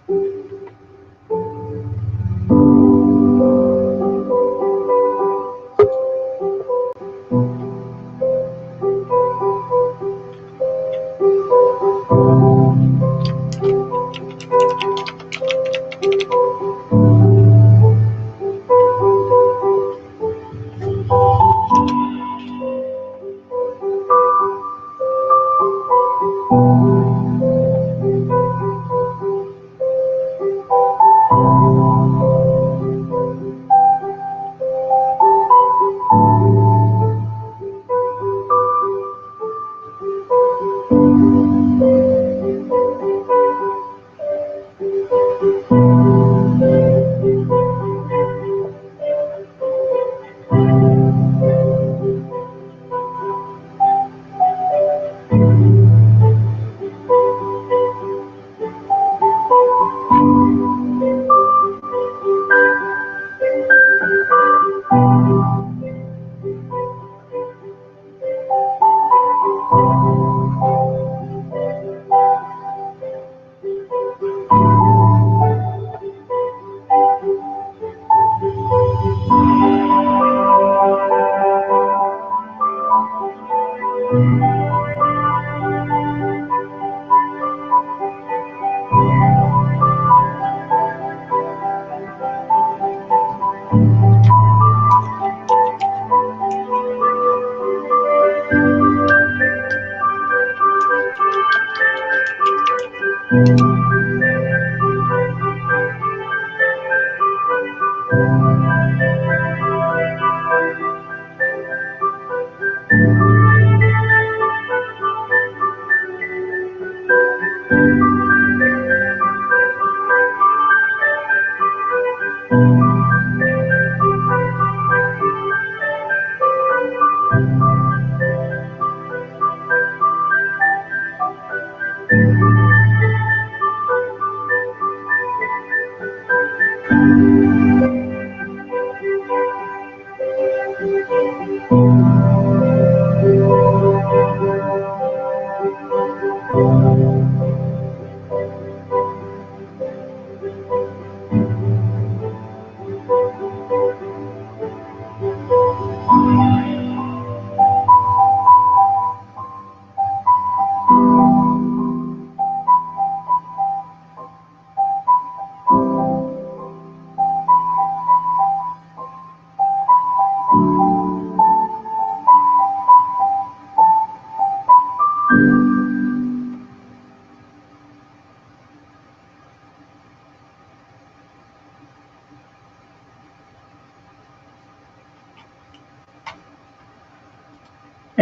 Hey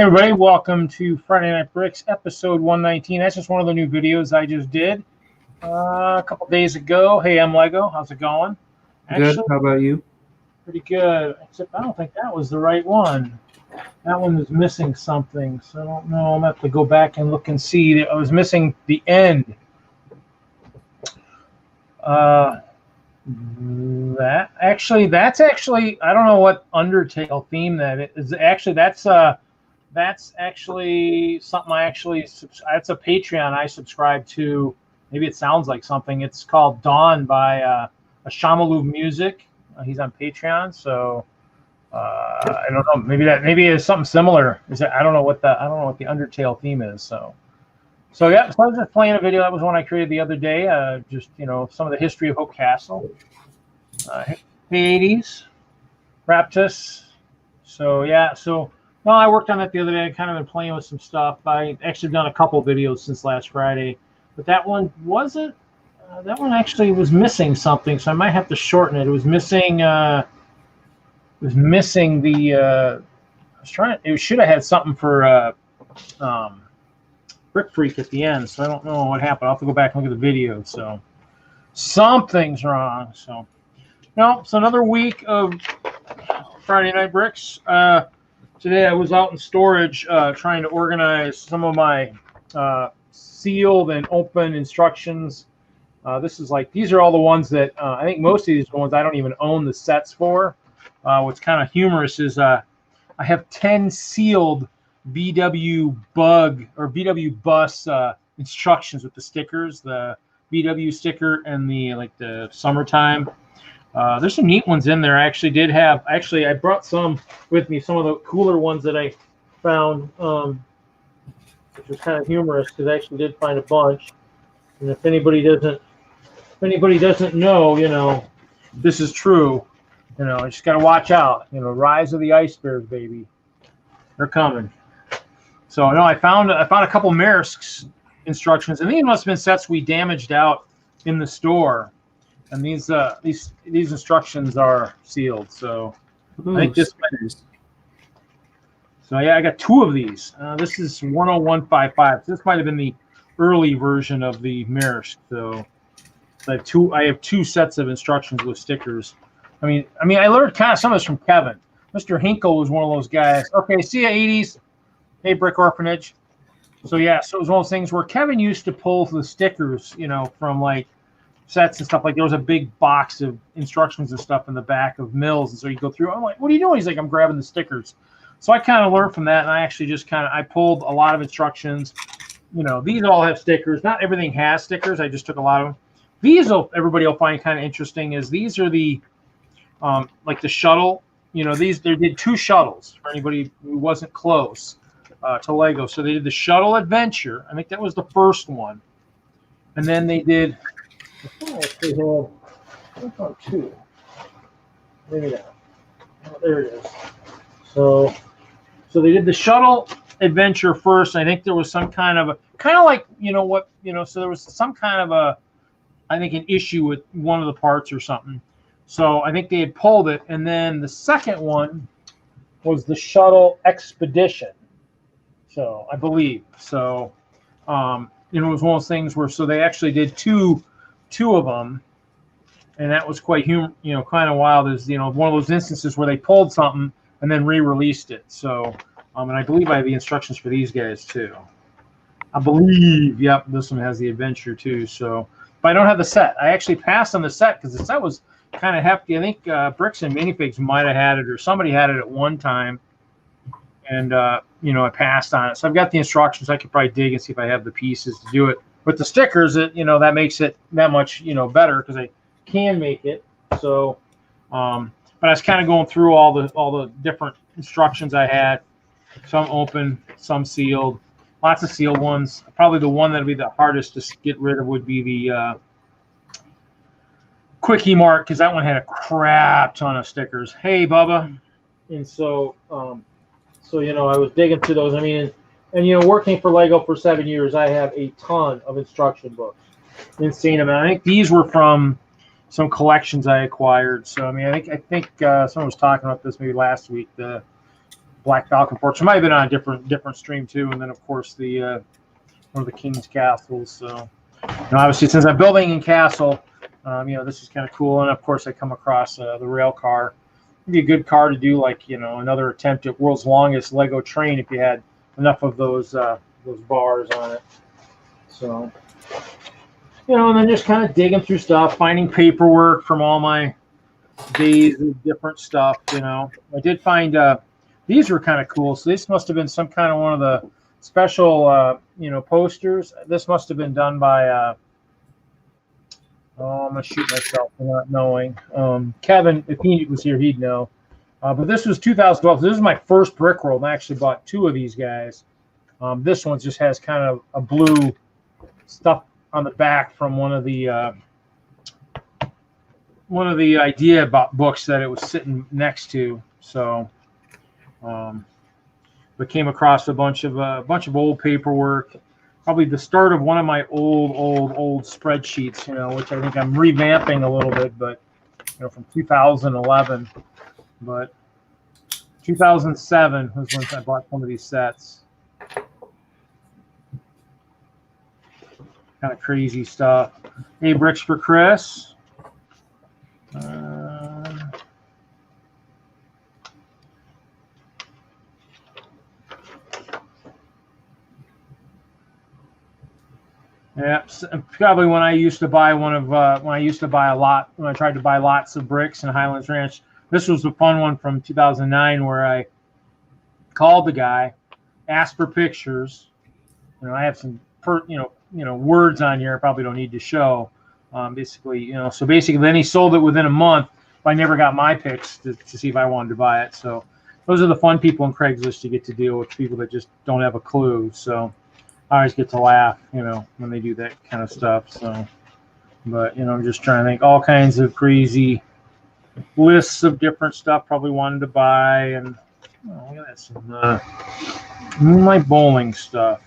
everybody, welcome to Friday Night Bricks, episode 119. That's just one of the new videos I just did a couple days ago. Hey, I'm Lego. How's it going? Good. How about you? Pretty good, except I don't think that was the right one. That one is missing something, so I don't know. I'm going to have to go back and look and see. I was missing the end. That's actually, I don't know what Undertale theme that is. Actually, that's actually something that's a Patreon I subscribe to. Maybe it sounds like something. It's called Dawn by a Shamalu Music. He's on Patreon, so I don't know. Maybe it's something similar. I don't know what the Undertale theme is. So yeah. So I was just playing a video. That was one I created the other day. Just some of the history of Hope Castle, the 80s, Raptus. So yeah. Well, I worked on that the other day. I kind of been playing with some stuff. I actually done a couple videos since last Friday, but that one wasn't. That one actually was missing something, so I might have to shorten it. It was missing. It should have had something for Brick Freak at the end. So I don't know what happened. I'll have to go back and look at the video. So something's wrong. So so another week of Friday Night Bricks. Today I was out in storage trying to organize some of my sealed and open instructions. These are all the ones that I think most of these ones I don't even own the sets for. What's kind of humorous is I have 10 sealed VW bug or VW bus instructions with the stickers, the BW sticker and the summertime. There's some neat ones in there. I actually did have. Actually, I brought some with me. Some of the cooler ones that I found, which was kind of humorous because I actually did find a bunch. And if anybody doesn't know, this is true. You just got to watch out. Rise of the Ice Bears, baby. They're coming. So no, I found a couple Maersk's instructions, and these must have been sets we damaged out in the store. And these instructions are sealed. So I think this. So yeah, I got 2 of these. This is 10155. This might have been the early version of the Maersk. So I have 2 sets of instructions with stickers. I mean, I learned kind of some of this from Kevin. Mr. Hinkle was one of those guys. Okay, see ya, 80s. Hey, Brick Orphanage. So yeah, so it was one of those things where Kevin used to pull the stickers, from sets and stuff. Like there was a big box of instructions and stuff in the back of Mills, and so you go through. I'm like, what are you doing? He's like, I'm grabbing the stickers. So I kind of learned from that, and I actually just I pulled a lot of instructions. These all have stickers. Not everything has stickers. I just took a lot of them. These everybody will find kind of interesting. These are the like the shuttle. They did 2 shuttles for anybody who wasn't close to Lego. So they did the Shuttle Adventure. I think that was the first one, and then they did. I found 2. Maybe not. Oh, there it is. So they did the Shuttle Adventure first. I think there was some kind of so there was some kind of an issue with one of the parts or something. So I think they had pulled it, and then the second one was the Shuttle Expedition. So I believe so. It was one of those things where they actually did two of them, and that was quite kind of wild. Is one of those instances where they pulled something and then re-released it. So, and I believe I have the instructions for these guys too. I believe, yep, this one has the adventure too. So, but I don't have the set. I actually passed on the set because the set was kind of hefty. I think Bricks and Minifigs might have had it, or somebody had it at one time, and I passed on it. So I've got the instructions. I could probably dig and see if I have the pieces to do it. With the stickers, that makes it that much better because I can make it. So, but I was kind of going through all the different instructions I had. Some open, some sealed, lots of sealed ones. Probably the one that would be the hardest to get rid of would be the Quickie Mart, because that one had a crap ton of stickers. Hey, Bubba. And so, I was digging through those. And working for Lego for 7 years, I have a ton of instruction books. Insane amount. I think these were from some collections I acquired. So I think someone was talking about this maybe last week. The Black Falcon ports. It might have been on a different stream too. And then of course the one of the King's Castles. So obviously since I'm building in Castle, this is kind of cool. And of course I come across the rail car. It'd be a good car to do another attempt at world's longest Lego train if you had enough of those bars on it. So. And then just kind of digging through stuff, finding paperwork from all my days of different stuff. I did find these were kind of cool. So this must have been some kind of one of the special, posters. This must have been done by. I'm gonna shoot myself for not knowing. Kevin, if he was here, he'd know. But this was 2012. This is my first brick roll, and I actually bought 2 of these guys. This one just has kind of a blue stuff on the back from one of the idea about books that it was sitting next to. So, but came across a bunch of old paperwork, probably the start of one of my old spreadsheets, which I think I'm revamping a little bit, but from 2011, but 2007 was when I bought one of these sets. Kind of crazy stuff. Hey, Bricks for Chris. Yeah, probably when I used to buy when I tried to buy lots of bricks in Highlands Ranch. This was a fun one from 2009 where I called the guy, asked for pictures. I have some words on here I probably don't need to show. Basically, so basically, then he sold it within a month. But I never got my picks to see if I wanted to buy it. So those are the fun people on Craigslist. You get to deal with people that just don't have a clue. So I always get to laugh, when they do that kind of stuff. So, but I'm just trying to think all kinds of crazy lists of different stuff probably wanted to buy. And look at that, some Moonlight Bowling stuff,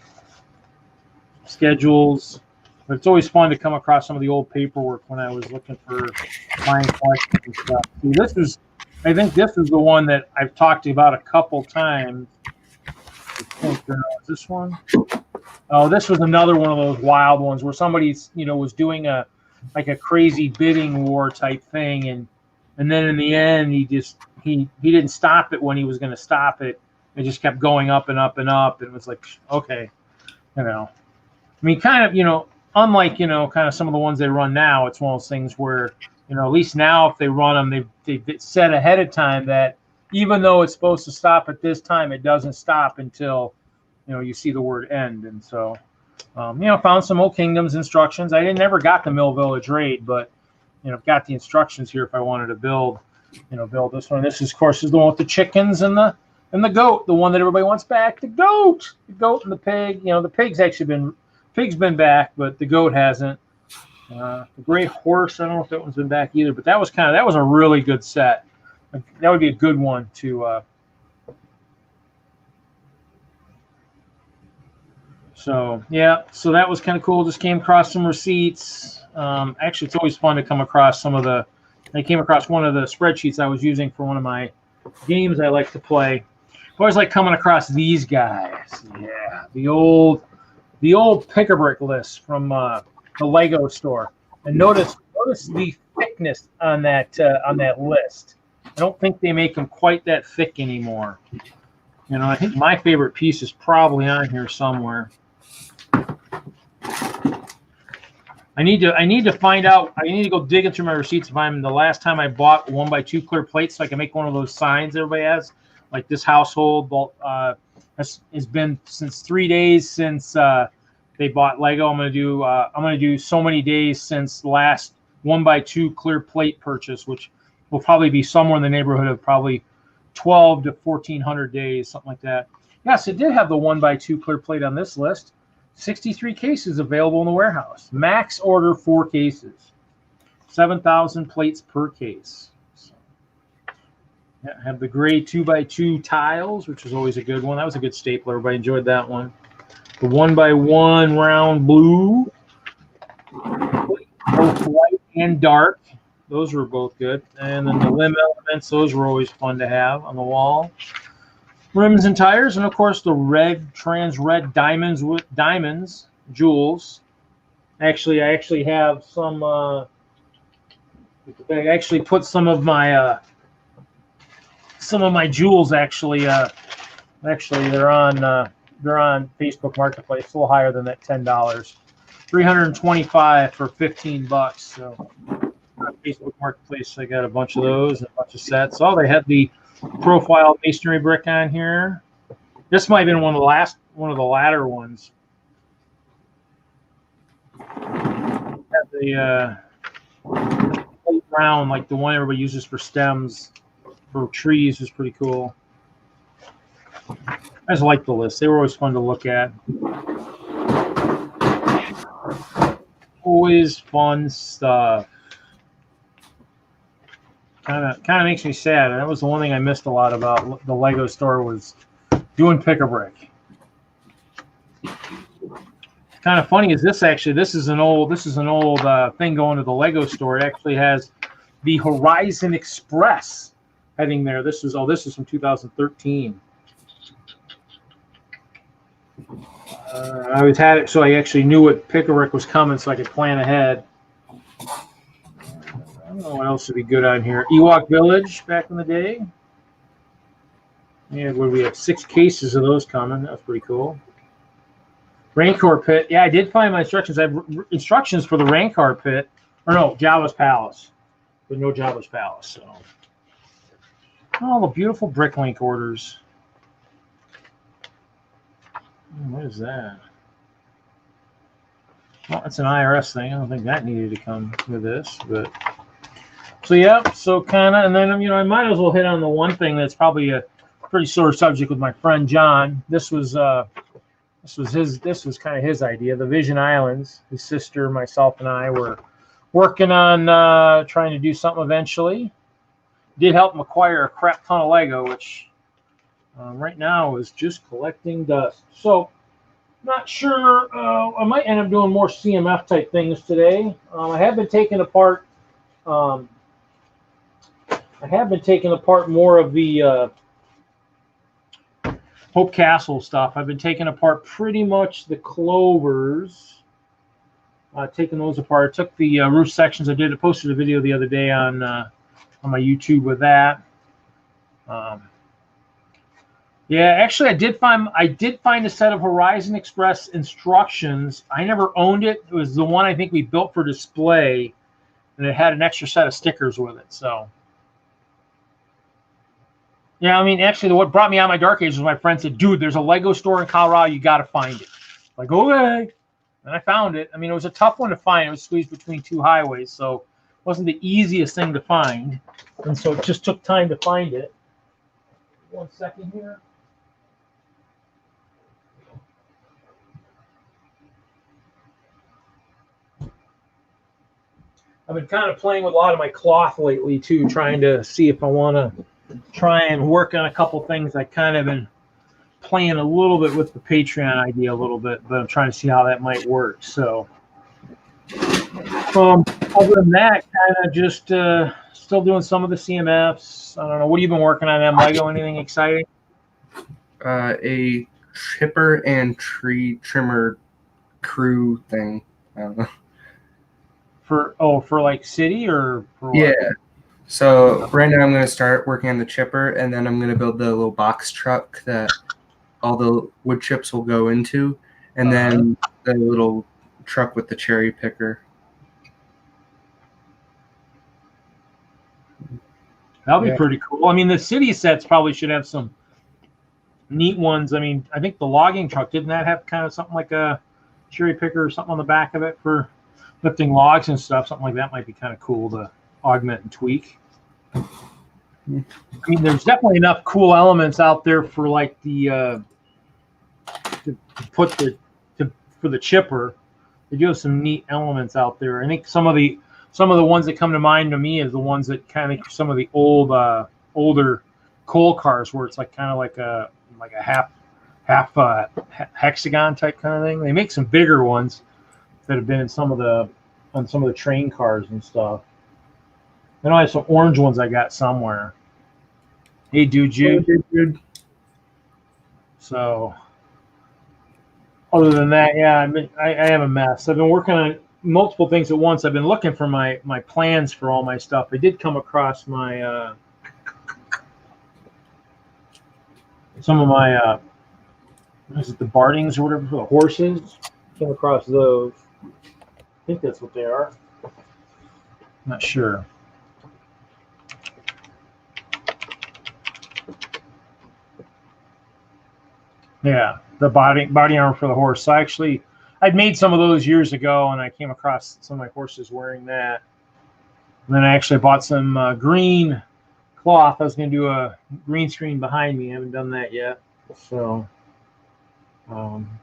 schedules. But it's always fun to come across some of the old paperwork when I was looking for buying collections and stuff. See, I think this is the one that I've talked about a couple times. Is this one? Oh, this was another one of those wild ones where somebody, was doing a crazy bidding war type thing, and then in the end he didn't stop it when he was going to stop it. It just kept going up and up and up, and it was like, okay, I mean, kind of, unlike, kind of some of the ones they run now, it's one of those things where, at least now if they run them, they've said ahead of time that even though it's supposed to stop at this time, it doesn't stop until, you see the word end. And so, found some Old Kingdoms instructions. I never got the Mill Village raid, but, got the instructions here if I wanted to build this one. This, of course, is the one with the chickens and the goat, the one that everybody wants back. The goat and the pig. The pig's been back, but the goat hasn't. The gray horse, I don't know if that one's been back either, but that was a really good set. That would be a good one to. So that was kind of cool. Just came across some receipts. Actually, it's always fun to come across I came across one of the spreadsheets I was using for one of my games I like to play. I always like coming across these guys. Yeah, the old pick-a-brick list from the Lego store. And notice the thickness on that list. I don't think they make them quite that thick anymore. I think my favorite piece is probably on here somewhere. I need to find out. I need to go digging through my receipts if I'm the last time I bought 1x2 clear plates so I can make one of those signs everybody has. Like this household has been since 3 days since they bought Lego. I'm gonna do so many days since the last 1x2 clear plate purchase, which will probably be somewhere in the neighborhood of probably 12 to 1,400 days, something like that. Yes, it did have the 1x2 clear plate on this list. 63 cases available in the warehouse. Max order 4 cases. 7,000 plates per case. So, have the gray 2x2 tiles, which was always a good one. That was a good staple. Everybody enjoyed that one. The 1x1 round blue, both white and dark. Those were both good. And then the limb elements, those were always fun to have on the wall. Rims and tires, and of course the trans red diamonds with diamonds, jewels. Actually, I actually have some. I actually put some of my jewels. Actually, they're on Facebook Marketplace. A little higher than that $10. $325 for $15. So on Facebook Marketplace, I got a bunch of those, and a bunch of sets. Oh, they had the profile masonry brick on here. This might have been one of the latter ones. Had the plate round, like the one everybody uses for stems for trees, is pretty cool. I just like the list. They were always fun to look at. Always fun stuff. Kind of makes me sad. That was the one thing I missed a lot about the Lego store was doing pick-a-brick. Kind of funny is this is an old thing going to the Lego store. It actually has the Horizon Express heading there. This is from 2013. I always had it so I actually knew what pick-a-brick was coming so I could plan ahead. I don't know what else would be good on here. Ewok Village back in the day. Yeah, where we have 6 cases of those coming. That's pretty cool. Rancor Pit. Yeah, I did find my instructions. I have instructions for the Rancor Pit. Or no, Jabba's Palace. But no Jabba's Palace. So. Oh, the beautiful Bricklink orders. What is that? Well, it's an IRS thing. I don't think that needed to come with this, but so yeah. So kind of, and then I might as well hit on the one thing that's probably a pretty sore subject with my friend John. This was kind of his idea. The Vision Islands. His sister, myself, and I were working on trying to do something eventually. Did help him acquire a crap ton of Lego, which right now is just collecting dust. So. Not sure. I might end up doing more CMF type things today. I have been taking apart. I have been taking apart more of the Hope Castle stuff. I've been taking apart pretty much the clovers. Taking those apart. I took the roof sections. I posted a video the other day on my YouTube with that. Yeah, actually, I did find a set of Horizon Express instructions. I never owned it. It was the one I think we built for display, and it had an extra set of stickers with it. So, yeah, I mean, actually, what brought me out of my dark ages was my friend said, "Dude, there's a Lego store in Colorado. You got to find it." Like, okay, and I found it. I mean, it was a tough one to find. It was squeezed between two highways, so it wasn't the easiest thing to find, and so it just took time to find it. 1 second here. I've been kind of playing with a lot of my cloth lately too, trying to see if I want to try and work on a couple things. I kind of been playing a little bit with the Patreon idea a little bit, but I'm trying to see how that might work. So, other than that, kind of just still doing some of the CMFs. I don't know. What have you been working on, M? Lego? Anything exciting? A chipper and tree trimmer crew thing. I don't know. For like city or for what? Yeah. So right now I'm going to start working on the chipper, and then I'm going to build the little box truck that all the wood chips will go into, and then the little truck with the cherry picker. That'll be pretty cool. I mean, the city sets probably should have some neat ones. I mean, I think the logging truck, didn't that have kind of something like a cherry picker or something on the back of it for lifting logs and stuff? Something like that might be kind of cool to augment and tweak. I mean, there's definitely enough cool elements out there for like the for the chipper. They do have some neat elements out there. I think some of the ones that come to mind to me is the ones that kind of some of the older coal cars where it's like kind of like a half hexagon type kind of thing. They make some bigger ones that have been in some of the train cars and stuff. I know I have some orange ones I got somewhere. Hey, dude. So, other than that, yeah, I have a mess. I've been working on multiple things at once. I've been looking for my plans for all my stuff. I did come across my some of my is it the Bardings or whatever for the horses? Came across those. I think that's what they are. Not sure. Yeah, the body armor for the horse. So I'd made some of those years ago, and I came across some of my horses wearing that. And then I actually bought some green cloth. I was going to do a green screen behind me. I haven't done that yet. So,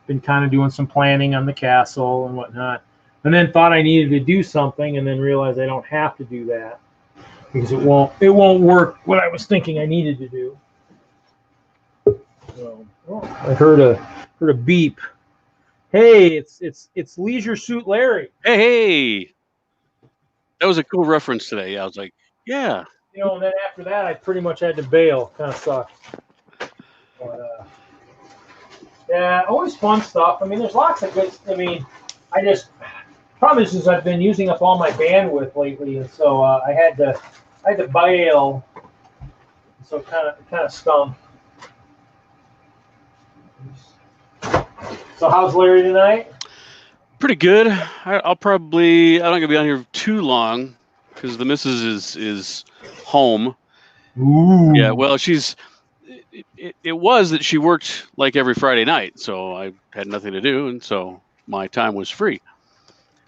been kind of doing some planning on the castle and whatnot. And then thought I needed to do something, and then realized I don't have to do that because it won't work what I was thinking I needed to do. So, I heard a beep. Hey, it's Leisure Suit Larry. Hey, that was a cool reference today. I was like, yeah. And then after that, I pretty much had to bail. Kind of sucked. But yeah, always fun stuff. I mean, there's lots of good. I mean, problem is I've been using up all my bandwidth lately, and so I had to bail. So kind of stunk. So how's Larry tonight? Pretty good. I'm not gonna be on here too long because the missus is home. Ooh. Yeah. Well, it was that she worked like every Friday night, so I had nothing to do, and so my time was free.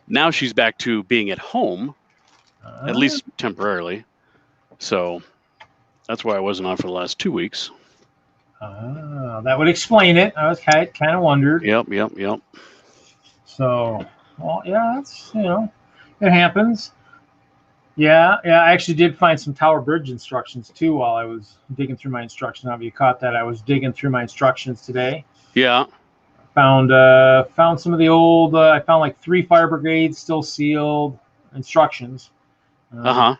Now she's back to being at home, at least temporarily. So that's why I wasn't on for the last 2 weeks. That would explain it. I was kind of wondered. Yep. So, well, yeah, that's, it happens. Yeah, I actually did find some Tower Bridge instructions too while I was digging through my instructions. Have you caught that? I was digging through my instructions today. Yeah. Found some of the old. I found like 3 fire brigades still sealed instructions. Found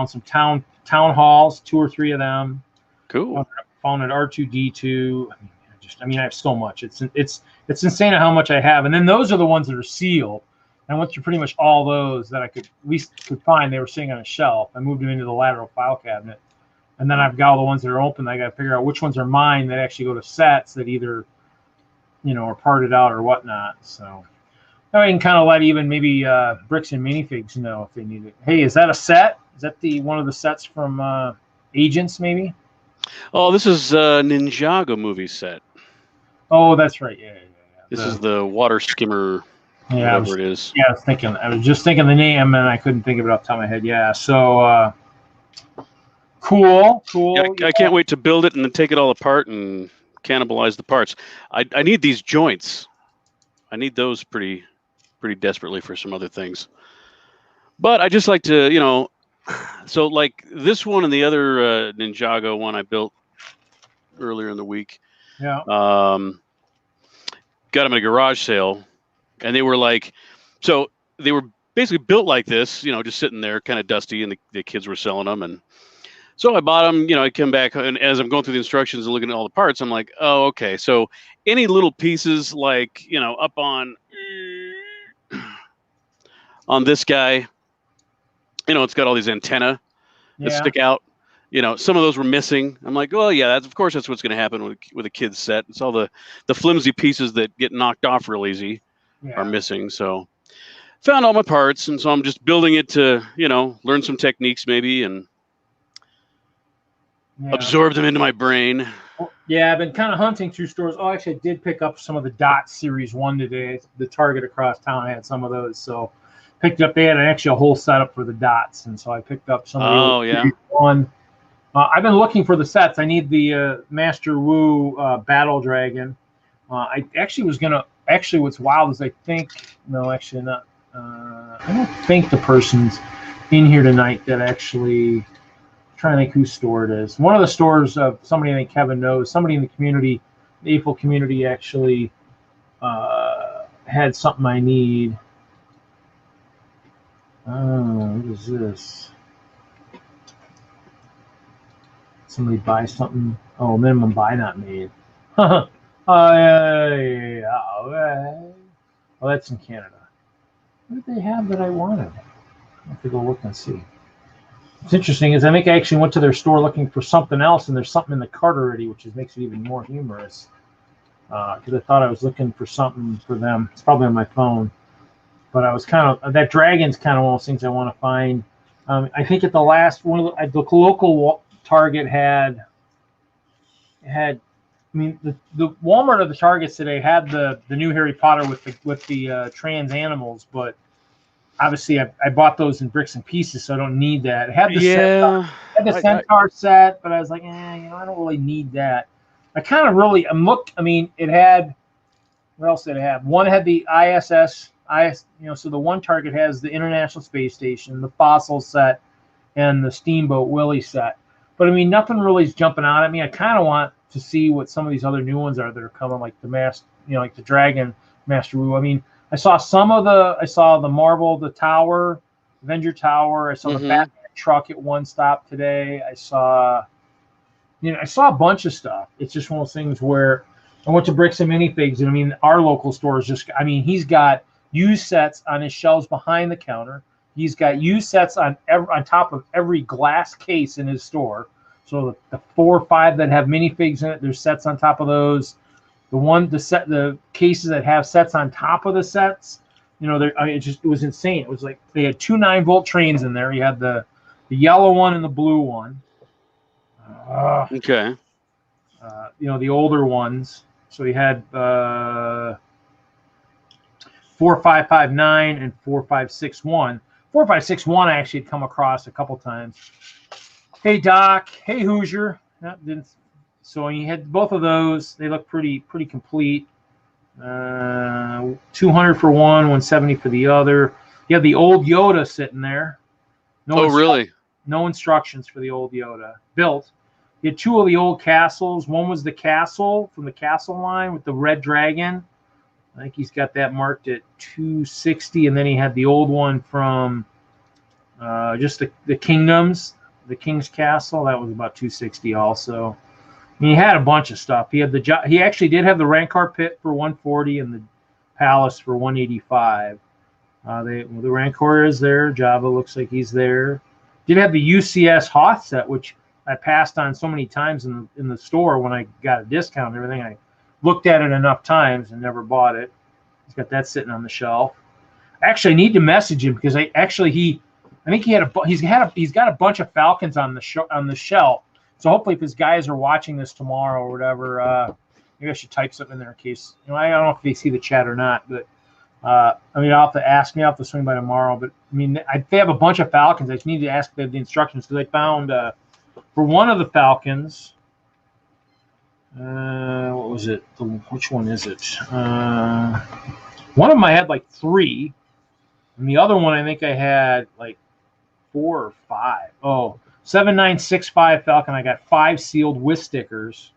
some town halls, 2 or 3 of them. Cool. Found an R2D2. I have so much. It's insane how much I have. And then those are the ones that are sealed. I went through pretty much all those that I could find. They were sitting on a shelf. I moved them into the lateral file cabinet, and then I've got all the ones that are open. I got to figure out which ones are mine that actually go to sets that either, are parted out or whatnot. So I can kind of let even maybe Bricks and Minifigs know if they need it. Hey, is that a set? Is that one of the sets from Agents maybe? Oh, this is a Ninjago movie set. Oh, that's right. Yeah. This is the water skimmer. Yeah, whatever it is. Yeah, I was just thinking the name and I couldn't think of it off the top of my head. Yeah, so cool. Yeah, I can't wait to build it and then take it all apart and cannibalize the parts. I need these joints. I need those pretty desperately for some other things. But I just like to, so like this one and the other Ninjago one I built earlier in the week. Yeah. Got them at a garage sale. And they were they were basically built like this, just sitting there kind of dusty, and the kids were selling them. And so I bought them, I come back, and as I'm going through the instructions and looking at all the parts, I'm like, oh, okay. So any little pieces like, up on this guy, it's got all these antennae that stick out. Some of those were missing. I'm like, well, yeah, of course that's what's going to happen with a kid's set. It's all the flimsy pieces that get knocked off real easy. Are missing. So found all my parts, and so I'm just building it to learn some techniques maybe and absorb them into my brain. Yeah, I've been kind of hunting through stores. Oh, actually I did pick up some of the Dot Series 1 today. The Target across town had some of those, so picked up. They had actually a whole setup for the Dots, and so I picked up some of the one. I've been looking for the sets. I need the Master Wu Battle Dragon. I actually was gonna. Actually, what's wild is I don't think the person's in here tonight that actually. I'm trying to think whose store it is. One of the stores of somebody I think Kevin knows. Somebody in the community, the AFOL community, actually had something I need. What is this? Somebody buy something. Oh, minimum buy not made. Yeah. Well, that's in Canada. What did they have that I wanted? I have to go look and see. What's interesting is I think I actually went to their store looking for something else, and there's something in the cart already, which makes it even more humorous. Because I thought I was looking for something for them. It's probably on my phone. But I was that dragon's kind of one of those things I want to find. I think at the last one of the local Target had. I mean, the Walmart of the Targets today had the new Harry Potter with the trans animals, but obviously I bought those in bricks and pieces, so I don't need that. It had the Centaur set, but I was like, I don't really need that. I kind of really it had, what else did it have? One had the ISS, so the one Target has the International Space Station, the Fossil set, and the Steamboat Willie set. But nothing really is jumping out at me. I kind of want to see what some of these other new ones are that are coming, like the like the Dragon Master Wu. I saw the Marvel, the Tower, Avenger Tower. I saw the Batman truck at One Stop today. I saw a bunch of stuff. It's just one of those things where I went to Bricks and Minifigs, and our local store is just, he's got used sets on his shelves behind the counter. He's got used sets on top of every glass case in his store. So the 4 or 5 that have minifigs in it, there's sets on top of those. The cases that have sets on top of the sets, it was insane. It was like they had 2 9-volt trains in there. You had the yellow one and the blue one. Okay. The older ones. So you had 4 4559 and 4561. 4561 I actually had come across a couple times. Hey Doc, hey Hoosier. So you had both of those. They look pretty complete. 200 for one, 170 for the other. You have the old Yoda sitting there. Really? No instructions for the old Yoda. Built. You had two of the old castles. One was the castle from the castle line with the red dragon. I think he's got that marked at 260, and then he had the old one from just the kingdoms, the king's castle. That was about 260 also. And he had a bunch of stuff. He actually did have the Rancor pit for 140 and the palace for 185. The Rancor is there. Jabba looks like he's there. Did have the UCS Hoth set, which I passed on so many times in the store when I got a discount and everything. I looked at it enough times and never bought it. He's got that sitting on the shelf. Actually, I need to message him because he's got a bunch of Falcons on the shelf. So hopefully, if his guys are watching this tomorrow or whatever, maybe I should type something in there in case. I don't know if they see the chat or not, but I'll have to ask me. I'll have to swing by tomorrow. But they have a bunch of Falcons. I just need to ask if they have the instructions because I found for one of the Falcons. What was it? Which one is it? One of them I had like 3, and the other one I think I had like 4 or 5. Oh, 7965 Falcon. I got 5 sealed with stickers,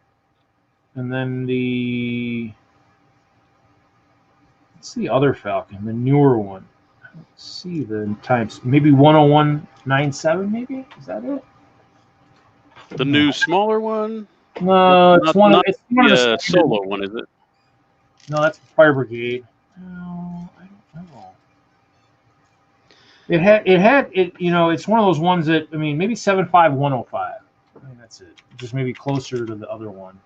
and then what's the other Falcon? The newer one. I don't see the times. Maybe 10197. Maybe is that it? The new smaller one. No, it's one of the solo one, is it? No, that's the Fire Brigade. No, I don't know. It's one of those ones that maybe 75105. That's it. Just maybe closer to the other one.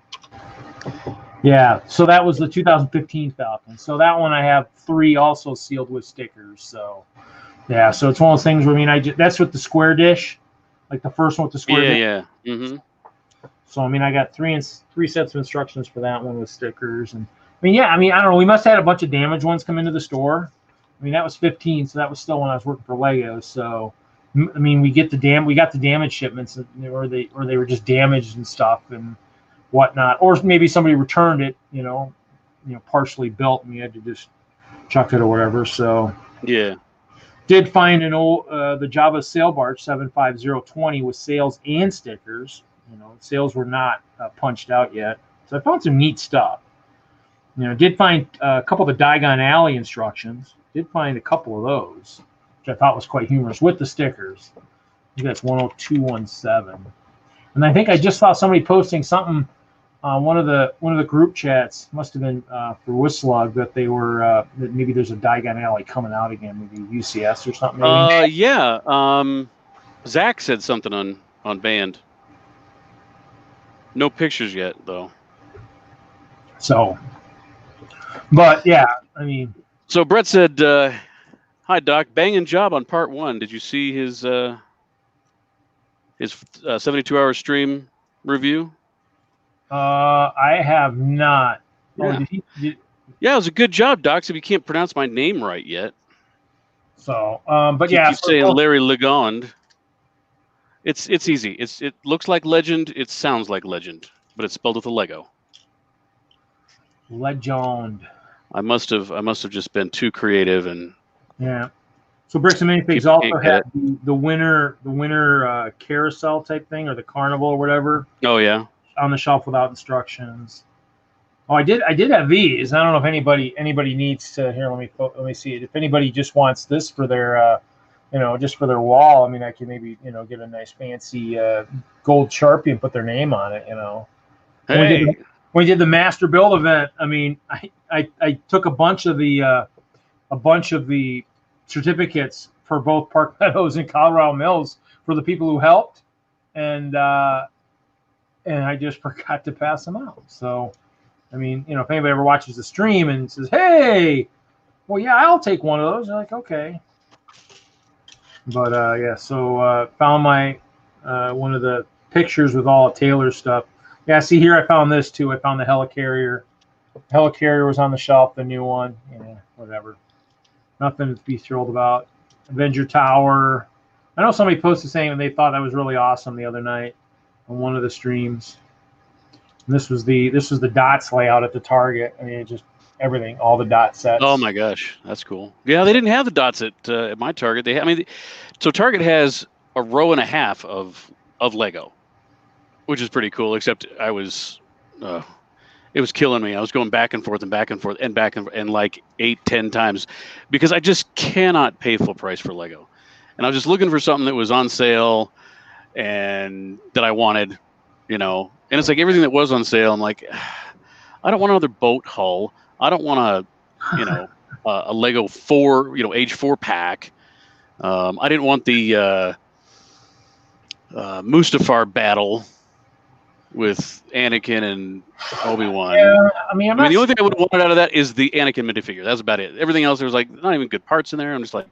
Yeah, so that was the 2015 Falcon. So that one I have 3 also sealed with stickers. So yeah, so it's one of those things where that's with the square dish, like the first one with the square dish. Yeah. Mm-hmm. So I got 3 sets of instructions for that one with stickers, and I don't know. We must have had a bunch of damaged ones come into the store. That was 15, so that was still when I was working for Legos. So we got the damaged shipments, or they were just damaged and stuff and whatnot, or maybe somebody returned it, partially built, and we had to just chuck it or whatever. So yeah, did find an old the Java sail barge 75020 with sails and stickers. Sails were not punched out yet. So I found some neat stuff. Did find a couple of the Diagon Alley instructions. Did find a couple of those, which I thought was quite humorous with the stickers. I think that's 10217. And I think I just saw somebody posting something on one of the group chats. Must have been for Whistler that they were that maybe there's a Diagon Alley coming out again, maybe UCS or something. Maybe. Yeah. Zach said something on band. No pictures yet, though. So, but yeah, So Brett said, "Hi Doc, banging job on part 1. Did you see his 72-hour stream review?" I have not. Yeah. Yeah, it was a good job, Doc. So you can't pronounce my name right yet. So, but yeah, keep saying Larry Legond. It's easy. It looks like Legend. It sounds like Legend, but it's spelled with a Lego. Legend. I must have just been too creative and. Yeah. So Bricks and Minifigs also had the winter carousel type thing, or the carnival or whatever. Oh yeah. On the shelf without instructions. Oh, I did have these. I don't know if anybody needs to. Here, let me see it. If anybody just wants this for their just for their wall, I can maybe get a nice fancy gold Sharpie and put their name on it. Hey. When we did the master build event, I took a bunch of the certificates for both Park Meadows and Colorado Mills for the people who helped, and I just forgot to pass them out. So, if anybody ever watches the stream and says, "Hey, well, yeah, I'll take one of those," they're like, "Okay." But yeah, so found my one of the pictures with all of Taylor's stuff. Yeah, see here, I found this too. I found the Helicarrier. Helicarrier was on the shelf, the new one. Whatever. nothing to be thrilled about. Avenger Tower. I know somebody posted saying they thought that was really awesome the other night on one of the streams. And this was the dots layout at the Target. I mean, it just everything, all the dot sets. Oh my gosh, that's cool. Yeah, they didn't have the dots at my Target. So Target has a row and a half of Lego, which is pretty cool. Except it was killing me. I was going back and forth and back and forth and back and like 8-10 times because I just cannot pay full price for Lego. And I was just looking for something that was on sale and that I wanted, And it's like everything that was on sale. I'm like, I don't want another boat hull. I don't want a Lego 4, age 4 pack. I didn't want the Mustafar battle with Anakin and Obi-Wan. Yeah, I mean, the only thing I would have wanted out of that is the Anakin minifigure. That's about it. Everything else, there was like not even good parts in there. I'm just like,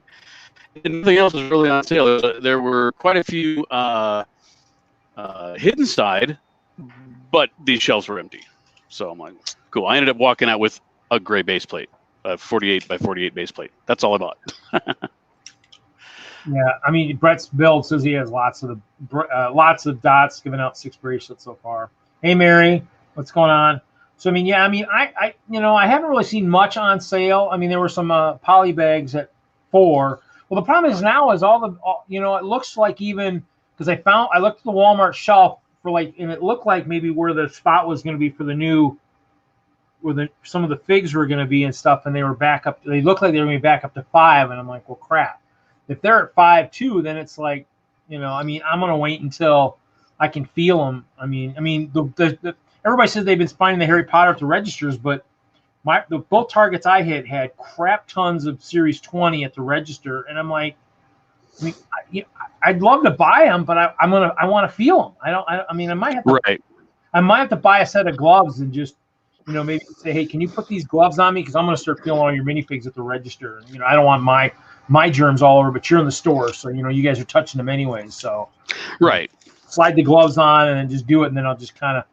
nothing else was really on sale. There were quite a few hidden side, but these shelves were empty. So I'm like, cool. I ended up walking out with a gray base plate, a 48 by 48 base plate. That's all I bought. Yeah, I mean, Brett's build says he has lots of dots, giving out 6 bracelets so far. Hey, Mary, what's going on? So, I haven't really seen much on sale. I mean, there were some poly bags at 4. Well, the problem is now is it looks like even because I looked at the Walmart shelf and it looked like maybe where the spot was going to be for the new, some of the figs were going to be and stuff, and they were back up. They looked like they were going to be back up to 5, and I'm like, well, crap. If they're at 5 too, then it's like, I'm going to wait until I can feel them. Everybody says they've been finding the Harry Potter at the registers, but both Targets I had crap tons of Series 20 at the register, and I'm like, I'd love to buy them, but I want to feel them. I might have to. Right. I might have to buy a set of gloves and just, maybe say, hey, can you put these gloves on me? Because I'm going to start feeling all your minifigs at the register. I don't want my germs all over, but you're in the store, so you guys are touching them anyways. So, right. Slide the gloves on and then just do it, and then I'll just kind of,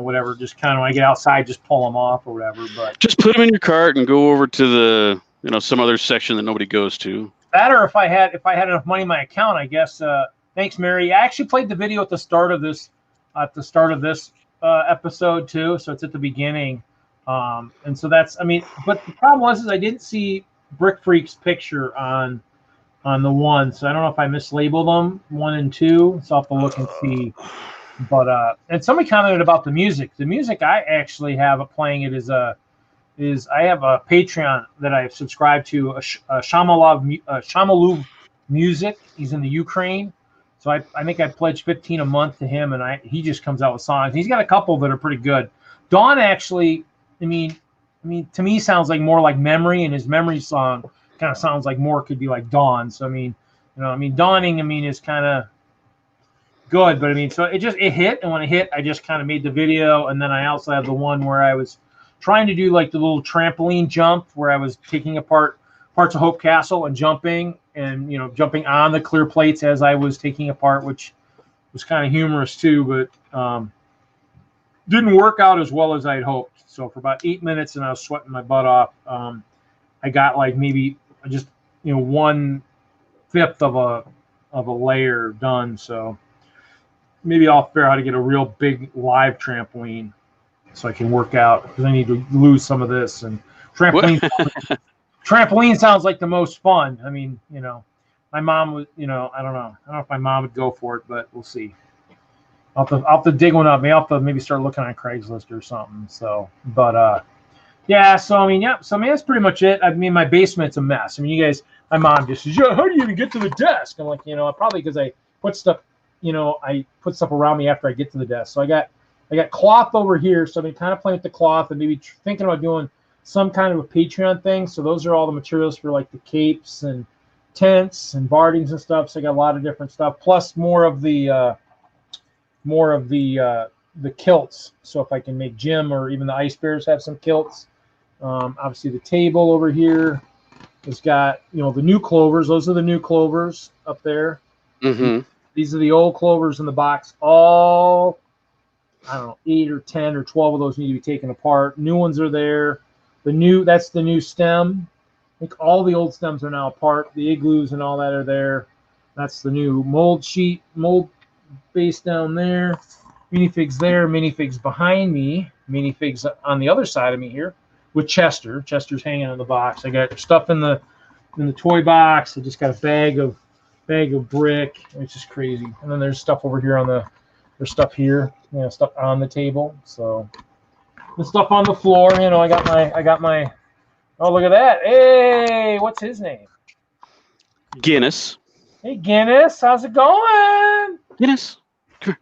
whatever. Just kind of when I get outside, just pull them off or whatever. But just put them in your cart and go over to the, some other section that nobody goes to. That, or if I had enough money in my account, I guess. Thanks, Mary. I actually played the video at the start of this episode too, so it's at the beginning. And so that's, but the problem was I didn't see Brick Freak's picture on the one, so I don't know if I mislabeled them 1 and 2, so I'll have to look and see. But and somebody commented about the music. The music I actually have playing it is I have a Patreon that I've subscribed to, Shamalov Music. He's in the Ukraine. So I think I pledged $15 a month to him, and he just comes out with songs. He's got a couple that are pretty good. Dawn actually, to me sounds like more like Memory, and his Memory song kind of sounds like more could be like Dawn. So Dawning is kind of good, but so it hit, and when it hit, I just kind of made the video, and then I also have the one where I was trying to do like the little trampoline jump where I was taking apart parts of Hope Castle and jumping jumping on the clear plates as I was taking apart, which was kind of humorous too, but didn't work out as well as I'd hoped. So for about 8 minutes, and I was sweating my butt off. I got like maybe just 1/5 of a layer done. So maybe I'll figure out how to get a real big live trampoline so I can work out, because I need to lose some of this. And trampoline sounds like the most fun. My mom was, I don't know if my mom would go for it, but we'll see. I'll have to dig one up. Maybe I'll have to maybe start looking on Craigslist or something. So, but yeah. So So that's pretty much it. My basement's a mess. You guys, my mom just says, "Yeah, how do you even get to the desk?" I'm like, probably because I put stuff, I put stuff around me after I get to the desk. So I got cloth over here. So I've been kind of playing with the cloth and maybe thinking about doing some kind of a Patreon thing. So those are all the materials for like the capes and tents and bardings and stuff. So I got a lot of different stuff, plus more of the kilts. So if I can make Jim or even the Ice Bears have some kilts. Obviously the table over here has got, the new clovers. Those are the new clovers up there. Mm-hmm. These are the old clovers in the box. All, I don't know, 8 or 10 or 12 of those need to be taken apart. New ones are there. That's the new stem. think all the old stems are now apart. The igloos and all that are there. That's the new mold base down there. Minifigs there. Minifigs behind me. Minifigs on the other side of me here with Chester. Chester's hanging in the box. I got stuff in the toy box. I just got a bag of brick. It's just crazy. And then there's stuff over here there's stuff here. Stuff on the table. So the stuff on the floor. I got my. Oh, look at that. Hey, what's his name? Guinness. Hey, Guinness. How's it going? Guinness. Come here.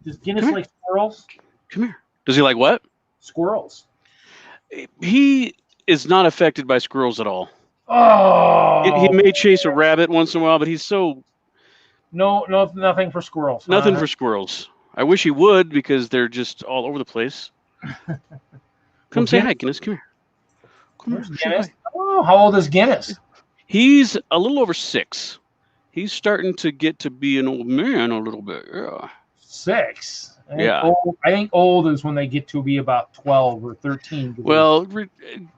Does Guinness like squirrels? Come here. Does he like what? Squirrels. He is not affected by squirrels at all. Oh. He may chase a rabbit once in a while, but he's so... No, nothing for squirrels. Nothing for squirrels. I wish he would, because they're just all over the place. Come say hi, Guinness. Come here. Guinness? Oh, how old is Guinness? He's a little over 6. He's starting to get to be an old man a little bit. Yeah. 6? Yeah. I think old is when they get to be about 12 or 13. Well,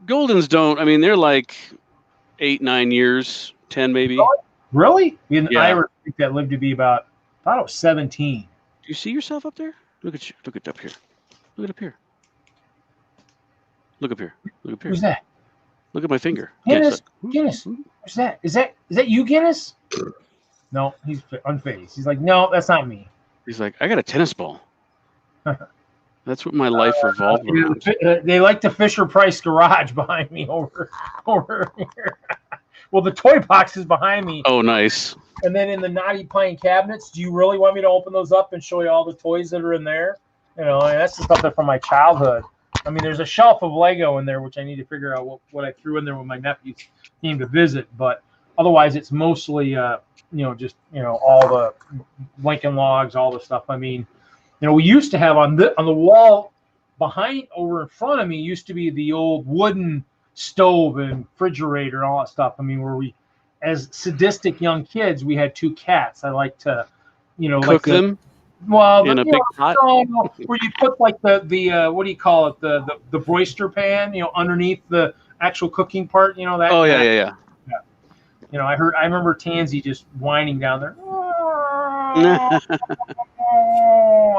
Goldens don't. I mean, they're like 8, 9 years, 10 maybe. Really? In Irish that lived to be about, I thought it was 17. Do you see yourself up there? Look at you. Look at up here. Look at up here. Look up here. Look up here. Who's that? Look at my finger. Guinness. Guinness. What's that? Is that you, Guinness? No, he's unfazed. He's like, no, that's not me. He's like, I got a tennis ball. That's what my life revolved around. They like the Fisher-Price garage behind me over here. Well, the toy box is behind me. Oh, nice. And then in the Knotty Pine cabinets, do you really want me to open those up and show you all the toys that are in there? That's the stuff that's from my childhood. I mean, there's a shelf of Lego in there, which I need to figure out what I threw in there when my nephews came to visit. But otherwise, it's mostly, all the Lincoln Logs, all the stuff. I mean, we used to have on the wall over in front of me used to be the old wooden stove and refrigerator and all that stuff. I mean, where we, as sadistic young kids, we had 2 cats. I like to, cook them. Well, in a big pot, where you put like the what do you call it, the broister pan, underneath the actual cooking part, that. Oh yeah. I remember Tansy just whining down there.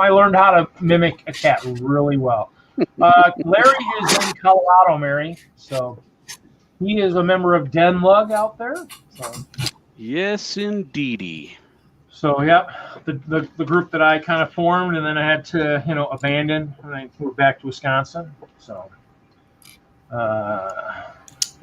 I learned how to mimic a cat really well. Larry is in Colorado, Mary, so he is a member of Den Lug out there. So. Yes, indeedy. So yeah, the group that I kind of formed, and then I had to abandon, and I moved back to Wisconsin. So I don't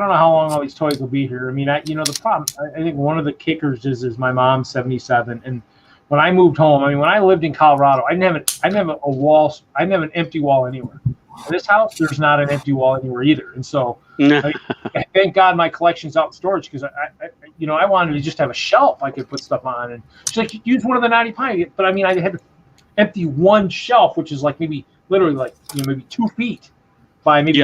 know how long all these toys will be here. I mean, the problem, I think one of the kickers is my mom's 77, and when I moved home, I mean, when I lived in Colorado, I didn't have a wall, I didn't have an empty wall anywhere. In this house, there's not an empty wall anywhere either, and so thank God my collection's out in storage, because I wanted to just have a shelf I could put stuff on, and she's like, use one of the Knotty Pine, but I mean, I had to empty one shelf, which is like maybe literally like maybe 2 feet by maybe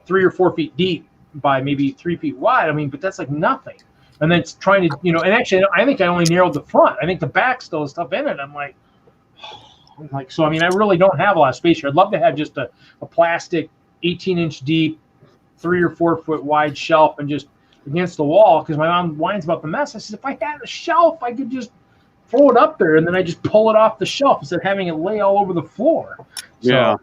3 or 4 feet deep by maybe 3 feet wide. I mean, but that's like nothing. And then it's trying to, and actually I think I only narrowed the front. I think the back still has stuff in it. I'm like, so I mean, I really don't have a lot of space here. I'd love to have just a plastic 18-inch deep, 3 or 4 foot wide shelf and just against the wall, because my mom whines about the mess. I said, if I had a shelf, I could just throw it up there and then I just pull it off the shelf instead of having it lay all over the floor. So, yeah.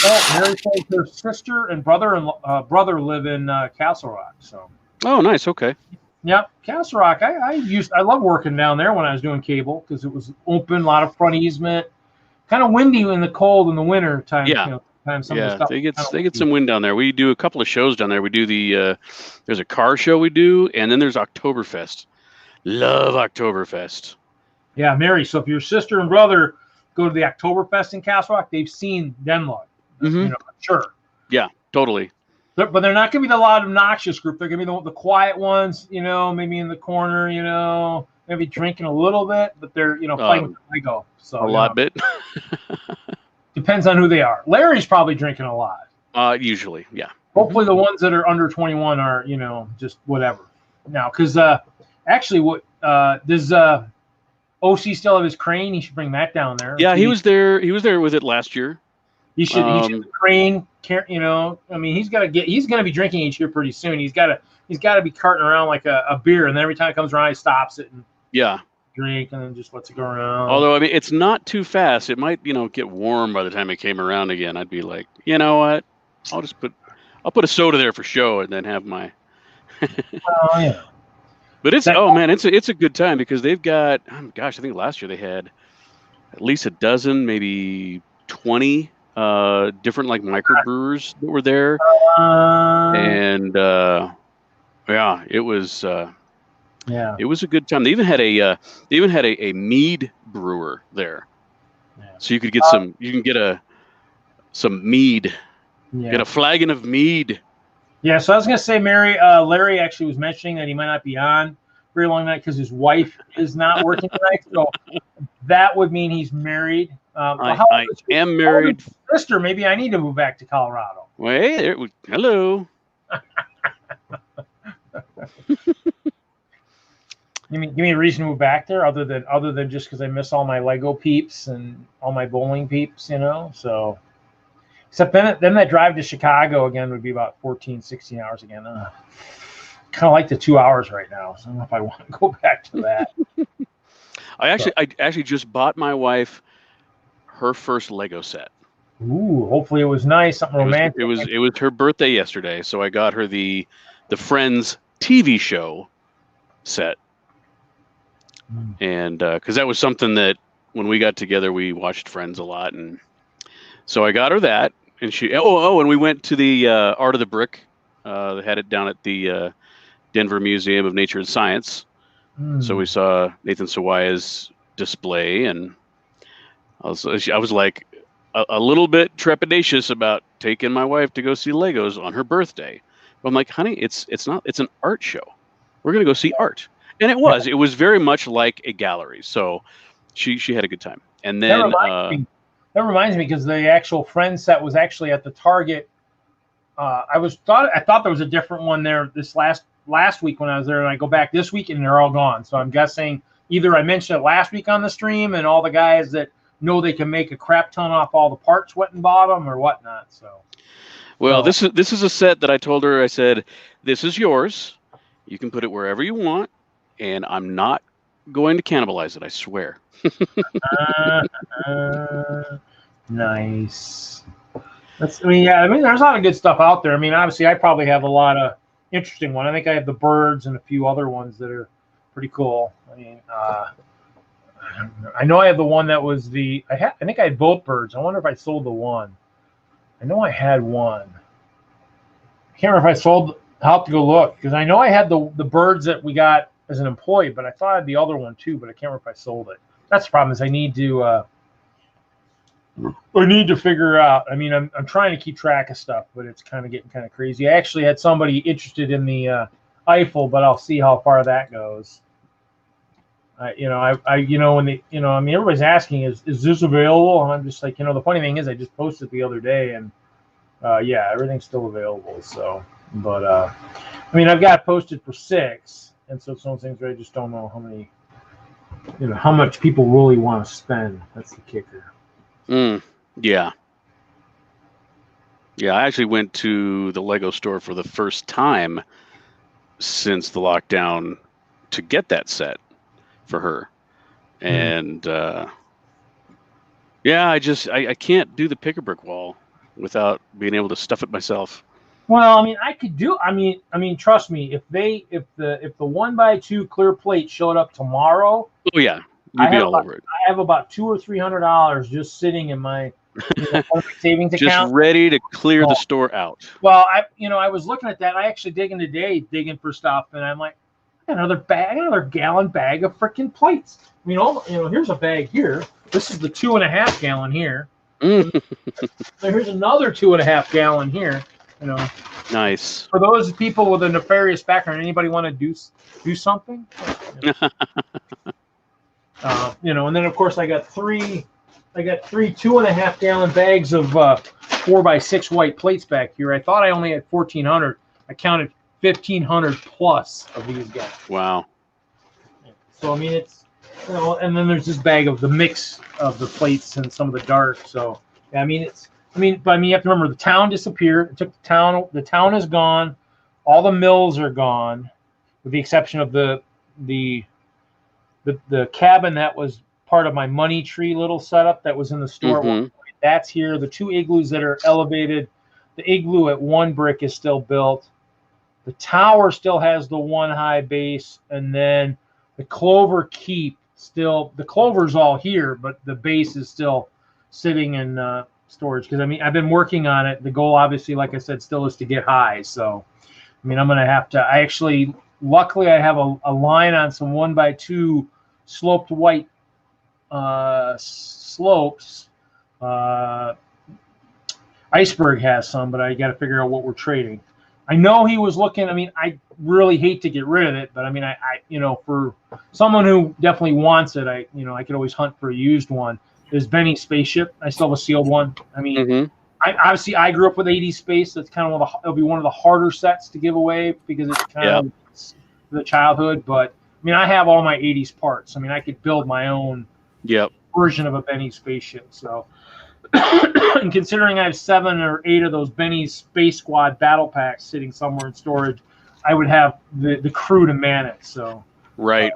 Well, Mary says her sister and brother live in Castle Rock. So. Oh, nice. Okay. Yeah, Castle Rock. I love working down there when I was doing cable, because it was open, a lot of front easement, kind of windy in the cold in the winter time. Yeah. They get some wind down there. We do a couple of shows down there. We do there's a car show we do, and then there's Oktoberfest. Love Oktoberfest. Yeah, Mary. So if your sister and brother go to the Oktoberfest in Castle Rock, they've seen Den Lug. Mm-hmm. Sure. Yeah, totally. But they're not going to be the loud, obnoxious group. They're going to be the quiet ones, maybe in the corner, maybe drinking a little bit, but they're, playing with Lego. So a lot bit. Depends on who they are. Larry's probably drinking a lot. Usually, yeah. Hopefully the ones that are under 21 are, just whatever. Now, because actually, does OC still have his crane? He should bring that down there. Yeah, he was there. He was there with it last year. He should train. You know, I mean, he's gonna be drinking each year pretty soon. He's got to be carting around like a beer, and then every time it comes around, he stops it and drink, and then just lets it go around. Although I mean, it's not too fast. It might get warm by the time it came around again. I'd be like, you know what? I'll put a soda there for show, and then have my. Oh yeah. But it's it's a good time because they've got I think last year they had at least a dozen, maybe 20 different like microbrewers that were there, and it was it was a good time. They even had a mead brewer there, so you could get some mead, get a flagon of mead. Yeah, so I was gonna say, Larry actually was mentioning that he might not be on very long night because his wife is not working tonight. So that would mean he's married. I am married. Sister, maybe I need to move back to Colorado. Well, hey, hello. Give me a reason to move back there, other than just because I miss all my Lego peeps and all my bowling peeps, you know. So, except then that drive to Chicago again would be about 14, 16 hours again. Kind of like the 2 hours right now. So I don't know if I want to go back to that. I actually just bought my wife her first Lego set. Ooh, hopefully it was nice, something romantic. It was her birthday yesterday, so I got her the Friends TV show set. And because that was something that when we got together, we watched Friends a lot, and so I got her that, and and we went to the Art of the Brick. They had it down at the Denver Museum of Nature and Science. So we saw Nathan Sawaya's display, and I was like a little bit trepidatious about taking my wife to go see Legos on her birthday. But I'm like, honey, it's an art show. We're gonna go see art. And it was very much like a gallery. So she had a good time. And then that reminds me because the actual Friends set was actually at the Target. I thought there was a different one there this last week when I was there, and I go back this week and they're all gone. So I'm guessing either I mentioned it last week on the stream and all the guys that know they can make a crap ton off all the parts went and bought them or whatnot. So this is a set that I told her, I said, this is yours. You can put it wherever you want, and I'm not going to cannibalize it, I swear. Nice. There's a lot of good stuff out there. I mean, obviously, I probably have a lot of interesting ones. I think I have the birds and a few other ones that are pretty cool. I mean, I know I have the one that was I think I had both birds. I wonder if I sold the one. I know I had one. I can't remember if I sold. I'll have to go look because I know I had the birds that we got as an employee, but I thought I had the other one too, but I can't remember if I sold it. That's the problem is I need to figure out. I mean, I'm trying to keep track of stuff, but it's kind of getting kind of crazy. I actually had somebody interested in the AFOL, but I'll see how far that goes. Everybody's asking, is this available? And I'm just like, the funny thing is I just posted the other day and everything's still available. So, but I've got it posted for 6. And so it's one of those things where I just don't know how many, how much people really want to spend. That's the kicker. Yeah. Yeah, I actually went to the Lego store for the first time since the lockdown to get that set for her. And I can't do the pick-a-brick wall without being able to stuff it myself. Well, I mean, I could do. I mean, trust me. If the 1x2 clear plate showed up tomorrow, oh yeah, you'd be all over it. I have about $200 or $300 just sitting in my savings account, just ready to clear the store out. Well, I was looking at that. I actually digging for stuff, and I'm like, I got another gallon bag of freaking plates. I mean, here's a bag here. This is the 2.5 gallon here. Here's another 2.5 gallon here. Nice. For those people with a nefarious background, anybody want to do something? And then of course I got three 2.5 gallon bags of 4x6 white plates back here. I thought I only had 1,400. I counted 1,500 plus of these guys. Wow. So I mean, it's and then there's this bag of the mix of the plates and some of the dark. So I mean, but you have to remember the town disappeared. It took the town. The town is gone. All the mills are gone, with the exception of the cabin that was part of my money tree little setup that was in the store. Mm-hmm. That's here. The 2 igloos that are elevated. The igloo at 1 brick is still built. The tower still has the 1 high base, and then the Clover Keep still. The Clover's all here, but the base is still sitting in storage. Because I've been working on it. The goal, obviously, like I said, still is to get high. So, I'm gonna have to. Luckily, I have a line on some 1x2 sloped white slopes. Iceberg has some, but I got to figure out what we're trading. I know he was looking. I really hate to get rid of it, but I for someone who definitely wants it, I could always hunt for a used one. There's Benny's spaceship. I still have a sealed one. I grew up with 80s space. That's kind of it'll be one of the harder sets to give away because it's kind of the childhood. But I have all my 80s parts. I could build my own version of a Benny's spaceship. So. And considering I have 7 or 8 of those Benny's Space Squad battle packs sitting somewhere in storage, I would have the crew to man it. So right.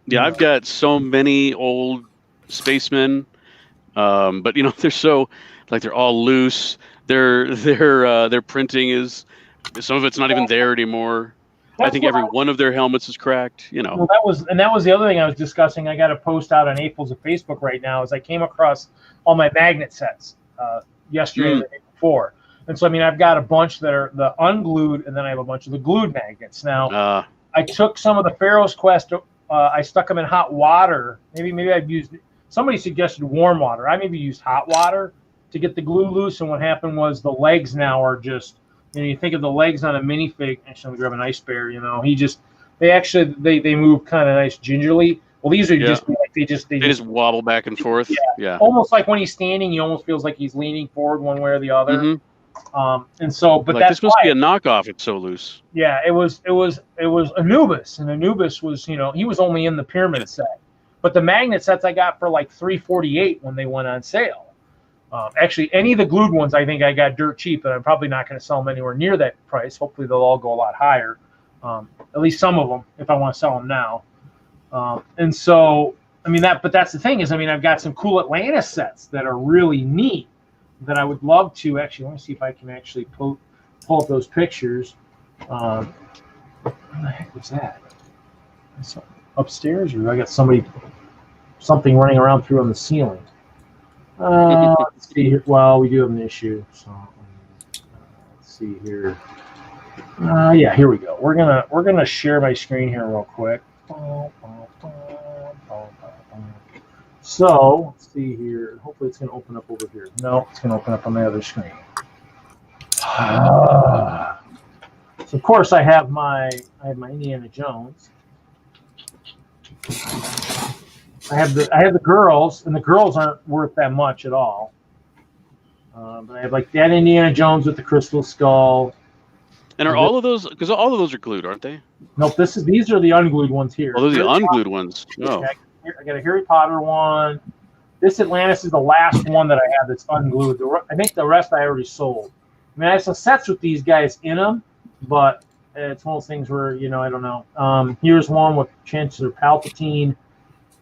Yeah, I've got so many old spacemen, but they're so they're all loose. Their printing is some of it's not even there anymore. I think every one of their helmets is cracked. Well, that was the other thing I was discussing. I got a post out on AFOLs of Facebook right now. Is I came across all my magnet sets yesterday and the day before, and so I've got a bunch that are the unglued, and then I have a bunch of the glued magnets. Now I took some of the Pharaoh's Quest. I stuck them in hot water. Maybe I've used. Somebody suggested warm water. I maybe used hot water to get the glue loose, and what happened was the legs now are just. You think of the legs on a minifig. Actually, let me grab an ice bear. They move kind of nice gingerly. Well, these are just like they just wobble back and forth. Yeah. Almost like when he's standing, he almost feels like he's leaning forward one way or the other. Mm-hmm. And so, but this must be a knockoff. It's so loose. Yeah, it was Anubis, and Anubis was he was only in the pyramid set, but the magnet sets I got for like $348 when they went on sale. Actually, any of the glued ones I think I got dirt cheap, and I'm probably not going to sell them anywhere near that price. Hopefully, they'll all go a lot higher. At least some of them, if I want to sell them now. And so, but that's the thing is, I've got some cool Atlantis sets that are really neat that I would love to actually. Let me see if I can actually pull up those pictures. What the heck was that? Upstairs, or I got something running around through on the ceiling. Let's see here. Well, we do have an issue. So let's see here. Yeah, here we go. We're gonna share my screen here real quick. So let's see here. Hopefully, it's gonna open up over here. No, it's gonna open up on the other screen. So of course, I have my Indiana Jones. I have the girls, and the girls aren't worth that much at all. But I have like that Indiana Jones with the crystal skull. And are all of those? Because all of those are glued, aren't they? Nope. These are the unglued ones here. Oh, those are the unglued ones. Oh. I got a Harry Potter one. This Atlantis is the last one that I have that's unglued. I think the rest I already sold. I have some sets with these guys in them, but it's one of those things where I don't know. Here's one with Chancellor Palpatine.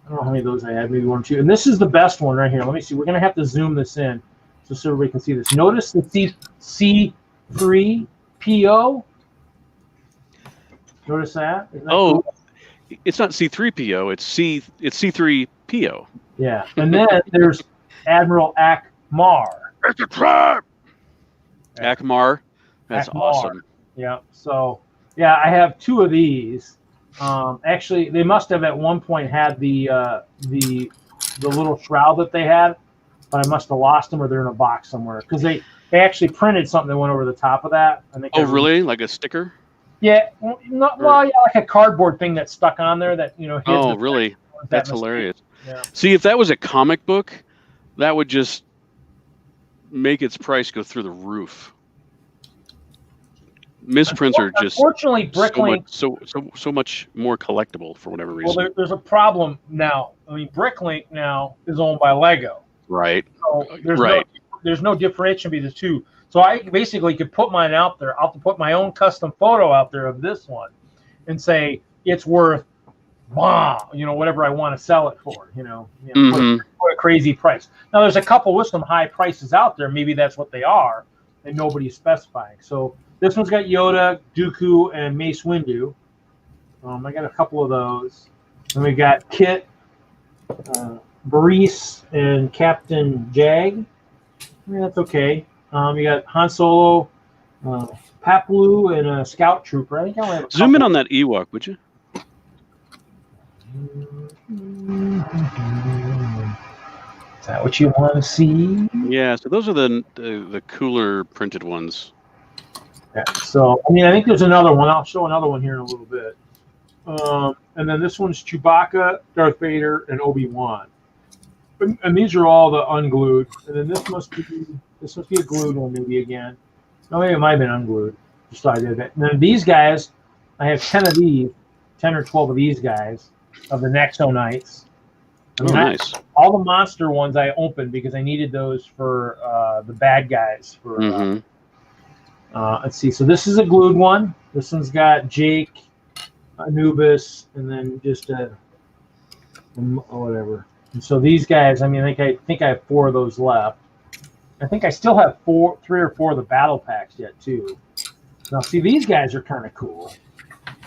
I don't know how many of those I had, maybe 1 or 2. And this is the best one right here. Let me see. We're going to have to zoom this in so everybody can see this. Notice the C3PO. Notice that? Cool? It's not C3PO. It's C3PO. Yeah. And then there's Admiral Akmar. It's a trap! Akmar. That's Akmar. Awesome. Yeah. So, yeah, I have 2 of these. Actually, they must have at one point had the little shroud that they had, but I must have lost them or they're in a box somewhere because they actually printed something that went over the top of that. Really? Like a sticker? Yeah. Like a cardboard thing that's stuck on there that Oh, really? That's hilarious. Yeah. See, if that was a comic book, that would just make its price go through the roof. Misprints are just unfortunately Bricklink so much more collectible for whatever reason. Well, there's a problem now. Bricklink now is owned by Lego. Right. So there's no differentiation between the two. So I basically could put mine out there. I'll put my own custom photo out there of this one, and say it's worth, whatever I want to sell it for. Put a crazy price. Now there's a couple with some high prices out there. Maybe that's what they are, and nobody's specifying. So this one's got Yoda, Dooku, and Mace Windu. I got a couple of those. And we got Kit, Bareese, and Captain Jag. That's okay. You got Han Solo, Paploo, and a Scout Trooper. I think I only have a Zoom in on that Ewok, would you? Is that what you want to see? Yeah. So those are the cooler printed ones. Yeah. So I think there's another one. I'll show another one here in a little bit. And then this one's Chewbacca, Darth Vader, and Obi-Wan. And these are all the unglued. And then this must be a glued one maybe again. No, maybe it might have been unglued. Just so I did that. And then these guys, I have 10 of these, 10 or 12 of these guys of the Nexo Knights. Nice. All the monster ones I opened because I needed those for the bad guys. For let's see. So this is a glued one. This one's got Jake, Anubis, and then just whatever. And so these guys, I think I have 4 of those left. I think I still have 3 or 4 of the battle packs yet too. Now see, these guys are kind of cool.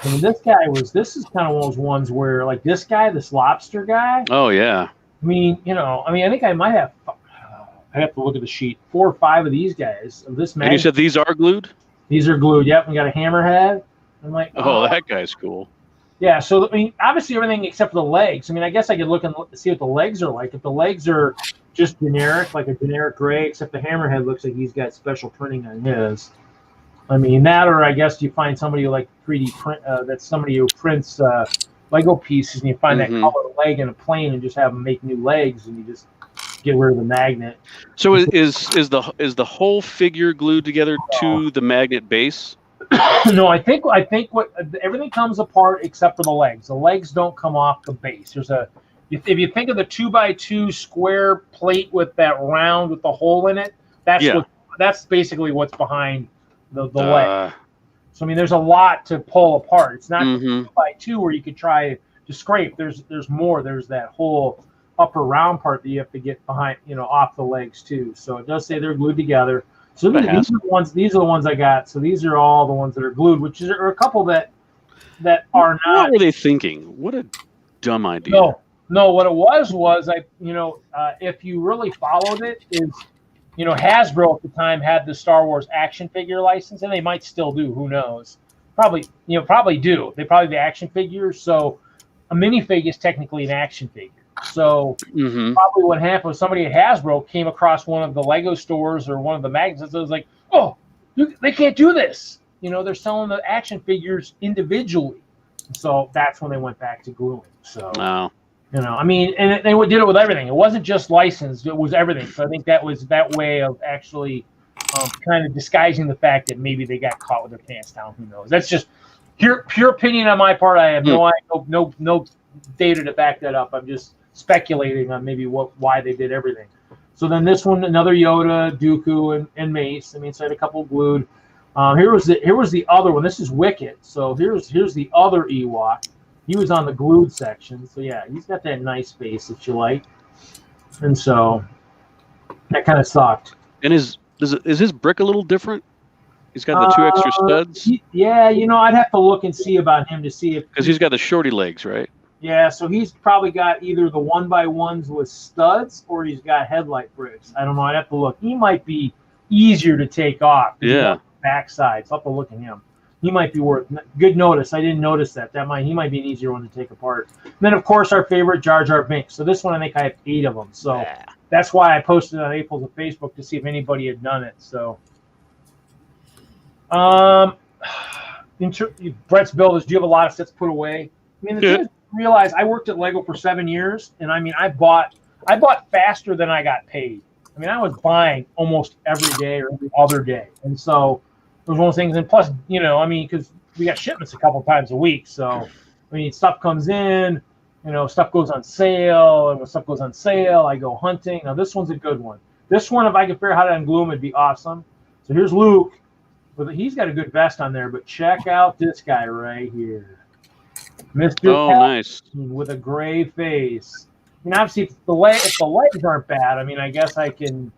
I mean, this is kind of one of those ones where, like this guy, this lobster guy. Oh yeah. I think I might have. I have to look at the sheet. 4 or 5 of these guys of this. And you said these are glued? These are glued. Yep. We got a hammerhead. I'm like, oh, that guy's cool. Yeah, so obviously everything except for the legs. I guess I could look and see what the legs are like. If the legs are just generic, like a generic gray, except the hammerhead looks like he's got special printing on his. That, or I guess you find somebody who like 3D print. That's somebody who prints Lego pieces, and you find that color leg in a plane, and just have them make new legs, and you just get rid of the magnet. So is the whole figure glued together to the magnet base? No, I think what everything comes apart except for the legs. The legs don't come off the base. If you think of the 2x2 square plate with that round with the hole in it, that's basically what's behind the leg. So there's a lot to pull apart. It's not 2x2 where you could try to scrape. There's more. There's that whole upper round part that you have to get behind, off the legs too. So it does say they're glued together. So these are the ones I got. So these are all the ones that are glued, which are a couple that are not. What were they thinking? What a dumb idea. No. What it was if you really followed it, is Hasbro at the time had the Star Wars action figure license, and they might still do. Who knows? Probably do. They probably the action figures. So a minifig is technically an action figure. So probably what happened was somebody at Hasbro came across one of the Lego stores or one of the magazines. It was like, oh, they can't do this. They're selling the action figures individually. So that's when they went back to gluing. So, wow. And they did it with everything. It wasn't just licensed. It was everything. So I think that was that way of actually kind of disguising the fact that maybe they got caught with their pants down. Who knows? That's just pure opinion on my part. I have no data to back that up. I'm just speculating on maybe why they did everything. So then this one, another Yoda, Dooku, and Mace. So I had a couple glued. Here was the other one. This is Wicket. So here's the other Ewok. He was on the glued section. So yeah, he's got that nice face that you like. And so that kind of sucked. And is his brick a little different? He's got the 2 extra studs. I'd have to look and see about him to see if, because he's got the shorty legs, right? Yeah, so he's probably got either the 1x1s with studs or he's got headlight bricks. I don't know. I'd have to look. He might be easier to take off. Yeah. Backside. So I'll have to look at him. He might be worth good notice. I didn't notice that. He might be an easier one to take apart. And then of course our favorite Jar Jar Binks. So this one I think I have 8 of them. So that's why I posted on AFOLs and Facebook to see if anybody had done it. So Brett's build is, do you have a lot of sets put away? The thing is, realize I worked at Lego for 7 years, and I bought faster than I got paid. I was buying almost every day or every other day, and so it was one of those things. And plus, because we got shipments a couple times a week, so stuff comes in, stuff goes on sale, and when stuff goes on sale, I go hunting. Now this one's a good one. This one, if I could figure out how to unglue him, it'd be awesome. So here's Luke. He's got a good vest on there, but check out this guy right here. Mr. Oh, nice. With a gray face. I mean, obviously, if the legs aren't bad, I mean, I guess I can,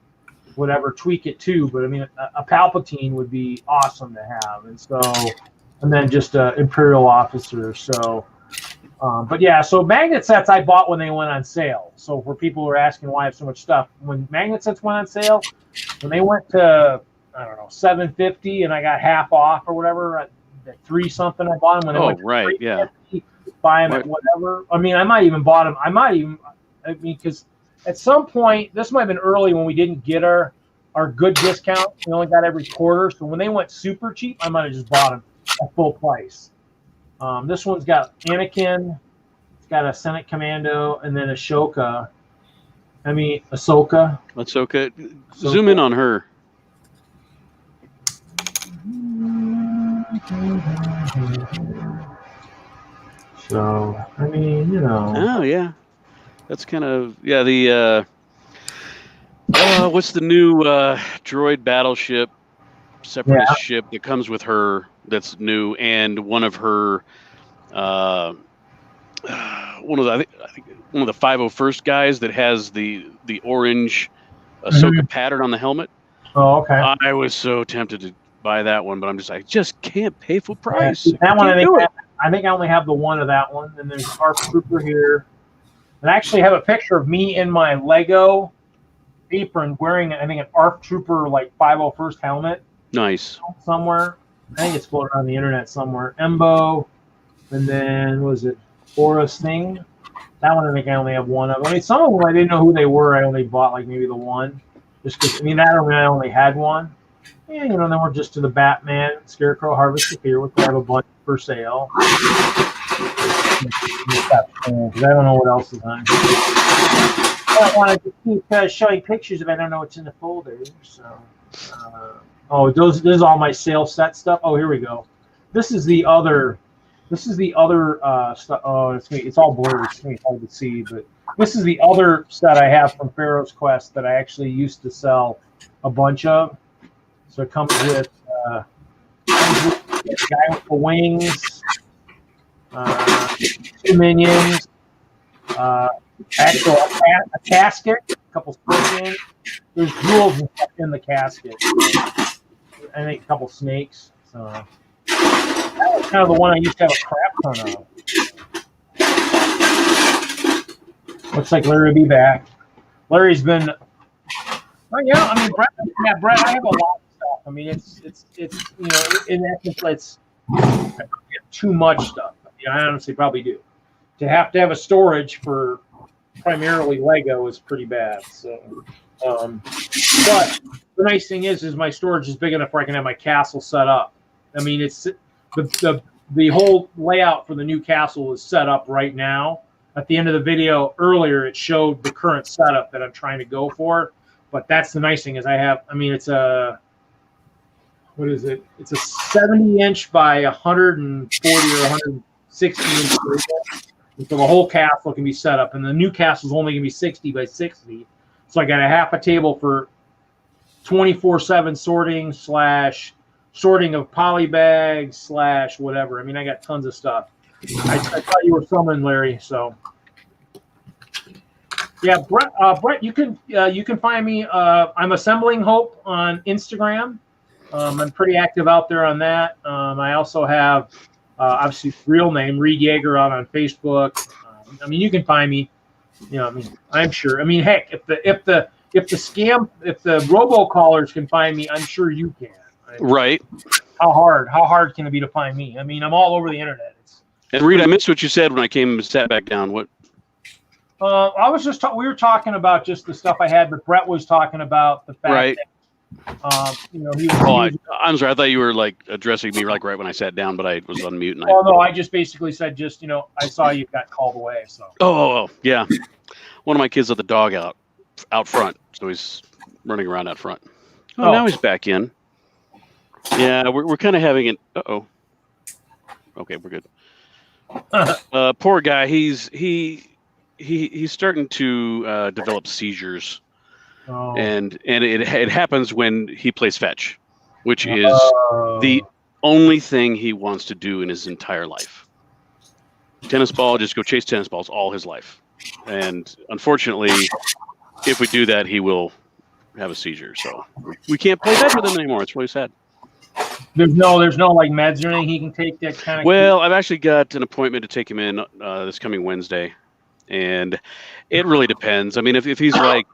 whatever, tweak it too. But I mean, a Palpatine would be awesome to have, and then just an Imperial officer. So, but yeah, so magnet sets I bought when they went on sale. So for people who are asking why I have so much stuff, when magnet sets went on sale, when they went to, I don't know, $750, and I got half off or whatever at $3 something, I bought them when they went to $350, buy them at whatever. I mean, I might even bought them. I mean, because at some point, this might have been early when we didn't get our good discount. We only got every quarter. So when they went super cheap, I might have just bought them at full price. This one's got Anakin. It's got a Senate Commando, and then Ahsoka. Ahsoka. Zoom in on her. So, I mean, you know. Oh, yeah. That's kind of, yeah, the, what's the new droid battleship, separatist ship that comes with her that's new, and one of her, I think one of the 501st guys that has the orange Ahsoka pattern on the helmet. Oh, okay. I was so tempted to buy that one, but I just can't pay full price. That one, I think I only have the one of that one, and there's ARC Trooper here. And I actually have a picture of me in my Lego apron wearing, I think, an ARC Trooper, like 501st helmet. Nice. Somewhere. I think it's floating on the internet somewhere. Embo. And then, what was it? Forest Thing. That one, I think I only have one of. I mean, some of them, I didn't know who they were. I only bought, like, maybe the one. Just because, I mean, I only had one. Yeah, you know, then we're just to the Batman, Scarecrow, Harvester here, which I have a bunch for sale. Because I don't know what else is on. I don't want to keep showing pictures if I don't know what's in the folder. So, this is all my sale set stuff. Oh, here we go. This is the other stuff. Oh, it's all blurry. It's gonna be hard to see, but this is the other set I have from Pharaoh's Quest that I actually used to sell a bunch of. So it comes with a guy with the wings. 2 minions, a casket, a couple scorpions. There's jewels and stuff in the casket. I think a couple snakes. So that was kind of the one I used to have a crap ton of. Looks like Larry will be back. Larry's been. Well, yeah, I mean, Brett. I have a lot of stuff. I mean, it's you know, in essence, it's too much stuff. Yeah, I honestly probably do. To have a storage for primarily Lego is pretty bad. So, but the nice thing is my storage is big enough where I can have my castle set up. I mean, it's the whole layout for the new castle is set up right now. At the end of the video earlier, it showed the current setup that I'm trying to go for. But that's the nice thing is it's a. What is it? It's a 70-inch by 140 or 160 inch table. And so the whole castle can be set up, and the new castle is only going to be 60 by 60. So I got a half a table for 24/7 sorting of poly bags / whatever. I mean, I got tons of stuff. I thought you were summoned, Larry. So yeah, Brett, you can find me. I'm Assembling Hope on Instagram. I'm pretty active out there on that. I also have, obviously, real name Reed Yeager on Facebook. I mean, you can find me. You know, I mean, I'm sure. I mean, heck, if the robocallers can find me, I'm sure you can. Right. How hard can it be to find me? I mean, I'm all over the internet. And Reed, I missed what you said when I came and sat back down. What? I was just we were talking about just the stuff I had, but Brett was talking about the fact that. You know, I'm sorry. I thought you were like addressing me like right when I sat down, but I was on mute. And no, I just basically said you know, I saw you got called away. So. Oh, yeah. One of my kids let the dog out front, so he's running around out front. Oh, now he's back in. Yeah, we're kind of having an. Okay, we're good. Poor guy. He's starting to develop seizures. and it happens when he plays fetch, which is the only thing he wants to do in his entire life. Tennis ball, just go chase tennis balls all his life. And unfortunately, if we do that, he will have a seizure. So we can't play fetch with him anymore. It's really sad. There's no like meds or anything he can take that kind of. Well, I've actually got an appointment to take him in this coming Wednesday, and it really depends. I mean, if he's like,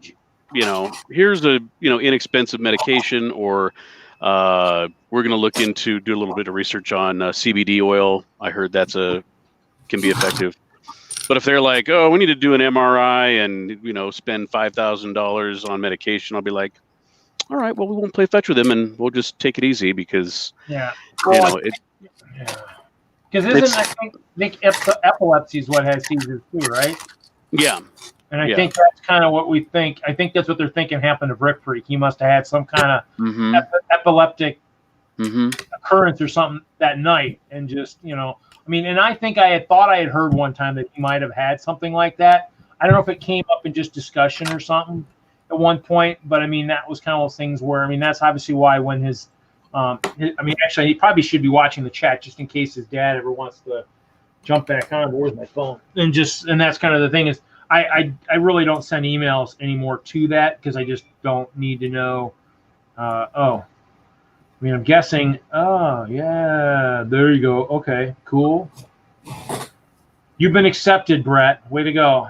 here's a inexpensive medication, or we're going to look into do a little bit of research on CBD oil. I heard can be effective. But if they're like, oh, we need to do an MRI and spend $5,000 on medication, I'll be like, all right, well, we won't play fetch with him, and we'll just take it easy because because I think epilepsy is what has seizures too, right? Yeah. And I think that's kind of what we think. I think that's what they're thinking happened to Brick Freak. He must have had some kind of epileptic occurrence or something that night, and just and I think I had thought I had heard one time that he might have had something like that. I don't know if it came up in just discussion or something at one point, but that was kind of those things where that's obviously why when actually he probably should be watching the chat just in case his dad ever wants to jump back on. Where's my phone? And that's kind of the thing is I really don't send emails anymore to that because I just don't need to know. I'm guessing. Oh yeah, there you go. Okay, cool. You've been accepted, Brett. Way to go.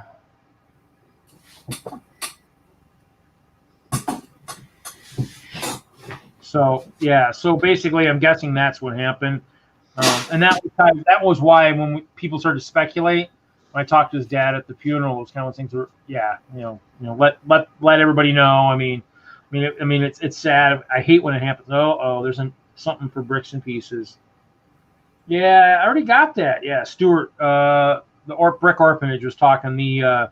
So basically, I'm guessing that's what happened, and that was why when people started to speculate, when I talked to his dad at the funeral, those kind of things were, let everybody know. It's sad. I hate when it happens. There's something for Bricks and Pieces. Yeah, I already got that. Yeah, Stuart, the Brick Orphanage was talking the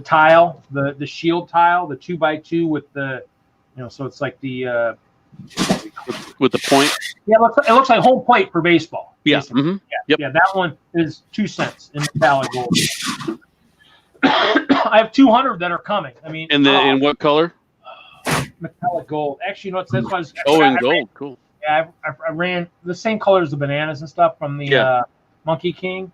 tile, the shield tile, the 2x2 with the, so it's like the. With the point? Yeah, it looks like home plate for baseball. Yeah. Mm-hmm. Yep. Yeah, that one is 2 cents in metallic gold. I have 200 that are coming. In what color? Metallic gold. Actually, that's why. In gold. Cool. Yeah, I ran the same color as the bananas and stuff from the Monkey Kid.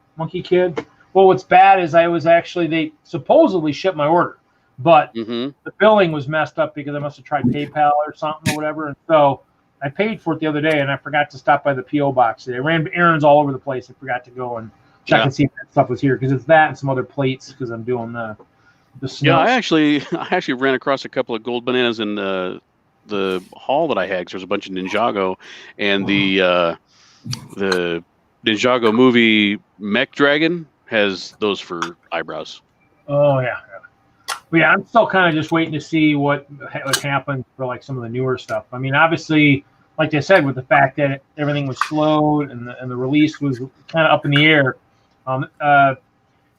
Well, what's bad is they supposedly shipped my order. But the billing was messed up because I must have tried PayPal or something or whatever. And so I paid for it the other day, and I forgot to stop by the P.O. box today. I ran errands all over the place. I forgot to go and check and see if that stuff was here because it's that and some other plates because I'm doing the snow. Yeah, I actually ran across a couple of gold bananas in the hall that I had because there's a bunch of Ninjago, and the Ninjago movie Mech Dragon has those for eyebrows. Oh, yeah. Yeah, I'm still kind of just waiting to see what happened for like some of the newer stuff. Obviously, like I said, with the fact that everything was slowed and the release was kind of up in the air.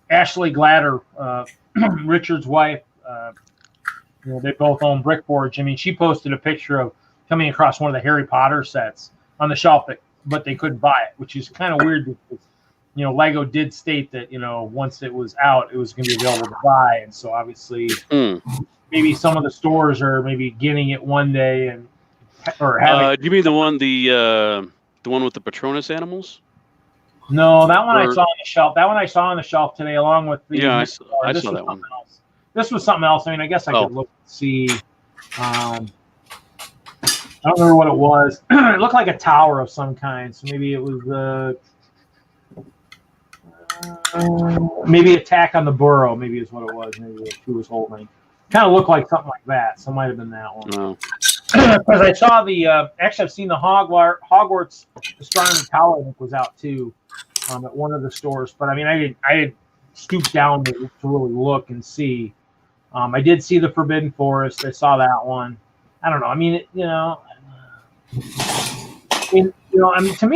Ashley Gladder, Richard's wife, they both own Brickforge. She posted a picture of coming across one of the Harry Potter sets on the shelf, but they couldn't buy it, which is kind of weird because Lego did state that, once it was out, it was going to be available to buy. And so obviously maybe some of the stores are maybe getting it one day or having. Do you mean the one with the Patronus animals? No, that one I saw on the shelf. That one I saw on the shelf today, along with the. Yeah, I saw that one. This was something else. I guess I could look and see. I don't remember what it was. It looked like a tower of some kind. So maybe it was maybe Attack on the Burrow, maybe is what it was. Maybe who was holding. Kind of looked like something like that. So it might have been that one. Because I saw actually I've seen the Hogwarts Astronomy Tower, I think, was out too at one of the stores. But I did stoop down to really look and see. I did see the Forbidden Forest. I saw that one. I don't know. To me,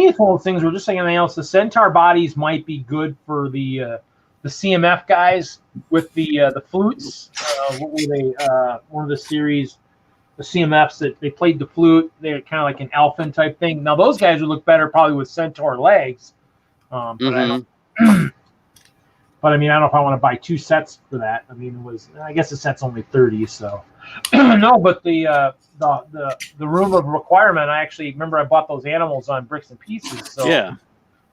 it's one of those things where just like anything else, the Centaur bodies might be good for the CMF guys with the flutes. What were they? One of the series, the CMFs that they played the flute. They're kind of like an elfin type thing. Now those guys would look better probably with Centaur legs. But But I mean, I don't know if I want to buy 2 sets for that. I mean, I guess the set's only 30, so no. But the room of requirement, I actually remember I bought those animals on Bricks and Pieces. So Yeah.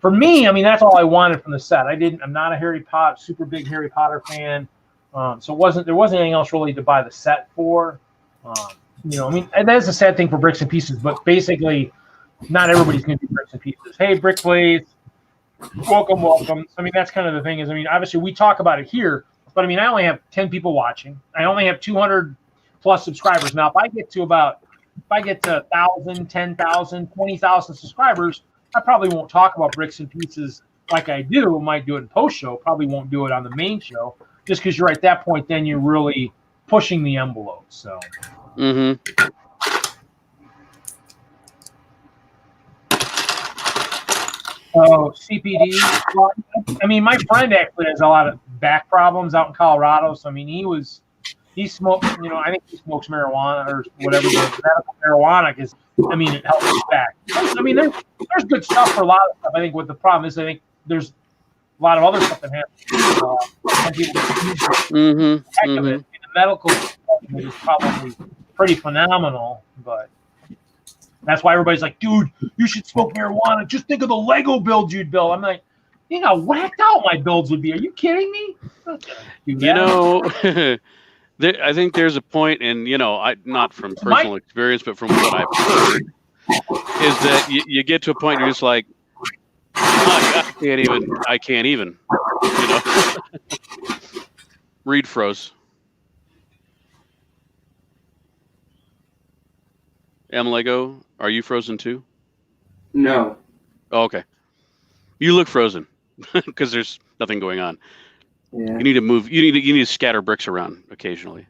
For me, I mean, that's all I wanted from the set. I'm not a super big Harry Potter fan. So there wasn't anything else really to buy the set for. I mean, and that is a sad thing for Bricks and Pieces, but basically, not everybody's going to do Bricks and Pieces. Hey, Brick Blaze, welcome. I mean, that's kind of the thing is, I mean, obviously we talk about it here, but I mean, I only have 10 people watching. I only have 200 plus subscribers. Now, if I get to 1,000, 10,000, 20,000 subscribers, I probably won't talk about Bricks and Pieces like I do. I might do it in post show. Probably won't do it on the main show, just because you're at that point. Then you're really pushing the envelope. So. Mm-hmm. Oh, CPD. Well, I mean, my friend actually has a lot of back problems out in Colorado. So I mean, he smokes. I think he smokes marijuana or whatever the medical marijuana is. I mean, it helps his back. I mean, there's good stuff for a lot of stuff. I think what the problem is, I think there's a lot of other stuff that happens. Some people use the heck of it. The medical is probably pretty phenomenal, but that's why everybody's like, dude, you should smoke marijuana. Just think of the Lego builds you'd build. I'm like, you know how whacked out my builds would be. Are you kidding me? I think there's a point in, not from personal experience, but from what I've heard, is that you get to a point where you're just like, I can't even. Reed froze. Lego, are you frozen too? No. Oh, okay. You look frozen because there's nothing going on. Yeah. You need to move. You need to scatter bricks around occasionally.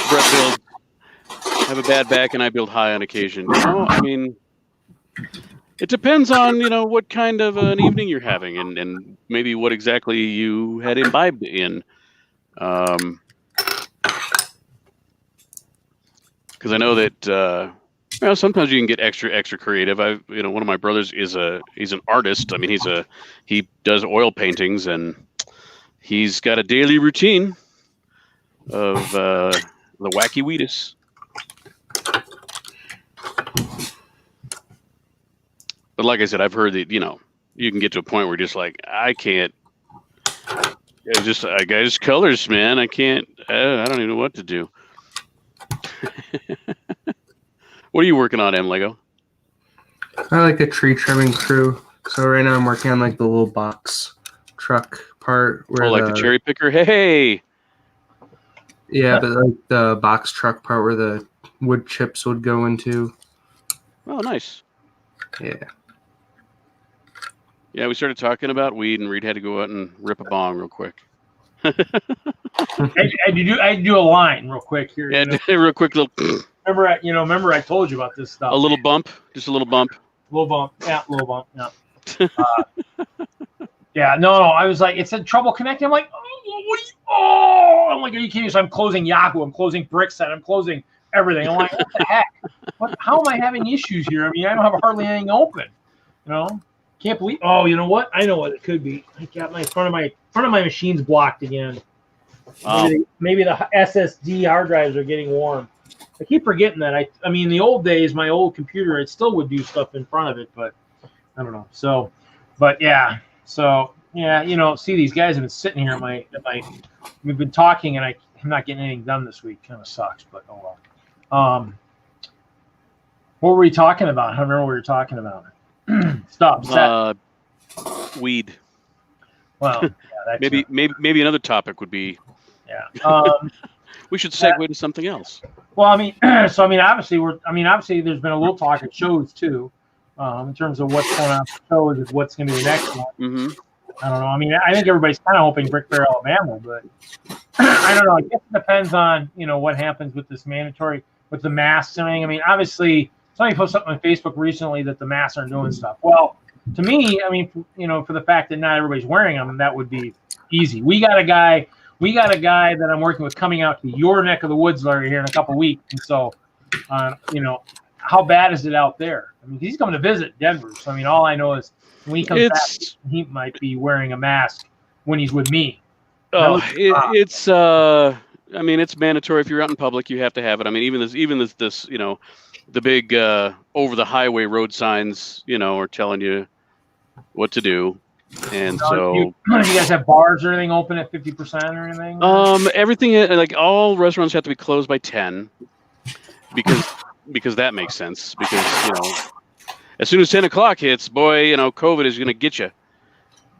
Brett builds. I have a bad back and I build high on occasion. I mean, it depends on what kind of an evening you're having and maybe what exactly you had imbibed in. Because I know that sometimes you can get extra creative. One of my brothers he's an artist. I mean, he does oil paintings and he's got a daily routine of the wacky weedus. But like I said, I've heard that you can get to a point where you're just like, I can't. I just colors, man. I can't. I don't even know what to do. What are you working on, Lego? I like a tree trimming crew. So right now I'm working on like the little box truck part where like the cherry picker. Hey. Yeah, but like the box truck part where the wood chips would go into. Oh, nice. Yeah. Yeah, we started talking about weed, and Reed had to go out and rip a bong real quick. I do a line real quick here. Yeah, real quick little. Remember I told you about this stuff. A little bump, just a little bump. Little bump, yeah. Yeah, no. I was like, it said trouble connecting. I'm like, I'm like, are you kidding? So I'm closing Yahoo, I'm closing Brickset, I'm closing everything. I'm like, what the heck? How am I having issues here? I mean, I don't have hardly anything open. Can't believe. Oh, you know what? I know what it could be. I got my front of my machine's blocked again. Maybe the SSD hard drives are getting warm. I keep forgetting that. I mean, in the old days, my old computer, it still would do stuff in front of it, but I don't know. So, but yeah. So yeah, see, these guys have been sitting here. We've been talking, and I'm not getting anything done this week. Kind of sucks, but oh well. What were we talking about? I don't remember what we were talking about. Stop. Set. Weed. Well, yeah, that's maybe another topic would be. Yeah. We should segue to something else. Well, I mean, obviously, there's been a little talk at shows too, in terms of what's going on at shows and what's going to be the next one. Mm-hmm. I don't know. I mean, I think everybody's kind of hoping Brick Fair, Alabama, but I don't know. I guess it depends on what happens with this mandatory with the masks and everything. I mean, obviously. Somebody posted something on Facebook recently that the masks aren't doing stuff. Well, to me, I mean, for the fact that not everybody's wearing them, that would be easy. We got a guy that I'm working with coming out to your neck of the woods, Larry, here in a couple of weeks. And so You know, how bad is it out there? I mean, he's coming to visit Denver, so I mean, all I know is when he comes back, he might be wearing a mask when he's with me. Oh, I mean, it's mandatory. If you're out in public, you have to have it. I mean, even this, you know, the big over the highway road signs, you know, are telling you what to do. And so, do you guys have bars or anything open at 50% or anything? Everything, like all restaurants have to be closed by 10 because that makes sense. Because, you know, as soon as 10 o'clock hits, boy, you know, COVID is going to get you.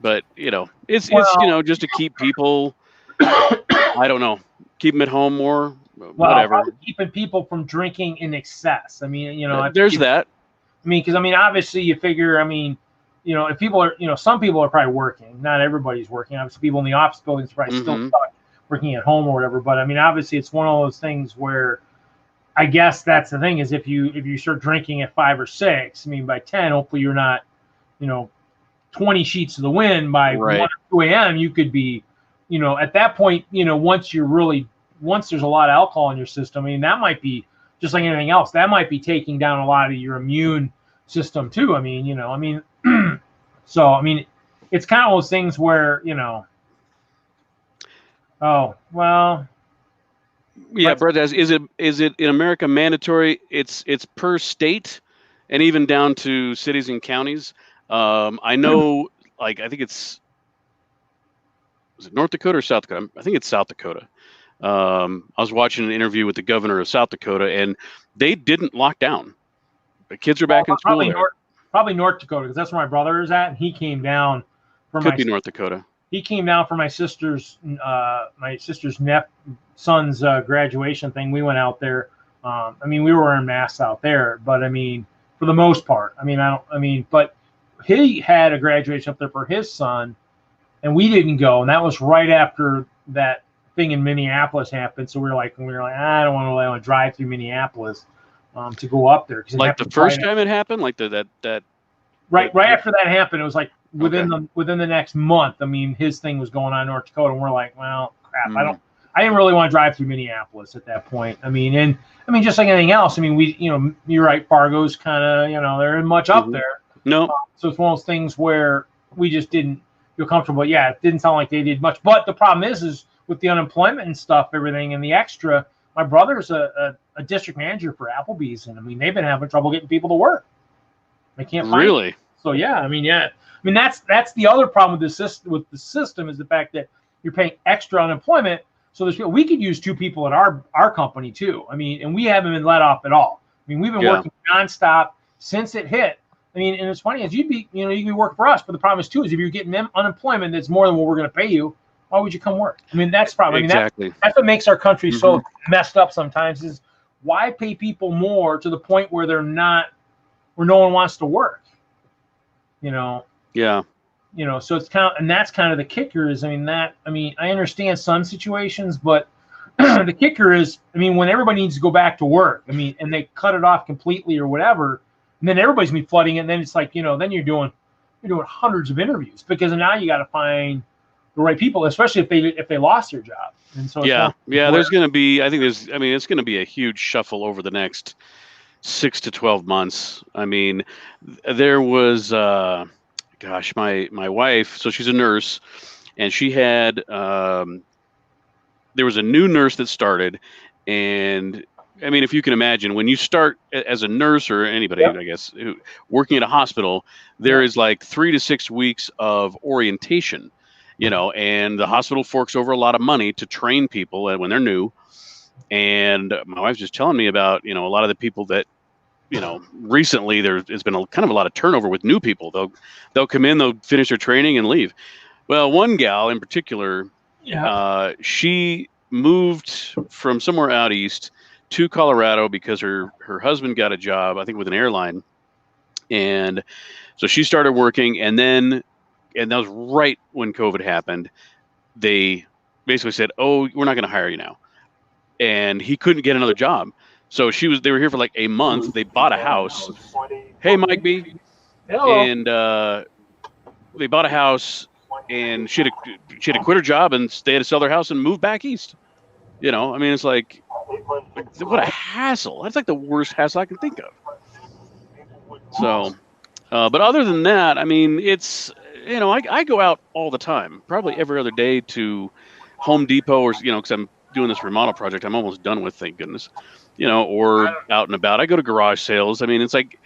But, you know, it's you know, just to keep people, I don't know, keep them at home more, whatever. Keeping people from drinking in excess. I mean, you know, there's that. I mean, because I mean, obviously, you figure. I mean, you know, if people are, you know, some people are probably working. Not everybody's working. Obviously, people in the office buildings are probably still stuck working at home or whatever. But I mean, obviously, it's one of those things where, I guess that's the thing is if you start drinking at 5 or 6, I mean, by 10, hopefully you're not, you know, 20 sheets to the wind by 1 or 2 a.m. You could be, you know, at that point, you know, once there's a lot of alcohol in your system, I mean, that might be just like anything else. That might be taking down a lot of your immune system too. I mean, you know, I mean, so I mean, it's kind of those things where, you know, oh well. Yeah, Brett asks, is it in America mandatory? It's per state, and even down to cities and counties. I know, like, I think is it North Dakota or South Dakota? I think it's South Dakota. I was watching an interview with the governor of South Dakota, and they didn't lock down. The kids are back in school. Probably North Dakota, because that's where my brother is at, and he came down for North Dakota. He came down for my sister's son's graduation thing. We went out there. I mean, we were wearing masks out there, but I mean, for the most part, but he had a graduation up there for his son, and we didn't go, and that was right after that thing in Minneapolis happened. So we were like, I don't want to drive through Minneapolis to go up there. Like the first time it happened, like that. Right after that happened, it was like within the next month. I mean, his thing was going on in North Dakota, and we're like, well, crap. I didn't really want to drive through Minneapolis at that point. I mean, just like anything else. I mean, you're right. Fargo's kind of, you know, there isn't much up there. No. So it's one of those things where we just didn't feel comfortable. Yeah, it didn't sound like they did much. But the problem is with the unemployment and stuff, everything, and the extra. My brother's a district manager for Applebee's, and I mean, they've been having trouble getting people to work. They can't find really. So yeah, I mean, that's the other problem with the system is the fact that you're paying extra unemployment. So we could use 2 people at our company too. I mean, and we haven't been let off at all. I mean, we've been working nonstop since it hit. I mean, and it's funny, you could be working for us, but the problem is too is if you're getting unemployment that's more than what we're going to pay you, why would you come work? I mean, that's probably exactly. That's what makes our country so messed up sometimes is why pay people more to the point where no one wants to work. You know. Yeah. You know, so it's and that's kind of the kicker is, I understand some situations, but the kicker is, when everybody needs to go back to work, and they cut it off completely or whatever, and then everybody's gonna be flooding it, and then it's like, then you're doing hundreds of interviews because now you got to find the right people, especially if they lost their job. And so there's going to be, it's going to be a huge shuffle over the next 6 to 12 months. I mean, there was, my wife, so she's a nurse, and she had, there was a new nurse that started, and if you can imagine, when you start as a nurse or anybody, I guess, working at a hospital, there is like 3 to 6 weeks of orientation, and the hospital forks over a lot of money to train people when they're new. And my wife's just telling me about, a lot of the people that, recently there's been kind of a lot of turnover with new people. They'll come in, they'll finish their training and leave. Well, one gal in particular, she moved from somewhere out east to Colorado because her husband got a job, I think, with an airline. And so she started working, and that was right when COVID happened. They basically said, "Oh, we're not going to hire you now." And he couldn't get another job. So they were here for like a month. They bought a house. Hey, Mike B. Hello. And they bought a house, and she had to quit her job, and they had to sell their house and move back east. It's like, Like, what a hassle. That's like the worst hassle I can think of. So, but other than that, I mean, it's, I go out all the time, probably every other day to Home Depot or, because I'm doing this remodel project I'm almost done with, thank goodness, or out and about. I go to garage sales. I mean, it's like,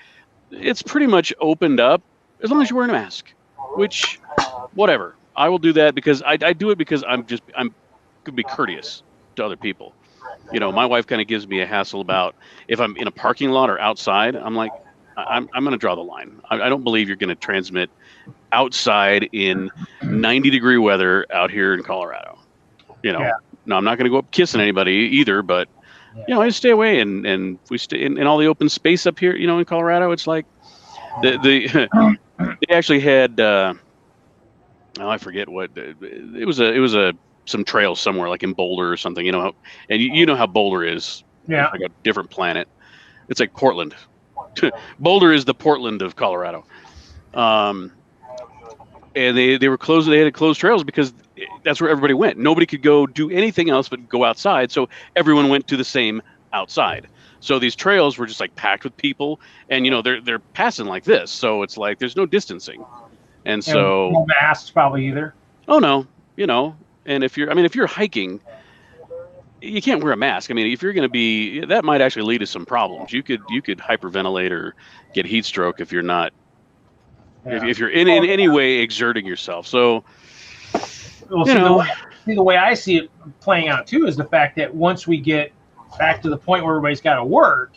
it's pretty much opened up as long as you're wearing a mask, which, whatever. I will do that because I do it because I'm going to be courteous to other people. My wife kind of gives me a hassle about if I'm in a parking lot or outside. I'm like, I'm going to draw the line. I don't believe you're going to transmit outside in 90-degree weather out here in Colorado. No, I'm not going to go up kissing anybody either, but I just stay away and we stay in all the open space up here, in Colorado. It's like they actually had, I forget what, it was some trail somewhere like in Boulder or something, and you know how Boulder is. Yeah. It's like a different planet. It's like Portland. Boulder is the Portland of Colorado. And they were closed. They had to close trails because that's where everybody went. Nobody could go do anything else but go outside. So everyone went to the same outside. So these trails were just like packed with people, and they're passing like this. So it's like there's no distancing, and so no masks probably either. Oh no, and if you're hiking, you can't wear a mask. I mean, if you're going to be, that might actually lead to some problems. You could hyperventilate or get heat stroke if you're not. Yeah. If you're in any way exerting yourself. So, the way I see it playing out too is the fact that once we get back to the point where everybody's got to work,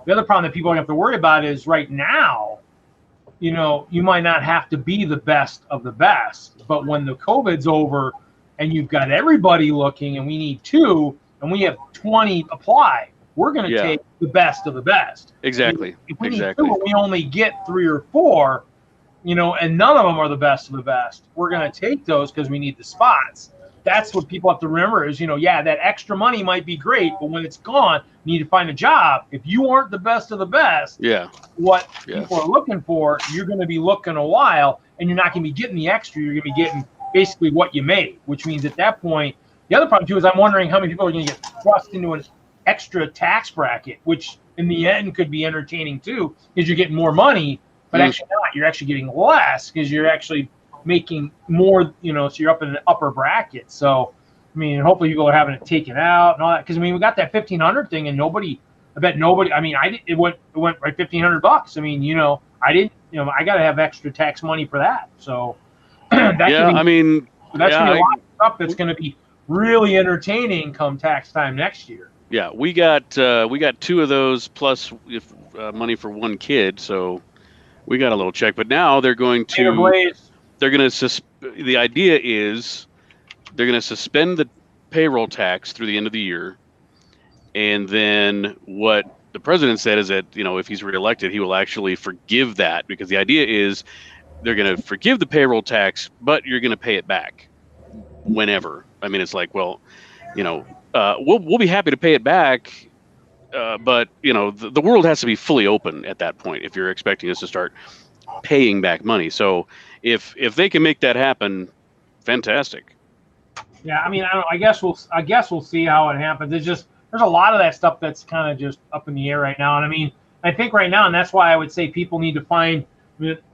the other problem that people have to worry about is right now, you might not have to be the best of the best, but when the COVID's over and you've got everybody looking and we need 2 and we have 20 apply, we're going to take the best of the best. Exactly. If we need 2, we only get 3 or 4, and none of them are the best of the best. We're going to take those because we need the spots. That's what people have to remember is, that extra money might be great, but when it's gone, you need to find a job. If you aren't the best of the best, what people are looking for, you're going to be looking a while, and you're not going to be getting the extra. You're going to be getting basically what you made, which means at that point, the other problem too is I'm wondering how many people are going to get thrust into an extra tax bracket, which in the end could be entertaining too, because you're getting more money, but actually not. You're actually getting less because you're actually making more, so you're up in an upper bracket. So, I mean, hopefully people are having it taken out and all that. Because, we got that 1,500 thing and it went right $1,500. I mean, I didn't, I got to have extra tax money for that. So, that's going to be a lot of stuff that's going to be really entertaining come tax time next year. Yeah, we got 2 of those plus money for 1 kid. So we got a little check, but now they're going to, the idea is they're going to suspend the payroll tax through the end of the year. And then what the president said is that, if he's reelected, he will actually forgive that, because the idea is they're going to forgive the payroll tax, but you're going to pay it back whenever. I mean, it's like, well, we'll be happy to pay it back. But the world has to be fully open at that point if you're expecting us to start paying back money. So if they can make that happen, fantastic. Yeah, I mean, I guess we'll see how it happens. There's a lot of that stuff that's kind of just up in the air right now. And I mean, I think right now, and that's why I would say people need to find.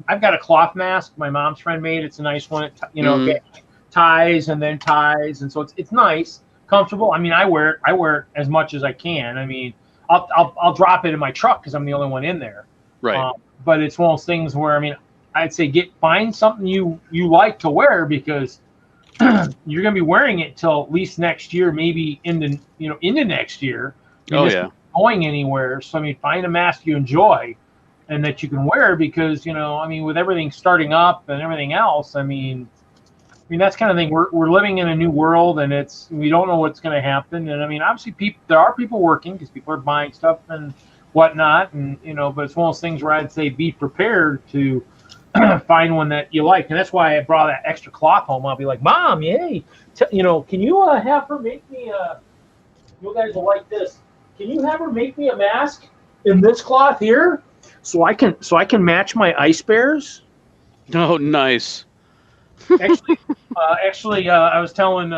I've got a cloth mask my mom's friend made. It's a nice one. It ties and then ties, and so it's nice, comfortable. I mean, I wear it as much as I can. I mean, I'll drop it in my truck because I'm the only one in there. Right. But it's one of those things where, I mean, I'd say find something you like to wear, because you're going to be wearing it till at least next year, maybe into next year. You're going anywhere. So I mean, find a mask you enjoy and that you can wear, because I mean, with everything starting up and everything else, I mean that's kind of thing. We're living in a new world, and we don't know what's going to happen. And I mean, obviously, there are people working because people are buying stuff and whatnot, and but it's one of those things where I'd say be prepared to find one that you like. And that's why I brought that extra cloth home. I'll be like, Mom, yay, can you have her make me you guys will like this. Can you have her make me a mask in this cloth here so I can match my ice bears? Oh, nice. Actually, I was telling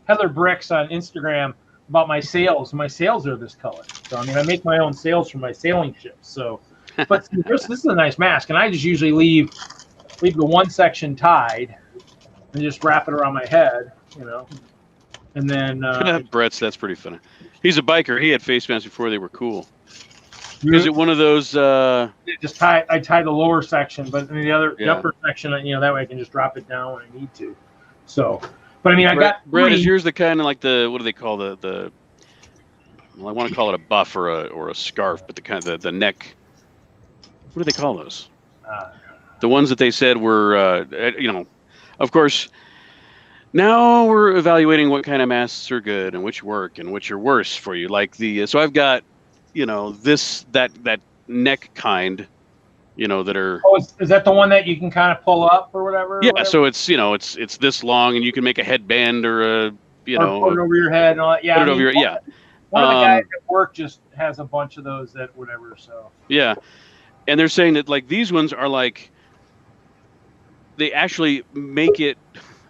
Heather Bricks on Instagram, about my sails. My sails are this color. So I mean, I make my own sails for my sailing ships. So, but this is a nice mask, and I just usually leave the one section tied and just wrap it around my head, you know. And then that's pretty funny. He's a biker. He had face masks before they were cool. Is it one of those? I tie the lower section, but in the upper section, you know, that way I can just drop it down when I need to. So, but I mean, Brett, is yours the kind of like what do they call the? Well, I want to call it a buff or a scarf, but the kind of the neck. What do they call those? The ones that they said were, you know, of course. Now we're evaluating what kind of masks are good and which work and which are worse for you. Like so I've got, you know, that neck kind, you know, that are. Oh, is that the one that you can kind of pull up or whatever? Yeah, so it's, you know, it's this long, and you can make a headband or put it over your head and all that. Yeah, put it over your One of the guys at work just has a bunch of those that whatever. So yeah, and they're saying that like these ones are like they actually make it.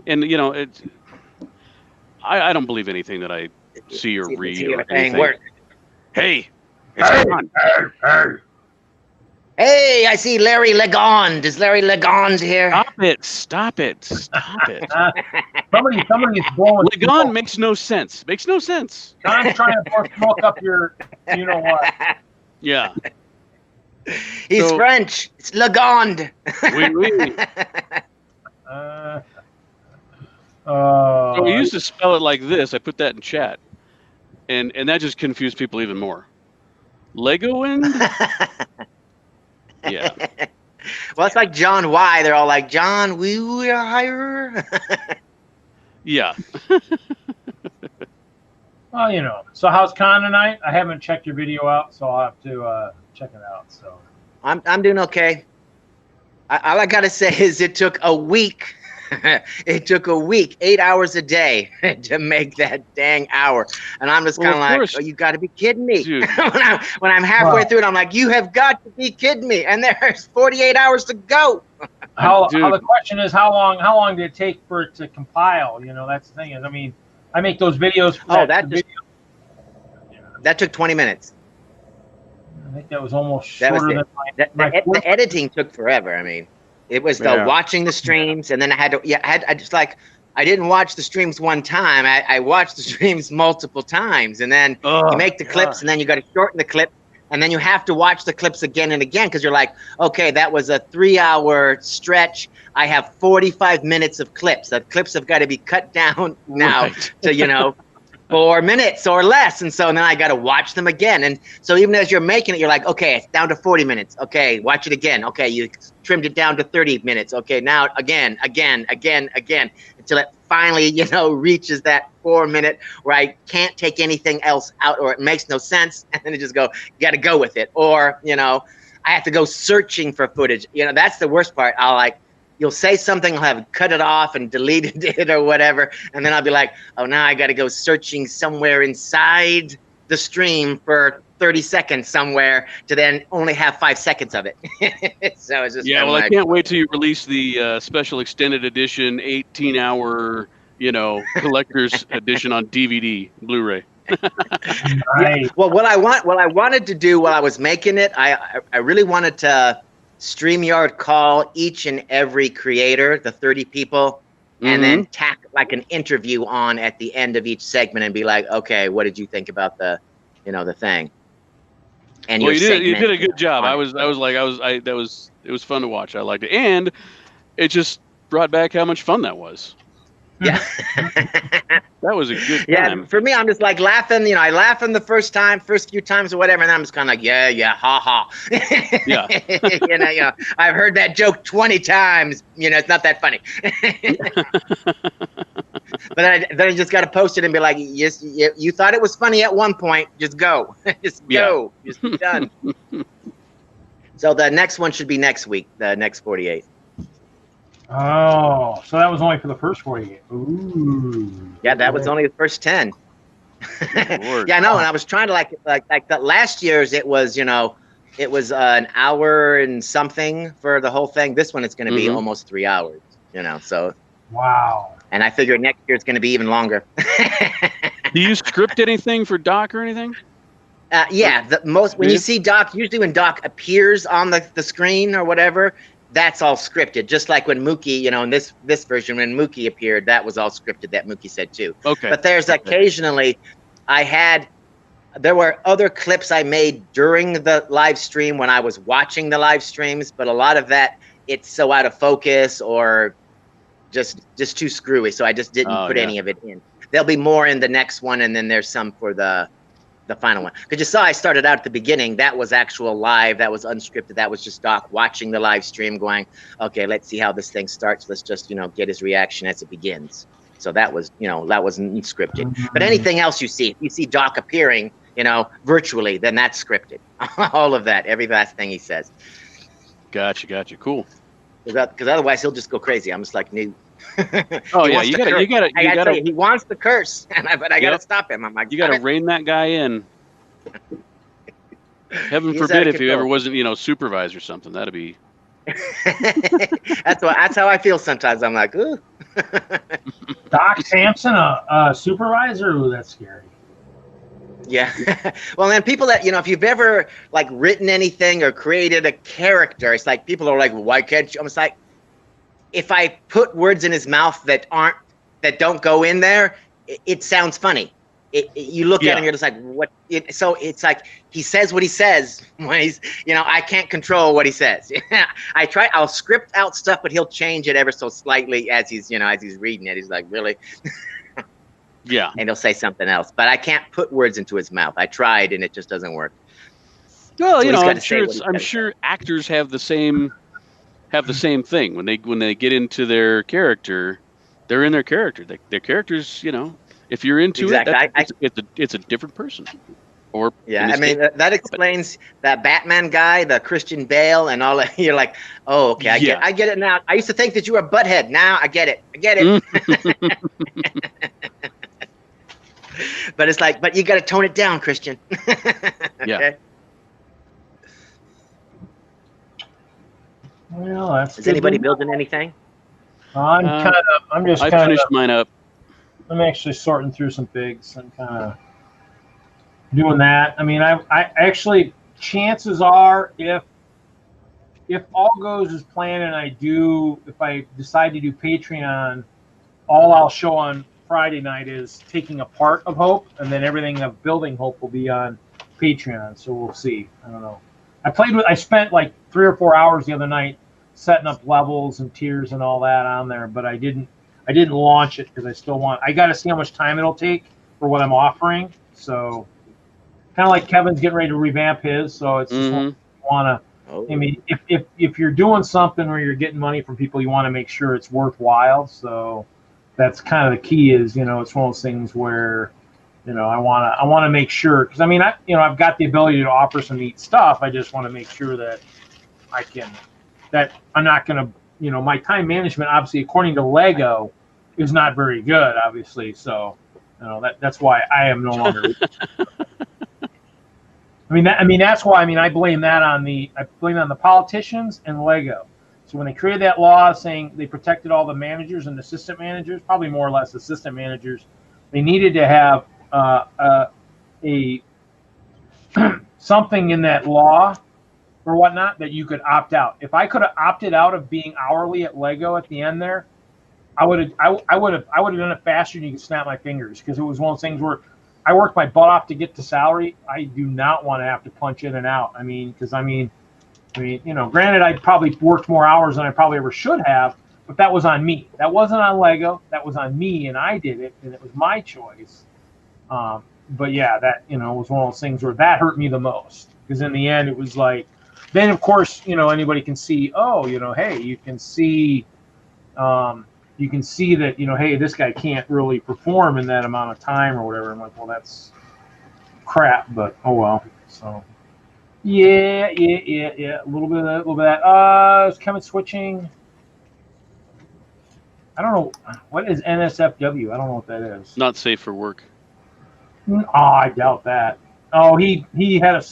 And you know, I don't believe anything that I see or read or anything. Hey, it's on. Hey, I see Larry Legond. Is Larry Legond here? Stop it. Somebody's blowing. Legond makes no sense. Makes no sense. John's trying to pour smoke up your, you know what? Yeah. He's French. It's Legond. Oui. So we used to spell it like this. I put that in chat, and that just confused people even more. Legowind? Yeah. Well, it's like John Y. They're all like, John, we are higher. Yeah. Well, you know. So how's Con tonight? I haven't checked your video out, so I'll have to check it out. So I'm doing okay. All I gotta say is it took a week. It took a week, 8 hours a day to make that dang hour. And I'm just kind of like, oh, you got to be kidding me. when I'm halfway through it, I'm like, you have got to be kidding me. And there's 48 hours to go. The question is, how long did it take for it to compile? You know, that's the thing is, I mean, I make those videos. That took 20 minutes. I think that was almost shorter than the editing took forever. I mean. It was the watching the streams, and then I didn't watch the streams one time. I watched the streams multiple times, and then you make the clips, and then you got to shorten the clip, and then you have to watch the clips again and again because you're like, okay, that was a 3-hour stretch. I have 45 minutes of clips. The clips have got to be cut down now to 4 minutes or less, and then I got to watch them again. And so even as you're making it, you're like, okay, it's down to 40 minutes. Okay, watch it again. Okay, you trimmed it down to 30 minutes. Okay, now again, until it finally, reaches that 4 minute where I can't take anything else out or it makes no sense, and then it just go, you got to go with it. Or I have to go searching for footage. That's the worst part. You'll say something, I'll have cut it off and deleted it or whatever, and then I'll be like, oh, now I got to go searching somewhere inside the stream for 30 seconds somewhere to then only have 5 seconds of it. So it's just I can't wait till you release the special extended edition 18-hour, collector's edition on DVD, Blu-ray. Right. Well, what I wanted to do while I was making it, I really wanted to StreamYard call each and every creator, the 30 people, and then tack like an interview on at the end of each segment and be like, okay, what did you think about the thing? And you did a good job. It was fun to watch. I liked it, and it just brought back how much fun that was. Yeah. That was a good time. Yeah, for me, I'm just like laughing. I laugh in the first few times or whatever, and then I'm just kind of like, yeah, ha ha. Yeah. I've heard that joke 20 times. It's not that funny. But then I just got to post it and be like, yes, you thought it was funny at one point. Just go. Just go. Just be done. So the next one should be next week, the next 48. Oh, so that was only for the first 48. Ooh. Yeah, that was only the first 10. Yeah, no, and I was trying to like the last year's. It was it was an hour and something for the whole thing. This one it's going to be almost 3 hours. So. Wow. And I figure next year it's going to be even longer. Do you script anything for Doc or anything? Yeah, when you see Doc, usually when Doc appears on the screen or whatever, that's all scripted. Just like when Mookie, in this version, when Mookie appeared, that was all scripted. That Mookie said too. Okay. But there's occasionally, there were other clips I made during the live stream when I was watching the live streams, but a lot of that, it's so out of focus or just too screwy. So I just didn't put any of it in. There'll be more in the next one, and then there's some for the final one. Because you saw I started out at the beginning. That was actual live. That was unscripted. That was just Doc watching the live stream going, okay, let's see how this thing starts. Let's just, get his reaction as it begins. So that was, that wasn't scripted. But anything else you see, if you see Doc appearing, virtually, then that's scripted. All of that, every last thing he says. Gotcha. Cool. Because otherwise he'll just go crazy. I'm just like, no. Oh yeah, you gotta. He wants to curse, but I gotta stop him. I'm like, you gotta rein that guy in. Heaven forbid if he ever wasn't, supervised or something. That'd be. That's how I feel sometimes. I'm like, ooh. Doc Samson, a supervisor? Ooh, that's scary. Yeah. Well, then people that, if you've ever like written anything or created a character, it's like people are like, well, why can't you? I'm just like, if I put words in his mouth that don't go in there, it sounds funny. You look at him, you're just like, what? So it's like he says what he says when he's, I can't control what he says. I'll script out stuff, but he'll change it ever so slightly as he's reading it. He's like, really? Yeah. And he'll say something else, but I can't put words into his mouth. I tried, and it just doesn't work. Well, so I'm sure actors have the same thing when they get into their character. They're in their character. Their characters, if you're into it, it's a different person. Or I mean that explains that Batman guy, the Christian Bale, and all that. You're like, oh, okay, I get it now. I used to think that you were a butthead. Now I get it. But it's like, but you got to tone it down, Christian. Yeah. Okay? Well, that's. Is anybody building anything? I finished mine up. I'm actually sorting through some bigs and kind of doing that. I mean, I actually, chances are, if all goes as planned and if I decide to do Patreon, all I'll show on Friday night is taking a part of Hope, and then everything of building Hope will be on Patreon. So we'll see. I don't know. I spent like 3 or 4 hours the other night setting up levels and tiers and all that on there, but I didn't launch it because I got to see how much time it'll take for what I'm offering. So kind of like Kevin's getting ready to revamp his. So it's just want to, I mean, if you're doing something where you're getting money from people, you want to make sure it's worthwhile. So that's kind of the key is, it's one of those things where, I want to make sure, because I mean, I've got the ability to offer some neat stuff. I just want to make sure that that I'm not going to, my time management, obviously, according to Lego, is not very good, obviously. So, that's why I am no longer. That's why. I blame that on the politicians and Lego. So when they created that law saying they protected all the managers and assistant managers, probably more or less assistant managers, they needed to have something in that law or whatnot that you could opt out. If I could have opted out of being hourly at Lego at the end there, I would have done it faster than you could snap my fingers, because it was one of those things where I worked my butt off to get to salary. I do not want to have to punch in and out. Granted, I probably worked more hours than I probably ever should have, but that was on me. That wasn't on Lego. That was on me, and I did it, and it was my choice. But yeah, that was one of those things where that hurt me the most, because in the end it was like, then of course anybody can see, hey, you can see that hey, this guy can't really perform in that amount of time or whatever. I'm like, well, that's crap, but oh well. So yeah, a little bit of that. Is Kevin switching? I don't know what is NSFW. I don't know what that is. Not safe for work. Oh, I doubt that. Oh, he didn't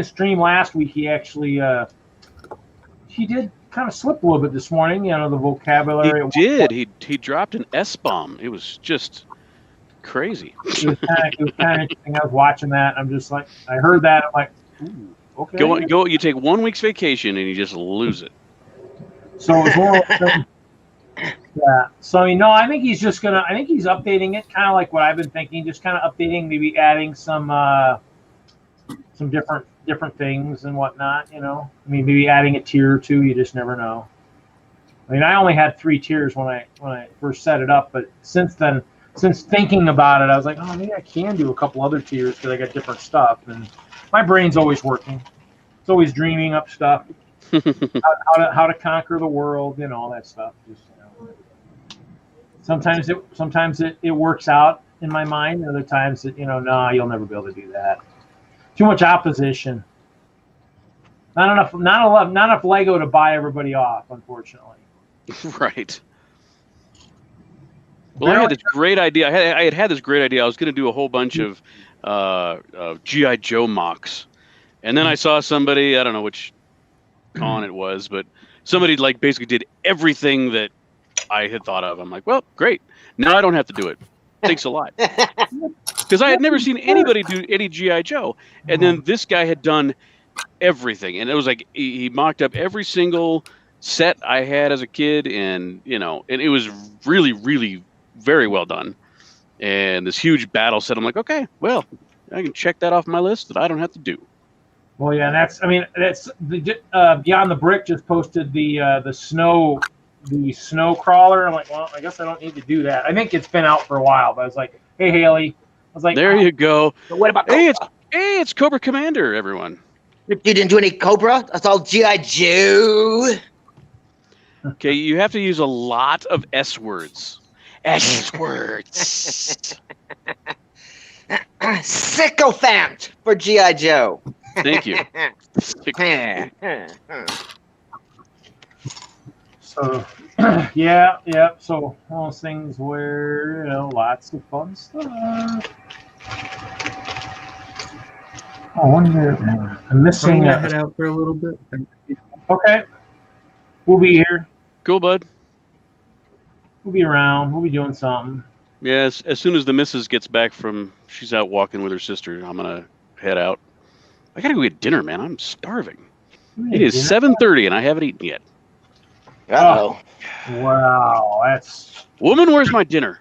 stream last week. He actually he did kind of slip a little bit this morning. The vocabulary. He did. He dropped an S-bomb. It was just crazy. It was kind of interesting. I was watching that. I'm just like, I heard that. I'm like, ooh, okay. Go. You take 1 week's vacation and you just lose it. So it's one of those things. Yeah. So I think he's just gonna. I think he's updating it, kind of like what I've been thinking. Just kind of updating, maybe adding some different things and whatnot. I mean, maybe adding a tier or two. You just never know. I mean, I only had 3 tiers when I first set it up, but since then, since thinking about it, I was like, oh, maybe I can do a couple other tiers because I got different stuff, and my brain's always working. It's always dreaming up stuff, how to conquer the world, all that stuff. Just, sometimes it works out in my mind. Other times no, you'll never be able to do that. Too much opposition. Not enough Lego to buy everybody off, unfortunately. Right. Well, I had this great idea. I had this great idea. I was going to do a whole bunch of G.I. Joe mocks, and then I saw somebody. I don't know which con it was, but somebody basically did everything that I had thought of. I'm like, well, great. Now I don't have to do it. Thanks a lot. Because I had never seen anybody do any G.I. Joe, and then this guy had done everything, and it was like he mocked up every single set I had as a kid, and and it was really, really very well done. And this huge battle set, I'm like, okay, well, I can check that off my list that I don't have to do. Well, yeah, and that's the Beyond the Brick just posted the snow crawler. I'm like, well, I guess I don't need to do that. I think it's been out for a while, but I was like, hey, Haley, I was like, there you go. But what about Cobra? It's Cobra Commander, everyone. You didn't do any Cobra? That's all G.I. Joe. Okay, you have to use a lot of S words. S words. Sycophant for G.I. Joe. Thank you. So, yeah. So all those things where lots of fun stuff. I wonder. I'm missing. I'm gonna head out for a little bit. Okay, we'll be here. Cool, bud. We'll be around. We'll be doing something. Yes, as soon as the missus gets back she's out walking with her sister, I'm gonna head out. I gotta go get dinner, man. I'm starving. It is 7:30 and I haven't eaten yet. Uh-oh. Wow, that's. Woman, where's my dinner?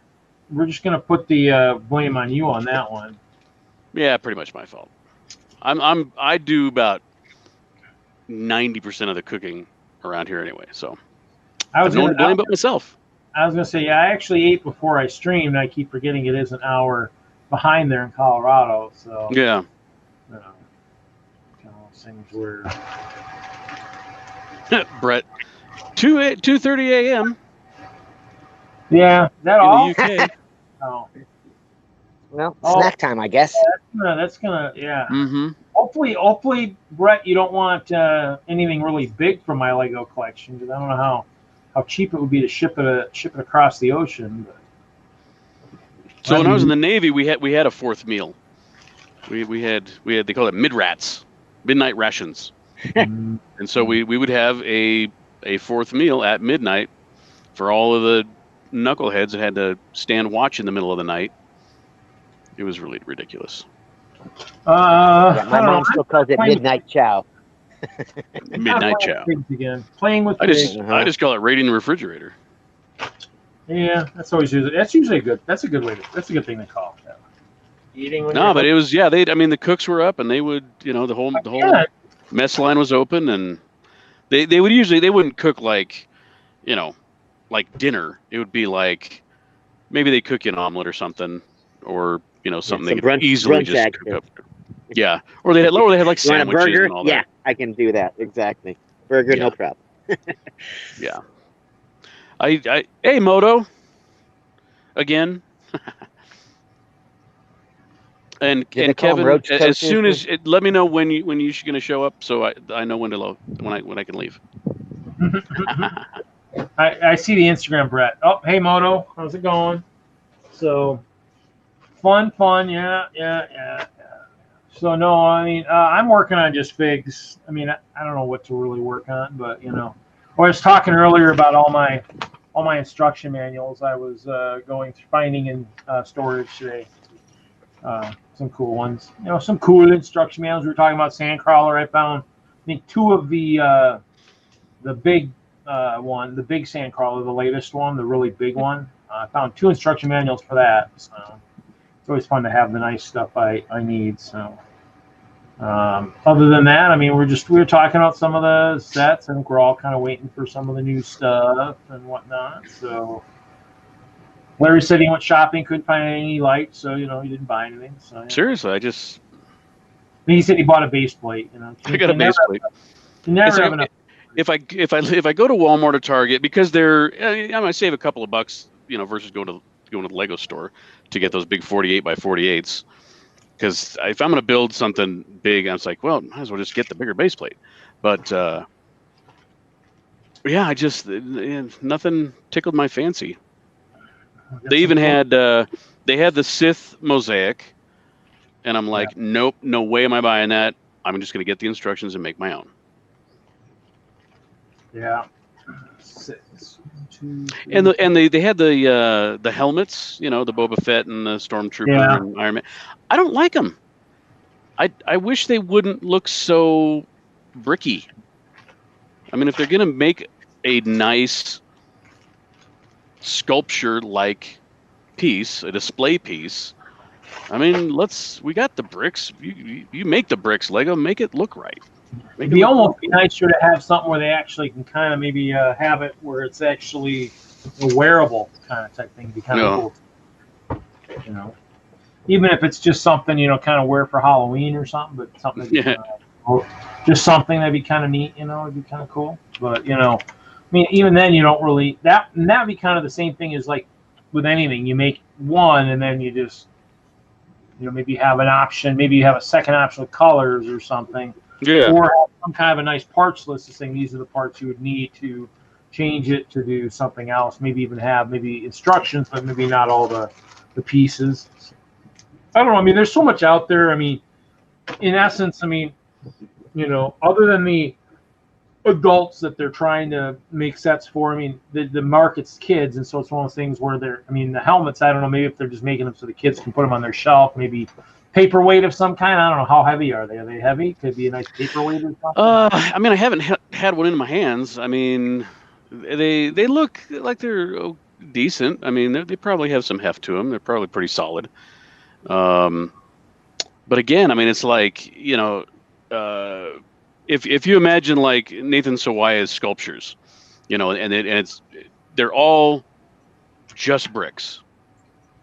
We're just gonna put the blame on you on that one. Yeah, pretty much my fault. I do about 90% of the cooking around here anyway, so I have no one to blame but myself. I was gonna say, yeah, I actually ate before I streamed. I keep forgetting it is an hour behind there in Colorado, so yeah. Kind of things where Brett, 2:30 a.m. Yeah, is that in all? the UK. Oh. Well, snack time, I guess. That's gonna yeah. Mm-hmm. Hopefully, Brett, you don't want anything really big from my Lego collection, because I don't know how cheap it would be to ship it across the ocean. But. So when I was in the Navy, we had a fourth meal. We had they call it midnight rations, and so we would have a fourth meal at midnight for all of the knuckleheads that had to stand watch in the middle of the night. It was really ridiculous. My mom still calls it midnight chow. Midnight chow. Again. Playing with I just call it raiding the refrigerator. Yeah, that's always usually. That's usually good. That's a good way. That's a good thing to call. Yeah. Eating. No, but it was the cooks were up and they would the whole mess line was open, and they would usually they wouldn't cook like dinner. It would be like maybe they cook you an omelet or something, or something they could easily just cook up. Yeah, or they had like sandwiches burger? and all that. Yeah, I can do that exactly. Burger, no problem. Yeah. Hey Moto. Again. and Kevin, as soon as let me know when you're going to show up, so I know when I can leave. I see the Instagram, Brett. Oh, hey Moto, how's it going? So fun, yeah. So no, I mean I'm working on just figs. I mean I don't know what to really work on, but I was talking earlier about all all my instruction manuals I was finding in storage today. Some cool ones. Some cool instruction manuals. We were talking about Sandcrawler. I found, I think, 2 of the big one, the big Sandcrawler, the latest one, the really big one. I found 2 instruction manuals for that. So it's always fun to have the nice stuff I need. So other than that, I mean, we were talking about some of the sets. I think we're all kind of waiting for some of the new stuff and whatnot. So Larry said he went shopping, couldn't find any lights, so he didn't buy anything. So seriously, he said he bought a base plate. I got a base plate. Never have enough. If I go to Walmart or Target, because I'm gonna save a couple of bucks, versus going to the Lego store to get those big 48 by 48s. Because if I'm gonna build something big, I was like, well, might as well just get the bigger base plate. But yeah, nothing tickled my fancy. They even had the Sith mosaic, and I'm like, nope, no way am I buying that. I'm just gonna get the instructions and make my own. Yeah. 6, 2, 3. And they had the helmets, the Boba Fett and the Stormtrooper and Iron Man. I don't like them. I wish they wouldn't look so bricky. I mean, if they're gonna make a nice sculpture-like piece, a display piece, I mean, we got the bricks. You make the bricks, Lego. Make it look right. It'd be almost nicer to have something where they actually can kind of maybe have it where it's actually a wearable kind of type thing. It'd be kind of cool. Even if it's just something, kind of wear for Halloween or something, but something just something that'd be kind of neat, it'd be kind of cool. But, I mean, even then you don't really, that'd be kind of the same thing as like with anything. You make one and then you just, maybe have an option, maybe you have a second option with colors or something. Yeah. Or have some kind of a nice parts list of saying these are the parts you would need to change it to do something else. Maybe even have instructions, but maybe not all the pieces. I don't know. I mean, there's so much out there. I mean, in essence, I mean, other than the adults that they're trying to make sets for, I mean, the market's kids, and so it's one of those things where the helmets, I don't know, maybe if they're just making them so the kids can put them on their shelf, maybe paperweight of some kind. I don't know, how heavy are they? Are they heavy? Could be a nice paperweight or something. I mean, I haven't had one in my hands. I mean, they look like they're decent. I mean, they probably have some heft to them. They're probably pretty solid. But again, I mean, it's like, if you imagine like Nathan Sawaya's sculptures, they're all just bricks.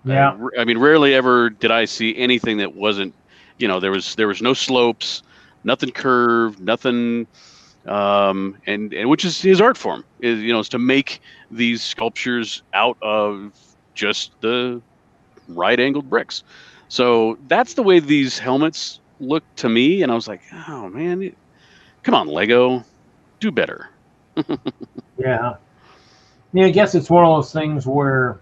Yeah. I mean, rarely ever did I see anything that wasn't, there was no slopes, nothing curved, nothing, and which is his art form is to make these sculptures out of just the right angled bricks. So that's the way these helmets look to me. And I was like, oh man, come on, Lego, do better. Yeah. I guess it's one of those things where,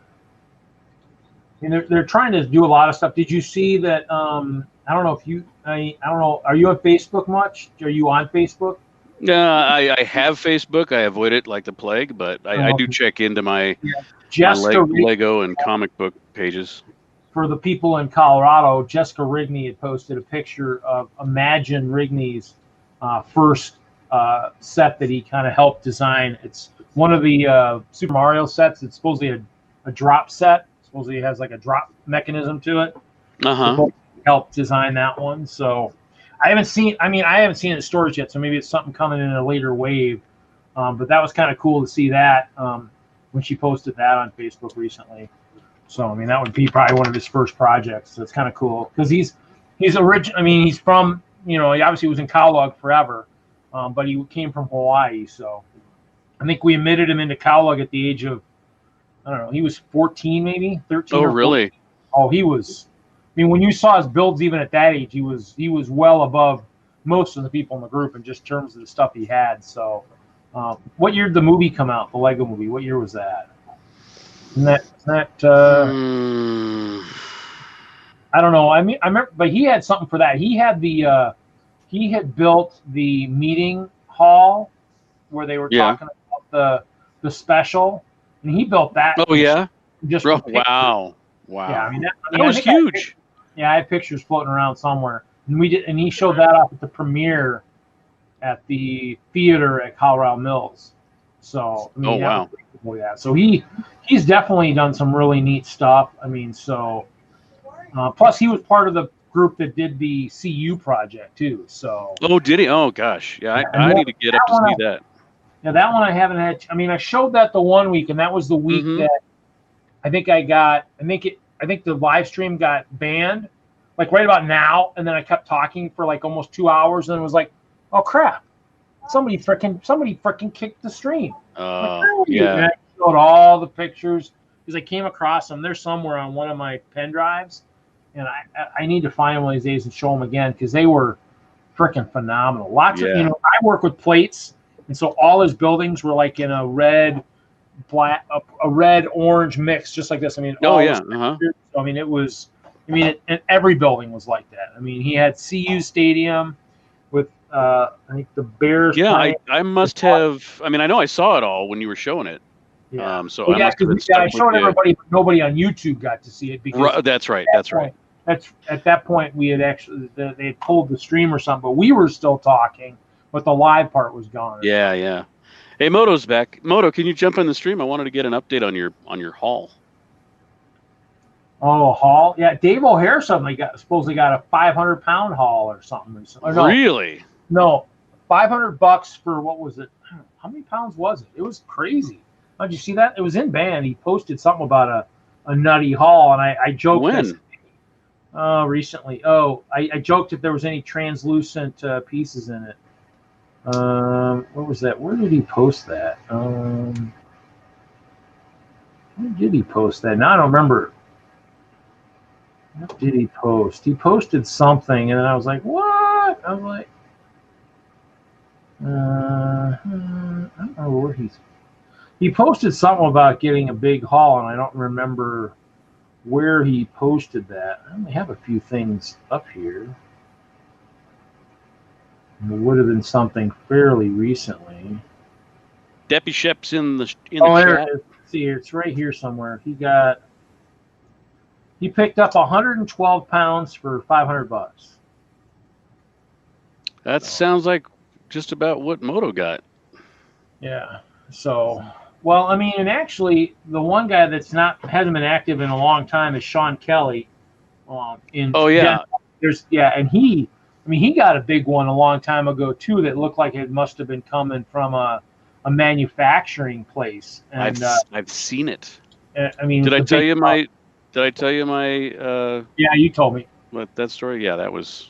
they're trying to do a lot of stuff. Did you see that? I don't know if I don't know. Are you on Facebook much? Are you on Facebook? I have Facebook. I avoid it like the plague, but I do check into my Lego and comic book pages. For the people in Colorado, Jessica Rigney had posted a picture of Imagine Rigney's first set that he kind of helped design. It's one of the Super Mario sets. It's supposedly a drop set. Supposedly it has like a drop mechanism to it. Helped design that one. So I haven't seen it in stores yet, so maybe it's something coming in a later wave. But that was kind of cool to see that when she posted that on Facebook recently. So I mean, that would be probably one of his first projects. So it's kind of cool because he's original. I mean, he's from he obviously was in Cowlug forever, but he came from Hawaii. So I think we admitted him into Cowlug at the age of, I don't know, he was 14, maybe 13. Oh, really? Oh, he was. I mean, when you saw his builds, even at that age, he was well above most of the people in the group in just terms of the stuff he had. So, what year did the movie come out? The Lego movie. What year was that? Isn't that I don't know. I mean, I remember, but he had something for that. He had he had built the meeting hall where they were talking about the special. and he built that. Oh yeah. Just wow. Yeah, I mean that was huge. I have pictures floating around somewhere, and he showed that off at the premiere at the theater at Colorado Mills. So I mean, wow. Yeah, so he's definitely done some really neat stuff. I mean, so plus he was part of the group that did the CU project too. So did he? Oh gosh, yeah. I need to get up to see that. Yeah, that one I haven't had. I mean, I showed that the one week, and that was the week that I think I think the live stream got banned, like right about now, and then I kept talking for like almost 2 hours, and it was like, oh crap, somebody freaking kicked the stream. Yeah. And I showed all the pictures because I came across them. They're somewhere on one of my pen drives, and I need to find them one of these days and show them again because they were freaking phenomenal. Lots of I work with plates, and so all his buildings were like in a red, black, a red orange mix, just like this. I mean, I mean, it was. I mean, and every building was like that. I mean, he had CU Stadium with I think the Bears. Yeah, I must have. I mean, I know I saw it all when you were showing it. Yeah. So I showed everybody, but nobody on YouTube got to see it because that's right. That's at that point we had actually they had pulled the stream or something, but we were still talking, but the live part was gone. Yeah. Hey, Moto's back. Moto, can you jump in the stream? I wanted to get an update on your haul. Oh, haul? Yeah, Dave O'Hare supposedly got a 500-pound haul or something recently. Or no, really? No, $500 for what was it? How many pounds was it? It was crazy. Did you see that? It was in band. He posted something about a nutty haul, and I joked. When? Recently. I joked if there was any translucent pieces in it. What was that? Where did he post that? Where did he post that? Now I don't remember. What did he post? He posted something, and then I was like, "What?" I was like, I don't know where he posted something about getting a big haul, and I don't remember where he posted that. I only have a few things up here. It would have been something fairly recently. Deppy Shep's in the chat. There it is. See, it's right here somewhere. He picked up 112 pounds for $500. That sounds like just about what Moto got. Yeah. So, well, I mean, and actually, the one guy that's hasn't been active in a long time is Sean Kelly. And he got a big one a long time ago too. That looked like it must have been coming from a manufacturing place. And I've seen it. I mean, Did I tell you my? Yeah, you told me. What, that story? Yeah, that was.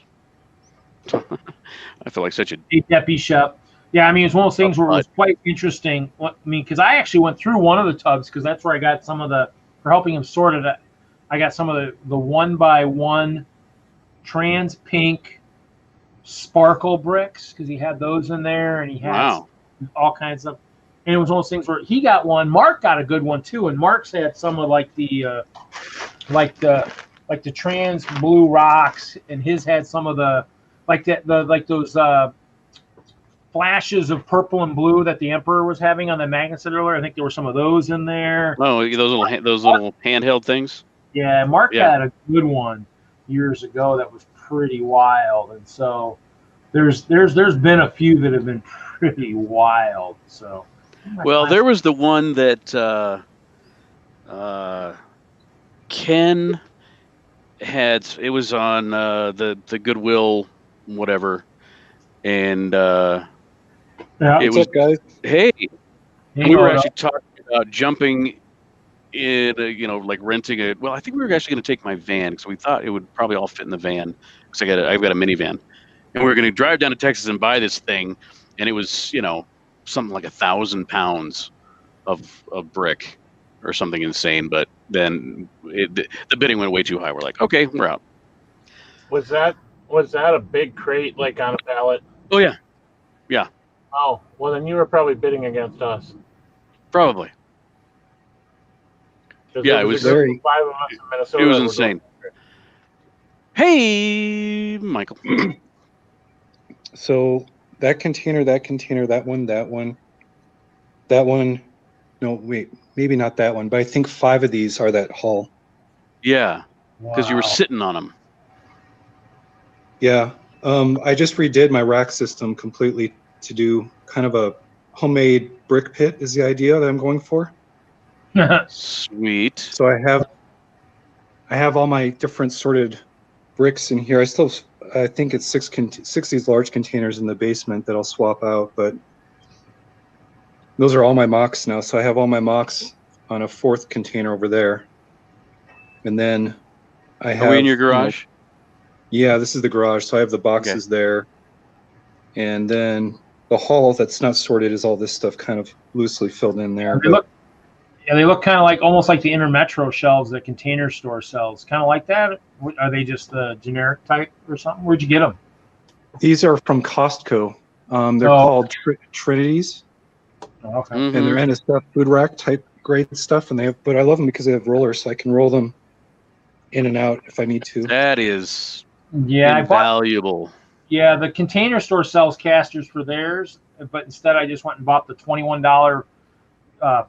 I feel like such a Deppy Shep. Yeah, I mean, it's one of those things where it was quite interesting. I mean, because I actually went through one of the tubs because that's where I got some of for helping him sort it. I got some of the 1x1 trans pink sparkle bricks because he had those in there, and he had all kinds of. And it was one of those things where he got one. Mark got a good one too, and Mark's had some of like the trans blue rocks, and his had some of the those flashes of purple and blue that the Emperor was having on the magnet set earlier. I think there were some of those in there. Oh, those little handheld things. Yeah, Mark had a good one years ago that was pretty wild, and so there's been a few that have been pretty wild. So. Well, there was the one that Ken had. It was on the Goodwill, whatever, and what's up, guys? Hey, we were actually talking about jumping in, like renting it. Well, I think we were actually going to take my van because we thought it would probably all fit in the van because I've got a minivan, and we were going to drive down to Texas and buy this thing, and it was something like 1,000 pounds of brick or something insane. But then the bidding went way too high. We're like, okay, we're out. Was that a big crate like on a pallet? Oh yeah. Oh well, then you were probably bidding against us. Probably. Yeah, it was very. 5 of us in Minnesota. It was insane. Hey, Michael. So that container, that one, No, wait, maybe not that one, but I think 5 of these are that hull. Yeah, because you were Wow. sitting on them. Yeah. I just redid my rack system completely to do kind of a homemade brick pit is the idea that I'm going for. Sweet. So I have all my different sorted bricks in here. I think it's 6 these large containers in the basement that I'll swap out, but those are all my mocks now. So I have all my mocks on a 4th container over there. And then I have, Are we in your garage? Yeah, this is the garage. So I have the boxes there. And then the hull that's not sorted is all this stuff kind of loosely filled in there. They look kind of like almost like the Intermetro shelves that Container Store sells. Kind of like that. Are they just the generic type or something? Where'd you get them? These are from Costco. They're called Trinities. Oh, okay. Mm-hmm. And they're NSF food rack type grade stuff. But I love them because they have rollers, so I can roll them in and out if I need to. That is I invaluable. bought the Container Store sells casters for theirs, but instead I just went and bought the $21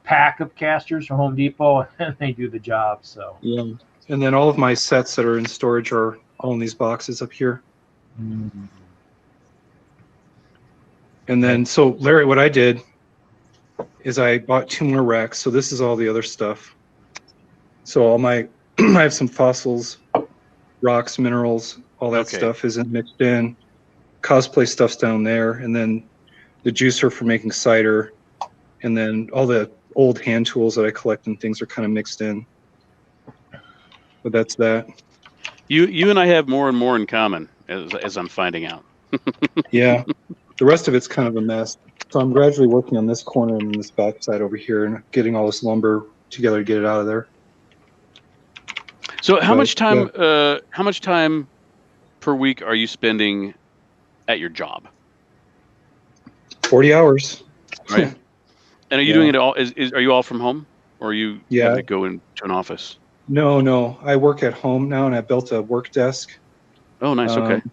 pack of casters from Home Depot, and they do the job. So yeah, and then all of my sets that are in storage are all in these boxes up here. Mm-hmm. And then, so Larry, what I did is I bought 2 more racks. So this is all the other stuff. So all my, I have some fossils, rocks, minerals, all that stuff isn't mixed in. Cosplay stuff's down there, and then the juicer for making cider, and then all the old hand tools that I collect and things are kind of mixed in. But that's that. You and I have more and more in common as I'm finding out. Yeah, the rest of it's kind of a mess. So I'm gradually working on this corner and this back side over here and getting all this lumber together to get it out of there. So how much time per week are you spending at your job? 40 hours. Right. And are you doing it all? Are you all from home, or are you having to go into an office? No. I work at home now, and I built a work desk. Oh, nice. Okay.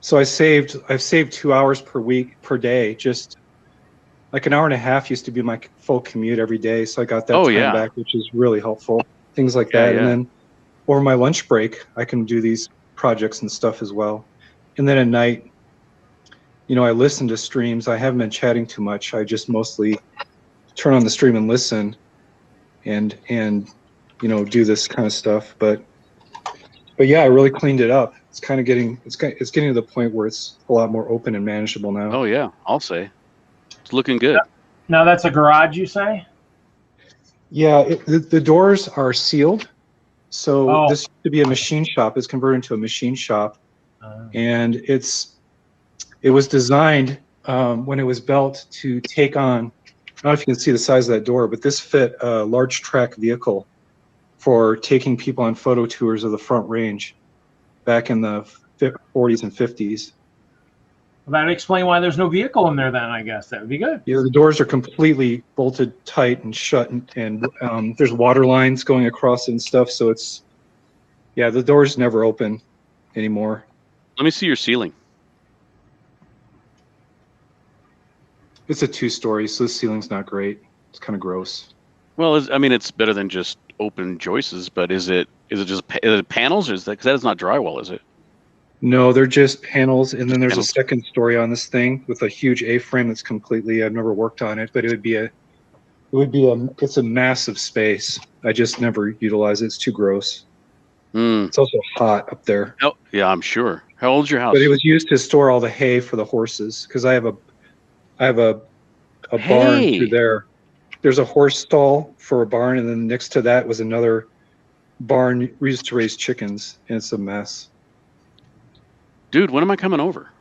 So I've saved 2 hours per day. Just like an hour and a half used to be my full commute every day. So I got that time back, which is really helpful. Things like that. And then over my lunch break, I can do these projects and stuff as well. And then at night, I listen to streams. I haven't been chatting too much. I just mostly turn on the stream and listen and do this kind of stuff. But yeah, I really cleaned it up. It's kind of getting to the point where it's a lot more open and manageable now. Oh yeah, I'll say it's looking good. Now that's a garage, you say? Yeah, the doors are sealed. So this used to be a machine shop. It's converted into a machine shop, and it was designed when it was built to take on. I don't know if you can see the size of that door, but this fit a large track vehicle for taking people on photo tours of the Front Range back in the 40s and 50s. Well, that'd explain why there's no vehicle in there then, I guess. That would be good. Yeah, the doors are completely bolted tight and shut, and there's water lines going across and stuff, so the doors never open anymore. Let me see your ceiling. It's a 2-story, so the ceiling's not great. It's kind of gross. Well, it's better than just open joists, but is it panels? Or is that, because that is not drywall, is it? No, they're just panels, and then there's a second story on this thing with a huge A-frame that's completely. I've never worked on it, but it's a massive space. I just never utilize it. It's too gross. It's also hot up there. Oh, yeah, I'm sure. How old's your house? But it was used to store all the hay for the horses because I have a barn through there. There's a horse stall for a barn, and then next to that was another barn we used to raise chickens, and it's a mess. Dude, when am I coming over?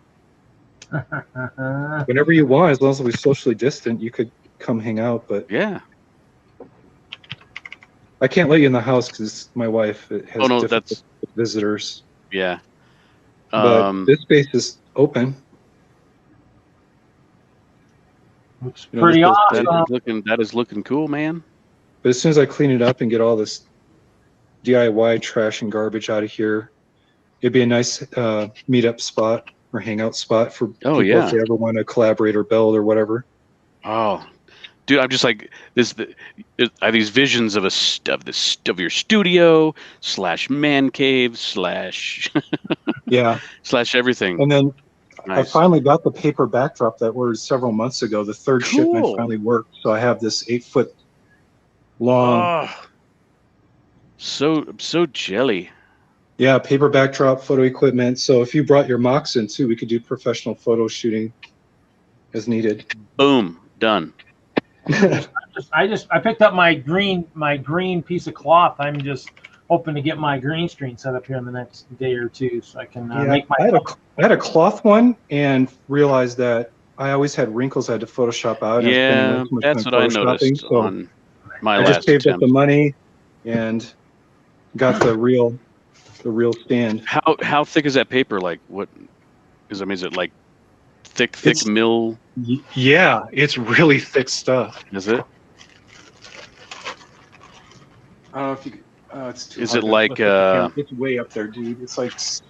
Whenever you want, as long as we're socially distant, you could come hang out. But yeah, I can't let you in the house because my wife has difficulty with visitors. Yeah, but this space is open. Looks pretty awesome. That is looking cool, man. But as soon as I clean it up and get all this DIY trash and garbage out of here, it'd be a nice meetup spot or hangout spot for people if they ever want to collaborate or build or whatever. Oh, Dude, I'm just like this. I have these visions of of your studio / man cave / yeah everything. And then nice. I finally got the paper backdrop that ordered several months ago. The third shipment Cool. finally worked, so I have this 8-foot long. Oh, so jelly. Yeah, paper backdrop, photo equipment. So if you brought your mocks in too, we could do professional photo shooting as needed. Boom, done. I picked up my green piece of cloth. I'm just hoping to get my green screen set up here in the next day or two, so I can make my. I had a cloth one and realized that I always had wrinkles I had to Photoshop out. Yeah, that's what I noticed on my last I just saved attempt. up the money and got the real stand. How thick is that paper? Like what? Is it like thick mill? Yeah, it's really thick stuff. Is it? I don't know if you. It's too. Is hard it like? It's way up there, dude. It's like it's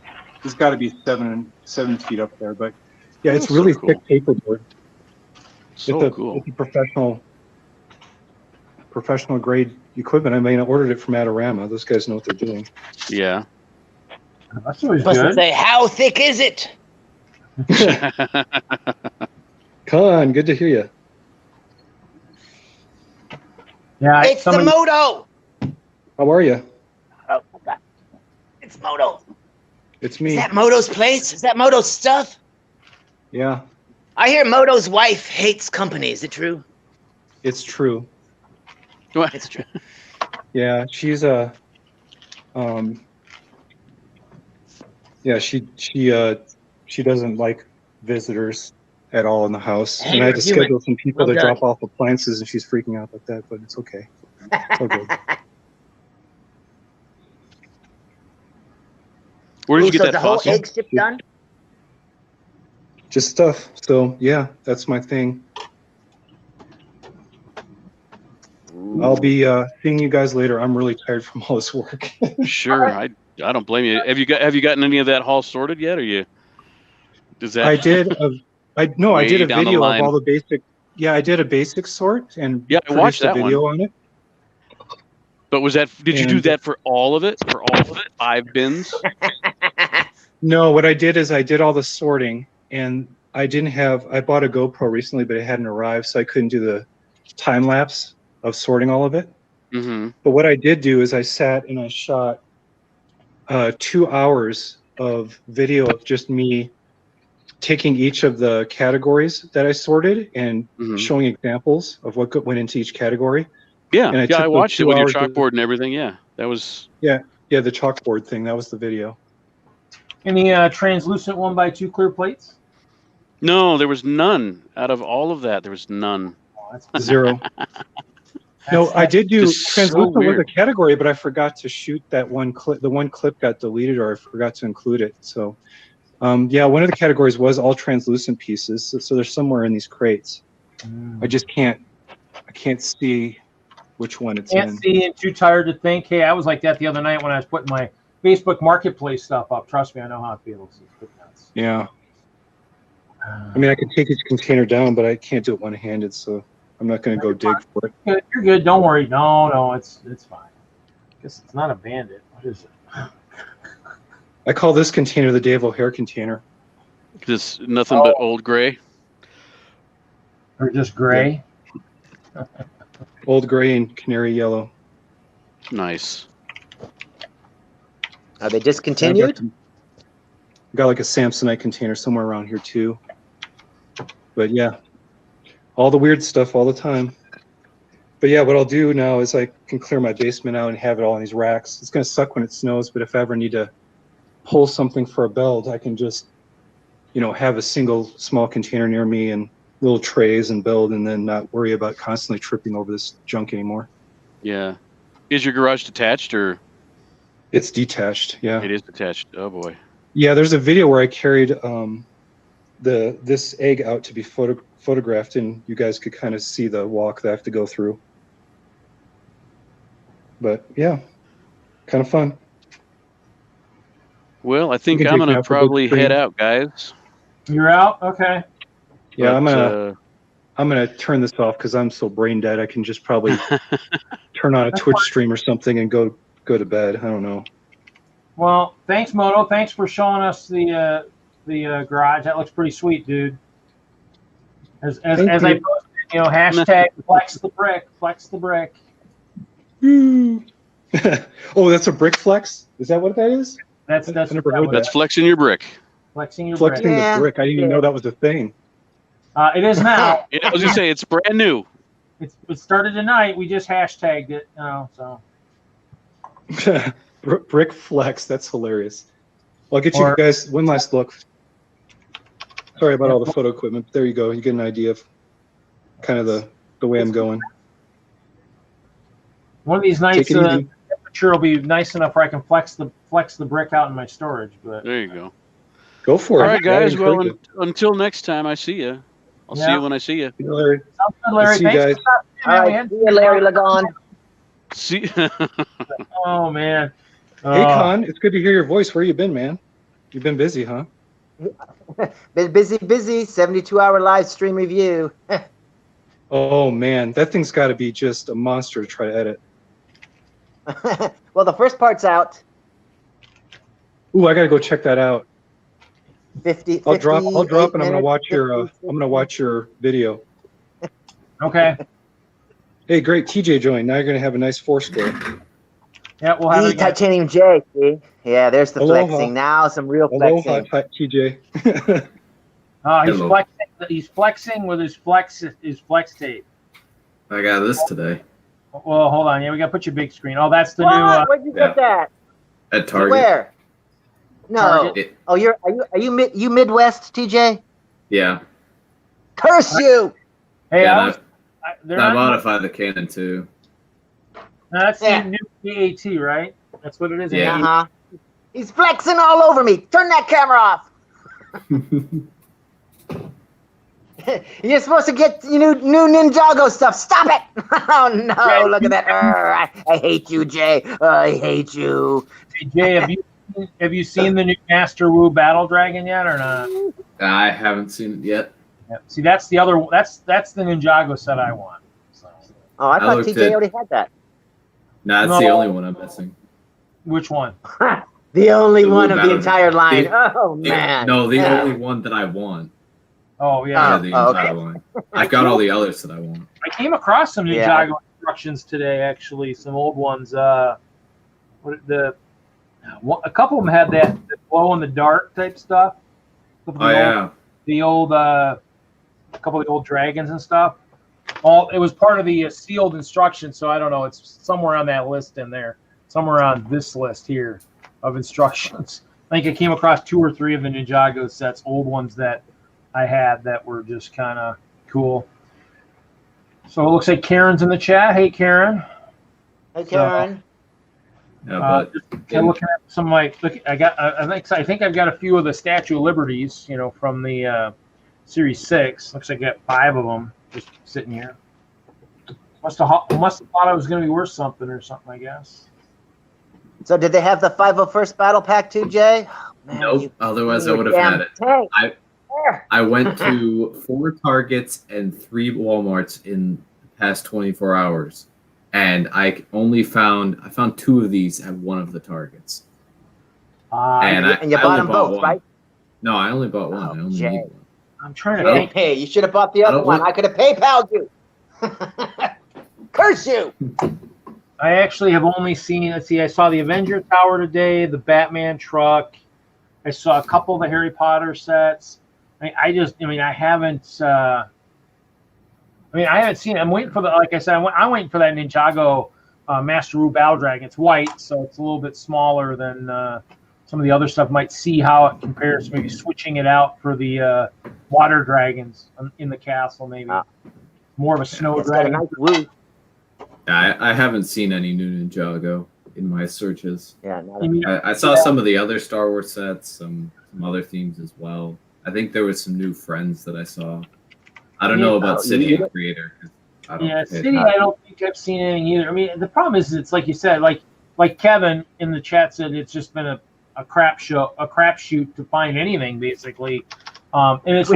got to be 7 feet up there, but yeah, it's really so cool. thick paperboard. So cool. It's a professional grade equipment. I mean, I ordered it from Adorama. Those guys know what they're doing. Yeah. That's always Supposed good. to say, how thick is it? Con, good to hear you. Yeah, It's the Moto. How are you? Oh, God. It's Moto. It's me. Is that Moto's place? Is that Moto's stuff? Yeah. I hear Moto's wife hates company. Is it true? It's true. What? It's true. Yeah, she's yeah, she doesn't like visitors at all in the house. Hey, and I had to schedule some people to done. drop off appliances, and she's freaking out like that, but it's okay. It's all good. Where did you get the that whole fossil? egg ship done? Just stuff. So yeah, that's my thing. I'll be seeing you guys later. I'm really tired from all this work. Sure, I don't blame you. Have you gotten any of that haul sorted yet? Or does that? I did. I did a down the video line? of all the basic. Yeah, I did a basic sort and Yeah, I watched that video on it. But was that? Did you do that for all of it? For all of it? 5 bins? No, what I did is I did all the sorting, and I bought a GoPro recently, but it hadn't arrived, so I couldn't do the time lapse of sorting all of it. Mm-hmm. But what I did do is I sat and I shot 2 hours of video of just me taking each of the categories that I sorted and showing examples of what went into each category. Yeah, and I watched it with your chalkboard and everything. Yeah, that was. Yeah, the chalkboard thing. That was the video. Any translucent 1x2 clear plates? No, there was none. Out of all of that, there was none. Oh, that's Zero. No, I did do translucent so with a category, but I forgot to shoot that one clip. The one clip got deleted, or I forgot to include it. So, yeah, one of the categories was all translucent pieces. So they're somewhere in these crates. I just can't see which one it's in. Can't see and too tired to think. Hey, I was like that the other night when I was putting my Facebook Marketplace stuff up. Trust me, I know how it feels. It's yeah. I mean, I could take each container down, but I can't do it one-handed, so I'm not going to go dig for it. You're good. Don't worry. No, it's fine. I guess it's not a Bandit. What is it? I call this container the Dave O'Hare container. Just nothing but old gray. Or just gray. Yeah. Old gray and canary yellow. Nice. Are they discontinued? Got like a Samsonite container somewhere around here too. But yeah, all the weird stuff all the time. But yeah, what I'll do now is I can clear my basement out and have it all in these racks. It's going to suck when it snows, but if I ever need to pull something for a belt, I can just, have a single small container near me and little trays and build, and then not worry about constantly tripping over this junk anymore. Yeah. Is your garage detached or? It's detached, yeah. It is detached. Oh boy. Yeah, there's a video where I carried this egg out to be photographed, and you guys could kind of see the walk that I have to go through. But yeah, kind of fun. Well, I think I'm gonna probably head out, guys. You're out? Okay. Yeah, but, I'm gonna turn this off because I'm so brain dead. I can just probably turn on a Twitch stream or something and go to bed. I don't know. Well, thanks, Moto. Thanks for showing us the garage. That looks pretty sweet, dude. As I posted, hashtag flex the brick. Oh, that's a brick flex? Is that what that is? That's never heard That's flexing your brick. Flexing the brick. I didn't even know that was a thing. It is now. I was gonna say it's brand new. It started tonight. We just hashtagged it. So. Brick flex. That's hilarious. Well, I'll get you guys one last look. Sorry about all the photo equipment. But there you go. You get an idea of kind of the way I'm going. One of these nights, the temperature will be nice enough where I can flex the brick out in my storage. But there you go. Go for it. All right, guys. Well, until next time, I see you. I'll see you when I see you. See you, Larry. Sounds good, Larry. See you guys. All right, see you, Larry Lagon. See. Oh man. Hey, Con. It's good to hear your voice. Where you been, man? You've been busy, huh? Been busy. 72-hour live stream review. Oh man, that thing's got to be just a monster to try to edit. Well, the first part's out. Ooh, I gotta go check that out. 50. I'll drop, and I'm gonna watch your video. Okay. Hey, great, TJ joined. Now you're gonna have a nice foursquare. Yeah, we'll have it again. Titanium J. See? Yeah, there's the Aloha. flexing. Now some real flexing. Aloha, TJ. He's flexing with his flex tape. I got this today. Well, hold on. Yeah, we got to put your big screen. Oh, that's the new. Where'd you get that? At Target. Where? No. Target. Oh, are you Midwest, TJ? Yeah. Curse you! Hey, Yeah, I they're not. modified the cannon too. No, that's the new AAT, right? That's what it is. Yeah. Uh-huh. He's flexing all over me. Turn that camera off. You're supposed to get new Ninjago stuff. Stop it! Oh no! Look at that. I hate you, Jay. I hate you. Hey, Jay, have you seen the new Master Wu Battle Dragon yet or not? I haven't seen it yet. Yeah. See, that's the other. That's the Ninjago set I want. So. Oh, I thought TJ already had that. No, that's the only one I'm missing. Which one? The only one of the entire line. Man. No, the only one that I want. Oh yeah. The entire line. I've got all the others that I want. I came across some Ninjago instructions today. Actually, some old ones. A couple of them had that glow in the dark type stuff. A couple of the old dragons and stuff. It was part of the sealed instructions, so I don't know. It's somewhere on that list in there, somewhere on this list here of instructions. I think I came across 2 or 3 of the Ninjago sets, old ones that I had that were just kind of cool. So it looks like Karen's in the chat. Hey, Karen. Hey, Karen. Looking at some of my. I think I've got a few of the Statue of Liberties, from the Series 6. Looks like I got 5 of them just sitting here. Must have thought I was going to be worth something or something, I guess. So did they have the 501st Battle Pack too, Jay? Oh, man, nope. Otherwise, I would have had it. I went to 4 Targets and 3 Walmarts in the past 24 hours, and I found 2 of these at one of the Targets. And you bought them both, one. Right? No, I only bought one. I only need one. I'm trying to think. Hey, you should have bought the other one. I could have PayPal'd you. Curse you! I actually have only seen. Let's see. I saw the Avenger Tower today, the Batman truck. I saw a couple of the Harry Potter sets. I haven't seen it. I'm waiting for like I said, I'm waiting for that Ninjago Master Wu Battle Dragon. It's white, so it's a little bit smaller than some of the other stuff. Might see how it compares. Maybe switching it out for the water dragons in the castle. Maybe more of a snow dragon. Got a nice roof. I haven't seen any new Ninjago in my searches. Yeah, I saw some of the other Star Wars sets, some other themes as well. I think there was some new friends that I saw. I don't know about City and Creator. City, I don't think I've seen anything either. I mean, the problem is, it's like you said, like Kevin in the chat said, it's just been a crapshoot to find anything basically. And it's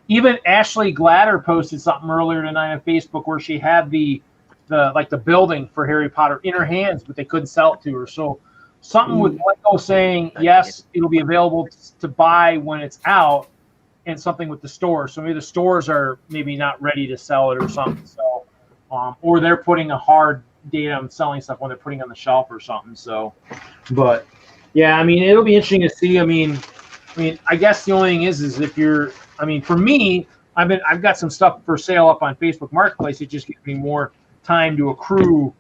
even Ashley Gladder posted something earlier tonight on Facebook where she had the building for Harry Potter in her hands, but they couldn't sell it to her. So something with Lego saying, yes, it'll be available to buy when it's out, and something with the stores. So maybe the stores are maybe not ready to sell it or something. So, or they're putting a hard date on selling stuff when they're putting it on the shelf or something. So, but yeah, I mean, it'll be interesting to see. I mean, I guess the only thing is if you're, I mean, for me, I've got some stuff for sale up on Facebook Marketplace. It just gives me more time to accrue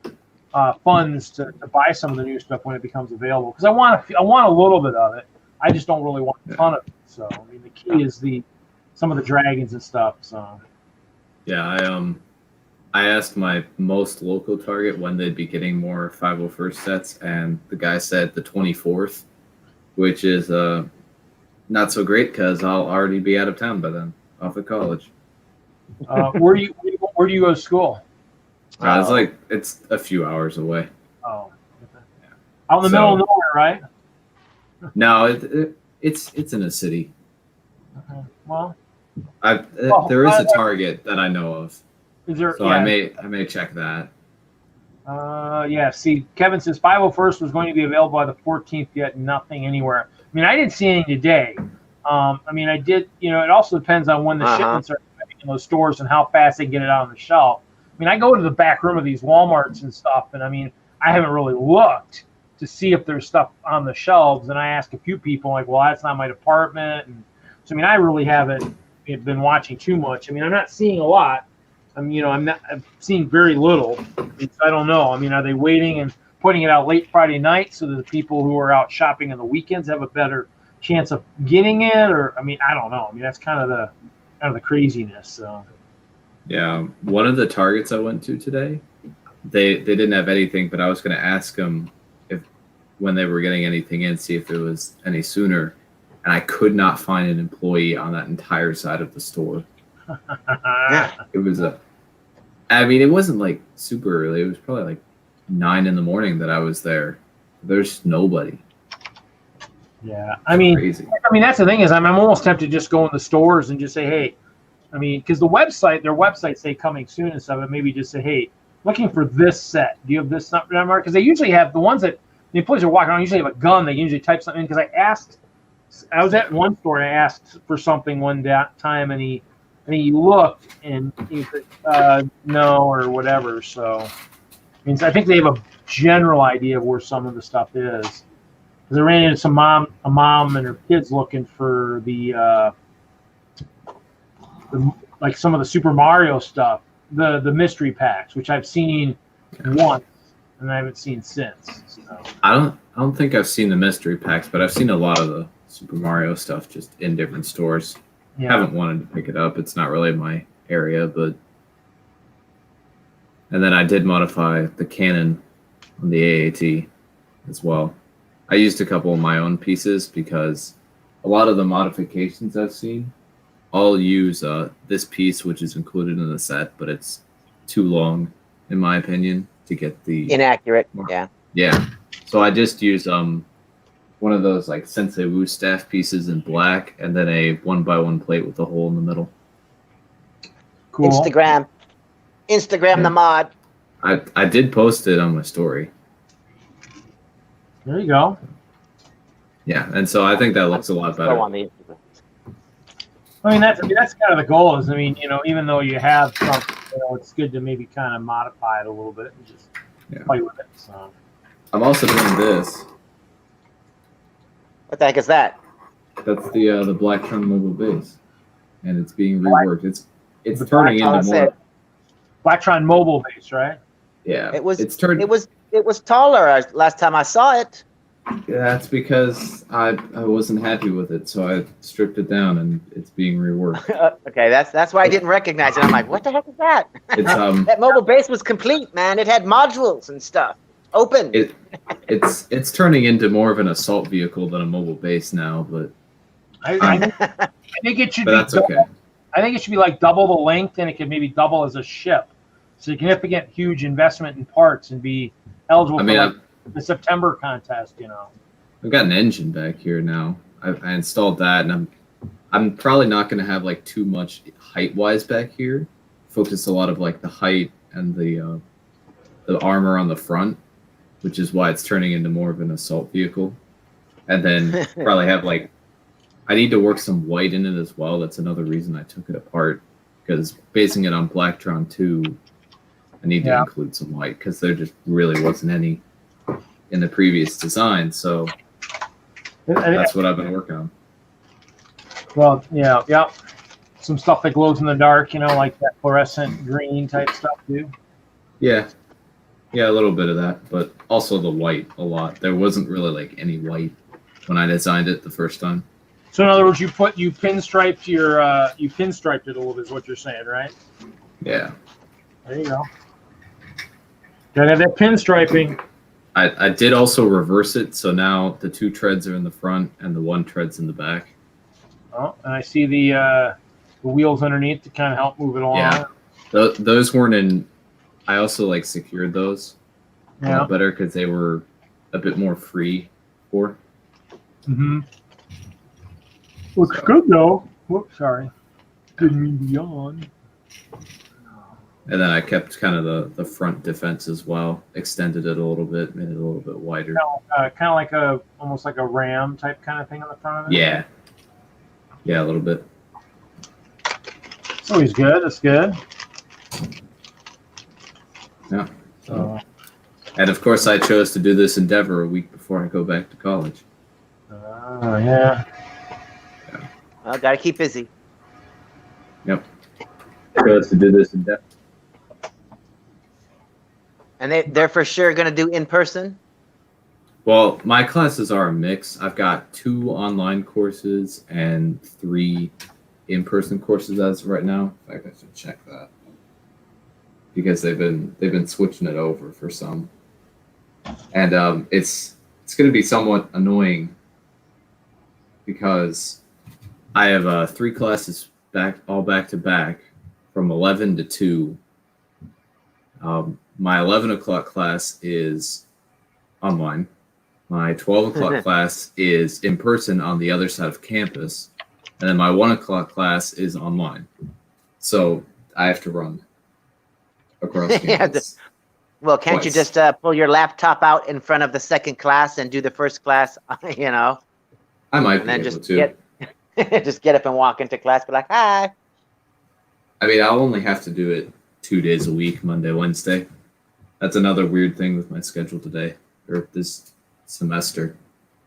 funds to buy some of the new stuff when it becomes available, because I want a little bit of it. I just don't really want a ton of it. So I mean, the key is some of the dragons and stuff. So yeah, I asked my most local Target when they'd be getting more 501st sets, and the guy said the 24th, which is not so great because I'll already be out of town by then, off at college. Where do you go to school? It's a few hours away. Oh, yeah. Out in the middle of nowhere, right? No, it's in a city. Okay. Well, there is a Target that I know of. Is there? So yeah. I may check that. Yeah. See, Kevin says 501st was going to be available by the 14th, yet nothing anywhere. I mean, I didn't see anything today. I mean, I did. You know, it also depends on when the shipments are in those stores and how fast they can get it out on the shelf. I mean, I go to the back room of these Walmarts and stuff, and I mean, I haven't really looked to see if there's stuff on the shelves. And I ask a few people, like, well, that's not my department. And so, I mean, I really haven't been watching too much. I mean, I'm not seeing a lot. I'm seeing very little. So I don't know. I mean, are they waiting and putting it out late Friday night so that the people who are out shopping on the weekends have a better chance of getting it? Or, I mean, I don't know. I mean, that's kind of the craziness. So. Yeah, one of the Targets I went to today, they didn't have anything, but I was going to ask them when they were getting anything in, see if it was any sooner, and I could not find an employee on that entire side of the store. It was it wasn't like super early. It was probably like 9 a.m. that I was there. There's nobody. Yeah, I mean, crazy. I mean, that's the thing is I'm almost tempted to just go in the stores and just say, hey. I mean, because their websites say coming soon and stuff, but maybe just say, hey, looking for this set. Do you have this number? Because they usually have the ones that the employees are walking around, usually have a gun. They usually type something in. Because I was at one store and I asked for something one time, and he looked and he said, no, or whatever. So, I mean, I think they have a general idea of where some of the stuff is. Because I ran into a mom and her kids looking for like some of the Super Mario stuff, the mystery packs, which I've seen once and I haven't seen since. So. I don't think I've seen the mystery packs, but I've seen a lot of the Super Mario stuff just in different stores. Yeah. Haven't wanted to pick it up. It's not really my area, but. And then I did modify the cannon on the AAT as well. I used a couple of my own pieces because a lot of the modifications I've seen. I'll use this piece, which is included in the set, but it's too long, in my opinion, to get the inaccurate. Yeah. So I just use one of those like Sensei Wu staff pieces in black, and then a 1x1 plate with a hole in the middle. Cool. Instagram the mod. I did post it on my story. There you go. Yeah, and so I think that looks a lot better. I mean, that's kind of the goal is, I mean, you know, even though you have something, you know, it's good to maybe kind of modify it a little bit and just play with it. So. I'm also doing this. What the heck is that? That's the Blacktron mobile base, and it's being reworked. It's turning into more. Blacktron mobile base, right? Yeah, it was taller last time I saw it. Yeah, that's because I wasn't happy with it, so I stripped it down, and it's being reworked. Okay, that's why I didn't recognize it. I'm like, what the heck is that? It's that mobile base was complete, man. It had modules and stuff. Open. It's turning into more of an assault vehicle than a mobile base now, but I think it should be. That's okay. I think it should be like double the length, and it could maybe double as a ship. Significant, huge investment in parts, and be eligible for the September contest. You know, I've got an engine back here now. I installed that, and I'm probably not going to have like too much height-wise back here. Focus a lot of like the height and the armor on the front, which is why it's turning into more of an assault vehicle. And then probably have like, I need to work some white in it as well. That's another reason I took it apart, because basing it on Blacktron 2, I need to include some white because there just really wasn't any in the previous design. So that's what I've been working on. Well, yeah. Some stuff that glows in the dark, like that fluorescent green type stuff too. Yeah, a little bit of that, but also the white a lot. There wasn't really like any white when I designed it the first time. So in other words, you pinstriped it a little bit, is what you're saying, right? Yeah. There you go. Gotta have that pinstriping. I did also reverse it, so now the 2 treads are in the front and the 1 tread's in the back. Oh, and I see the wheels underneath to kind of help move it along. Yeah, those weren't in. I also like secured those a lot better because they were a bit more free for. Mm-hmm. Looks good though. Whoops, sorry. Didn't mean to yawn. And then I kept kind of the front defense as well. Extended it a little bit, made it a little bit wider. Kind of like almost like a ram type kind of thing on the front of it. Yeah. Yeah, a little bit. It's always good. That's good. Yeah. So, and of course, I chose to do this endeavor a week before I go back to college. Yeah. Well, gotta keep busy. Yep. Chose to do this endeavor. And they're for sure gonna do in person? Well, my classes are a mix. I've got 2 online courses and 3 in-person courses as of right now. In fact, I should check that because they've been switching it over for some, and it's going to be somewhat annoying because I have 3 classes all back to back from 11 to 2. My 11 o'clock class is online. My 12 o'clock class is in person on the other side of campus. And then my 1 o'clock class is online. So I have to run across campus. Well, can't you just pull your laptop out in front of the second class and do the first class, I might be able to. Just get up and walk into class, be like, hi. I mean, I'll only have to do it 2 days a week, Monday, Wednesday. That's another weird thing with my schedule today, or this semester.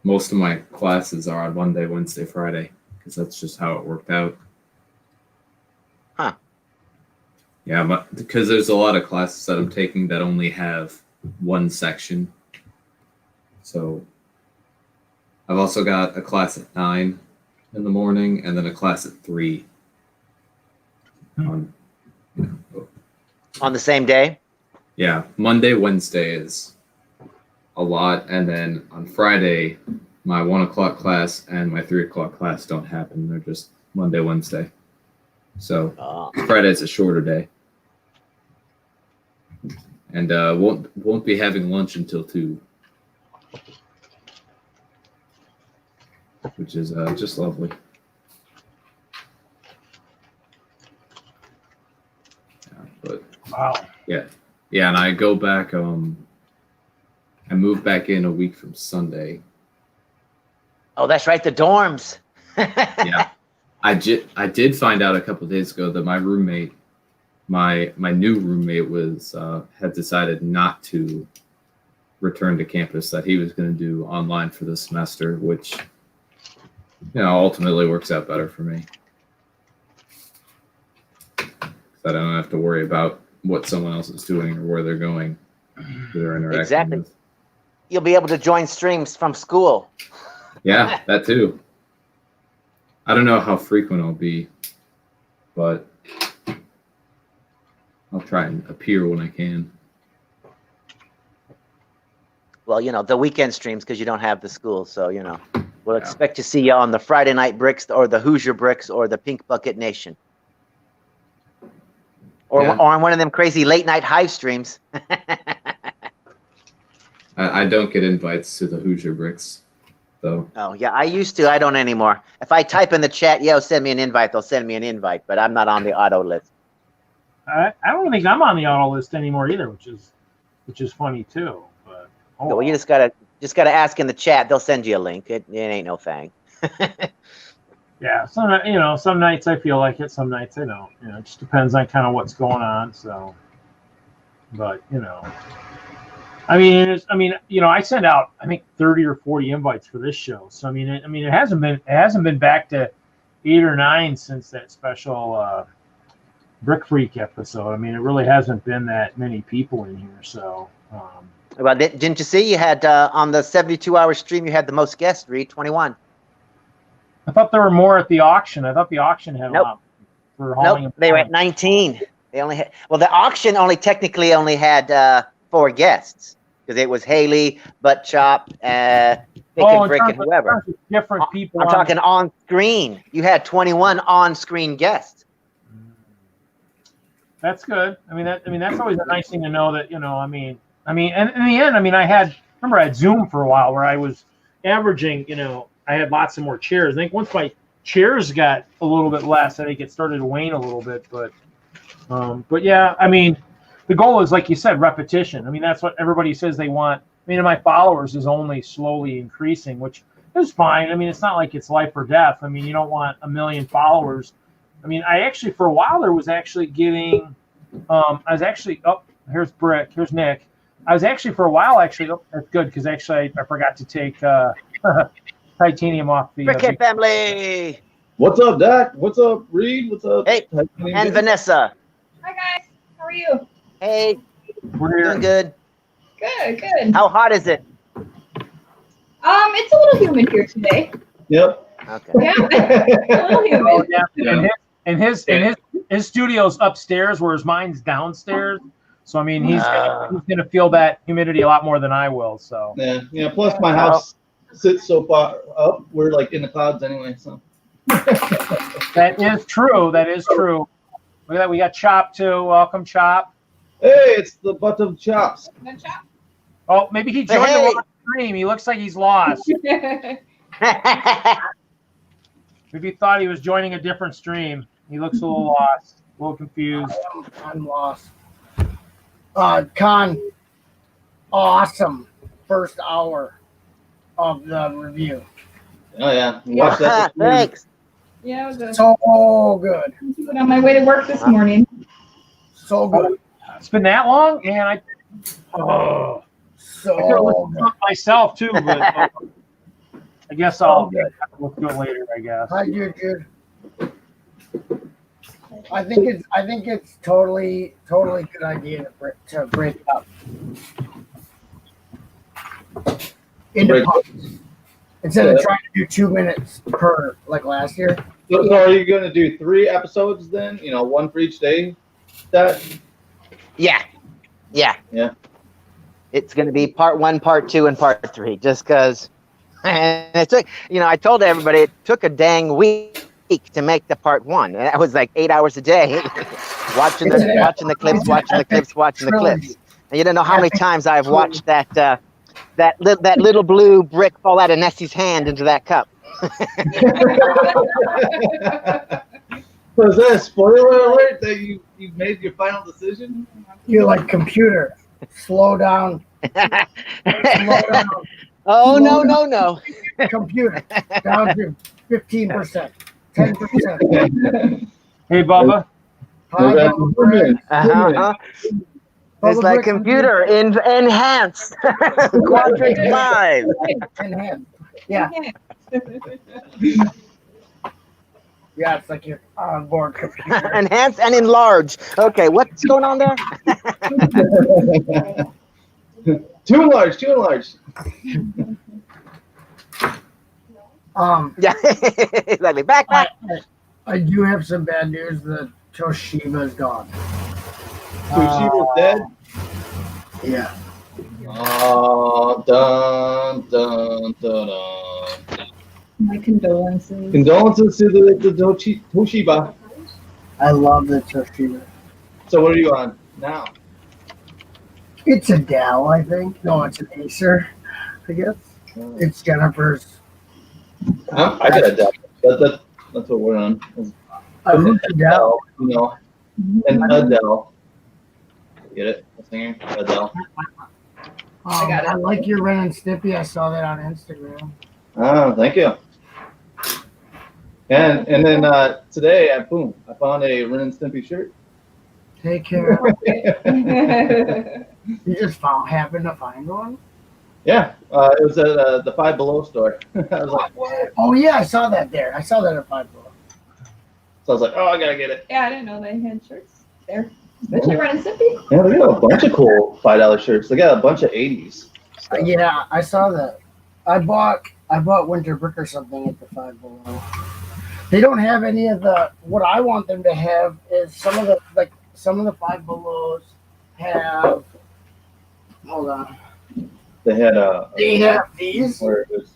Most of my classes are on Monday, Wednesday, Friday, because that's just how it worked out. Huh. Yeah, because there's a lot of classes that I'm taking that only have 1 section. So I've also got a class at 9 in the morning and then a class at 3. On the same day? Yeah, Monday, Wednesday is a lot, and then on Friday, my 1 o'clock class and my 3 o'clock class don't happen. They're just Monday, Wednesday. So Friday's a shorter day, and won't be having lunch until 2, which is just lovely. Yeah, but wow. Yeah, and I go back. I moved back in a week from Sunday. Oh, that's right, the dorms. Yeah, I did find out a couple of days ago that my roommate, my new roommate, had decided not to return to campus. That he was going to do online for this semester, which ultimately works out better for me. So I don't have to worry about what someone else is doing or where they're going. They're interacting exactly. with. You'll be able to join streams from school. Yeah, that too. I don't know how frequent I'll be, but I'll try and appear when I can. Well, the weekend streams because you don't have the school, so we'll expect to see you on the Friday Night Bricks or the Hoosier Bricks or the Pink Bucket Nation. Or on one of them crazy late night Hive streams. I don't get invites to the Hoosier Bricks. So. Oh yeah, I used to. I don't anymore. If I type in the chat, yo, send me an invite, they'll send me an invite, but I'm not on the auto list. I don't think I'm on the auto list anymore either, which is funny too. But well, you just gotta ask in the chat. They'll send you a link. It ain't no thing. Yeah, some nights I feel like it, some nights I don't. It just depends on kind of what's going on. So, but I send out I think 30 or 40 invites for this show. So it hasn't been back to 8 or 9 since that special Brick Freak episode. It really hasn't been that many people in here. So, well, didn't you see you had on the 72-hour stream you had the most guests, Reed, 21. I thought there were more at the auction. I thought the auction had a lot for hauling. Nope, they were at 19. They only had the auction technically only had 4 guests because it was Haley, Butt Chop, Thick and Brick, and whoever. Different people. I'm talking on screen. You had 21 on screen guests. That's good. That's always a nice thing to know that and in the end, I had Zoom for a while where I was averaging, I had lots of more chairs. I think once my chairs got a little bit less, I think it started to wane a little bit. But yeah, the goal is, like you said, repetition. That's what everybody says they want. My followers is only slowly increasing, which is fine. It's not like it's life or death. You don't want 1 million followers. I actually, for a while there was actually getting, here's Brick, here's Nick. I was actually for a while, that's good because actually I forgot to take titanium off the Brickhead family. What's up, Dak? What's up, Reed? What's up? Hey, and Vanessa. Hi guys, how are you? Hey, we're doing good. Good. How hot is it? It's a little humid here today. Yep. Okay. Yeah, a little humid. And his studio's upstairs, whereas mine's downstairs. So he's gonna feel that humidity a lot more than I will. So yeah. Plus, my house sits so far up. We're like in the clouds anyway. So that is true. Look at that. We got Chop too. Welcome, Chop. Hey, it's the butt of Chops. Oh, maybe he joined the wrong stream. He looks like he's lost. Maybe he thought he was joining a different stream. He looks a little lost, a little confused. I'm lost. Con, awesome first hour of the review. Oh yeah, watch that. Thanks. Yeah, it was so good. On my way to work this morning. So good. It's been that long, man. So good. Myself too, but I guess I'll look to it later. I guess. Hi, dude. I think it's totally good idea to break it up into parts instead of trying to do 2 minutes per like last year. So are you going to do 3 episodes then? 1 for each day. Yeah. It's going to be part 1, part 2, and part 3. Just because, it took. I told everybody it took a dang week to make the part 1. That was like 8 hours a day, watching the clips. And you don't know how many times I've watched that little blue brick fall out of Nessie's hand into that cup. So is that a spoiler alert that you made your final decision? You're like, computer, slow down. Oh, no. Computer, down to 15%, 10%. Hey, Bubba. It's like computer enhanced. Quadrant 5. Enhanced. Yeah. Yeah, it's like your onboard computer. Enhance and enlarge. Okay, what's going on there? Too large. Yeah, exactly. Back. I do have some bad news. The Toshiba's gone. Toshiba's dead? Yeah. Oh, dun. My condolences. Condolences to the Toshiba. I love the Toshiba. So what are you on now? It's a Dell, I think. No, it's an Acer, I guess. It's Jennifer's I got a Dell. That's what we're on. I moved to Dell. You know, and Adele. Get it? The singer? Adele. I like your Ren and Stimpy. I saw that on Instagram. Oh, thank you. And then today, I found a Ren and Stimpy shirt. Take care. You just happened to find one? Yeah, it was at the Five Below store. I was like, what? Oh yeah, I saw that there. I saw that at Five Below. So I was like, oh, I gotta get it. Yeah, I didn't know they had shirts there. Especially Ren and Stimpy. Yeah, they got a bunch of cool $5 shirts. They got a bunch of 80s. Yeah, I saw that. I bought Winter Brick or something at the Five Below. They don't have any of the. What I want them to have is some of the Five Belows have. Hold on. They had They have these. Where it was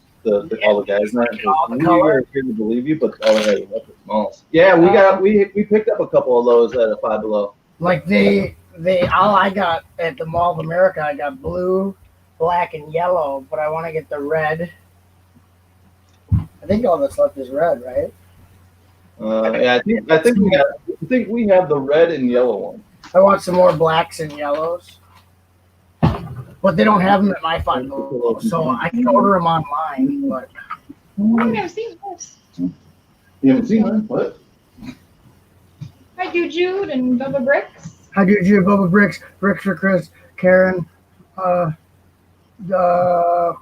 all the guys not all the color. I couldn't believe you, but all they had was the smallest. Yeah, we picked up a couple of those at a Five Below. Like all I got at the Mall of America, I got blue, black, and yellow, but I want to get the red. I think all that's left is red, right? Yeah, I think we have the red and yellow one. I want some more blacks and yellows, but they don't have them at my Five Below, so I can order them online. But I've never seen this. You haven't seen them? What? Hi, Jude and Bubba Bricks. Hi, Juju, Bubba Bricks, Bricks for Chris, Karen, who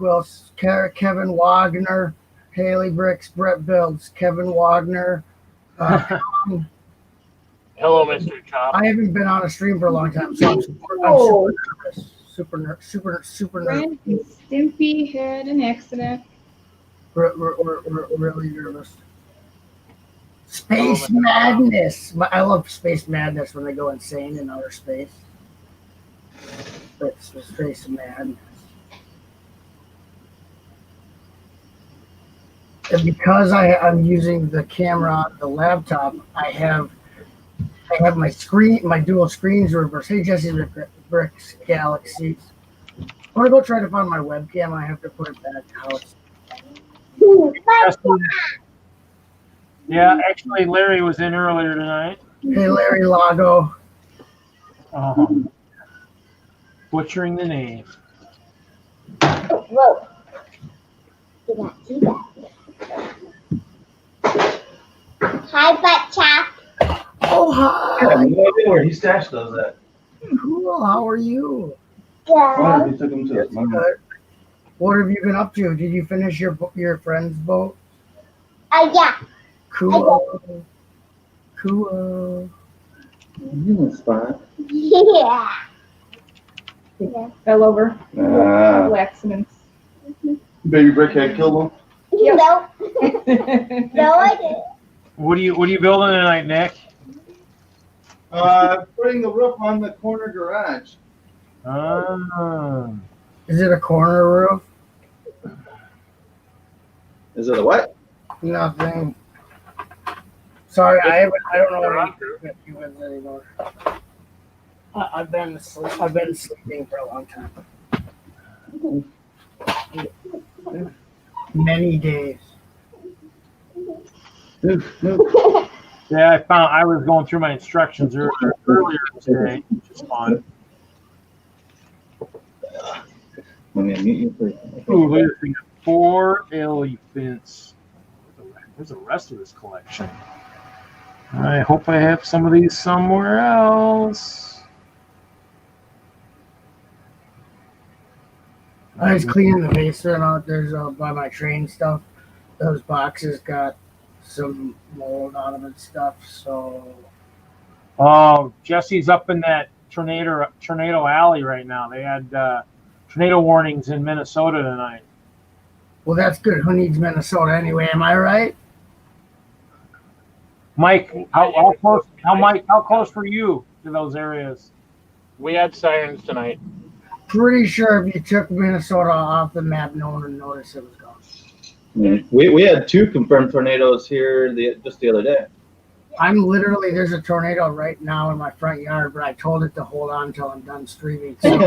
else? Kevin Wagner, Haley Bricks, Brett Builds, Kevin Wagner. Hello, Mr. Chop. I haven't been on a stream for a long time, so I'm super nervous. Super nervous. Ren and Stimpy had an accident. We're really nervous. Space Madness. I love Space Madness when they go insane in outer space. It's the Space Madness. And because I'm using the camera on the laptop, I have my screen, my dual screens reversed. Hey, Jesse Bricks Galaxies. I want to go try to find my webcam. I have to put it back out. Yeah, actually, Larry was in earlier tonight. Hey, Larry Lago. Butchering the name. Oh, whoa. Did not do that. Hi, Butt Chop. Oh, hi. I have no idea where he stashed those at. Cool. How are you? Good. He took them to his mom. What have you been up to? Did you finish your friend's boat? Yeah. Cool. Cool. You in the spot. Yeah. Fell over. Couple accidents. Baby Brickhead killed him. Yep. No, I didn't. What are you building tonight, Nick? Putting the roof on the corner garage. Is it a corner roof? Is it a what? Nothing. Sorry, I don't know what he was anymore. I've been sleeping for a long time. Many days. Yeah, I was going through my instructions earlier today, which is fun. Let me meet you for. Ooh, look at this. 4 elephants. Where's the rest of this collection? I hope I have some of these somewhere else. I was cleaning the basement out. There's by my train stuff. Those boxes got some mold on them and stuff. So. Oh, Jesse's up in that tornado alley right now. They had tornado warnings in Minnesota tonight. Well, that's good. Who needs Minnesota anyway? Am I right? Mike, how close were you to those areas? We had sirens tonight. Pretty sure if you took Minnesota off the map, no one would notice it was gone. Yeah. We had 2 confirmed tornadoes here just the other day. There's a tornado right now in my front yard, but I told it to hold on until I'm done streaming. So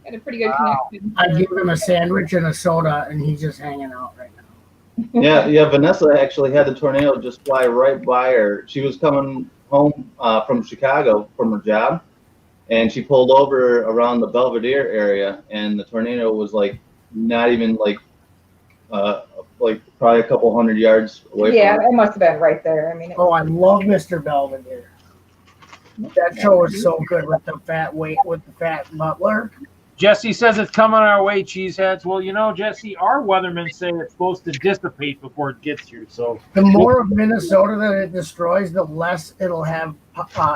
Had a pretty good connection. I gave him a sandwich and a soda, and he's just hanging out right now. Yeah. Vanessa actually had the tornado just fly right by her. She was coming home from Chicago from her job, and she pulled over around the Belvedere area, and the tornado was like not even like probably a couple hundred yards away. Yeah, from her. it must have been right there. I mean, I love Mr. Belvedere. That show is so good with the fat butler. Jesse says it's coming our way, cheeseheads. Well, you know, Jesse, our weathermen say it's supposed to dissipate before it gets here. So the more of Minnesota that it destroys, the less it'll have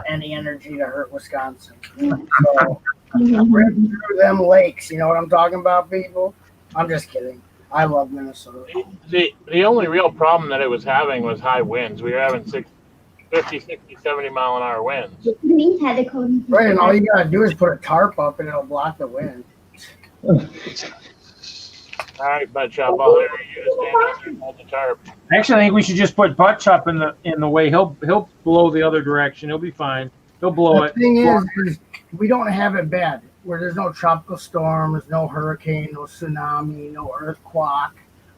any energy to hurt Wisconsin. So rip through them lakes. You know what I'm talking about, people? I'm just kidding. I love Minnesota. The only real problem that it was having was high winds. We were having 50, 60, 70 mile an hour winds. Right, and all you gotta do is put a tarp up and it'll block the wind. All right, Butt Chop, I'll hire you to stand on the tarp. Actually, I think we should just put Butt Chop in the way. He'll blow the other direction. He'll be fine. He'll blow it. The thing is we don't have it bad. Where there's no tropical storm, there's no hurricane, no tsunami, no earthquake.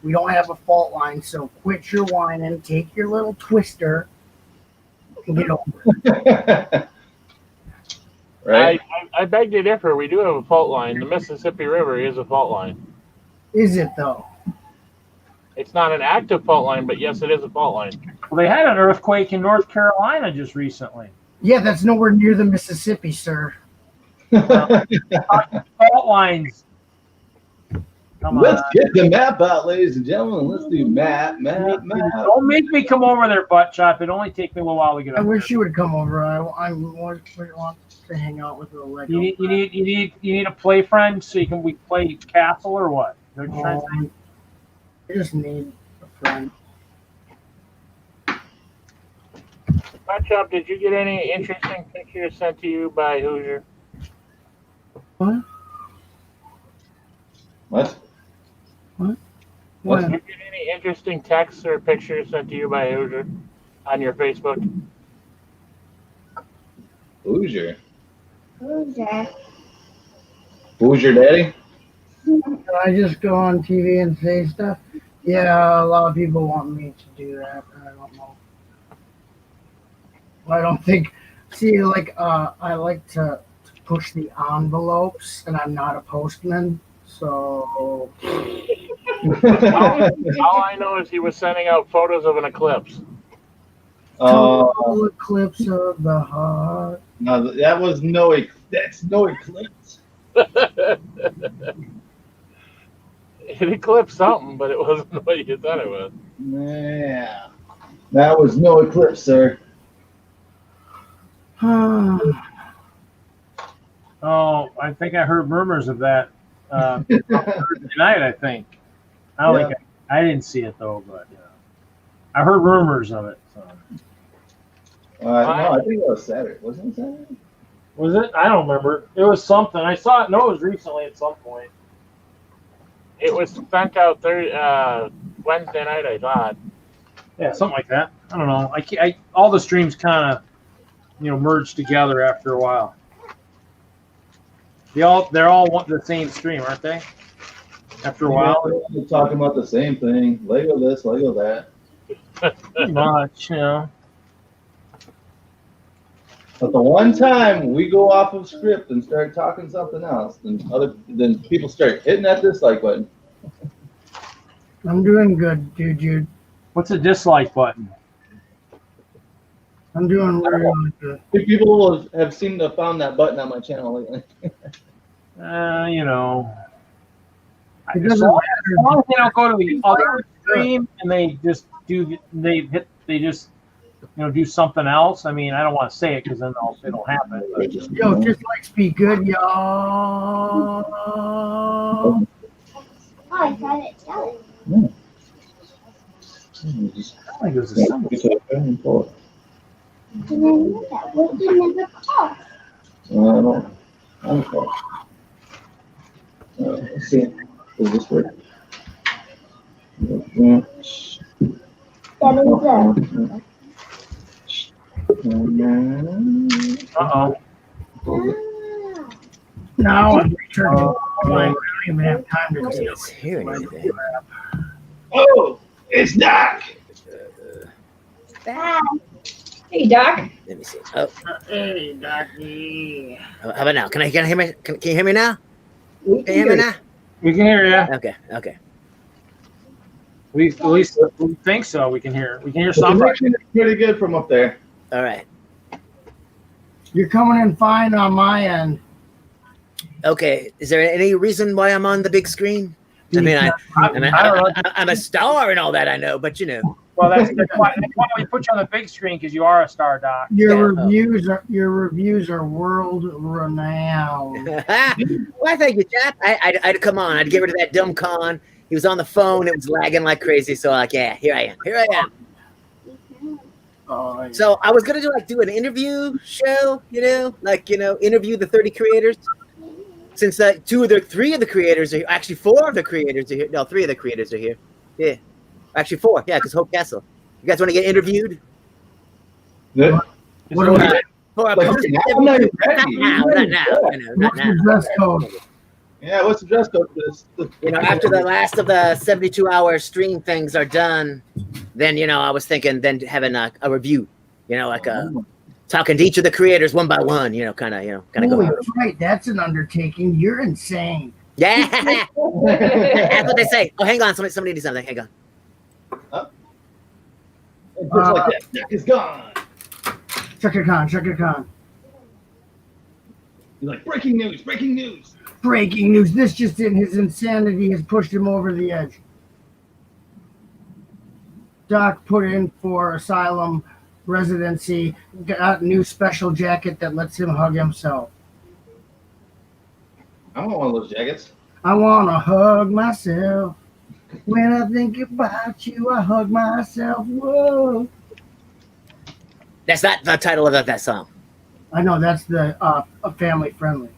We don't have a fault line, so quit your whining, take your little twister, and get over it. Right. I beg to differ. We do have a fault line. The Mississippi River is a fault line. Is it though? It's not an active fault line, but yes, it is a fault line. Well, they had an earthquake in North Carolina just recently. Yeah, that's nowhere near the Mississippi, sir. Fault lines. Let's get the map out, ladies and gentlemen. Let's do map. Don't make me come over there, Butt Chop. It only take me a little while to get up. I wish you would come over. I want to hang out with the Lego. You need a play friend so we play Castle or what? I just need a friend. Butt Chop, did you get any interesting pictures sent to you by Hoosier? What? Did you get any interesting texts or pictures sent to you by Hoosier on your Facebook? Hoosier Daddy? Can I just go on TV and say stuff? Yeah, a lot of people want me to do that, and I don't know. I don't think. See, I like to push the envelopes, and I'm not a postman, so. All I know is he was sending out photos of an eclipse. Total eclipse of the heart. No, that was that's no eclipse. It eclipsed something, but it wasn't what you thought it was. Yeah, that was no eclipse, sir. Oh, I think I heard murmurs of that tonight. I think. I didn't see it though, but I heard rumors of it. So. No, I think it was Saturday. Wasn't it Saturday? Was it? I don't remember. It was something. I saw it. No, it was recently at some point. It was sent out Wednesday night, I thought. Yeah, something like that. I don't know. All the streams kind of, merged together after a while. They're all the same stream, aren't they? After a while, we're talking about the same thing. Lego this, Lego that. Pretty much, But the one time we go off of script and start talking something else, then people start hitting that dislike button. I'm doing good, dude. What's a dislike button? I'm doing really good. People have seemed to have found that button on my channel lately. As long as they don't go to the other stream and they just do something else. I mean, I don't want to say it because then it'll happen. But. Yo, dislikes be good, y'all. Oh, I got it. Tell it. I think it was a symbol. What do you never call? Let's see. Does this work? Uh-oh. Now I'm returning. I don't even have time to do this. Oh, It's Doc. Hey, Doc. Let me see. Oh. Hey, Docky. How about now? Can you hear me? Can you hear me now? Can you hear me now? We can hear you. Okay. We at least we think so. We can hear something. The connection is pretty good from up there. All right. You're coming in fine on my end. Okay. Is there any reason why I'm on the big screen? I mean, I'm a star and all that, I know, but you know. Well, that's why we put you on the big screen, because you are a star, Doc. Your reviews are world renowned. Well, thank you, Chap. I'd come on. I'd get rid of that dumb con. He was on the phone. It was lagging like crazy. So like, yeah, here I am. Oh, So I was gonna do an interview show, interview the 30 creators. Since 3 of the creators are here. Actually, 4 of the creators are here. No, 3 of the creators are here. Yeah. Actually 4. Yeah, because Hope Castle. You guys want to get interviewed? Yeah. What do we Not now. What's the dress code? Yeah, what's the dress code for this? After the last of the 72-hour stream things are done, then, I was thinking then having a review, talking to each of the creators one by one, kind of Holy go. right, that's an undertaking. You're insane. Yeah. That's what they say. Oh, hang on. Somebody needs something. Hang on. Just like that. Nick is gone. Check it con. You're like, breaking news. Breaking news. This just in. His insanity has pushed him over the edge. Doc put in for asylum residency, got a new special jacket that lets him hug himself. I want one of those jackets. I want to hug myself. When I think about you, I hug myself. Whoa. That's not the title of that song. I know, that's the family friendly.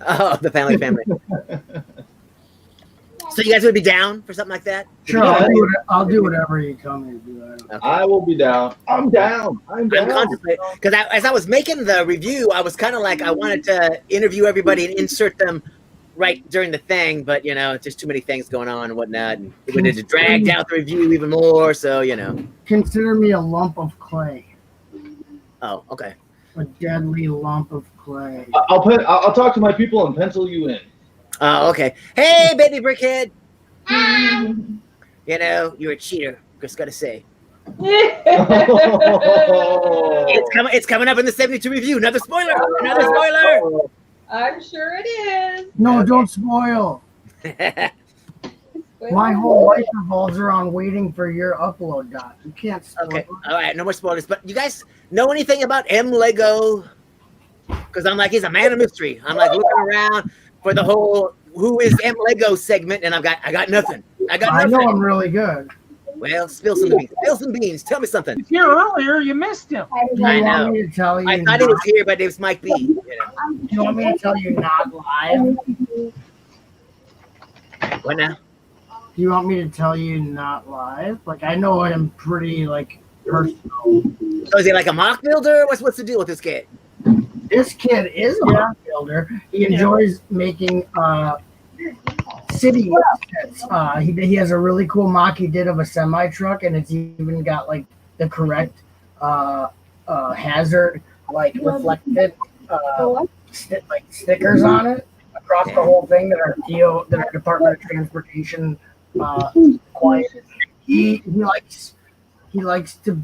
Oh, the family. So you guys would be down for something like that? Sure, I'll do whatever you tell me to do. Okay. I will be down. I'm down. I'm contemplating, because as I was making the review, I was kind of like, I wanted to interview everybody and insert them right during the thing, but just too many things going on and whatnot, and it would have dragged out the review even more. So consider me a lump of clay. Oh, okay. A deadly lump of clay. I'll talk to my people and pencil you in. Oh, okay. Hey, baby brickhead. You're a cheater. Just gotta say. It's coming up in the 72 review. Another spoiler. I'm sure it is. No, don't spoil. My whole life revolves around waiting for your upload, Doc. You can't spoil. Okay. All right. No more spoilers. But you guys know anything about M Lego? Because I'm like, he's a man of mystery. I'm like looking around for the whole who is M Lego segment, and I got nothing. I know I'm really good. Well, spill some beans. Spill some beans. Tell me something. He's here earlier. You missed him. I know. Want me to tell you I thought he was here, but it was Mike B. You want me to tell you not live? What now? Do you want me to tell you not live? Like, I know him pretty, personal. So is he like a mock builder? What's the deal with this kid? This kid is a mock builder. He enjoys making city sets. He has a really cool mock he did of a semi truck, and it's even got the correct hazard, reflected stickers on it across the whole thing that our Department of Transportation quiet. He likes to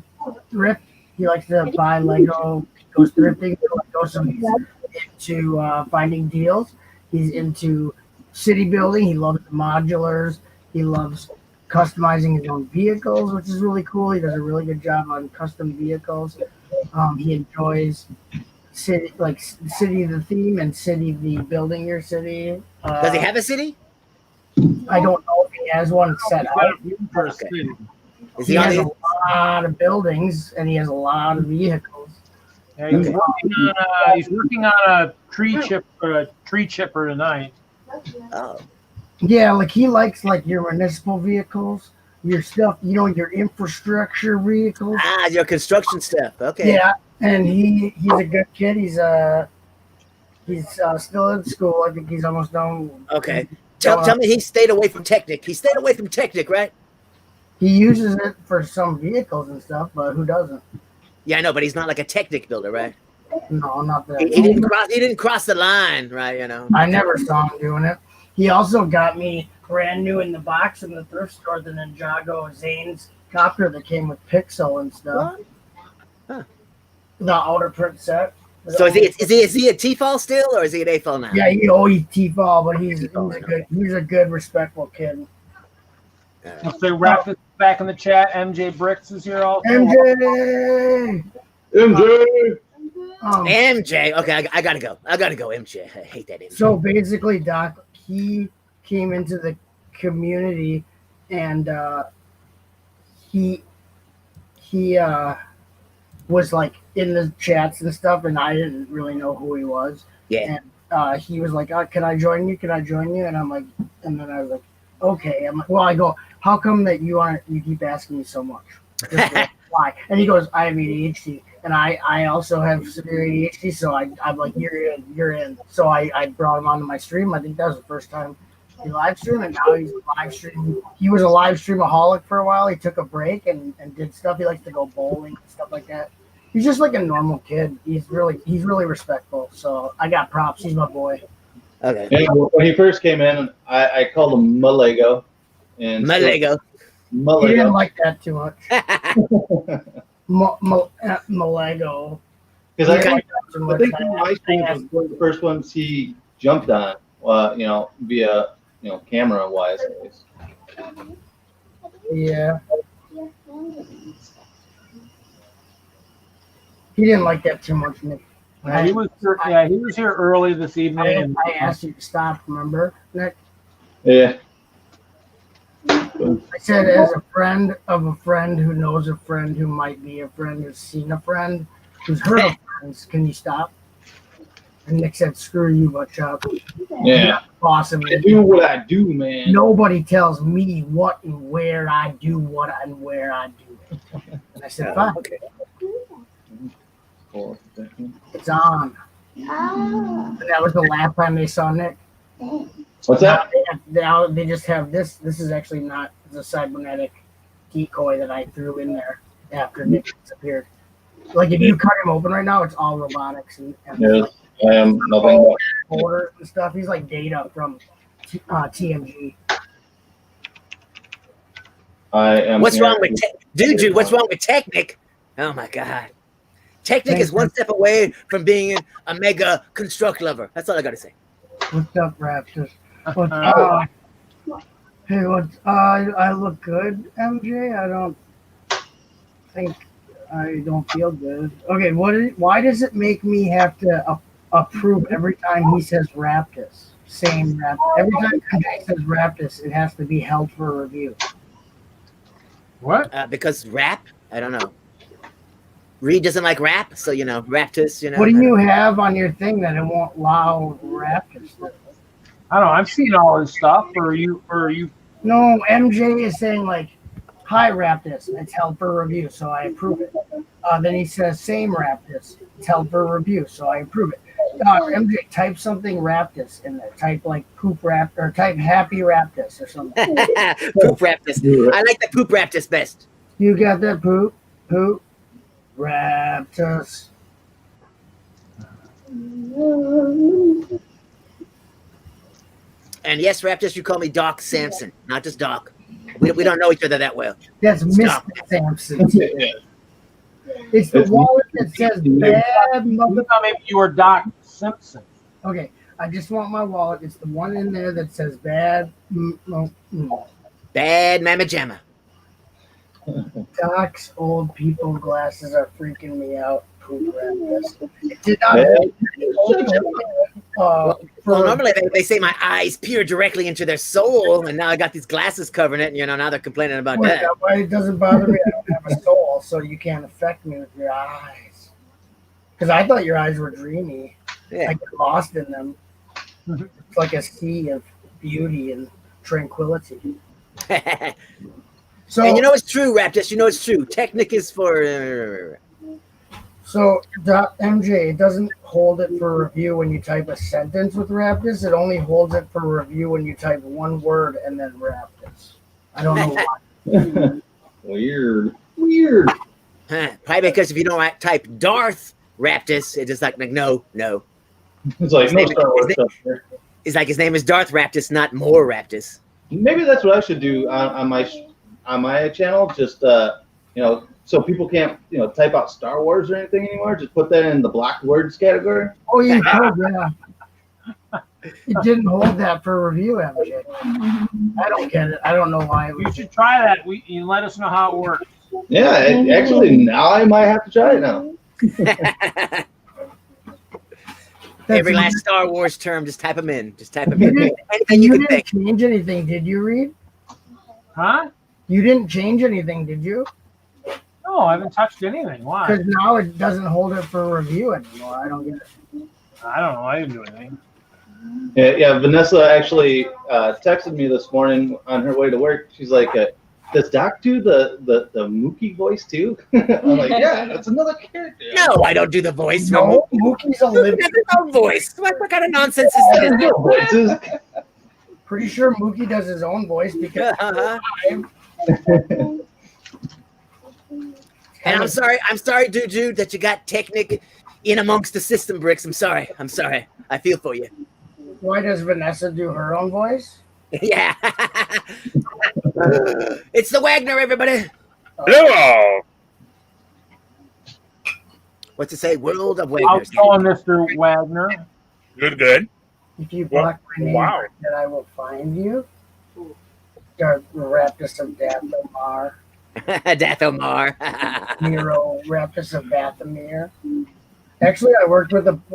thrift. He likes to buy Lego. Goes thrifting. Goes into finding deals. He's into city building. He loves modulars. He loves customizing his own vehicles, which is really cool. He does a really good job on custom vehicles. He enjoys city the theme and city the building your city. Does he have a city? I don't know if he has one set out. Okay. He has a lot of buildings and he has a lot of vehicles. Yeah, he's working on a tree chipper tonight. Oh. Yeah, he likes your municipal vehicles, your stuff, your infrastructure vehicles. Ah, your construction stuff. Okay. Yeah, and he's a good kid. He's still in school. I think he's almost done. Okay. Tell me he stayed away from Technic. He stayed away from Technic, right? He uses it for some vehicles and stuff, but who doesn't? Yeah, I know, but he's not like a Technic builder, right? No, not that. He didn't cross the line, right? You know. I never saw him doing it. He also got me brand new in the box in the thrift store the Ninjago Zane's copter that came with Pixel and stuff. Huh. The outer print set. So is he a TFOL still, or is he an AFOL now? Yeah, he's TFOL, but he's a good, respectful kid. If they wrap it back in the chat, MJ Bricks is here also. MJ. MJ. Okay, I gotta go. MJ. I hate that MJ. So basically, Doc, he came into the community, and he was like in the chats and stuff, and I didn't really know who he was. Yeah. And he was like, "Can I join you? Can I join you?" And I'm like, and then I was like, "Okay." I'm like, "Well," I go, "How come that you keep asking me so much? Why?" And he goes, "I have ADHD, and I also have severe ADHD, so I'm like, you're in." So I brought him onto my stream. I think that was the first time he live streamed, and now he's live streaming. He was a live streamaholic for a while. He took a break and did stuff. He likes to go bowling and stuff like that. He's just like a normal kid. He's really respectful. So I got props. He's my boy. Okay. Yeah, when he first came in, I called him Malego. And Malego. He didn't like that too much. Malego. Because I think my stream was one of the first ones he jumped on. Via camera wise. Yeah. He didn't like that too much, Nick. He was here early this evening. I asked you to stop, remember, Nick? Yeah. I said, as a friend of a friend who knows a friend who might be a friend who's seen a friend who's heard of friends, can you stop? And Nick said, "Screw you, Butchop." Yeah. Awesome. I do what I do, man. Nobody tells me what and where I do what and where I do it. And I said, "Fine." Okay. It's on. And that was the last time they saw Nick. What's that? Now they just have this. This is actually not the cybernetic decoy that I threw in there after Nick disappeared. Like if you cut him open right now, it's all robotics and yes, I am nothing but orders and stuff. He's like Data from TMG. I am. What's wrong with dude? What's wrong with Technic? Oh my God. Technic is one step away from being a mega construct lover. That's all I gotta say. What's up, Raptors? Hey, I look good, MJ. I don't think I don't feel good. Okay, why does it make me have to approve every time he says Raptus? Same Raptus. Every time MJ says Raptus, it has to be held for a review. What? Because rap? I don't know. Reed doesn't like rap, so Raptus. What do you have on your thing that it won't allow Raptus? I don't know. I've seen all this stuff. Or you? No, MJ is saying like, "Hi, Raptus. It's held for review, so I approve it." Then he says, "Same Raptus. It's held for review, so I approve it." MJ, type something Raptus in there. Type like poop rap or type happy Raptus or something. Poop Raptus. I like the poop Raptus best. You got that poop Raptus. And yes, Raptus, you call me Doc Samson, not just Doc. We don't know each other that well. That's Mr. Samson. It's the wallet that says bad mother. Maybe you were Doc Simpson. Okay, I just want my wallet. It's the one in there that says bad. Bad Mama Jamma. Doc's old people glasses are freaking me out. Poop Raptus. It did not. Well, normally they say my eyes peer directly into their soul, and now I got these glasses covering it, and now they're complaining about that. Why it doesn't bother me? I don't have a soul, so you can't affect me with your eyes. Because I thought your eyes were dreamy. Yeah. I get lost in them. It's like a sea of beauty and tranquility. So, and it's true, Raptus. It's true. Technic is for. So, MJ, it doesn't hold it for review when you type a sentence with Raptus. It only holds it for review when you type one word and then Raptus. I don't know why. Weird. Probably because if you don't type Darth Raptus, it's just like no. It's like no Star Wars stuff here. It's like his name is Darth Raptus, not More Raptus. Maybe that's what I should do on my channel. Just so people can't type out Star Wars or anything anymore. Just put that in the blocked words category. Oh, you could, yeah. It didn't hold that for review, MJ. I don't get it. I don't know why. You should try that. You let us know how it works. Yeah, actually, now I might have to try it now. Every last Star Wars term, just type them in. And you didn't change anything, did you, Reed? Huh? You didn't change anything, did you? No, I haven't touched anything. Why? Because now it doesn't hold it for review anymore. I don't get it. I don't know. I didn't do anything. Yeah. Vanessa actually texted me this morning on her way to work. She's like, "Does Doc do the Mookie voice too?" I'm like, "Yeah, that's another character." No, I don't do the voice. No, Mookie's a living voice. What kind of nonsense is that? Pretty sure Mookie does his own voice because. And I'm sorry, Juju, that you got Technic in amongst the system bricks. I'm sorry. I feel for you. Why does Vanessa do her own voice? Yeah. It's the Wagner, everybody. Hello. What's it say? World of Wagner. How's it going, Mr. Wagner? Good. If you block my name, then I will find you. Raptus of Dathomar. Dathomar. Nero, Raptus of Dathomir. Actually,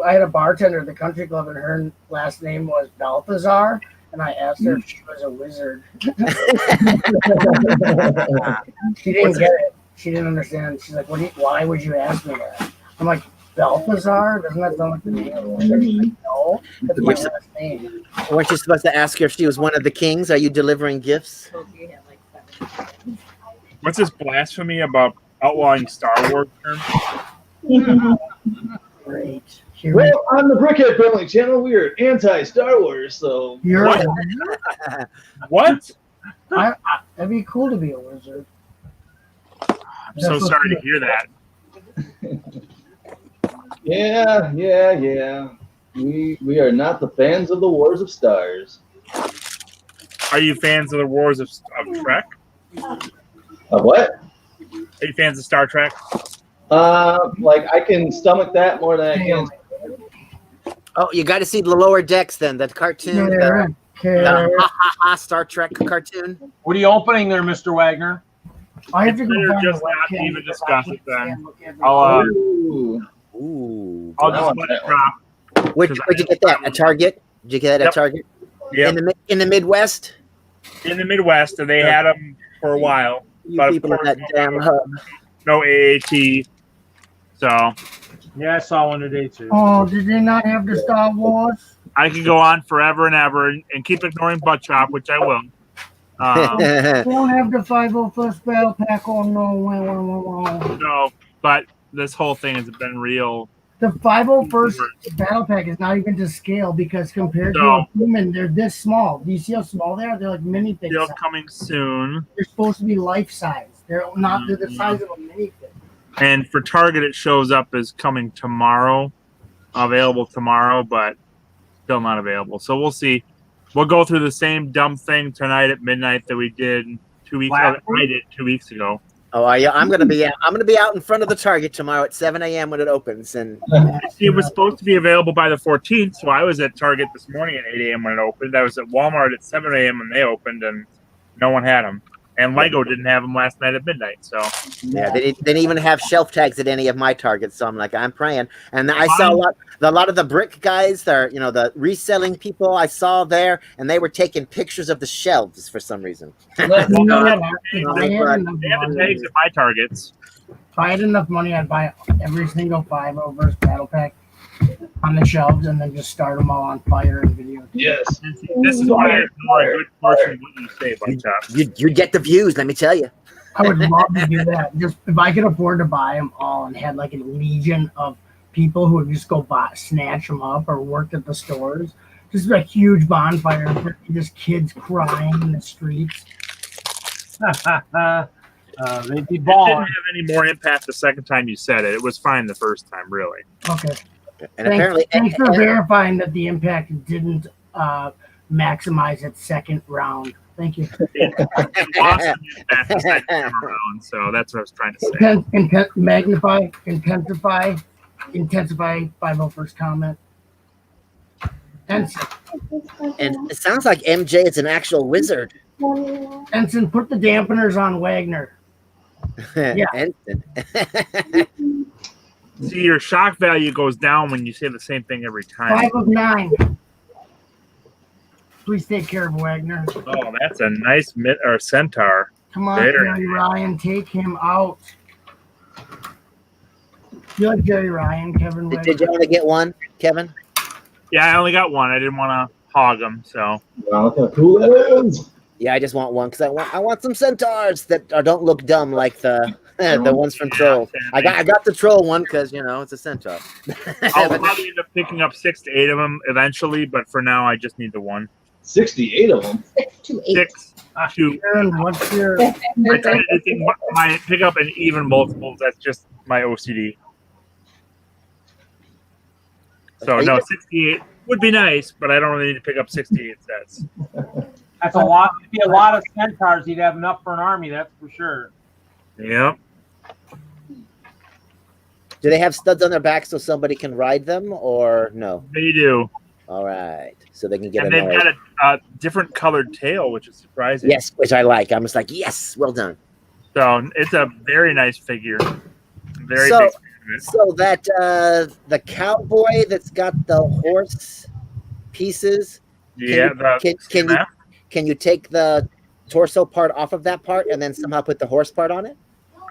I had a bartender at the country club, and her last name was Balthazar, and I asked her if she was a wizard. She didn't get it. She didn't understand. She's like, why would you ask me that? I'm like, Balthazar? Doesn't that sound like the name of a wizard? She's like, no, that's my last name. Weren't you supposed to ask her if she was one of the kings? Are you delivering gifts? What's this blasphemy about outlawing Star Wars terms? Great. Well, on the Brickhead Family channel, we are anti-Star Wars, so... What? That'd be cool to be a wizard. I'm so sorry to hear that. Yeah. We are not the fans of the Wars of Stars. Are you fans of the Wars of Trek? Of what? Are you fans of Star Trek? Like I can stomach that more than I can. Oh, you got to see the lower decks then. That cartoon, Star Trek cartoon. What are you opening there, Mr. Wagner? I have to go find just not even discuss it then. I'll just let it drop. Where'd you get that? At Target? Did you get that at Target? Yeah. In the Midwest. In the Midwest, and they had them for a while. You people in that damn hub. No AAT. So. Yeah, I saw one today too. Oh, did they not have the Star Wars? I could go on forever and ever and keep ignoring Butt Chop, which I will. They don't have the 501st Battle Pack on no, but this whole thing has been real. The 501st Battle Pack is not even to scale because compared to a human, they're this small. Do you see how small they are? They're like mini things. Still coming soon. They're supposed to be life size. They're not. They're the size of a minifig. And for Target, it shows up as coming tomorrow, available tomorrow, but still not available. So we'll see. We'll go through the same dumb thing tonight at midnight that we did 2 weeks ago. I did 2 weeks ago. Oh, yeah, I'm gonna be out in front of the Target tomorrow at 7 a.m. when it opens, and it was supposed to be available by the 14th. So I was at Target this morning at 8 a.m. when it opened. I was at Walmart at 7 a.m. when they opened, and no one had them. And Lego didn't have them last night at midnight. So yeah, they didn't even have shelf tags at any of my Targets. So I'm like, I'm praying. And I saw a lot of the brick guys, the reselling people I saw there, and they were taking pictures of the shelves for some reason. They have the tags at my Targets. If I had enough money, I'd buy every single 501st Battle Pack on the shelves and then just start them all on fire and video. Yes. This is why I ignore a good portion of what you say, Butt Chop. You'd get the views, let me tell you. I would love to do that. Just if I could afford to buy them all and had like a legion of people who would just go snatch them up or worked at the stores. Just a huge bonfire, just kids crying in the streets. They'd be It didn't balling. have any more impact the second time you said it. It was fine the first time, really. Okay. And apparently, thanks for verifying that the impact didn't maximize its second round. Thank you. It lost an impact the second time around, so that's what I was trying to say. Magnify, intensify 501st comment. Ensign. And it sounds like MJ is an actual wizard. Ensign, put the dampeners on Wagner. Yeah. Ensign. See, your shock value goes down when you say the same thing every time. 5 of 9. Please take care of Wagner. Oh, that's a nice centaur. Come on, Jerry Ryan, take him out. You like Jerry Ryan, Kevin? Did you only get one, Kevin? Yeah, I only got one. I didn't want to hog them, so. Wow, look how cool that is. Yeah, I just want one because I want some centaurs that don't look dumb like the ones from Troll. I got the Troll one because it's a centaur. I'll probably end up picking up 6 to 8 of them eventually, but for now I just need the one. 68 of them. 6 to 8. 6 to. What's your? I try to do my pick up in even multiples. That's just my OCD. So no, 68 would be nice, but I don't really need to pick up 68 sets. That's a lot. It'd be a lot of centaurs. You'd have enough for an army. That's for sure. Yep. Do they have studs on their back so somebody can ride them, or no? They do. All right, so they can get. And they've got a different colored tail, which is surprising. Yes, which I like. I'm just like, yes, well done. So it's a very nice figure. Very so, big. So that the cowboy that's got the horse pieces. Yeah. Can you take the torso part off of that part and then somehow put the horse part on it?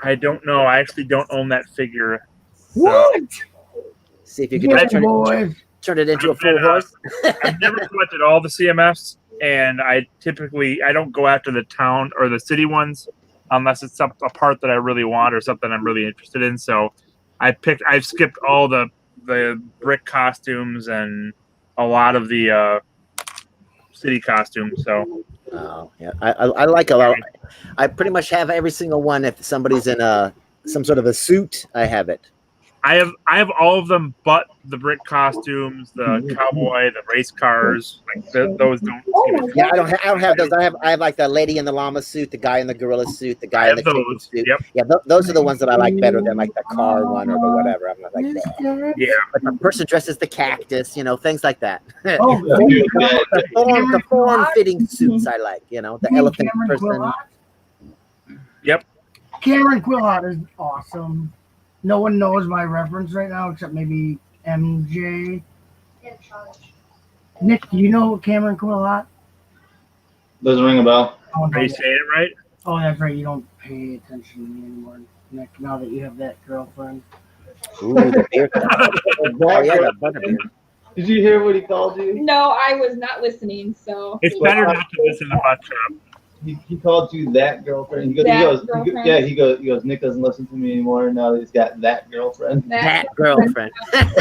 I don't know. I actually don't own that figure. What? See if you can turn it into a full horse. I've never collected all the CMFs, and I don't go after the town or the city ones unless it's a part that I really want or something I'm really interested in. So I've skipped all the brick costumes and a lot of the city costumes. So yeah, I like a lot. I pretty much have every single one. If somebody's in some sort of a suit, I have it. I have all of them, but the brick costumes, the cowboy, the race cars, like those don't. Yeah, I don't have those. I have like the lady in the llama suit, the guy in the gorilla suit, the guy in the chicken suit. Yep. Yeah, those are the ones that I like better than like the car one or the whatever. I'm not like that. Yeah, but the person dressed as the cactus, things like that. Oh, the form-fitting suits I like. The elephant person. Yep. Cameron Quillot is awesome. No one knows my reference right now except maybe MJ. Nick, do you know Cameron Quillot? Doesn't ring a bell. Are you saying it right? Oh, that's right. You don't pay attention to me anymore, Nick, now that you have that girlfriend. Ooh, the beer. Oh, yeah, the butterbeer. Did you hear what he called you? No, I was not listening, so. It's better not to listen to Butt Chop. He called you that girlfriend. He goes, Nick doesn't listen to me anymore. Now that he's got that girlfriend. That girlfriend. Butt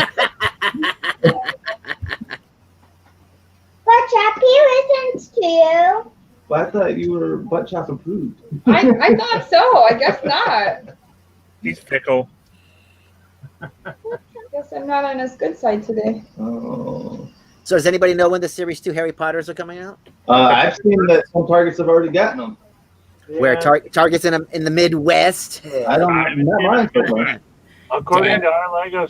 Chop, he listens to you. Well, I thought you were Butt Chop approved. I thought so. I guess not. He's fickle. I guess I'm not on his good side today. Oh. So does anybody know when the Series 2 Harry Potters are coming out? I've seen that some Targets have already gotten them. Where Targets in the Midwest? I don't know. According to our my Lego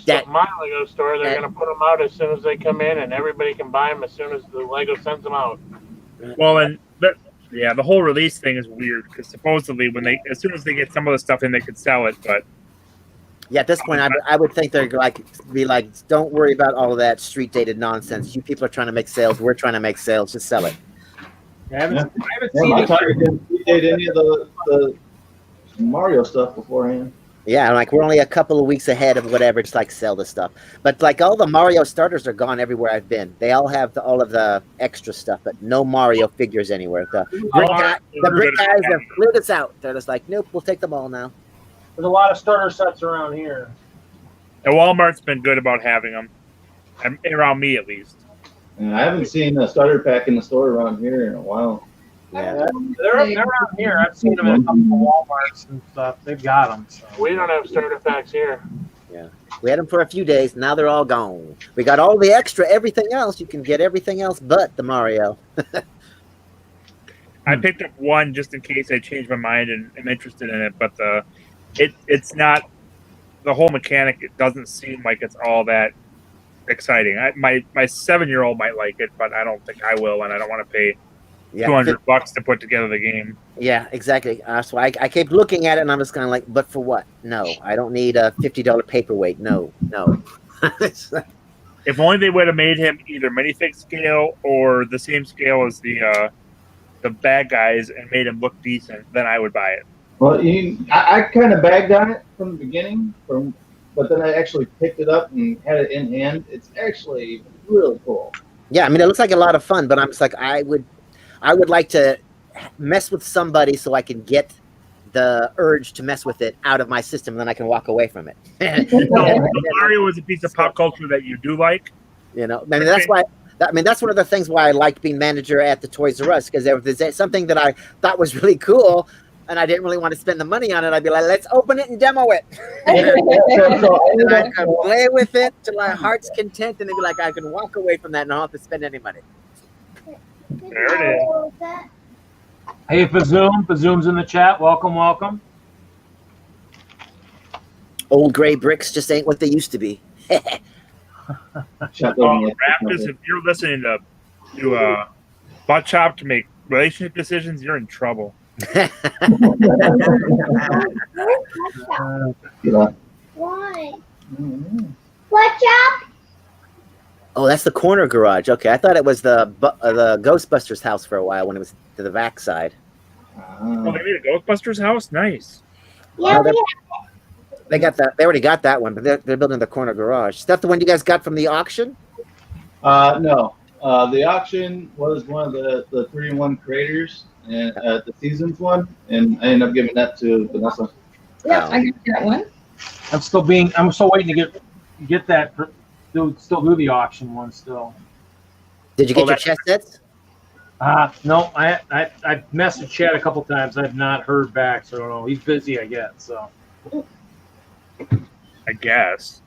store, they're going to put them out as soon as they come in, and everybody can buy them as soon as the Lego sends them out. Well, and the whole release thing is weird because supposedly as soon as they get some of the stuff in, they could sell it, but. Yeah, at this point, I would think they're be like, don't worry about all of that street dated nonsense. You people are trying to make sales. We're trying to make sales. Just sell it. I haven't seen my Target didn't street date any of the Mario stuff beforehand. Yeah, we're only a couple of weeks ahead of whatever. Just sell the stuff. But all the Mario starters are gone everywhere I've been. They all have all of the extra stuff, but no Mario figures anywhere. The brick guys have flew us out. They're just like, nope, we'll take them all now. There's a lot of starter sets around here. And Walmart's been good about having them, around me at least. And I haven't seen a starter pack in the store around here in a while. Yeah. They're around here. I've seen them at a couple of Walmarts and stuff. They've got them. So. We don't have starter packs here. Yeah. We had them for a few days. Now they're all gone. We got all the extra everything else. You can get everything else but the Mario. I picked up one just in case I change my mind and am interested in it, but it's not the whole mechanic. It doesn't seem like it's all that exciting. My 7-year-old might like it, but I don't think I will, and I don't want to pay $200 to put together the game. Yeah, exactly. So I kept looking at it, and I'm just kind of like, but for what? No, I don't need a $50 paperweight. No. If only they would have made him either minifig scale or the same scale as the bad guys and made him look decent, then I would buy it. Well, I kind of bagged on it from the beginning, but then I actually picked it up and had it in hand. It's actually really cool. Yeah, I mean, it looks like a lot of fun, but I'm just like, I would like to mess with somebody so I can get the urge to mess with it out of my system, and then I can walk away from it. Mario is a piece of pop culture that you do like. You know, I mean, that's why. That's one of the things why I liked being manager at the Toys R Us, because if there's something that I thought was really cool and I didn't really want to spend the money on it, I'd be like, let's open it and demo it. And I could play with it to my heart's content, and then be like, I can walk away from that and I don't have to spend any money. There it is. Hey, Bazoom's in the chat. Welcome. Old gray bricks just ain't what they used to be. Raptors, if you're listening to Butt Chop to make relationship decisions, you're in trouble. Why? What's up? Oh, that's the corner garage. Okay, I thought it was the Ghostbusters house for a while when it was to the back side. Oh, they made a Ghostbusters house? Nice. Yeah, they got that. They already got that one, but they're building the corner garage. Is that the one you guys got from the auction? No. The auction was one of the 3-in-1 creators, and the seasons one, and I ended up giving that to Vanessa. Yeah, I got that one. I'm still waiting to get that. Still do the auction one still. Did you get your chess sets? No, I messaged Chad a couple times. I've not heard back, so I don't know. He's busy, I guess. So. I guess.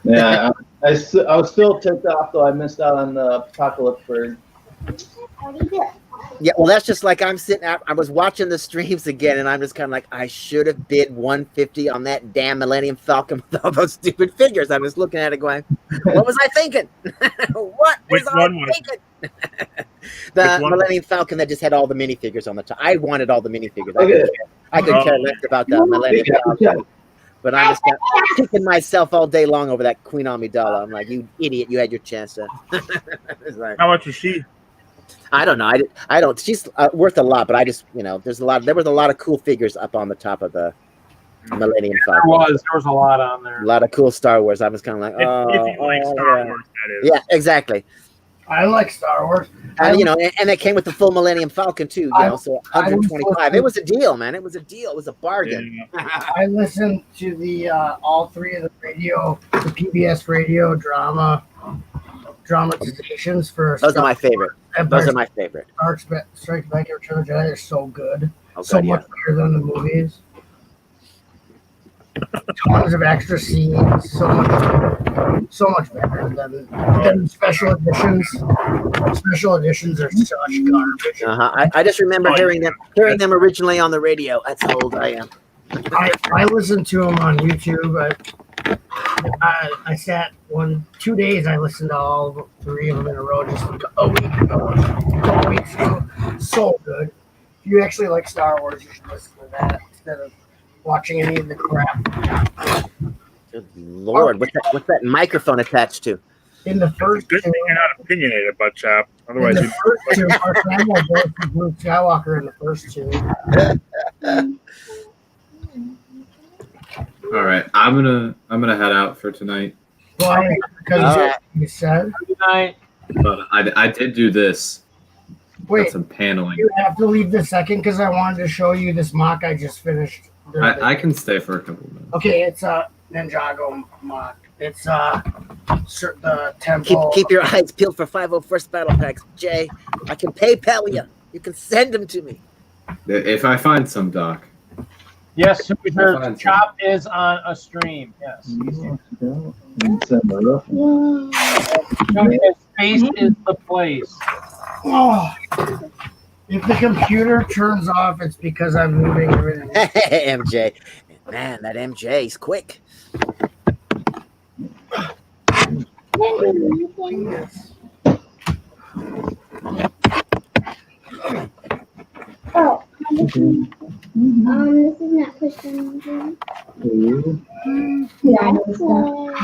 Yeah, I was still ticked off though. I missed out on the Apocalypse Bird. Yeah, well, that's just like I was watching the streams again, and I'm just kind of like, I should have bid $150 on that damn Millennium Falcon with all those stupid figures. I was looking at it going, what was I thinking? What was I thinking? The Millennium Falcon that just had all the minifigures on the top. I wanted all the minifigures. I could care less about the Millennium Falcon. But I'm just kicking myself all day long over that Queen Amidala. I'm like, you idiot, you had your chance. Like, how much is she? I don't know. I don't. She's worth a lot, but I just, there was a lot of cool figures up on the top of the Millennium Falcon. There was a lot on there. A lot of cool Star Wars. I was kind of like, if you like Star Wars, that is. Yeah, exactly. I like Star Wars. And and it came with the full Millennium Falcon too. So 125. It was a deal, man. It was a deal. It was a bargain. Yeah. I listened to the all three of the PBS radio dramatizations for. Those are my favorite. Those are my favorght. Strike Back and Return of the Jedi are so good. Much better than the movies. Tons of extra scenes. So much better than special editions. Special editions are such garbage. I just remember hearing them originally on the radio. That's how old I am. I listened to them on YouTube. I sat 2 days. I listened to all 3 of them in a row just a week ago. 2 weeks ago. So good. If you actually like Star Wars, you should listen to that instead of watching any of the crap. Good Lord, what's that microphone attached to? In the first good thing you're not opinionated, Butt Chop. Otherwise, in the first two, Mark Hamill voiced for Luke Skywalker in the first 2. All right, I'm gonna head out for tonight. Why? Because you said. Good night. But I did do this. Wait, got some paneling. You have to leave the second because I wanted to show you this mock I just finished. I can stay for a couple of minutes. Okay, it's a Ninjago mock. It's the temple. Keep your eyes peeled for 501st battle packs, Jay. I can PayPal you. You can send them to me. If I find some, Doc. Yes, Super Chop is on a stream. Yes. Space is the place. Oh, if the computer turns off, it's because I'm moving everything. MJ. Man, that MJ's quick. Oh, this is not pushing. Yeah, I know this one.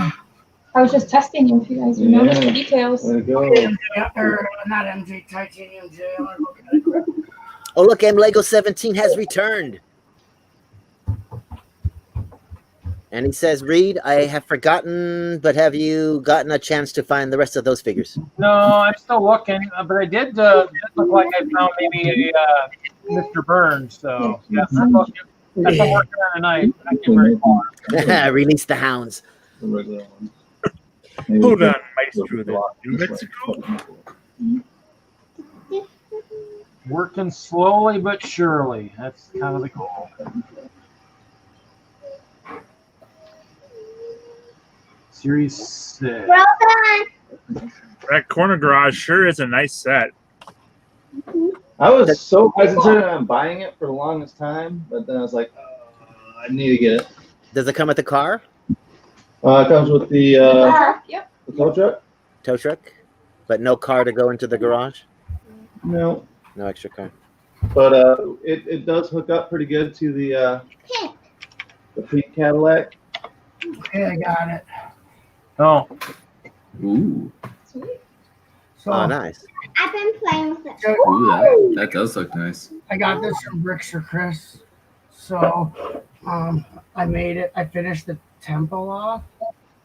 I was just testing you if you guys noticed the details. Or not MJ, Titanium J. Oh, look, Lego 17 has returned. And he says, Reed, I have forgotten, but have you gotten a chance to find the rest of those figures? No, I'm still looking, but I did look like I found maybe a Mr. Burns. So, yeah, I'm looking. That's what I'm working on tonight. I get very far. Release the hounds. Hold on, Maestro. New Mexico. Working slowly but surely. That's kind of the goal. Series 6. Well done. That corner garage sure is a nice set. I was so hesitant on buying it for the longest time, but then I was like, I need to get it. Does it come with the car? It comes with the the tow truck. Tow truck? But no car to go into the garage? No. No extra car. But it does hook up pretty good to the pink Cadillac. Okay, I got it. Oh. Ooh. So, oh, nice. I've been playing with it. Ooh, that does look nice. I got this from Bricks for Chris. So I made it. I finished the temple off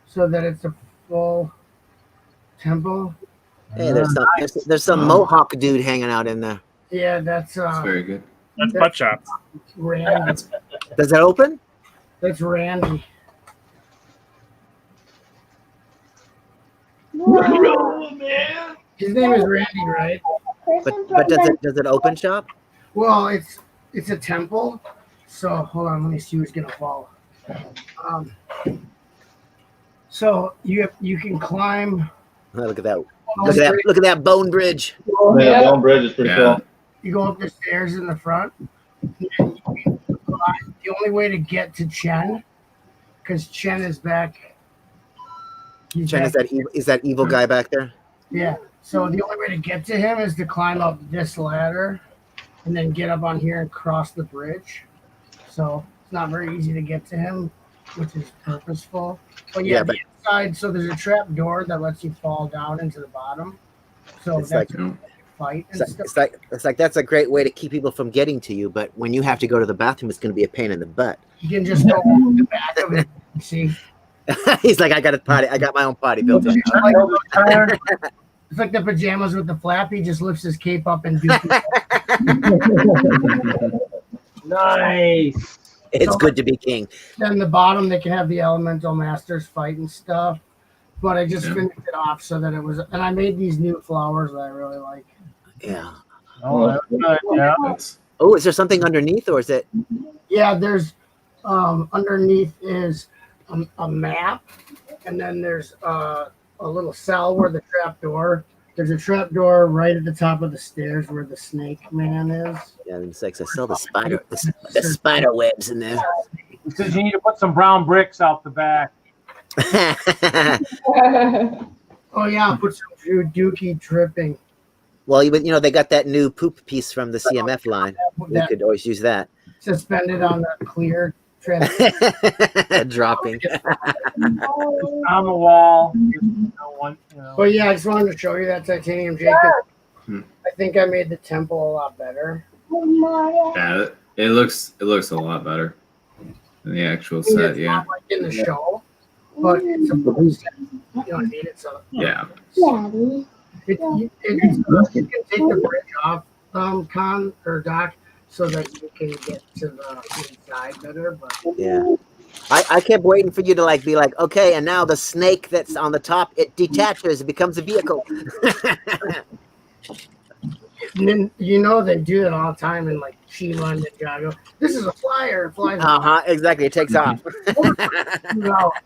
so that it's a full temple. Hey, there's some Mohawk dude hanging out in there. Yeah, that's very good. That's butt chops. Randy. Does that open? That's Randy. Whoa. His name is Randy, right? But does it open shop? Well, it's a temple. So hold on, let me see who's gonna fall. So you can climb. Oh, look at that! Look at that bone bridge. Yeah, bone bridge is pretty cool. You go up the stairs in the front. And the only way to get to Chen, because Chen is back. Chen is that evil guy back there? Yeah. So the only way to get to him is to climb up this ladder, and then get up on here and cross the bridge. So it's not very easy to get to him, which is purposeful. But the inside, so there's a trap door that lets you fall down into the bottom. So it's that's like, fight and stuff. It's like that's a great way to keep people from getting to you, but when you have to go to the bathroom, it's going to be a pain in the butt. You can just go to the back of it. See. He's like, I got my own potty built in. It's like the pajamas with the flap. He just lifts his cape up and Nice. It's good to be king. Then the bottom, they can have the elemental masters fight and stuff. But I just finished it off so that it was, and I made these new flowers that I really like. Yeah. Oh, that's good. Yeah. Oh, is there something underneath, or is it? Yeah, there's underneath is a map, and then there's a little cell where the trap door. There's a trap door right at the top of the stairs where the snake man is. Yeah, it's like I saw the spider webs in there. It says you need to put some brown bricks out the back. Oh yeah, put some dookie dripping. Well, they got that new poop piece from the CMF line. We could always use that. Suspended on the clear dropping on the wall. But yeah, I just wanted to show you that titanium J. I think I made the temple a lot better. Yeah, it looks a lot better than the actual set. Yeah, not like in the show, but it's a full set. You don't need it, so yeah. You can take the bridge off, Con or Doc, so that you can get to the inside better. But yeah, I kept waiting for you to be like, okay, and now the snake that's on the top, it detaches, it becomes a vehicle. You know they do that all the time in like Chile and Ninjago. This is a flyer. It flies Exactly. It takes off.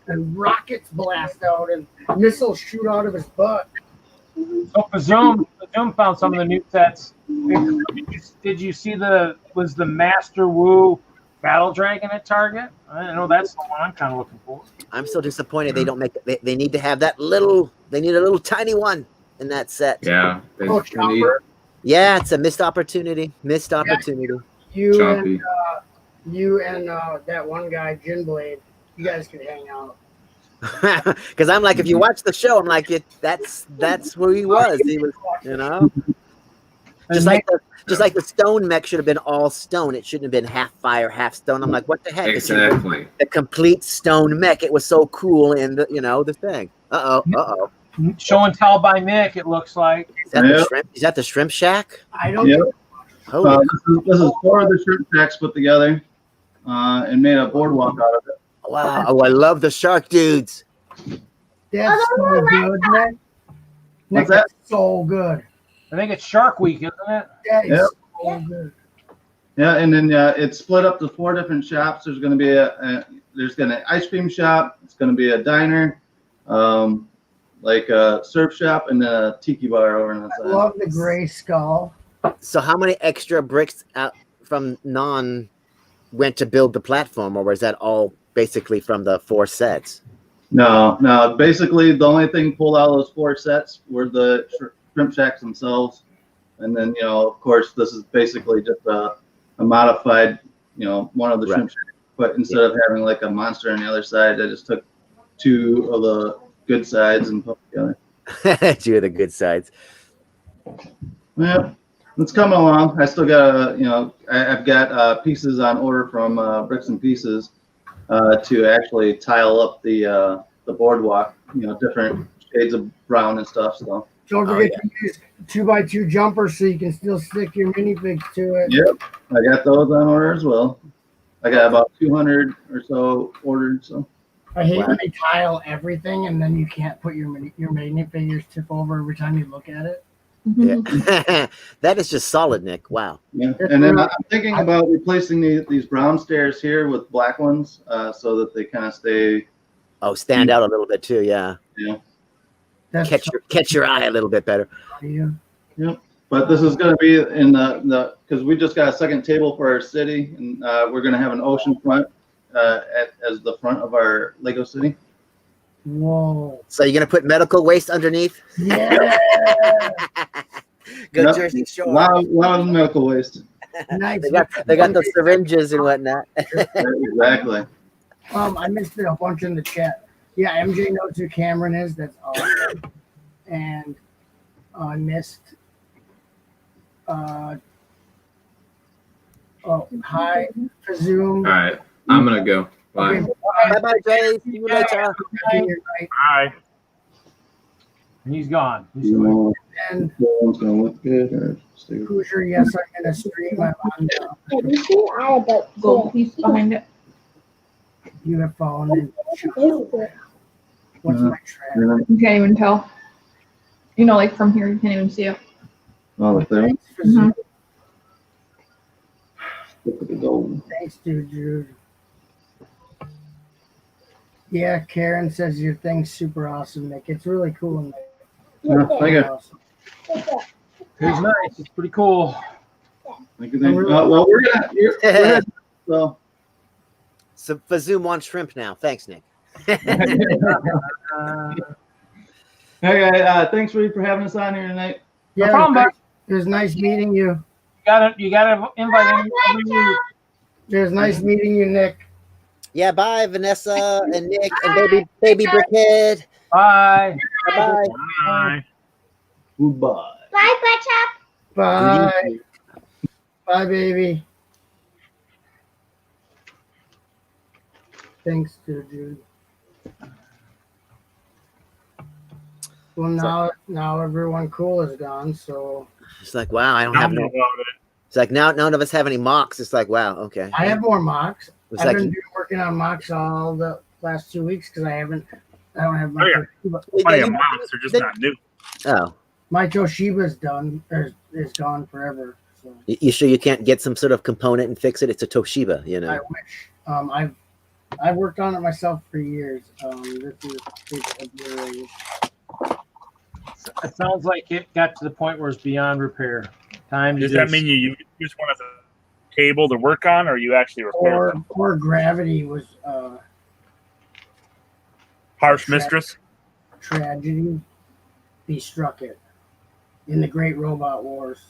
And rockets blast out and missiles shoot out of his butt. So Zoom found some of the new sets. Did you see the Master Wu Battle Dragon at Target? I know that's the one I'm kind of looking for. I'm so disappointed they don't make. They need to have that little. They need a little tiny one in that set. Yeah. Yeah, it's a missed opportunity. Missed opportunity. You and that one guy, Jinblade, you guys could hang out. Because I'm like, if you watch the show, I'm like, that's where he was. He was, you know, just like the stone mech should have been all stone. It shouldn't have been half fire, half stone. I'm like, what the heck? Exactly. The complete stone mech. It was so cool, and the thing. Show and tell by Nick. It looks like. Is that the shrimp? Is that the shrimp shack? I don't. Yep. This is 4 of the shrimp shacks put together, and made a boardwalk out of it. Wow! Oh, I love the shark dudes. That's so good, Nick. Nick, that's so good. I think it's Shark Week, isn't it? That is so good. Yeah, and then it's split up to 4 different shops. There's going to be there's going to be an ice cream shop. It's going to be a diner, like a surf shop, and then a tiki bar over on the side. I love the gray skull. So, how many extra bricks from non went to build the platform, or was that all basically from the 4 sets? No. Basically, the only thing pulled out of those 4 sets were the shrimp shacks themselves, and then of course, this is basically just a modified, one of the shrimp shacks. But instead of having like a monster on the other side, I just took 2 of the good sides and put them together. 2 of the good sides. Yeah, it's coming along. I still got I've got pieces on order from Bricks and Pieces. To actually tile up the boardwalk, different shades of brown and stuff. So don't forget to use 2x2 jumpers so you can still stick your minifigs to it. Yep, I got those on order as well. I got about 200 or so ordered. So I hate when they tile everything and then you can't put your minifigures tip over every time you look at it. Yeah. That is just solid, Nick. Wow. Yeah, and then I'm thinking about replacing these brown stairs here with black ones, so that they kind of stand out a little bit too. Yeah. Catch your eye a little bit better. Yeah. But this is going to be in because we just got a second table for our city, and we're going to have an ocean front as the front of our Lego city. Whoa! So you're gonna put medical waste underneath? Yeah. Good Jersey Shore. A lot of medical waste. Nice. They got the syringes and whatnot. Exactly. I missed it a bunch in the chat. Yeah, MJ knows who Cameron is. That's awesome. And I missed. Hi, Zoom. All right, I'm gonna go. Bye. Okay, bye, Jay. See you later. Bye. And he's gone. And one's gonna look good. Or Hoosier, yes, I'm gonna stream. I'm on the gold piece behind it. UFO and what's my track? You can't even tell. Like from here, you can't even see it. Oh, look there. Mm-hmm. Look at the gold. Thanks, dude. Yeah, Karen says your thing's super awesome, Nick. It's really cool, Nick. Yeah, thank you. Awesome. It's nice. It's pretty cool. Thank you. Well, we're gonna. So Fazoom wants shrimp now. Thanks, Nick. Hey, thanks for having us on here tonight. Yeah, no problem, bud. It was nice meeting you. You gotta invite him. It was nice meeting you, Nick. Yeah, bye, Vanessa and Nick and baby Brickhead. Bye. Bye. Bye. Goodbye. Bye, Butchup. Bye. Bye, baby. Thanks, dude. Well, now everyone cool is gone, so it's like, wow, I don't have no. It's like now none of us have any mocks. It's like, wow, okay. I have more mocks. I've been like, working on mocks all the last 2 weeks because I don't have much. Plenty of mocks are just not new. Oh. My Toshiba's done. Is gone forever. So. You sure you can't get some sort of component and fix it? It's a Toshiba, you know. I wish. I've worked on it myself for years. This is it sounds like it got to the point where it's beyond repair. Does that mean you just want a table to work on, or you actually repair them? Or gravity was harsh mistress? Tragedy. He struck it in the Great Robot Wars.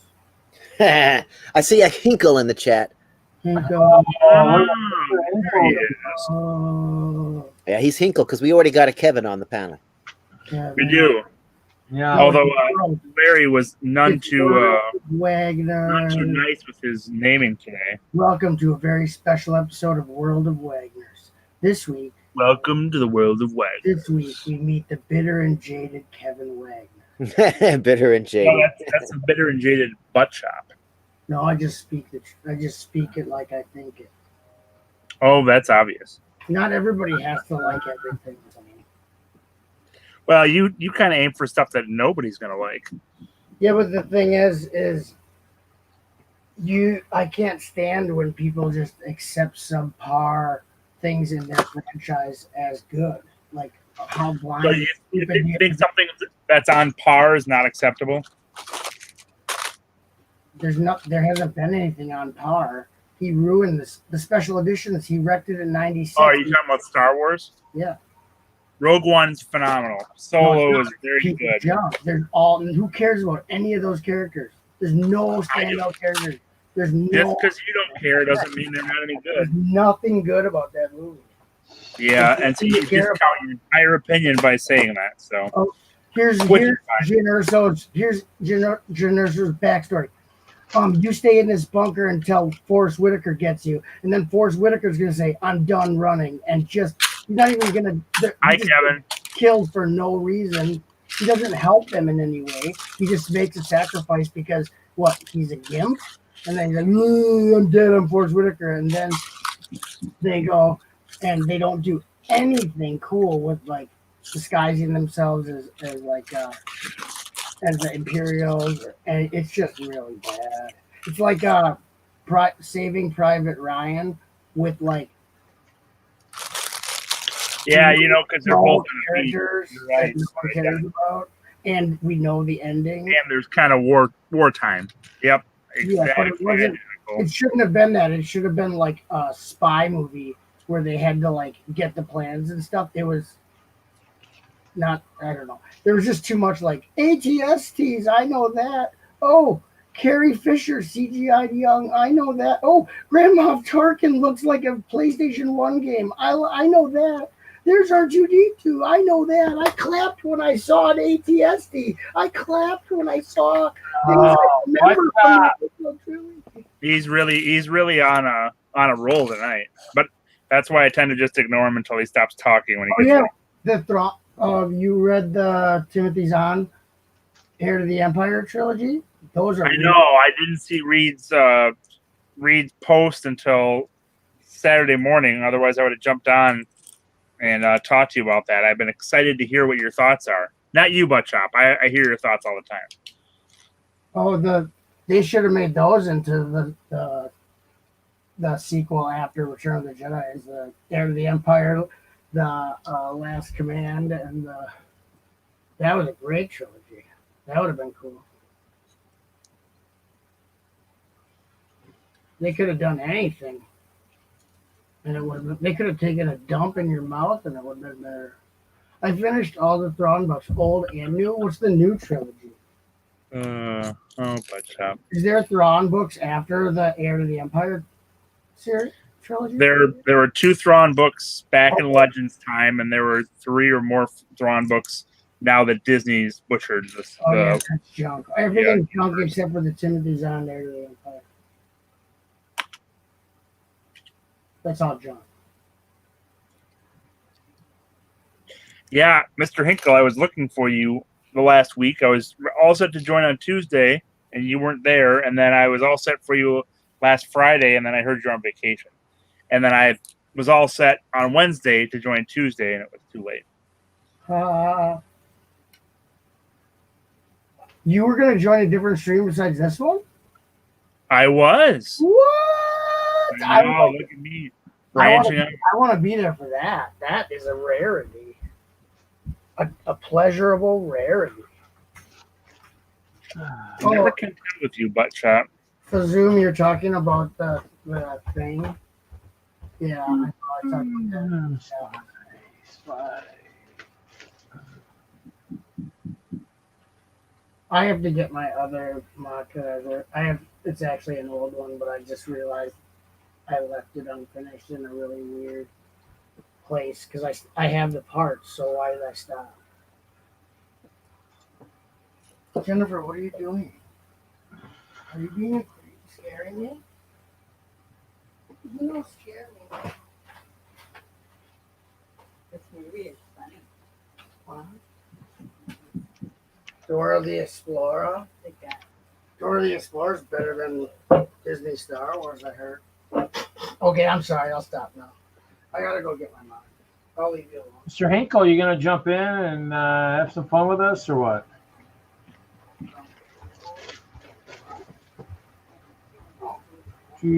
I see a Hinkle in the chat. Hinkle. Yeah, he's Hinkle because we already got a Kevin on the panel. We do. Yeah. Although Larry was none too nice with his naming today. Welcome to a very special episode of World of Wagners. This week. Welcome to the World of Wagners. This week we meet the bitter and jaded Kevin Wagner. Bitter and jaded. No, that's a bitter and jaded butt chop. No, I just speak it like I think it. Oh, that's obvious. Not everybody has to like everything. Well, you kind of aim for stuff that nobody's gonna like. Yeah, but the thing is I can't stand when people just accept subpar things in their franchise as good. Like how blind. So you think something that's on par is not acceptable? There hasn't been anything on par. He ruined the special editions. He wrecked it in '96. Oh, are you talking about Star Wars? Yeah. Rogue One's phenomenal. Solo is very good. They're all. Who cares about any of those characters? There's no standout characters. There's no. Just because you don't care doesn't mean they're not any good. There's nothing good about that movie. Yeah, and so you discount your entire opinion by saying that. So here's Jyn Erso's backstory. You stay in this bunker until Forrest Whitaker gets you, and then Forrest Whitaker's gonna say, "I'm done running," and just he's not even gonna. Hi, Kevin. Killed for no reason. He doesn't help them in any way. He just makes a sacrifice because he's a gimp, and then he's like, "I'm dead. I'm Forrest Whitaker," and then they go and they don't do anything cool with like disguising themselves as the Imperials, and it's just really bad. It's like Saving Private Ryan with like because they're both characters right. No one cares about, and we know the ending. And there's kind of wartime. Yep. Exactly. Yeah, but it shouldn't have been that. It should have been like a spy movie where they had to like get the plans and stuff. It was not, I don't know. There was just too much like ATSTs. I know that. Oh, Carrie Fisher CGI'd young. I know that. Oh, Grand Moff Tarkin looks like a PlayStation 1 game. I know that. There's R2-D2. I know that. I clapped when I saw an ATST. I clapped when I saw things I remember from the original trilogy. He's really on a roll tonight. But that's why I tend to just ignore him until he stops talking when he gets you read the Timothy Zahn Heir to the Empire trilogy? Those are. I know. I didn't see Reed's post until Saturday morning. Otherwise, I would have jumped on and talked to you about that. I've been excited to hear what your thoughts are. Not you, Butt Chop. I hear your thoughts all the time. Oh, they should have made those into the sequel after Return of the Jedi, is the Heir to the Empire, the Last Command, and that was a great trilogy. That would have been cool. They could have done anything, and it would. They could have taken a dump in your mouth, and it would have been better. I finished all the Thrawn books, old and new. What's the new trilogy? Butt Chop. Is there Thrawn books after the Heir to the Empire series trilogy? There were 2 Thrawn books back in Legends time, and there were 3 or more Thrawn books now that Disney's butchered this. That's junk. Everything's junk except for the Timothy Zahn Heir to the Empire. That's all junk. Yeah, Mr. Hinkle, I was looking for you the last week. I was all set to join on Tuesday, and you weren't there. And then I was all set for you last Friday, and then I heard you're on vacation. And then I was all set on Wednesday to join Tuesday, and it was too late. You were going to join a different stream besides this one? I was. What? Look at me. Branching out. I want to be there for that. That is a rarity. A pleasurable rarity. Never can tell with you, butt shot. For Zoom, you're talking about the thing. Yeah, I talked about that. I have to get my other mock. It's actually an old one, but I just realized I left it unfinished in a really weird place because I have the parts. So why did I stop? Jennifer, what are you doing? Are you being scaring me? You don't scare me. This movie is funny. Wow. Dora the Explorer. Dora the Explorer is better than Disney Star Wars, I heard. Okay, I'm sorry. I'll stop now. I gotta go get my mom. I'll leave you alone. Mr. Hinkle, you gonna jump in and have some fun with us, or what? And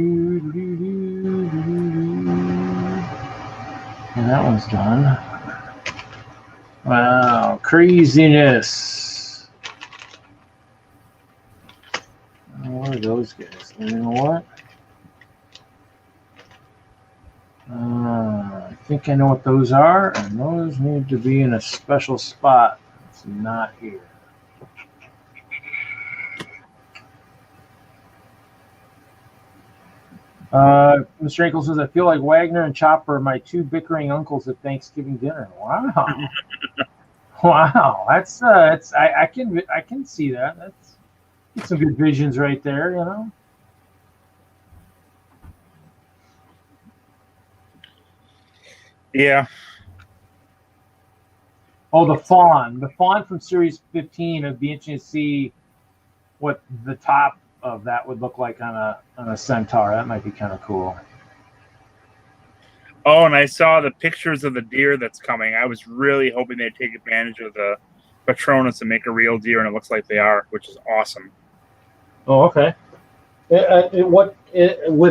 that one's done. Wow, craziness. What are those guys? You know what? I think I know what those are, and those need to be in a special spot. It's not here. Mr. Ankle says, I feel like Wagner and Chopper are my two bickering uncles at Thanksgiving dinner. Wow. Wow. That's I can see that. That's some good visions right there, you know. Yeah. Oh, the fawn from series 15. It'd be interesting to see what the top of that would look like on a centaur. That might be kind of cool. Oh, and I saw the pictures of the deer that's coming. I was really hoping they'd take advantage of the Patronus and make a real deer, and it looks like they are, which is awesome. Oh, okay. With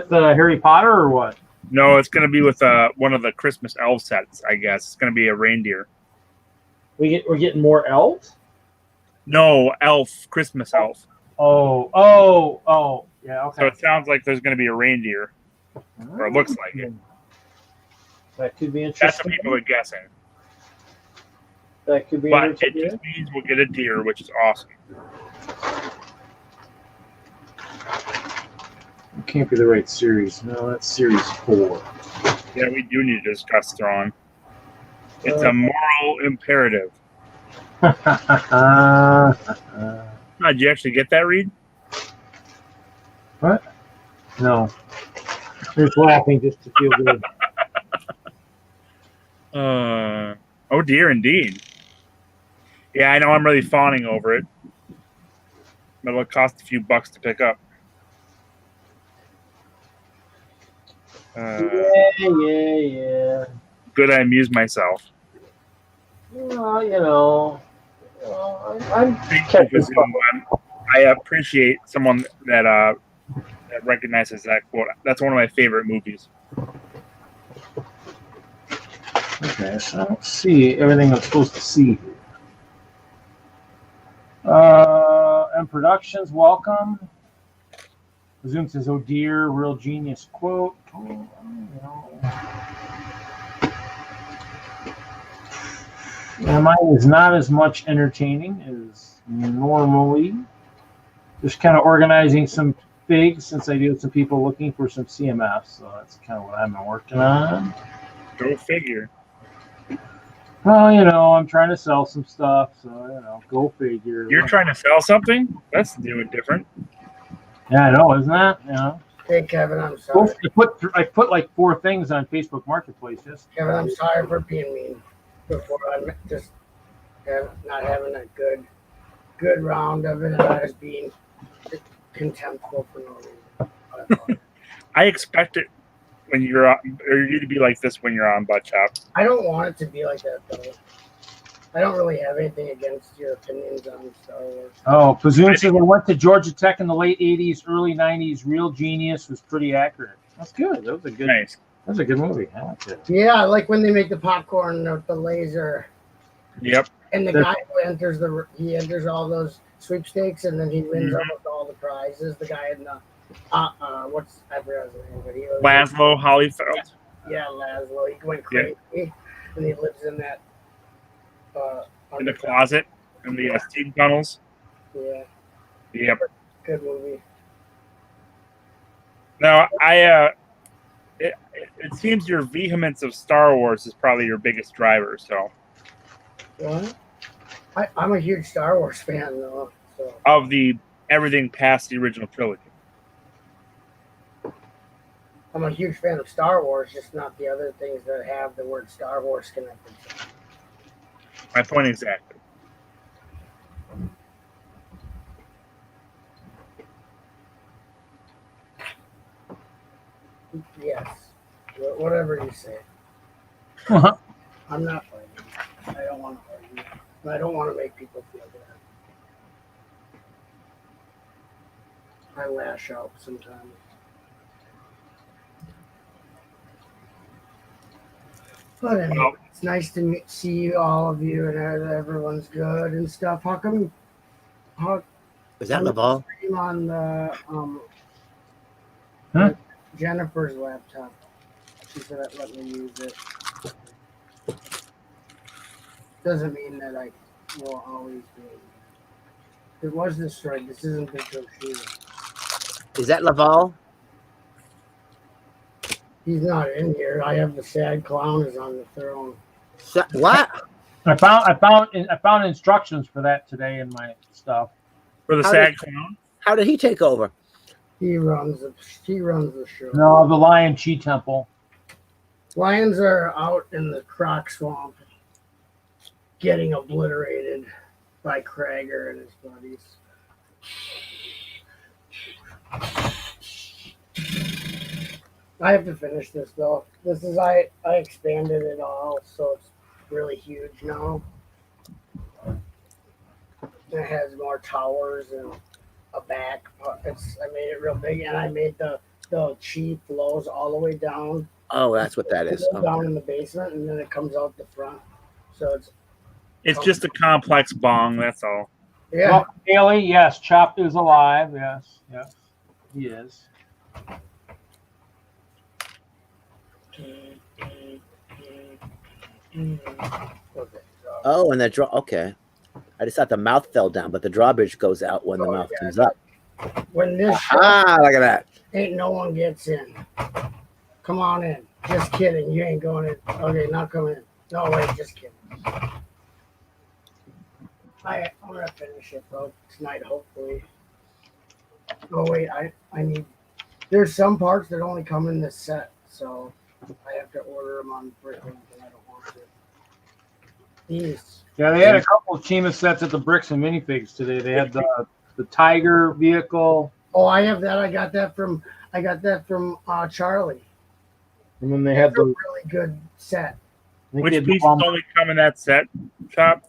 Harry Potter or what? No, it's going to be with one of the Christmas elf sets, I guess. It's going to be a reindeer. We're getting more elves? No, elf, Christmas elf. Oh, yeah, okay. So it sounds like there's going to be a reindeer, or it looks like it. That could be interesting. That's what people are guessing. That could be but interesting. It just means we'll get a deer, which is awesome. It can't be the right series. No, that's series 4. Yeah, we do need to discuss Thrawn. It's a moral imperative. Did you actually get that, Reed? What? No. Just laughing just to feel good. Oh dear, indeed. Yeah, I know I'm really fawning over it. But it'll cost a few bucks to pick up. Yeah. Good, I amuse myself. Well, you know, I appreciate someone that recognizes that quote. That's one of my favorite movies. Okay, so I don't see everything I'm supposed to see here. And Productions, welcome. Zoom says, oh dear, real genius quote. Oh, you know. Yeah, mine is not as much entertaining as normally. Just kind of organizing some things since I do have some people looking for some CMFs. So that's kind of what I've been working on. Go figure. Well, you know, I'm trying to sell some stuff, so, you know, go figure. You're trying to sell something? That's new and different. Yeah, I know, isn't that? You know. Hey, Kevin, I'm sorry. I put like 4 things on Facebook Marketplace. Kevin, I'm sorry for being mean. Before I'm just not having a good round of it, and I was being contemptful for no reason. I expect it when you're on, or you to be like this when you're on Butt Chop. I don't want it to be like that though. I don't really have anything against your opinions on Star Wars. Oh, Pazoon said they went to Georgia Tech in the late '80s, early '90s. Real Genius was pretty accurate. That's good. That was a good. Nice. That was a good movie. I liked it. Yeah, I like when they make the popcorn with the laser. Yep. And the guy who enters all those sweepstakes, and then he wins almost all the prizes. The guy in the I forgot his name, but he was Laszlo Holyfeld. Yeah, Laszlo. He went crazy, and he lives in that in the closet in the steam tunnels. Yeah. Yep. Good movie. Now, it seems your vehemence of Star Wars is probably your biggest driver. So. What? I'm a huge Star Wars fan, though. So. Of the everything past the original trilogy. I'm a huge fan of Star Wars, just not the other things that have the word Star Wars connected to them. My point exactly. Yes. Whatever you say. I'm not fighting. I don't want to argue. I don't want to make people feel bad. I lash out sometimes. But anyway, it's nice to see all of you and everyone's good and stuff. How come? Is that Laval? On the Jennifer's laptop. She said let me use it. Doesn't mean that I will always be. It was destroyed. This isn't the Toshiba. Is that Laval? He's not in here. I have the sad clown is on the throne. What? I found instructions for that today in my stuff. For the sad clown? How did he take over? He runs the show. No, the Lion Chi Temple. Lions are out in the croc swamp getting obliterated by Krager and his buddies. I have to finish this though. This is I expanded it all, so it's really huge now. It has more towers and a back. I made it real big, and I made the chi flows all the way down. Oh, that's what that is. Down in the basement, and then it comes out the front. So it's just a complex bong. That's all. Yeah. Well, Haley, yes. Chopped is alive. Yes, he is. Oh, and the draw. Okay, I just thought the mouth fell down, but the drawbridge goes out when the mouth comes up. When this look at that. Ain't no one gets in. Come on in. Just kidding. You ain't going in. Okay, not coming in. No, wait, just kidding. I'm gonna finish it though tonight, hopefully. Oh wait, I need. There's some parts that only come in this set, so I have to order them on Bricklink, and I don't want to. These. Yeah, they had a couple of Chima sets at the Bricks and Minifigs today. They had the Tiger vehicle. Oh, I have that. I got that from Charlie. And then they had the really good set. Which pieces only come in that set, Chop?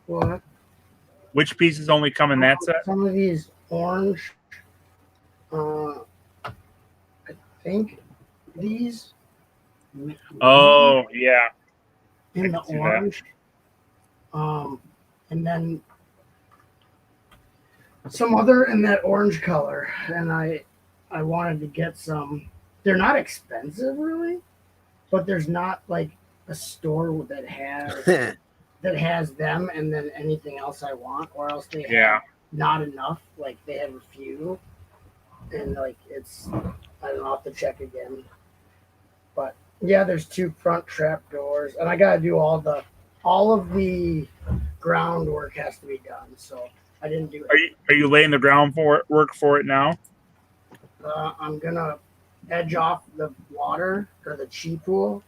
What? Which pieces only come in that set? Some of these orange. I think these. Oh yeah. In the orange. And then some other in that orange color, and I wanted to get some. They're not expensive really, but there's not like a store that has them and then anything else I want, or else they have not enough. Like they have a few, and like it's I don't know, I'll have to check again. But yeah, there's 2 front trap doors, and I gotta do all of the groundwork has to be done. So I didn't do it. Are you laying the groundwork for it now? I'm gonna edge off the water or the chi pool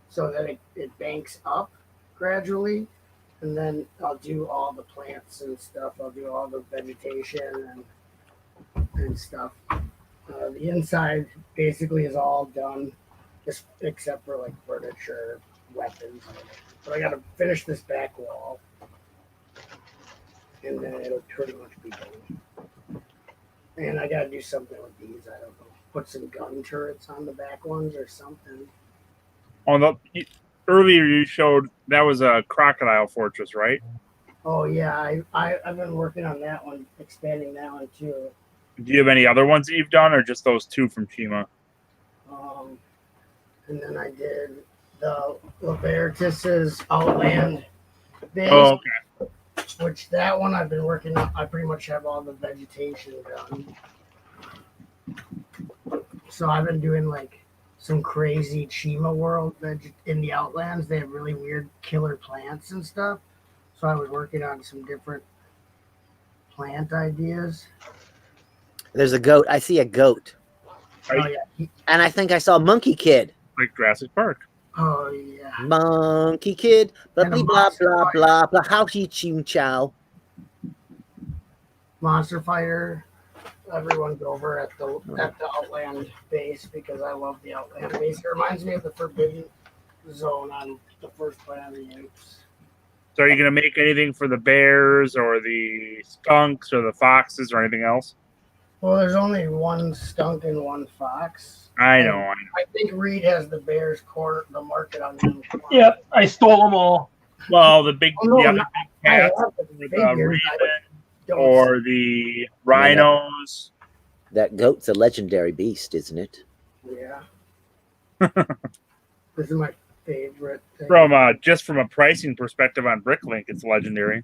so that it banks up gradually, and then I'll do all the plants and stuff. I'll do all the vegetation and stuff. The inside basically is all done, just except for like furniture, weapons. But I gotta finish this back wall. and then it'll pretty much be done. And I gotta do something with these. I don't know. Put some gun turrets on the back ones or something. Earlier you showed that was a crocodile fortress, right? Oh yeah, I've been working on that one, expanding that one too. Do you have any other ones that you've done, or just those two from Chima? And then I did the Lavertis's Outland base. Oh, okay. Which that one I've been working on. I pretty much have all the vegetation done. So I've been doing like some crazy Chima world in the Outlands. They have really weird killer plants and stuff. So I was working on some different plant ideas. There's a goat. I see a goat. Oh yeah. And I think I saw Monkey Kid. Like Jurassic Park. Oh yeah. Monkey Kid. Blah blah blah blah blah blah. How he ching chow. Monster Fighter. Everyone's over at the Outland base because I love the Outland base. It reminds me of the Forbidden Zone on the first Planet of the Apes. So are you going to make anything for the bears or the skunks or the foxes or anything else? Well, there's only one skunk and one fox. I know. I think Reed has the bears the market on them. Yep, I stole them all. Well, the big, Oh, no, the other not- big cats, I have the like figures, raven or the rhinos. That goat's a legendary beast, isn't it? Yeah. This is my favorite thing. Just from a pricing perspective on Bricklink, it's legendary.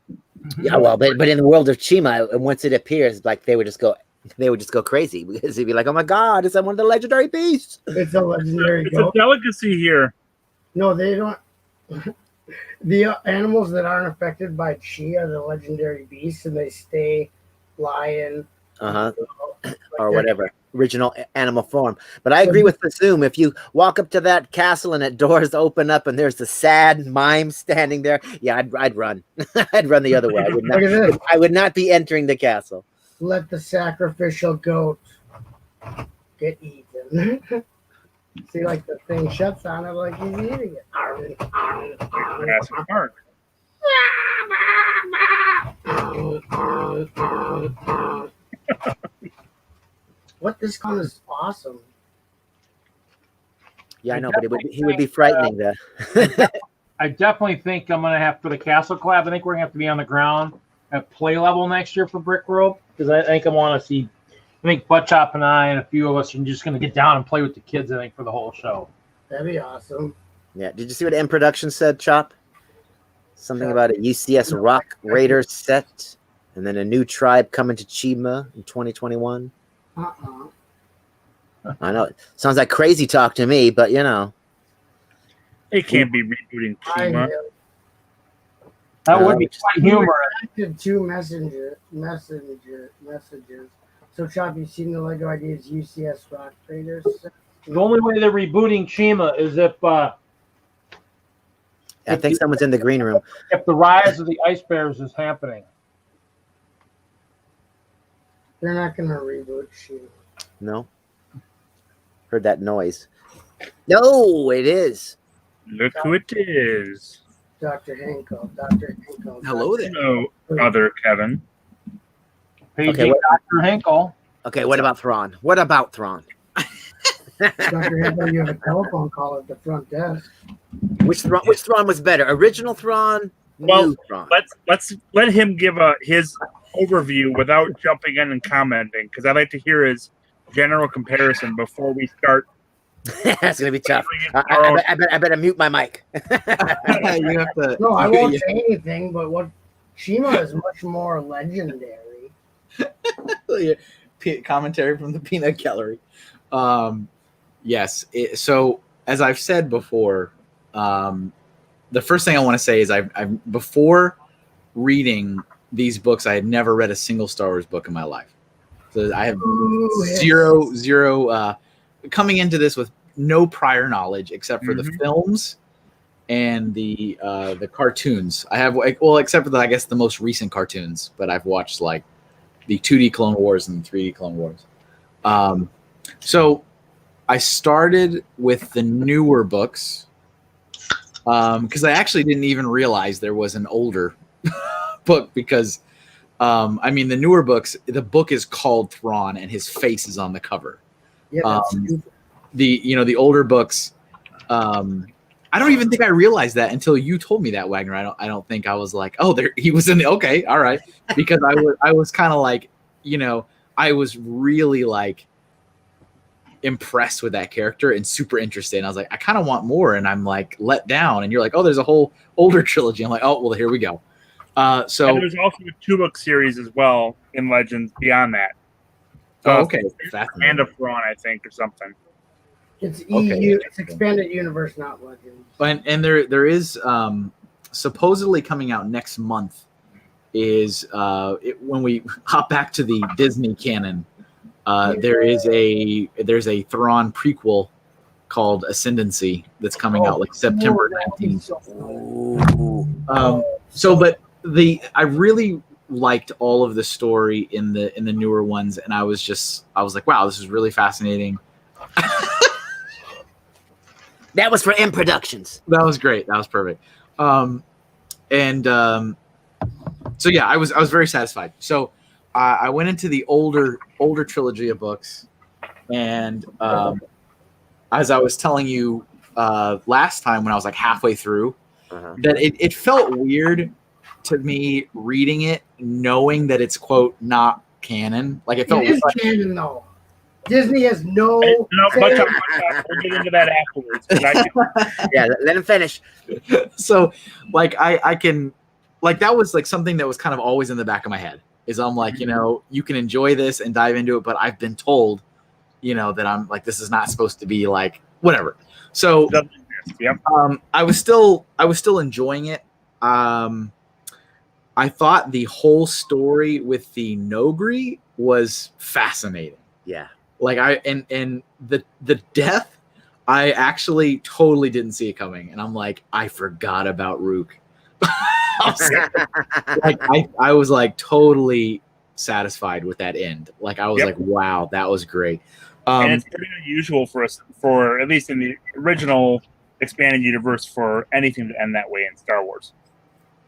Yeah, well, but in the world of Chima, once it appears, like they would just go crazy because they'd be like, "Oh my God, is that one of the legendary beasts?" It's a legendary It's goat. a delicacy here. No, they don't. The animals that aren't affected by chi are the legendary beasts, and they stay lion. Or whatever original animal form. But I agree with Zoom. If you walk up to that castle and that doors open up and there's the sad mime standing there, yeah, I'd run. I'd run the other way. I would not be entering the castle. Let the sacrificial goat get eaten. See, like the thing shuts on it, like he's eating it. Jurassic Park. What this gun is awesome. Yeah, I know, but he would be frightening there. I definitely think I'm gonna have for the Castle Collab. I think we're gonna have to be on the ground at play level next year for Brick World because I think I want to see. I think Butt Chop and I and a few of us are just gonna get down and play with the kids. I think for the whole show. That'd be awesome. Yeah. Did you see what M Production said, Chop? Something about a UCS Rock Raiders set, and then a new tribe coming to Chima in 2021. I know it sounds like crazy talk to me, but you know, it can't be rebooting Chima. That would be quite humorous. Two messages. So, Chop, you seen the Lego Ideas UCS Rock Raiders? The only way they're rebooting Chima is if I think someone's in the green room. If the rise of the Ice Bears is happening. They're not going to reboot Chima. No. Heard that noise. No, it is. Look who it is. Dr. Henkel. Dr. Henkel. Hello there. Hello, other Kevin. Okay, Dr. Henkel. Okay, what about Thrawn? Dr. Henkel, you have a telephone call at the front desk. Which Thrawn was better? Original Thrawn? Well, let's let him give his overview without jumping in and commenting, because I'd like to hear his general comparison before we start. That's gonna be tough. I better mute my mic. You have to. No, I won't say anything. But what Chima is much more legendary. Commentary from the Peanut Gallery. Yes. So as I've said before, the first thing I want to say is I've before reading these books, I had never read a single Star Wars book in my life. So I have zero coming into this with no prior knowledge except for the films and the cartoons. I have except for I guess the most recent cartoons, but I've watched like the 2D Clone Wars and the 3D Clone Wars. So I started with the newer books because I actually didn't even realize there was an older book because I mean, the newer books, the book is called Thrawn, and his face is on the cover. Yeah, the older books, I don't even think I realized that until you told me that, Wagner. I don't think I was like, oh, there he was in the okay, all right, because I was kind of like, I was really like impressed with that character and super interested. And I was like, I kind of want more, and I'm like let down. And you're like, oh, there's a whole older trilogy. I'm like, oh, well, here we go. So and there's also a 2-book series as well in Legends beyond that. So okay, and a Thrawn, I think, or something. It's EU. It's expanded universe, not Legends. And there is supposedly coming out next month. Is when we hop back to the Disney canon, there's a Thrawn prequel called Ascendancy that's coming out like September 19th. But I really liked all of the story in the newer ones, and I was like, wow, this is really fascinating. That was for M Productions. That was great. That was perfect. So yeah, I was very satisfied. So I went into the older trilogy of books, and as I was telling you last time when I was like halfway through, that it felt weird to me reading it, knowing that it's quote not canon. Like it felt it is like canon though. Disney has no. We'll get into that afterwards. Yeah, let him finish. So, like, I can, like, that was like something that was kind of always in the back of my head. Is I'm like, you can enjoy this and dive into it, but I've been told, that I'm like, this is not supposed to be like whatever. So, I was still enjoying it. I thought the whole story with the Nogri was fascinating. Yeah. Like the death, I actually totally didn't see it coming, and I'm like, I forgot about Rook. I was like totally satisfied with that end. Like I was like, wow, that was great. And it's pretty unusual for us, for at least in the original expanded universe, for anything to end that way in Star Wars.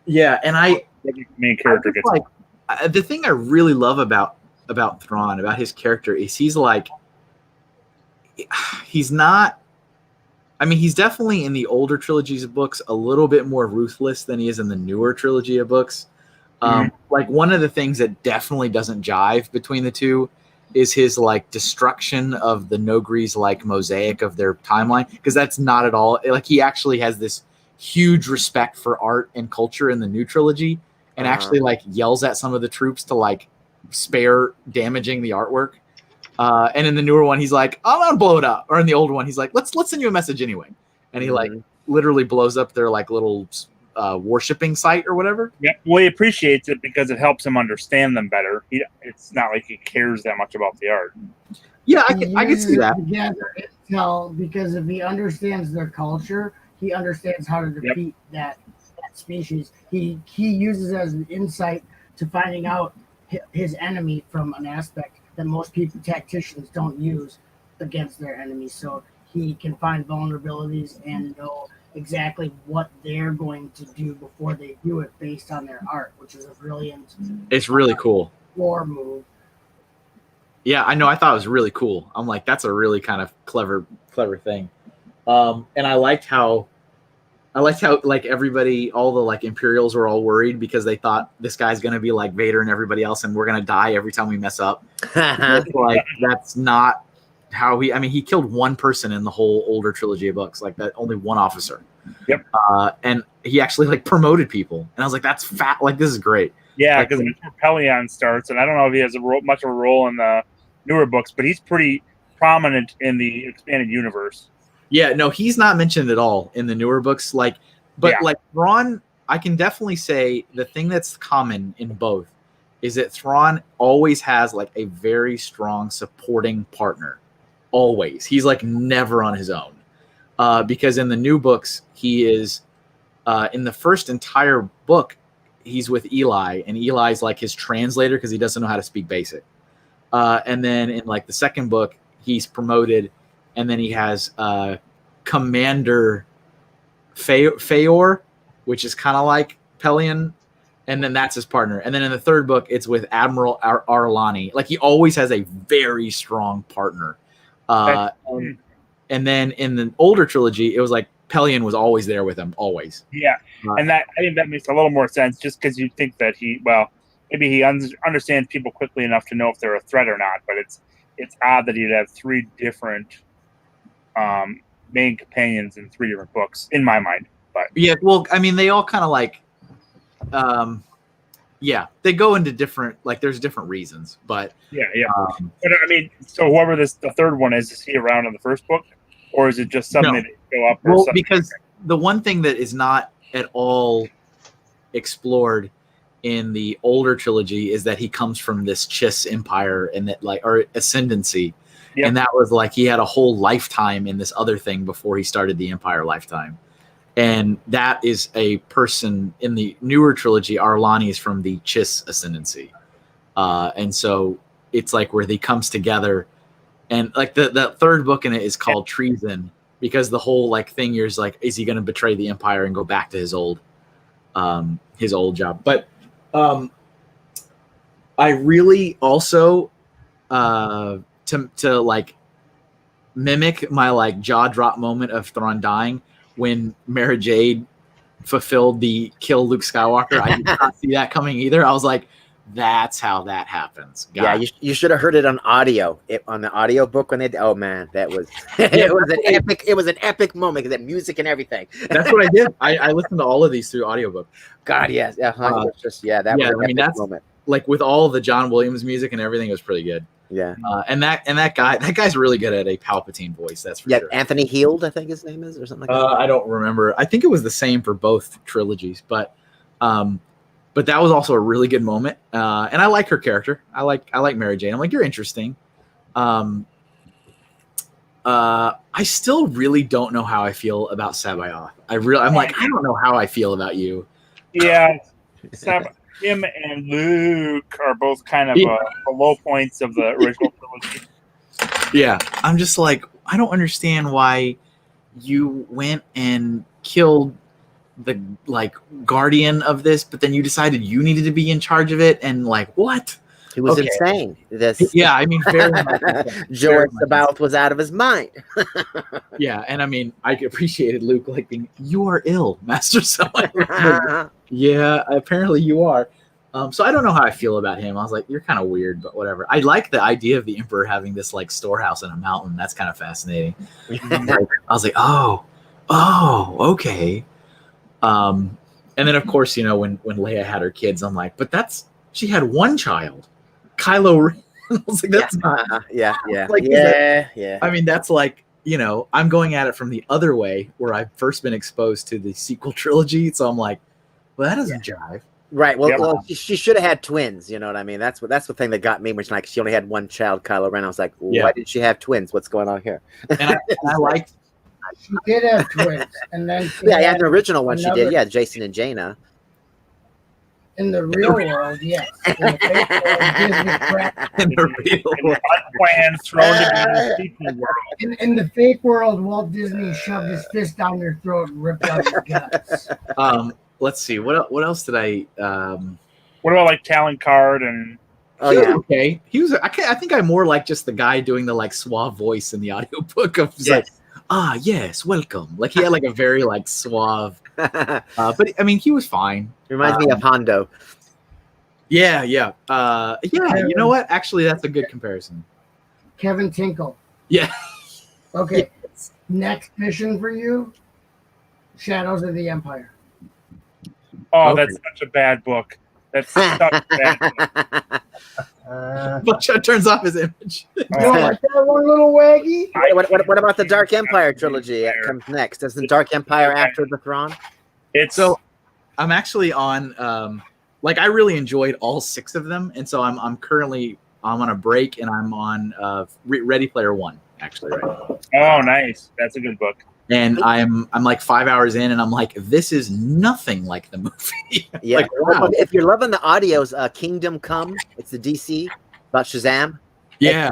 Yeah, and the main character gets like the thing I really love about Thrawn, about his character, is he's not. I mean, he's definitely in the older trilogies of books a little bit more ruthless than he is in the newer trilogy of books. Like one of the things that definitely doesn't jive between the two is his like destruction of the Nogri's like mosaic of their timeline, because that's not at all like he actually has this huge respect for art and culture in the new trilogy, and actually like yells at some of the troops to like spare damaging the artwork. And in the newer one, he's like, I'm gonna blow it up. Or in the older one, he's like, let's send you a message anyway. And he like literally blows up their like little worshipping site or whatever. Yeah, well, he appreciates it because it helps him understand them better. It's not like he cares that much about the art. Yeah, I can see that. Together intel, because if he understands their culture, he understands how to defeat that species. He uses it as an insight to finding out his enemy from an aspect that most people, tacticians, don't use against their enemies. So he can find vulnerabilities and know exactly what they're going to do before they do it based on their art, which is a brilliant. It's really cool. War move. Yeah, I know. I thought it was really cool. I'm like, that's a really kind of clever thing. And I liked how like everybody, all the like Imperials were all worried because they thought this guy's gonna be like Vader and everybody else, and we're gonna die every time we mess up. Like that's not how he killed one person in the whole older trilogy of books, like that, only one officer. Yep. And he actually like promoted people, and I was like, that's fat. Like this is great. Yeah, because that's where Pelion starts, and I don't know if he has much of a role in the newer books, but he's pretty prominent in the expanded universe. Yeah, no, he's not mentioned at all in the newer books. Like Thrawn, I can definitely say the thing that's common in both is that Thrawn always has like a very strong supporting partner. Always. He's like never on his own. Because in the new books, he is in the first entire book, he's with Eli, and Eli's like his translator because he doesn't know how to speak basic. And then in like the second book, he's promoted, and then he has Commander Feor, which is kind of like Pelion. and then that's his partner. And then in the third book, it's with Admiral Arlani. Like he always has a very strong partner. And then in the older trilogy, it was like Pelion was always there with him, always. Yeah, and I think that makes a little more sense, just because you think that maybe he understands people quickly enough to know if they're a threat or not. But it's odd that he'd have 3 different main companions in 3 different books, in my mind. But yeah, well, I mean, they all kind of like, they go into different, like, there's different reasons, but yeah. But I mean, so whoever the third one is he around in the first book, or is it just suddenly they go up? Well, because the one thing that is not at all explored in the older trilogy is that he comes from this Chiss empire and that or ascendancy. Yep. And that was like he had a whole lifetime in this other thing before he started the Empire lifetime. And that is a person in the newer trilogy. Arlani is from the Chiss ascendancy. And so it's like where he comes together. And like the third book in it is called Treason, because the whole like thing here is like, is he going to betray the Empire and go back to his old job? But I really also to like mimic my like jaw drop moment of Thrawn dying when Mara Jade fulfilled the kill Luke Skywalker. I did not see that coming either. I was like, that's how that happens. Yeah, you should have heard it on audio. On the audio book when they. Oh man, that was it was an epic. It was an epic moment. That music and everything. That's what I did. I listened to all of these through audiobook. God, yes, that was an epic moment. Like with all the John Williams music and everything, it was pretty good. Yeah, and that guy's really good at a Palpatine voice. That's for sure. Anthony Heald, I think his name is, or something like that. I don't remember. I think it was the same for both trilogies, but that was also a really good moment. And I like her character. I like Mary Jane. I'm like, you're interesting. I still really don't know how I feel about Sabayoth. I'm like, I don't know how I feel about you. Yeah, him and Luke are both kind of the low points of the original trilogy. Yeah, I'm just like, I don't understand why you went and killed the like guardian of this, but then you decided you needed to be in charge of it, and like, what? He was insane. Yeah, I mean, very George Sabaoth was out of his mind. Yeah, and I mean, I appreciated Luke like being, you are ill, Master Someone. Yeah, apparently you are. So I don't know how I feel about him. I was like, you're kind of weird, but whatever. I like the idea of the Emperor having this like storehouse in a mountain. That's kind of fascinating. I was like, oh, okay. And then of course, when Leia had her kids, I'm like, but she had one child, Kylo Ren. I was like, that's not. Yeah. I mean, that's like, I'm going at it from the other way where I've first been exposed to the sequel trilogy. So I'm like, well, that doesn't jive. Right. Well, she should have had twins. You know what I mean? That's the thing that got me, which like she only had one child, Kylo Ren. I was like, why did she have twins? What's going on here? And I liked. She did have twins, and then in the original one she did. Yeah, Jason and Jaina. In the real world, yes. In the fake world, in the fake world, Walt Disney shoved his fist down their throat and ripped out their guts. Let's see. What else did I? What about like Talon Card and? Oh yeah. Okay. He was. I think I'm more like just the guy doing the like suave voice in the audiobook of like, yes, welcome. Like he had like a very like suave. But I mean, he was fine. Reminds me of Hondo. Yeah. You know what? Actually, that's a good comparison. Kevin Tinkle. Yeah. Okay. Yes. Next mission for you: Shadows of the Empire. Oh, that's such a bad book. That's such a bad book. Buckshot turns off his image. You don't like that one little waggy? What about the Dark Empire trilogy that comes next? Is the Dark Empire after the Thrawn? So I'm actually on I really enjoyed all 6 of them, and so I'm on a break, and I'm on Ready Player One actually right now. Oh, nice. That's a good book. And I'm like 5 hours in, and I'm like, this is nothing like the movie. Yeah. Like, wow. If you're loving the audios, Kingdom Come, it's the DC about Shazam. Yeah.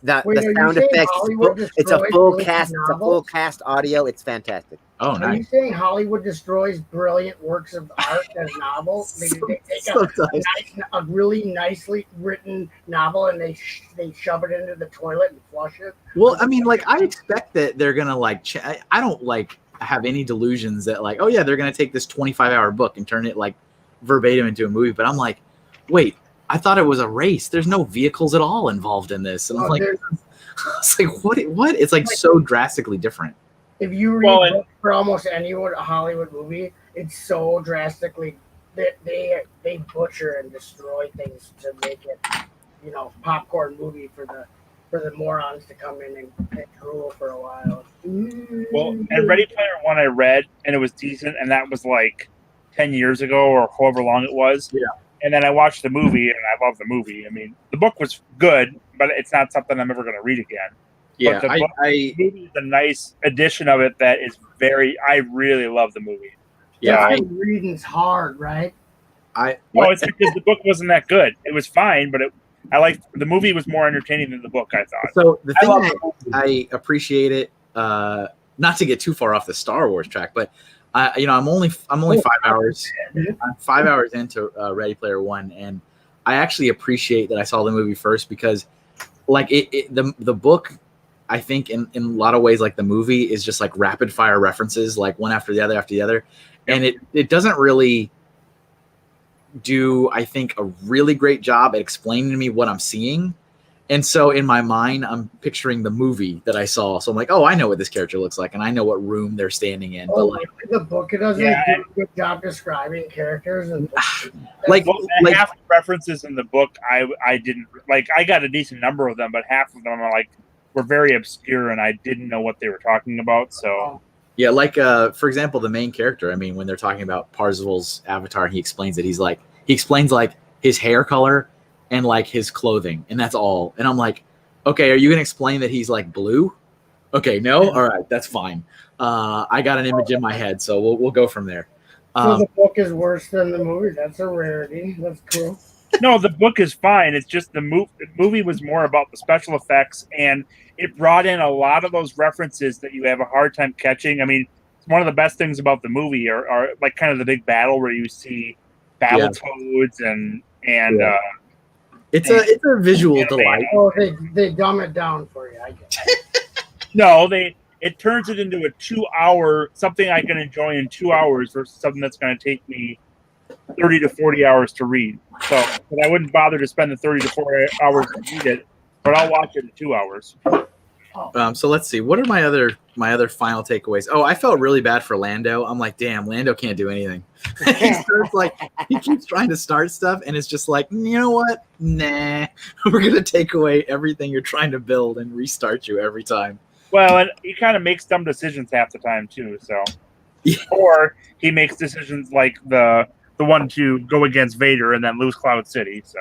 The sound effects. It's a full cast. It's a full cast audio. It's fantastic. Oh, Are nice. you saying Hollywood destroys brilliant works of art as novels? They take a really nicely written novel and they shove it into the toilet and flush it. Well, I mean, like I expect that they're gonna like. I don't like have any delusions that like, oh yeah, they're gonna take this 25-hour book and turn it like verbatim into a movie. But I'm like, wait, I thought it was a race. There's no vehicles at all involved in this, and I'm like, it's like what? It's like so drastically different. If you read books for almost any Hollywood movie, it's so drastically they butcher and destroy things to make it, popcorn movie for the morons to come in and drool for a while. Well, and Ready Player One I read and it was decent, and that was like 10 years ago or however long it was. Yeah. And then I watched the movie and I love the movie. I mean, the book was good, but it's not something I'm ever going to read again. Yeah, but the movie is a nice addition of it that is I really love the movie. Yeah, reading's hard, right? It's because the book wasn't that good. It was fine, but the movie was more entertaining than the book, I thought. So the thing I appreciate it, not to get too far off the Star Wars track, but I'm only 5 hours. I'm 5 hours into Ready Player One, and I actually appreciate that I saw the movie first because, like, the book, I think in a lot of ways, like the movie is just like rapid fire references, like one after the other, and it doesn't really do, I think, a really great job at explaining to me what I'm seeing. And so in my mind, I'm picturing the movie that I saw. So I'm like, oh, I know what this character looks like, and I know what room they're standing in. Oh, like the book, it doesn't do a good job describing characters and half the references in the book, I didn't like. I got a decent number of them, but half of them were very obscure, and I didn't know what they were talking about. So yeah, like for example, the main character. I mean, when they're talking about Parzival's avatar, he explains that he explains like his hair color and like his clothing, and that's all. And I'm like, okay, are you gonna explain that he's like blue? Okay, no, all right, that's fine. I got an image in my head, so we'll go from there. So the book is worse than the movie. That's a rarity. That's cool. No, the book is fine. It's just the movie was more about the special effects, and it brought in a lot of those references that you have a hard time catching. I mean, one of the best things about the movie are like kind of the big battle where you see Battletoads and it's a visual delight. Oh, they dumb it down for you, I guess. No, it turns it into a 2-hour something I can enjoy in 2 hours versus something that's going to take me 30 to 40 hours to read. So, but I wouldn't bother to spend the 30 to 40 hours to read it, but I'll watch it in 2 hours. So let's see. What are my other final takeaways? Oh, I felt really bad for Lando. I'm like, damn, Lando can't do anything. he keeps trying to start stuff, and it's just like, you know what? Nah, we're gonna take away everything you're trying to build and restart you every time. Well, and he kind of makes dumb decisions half the time too. So, or he makes decisions like the one to go against Vader and then lose Cloud City. So,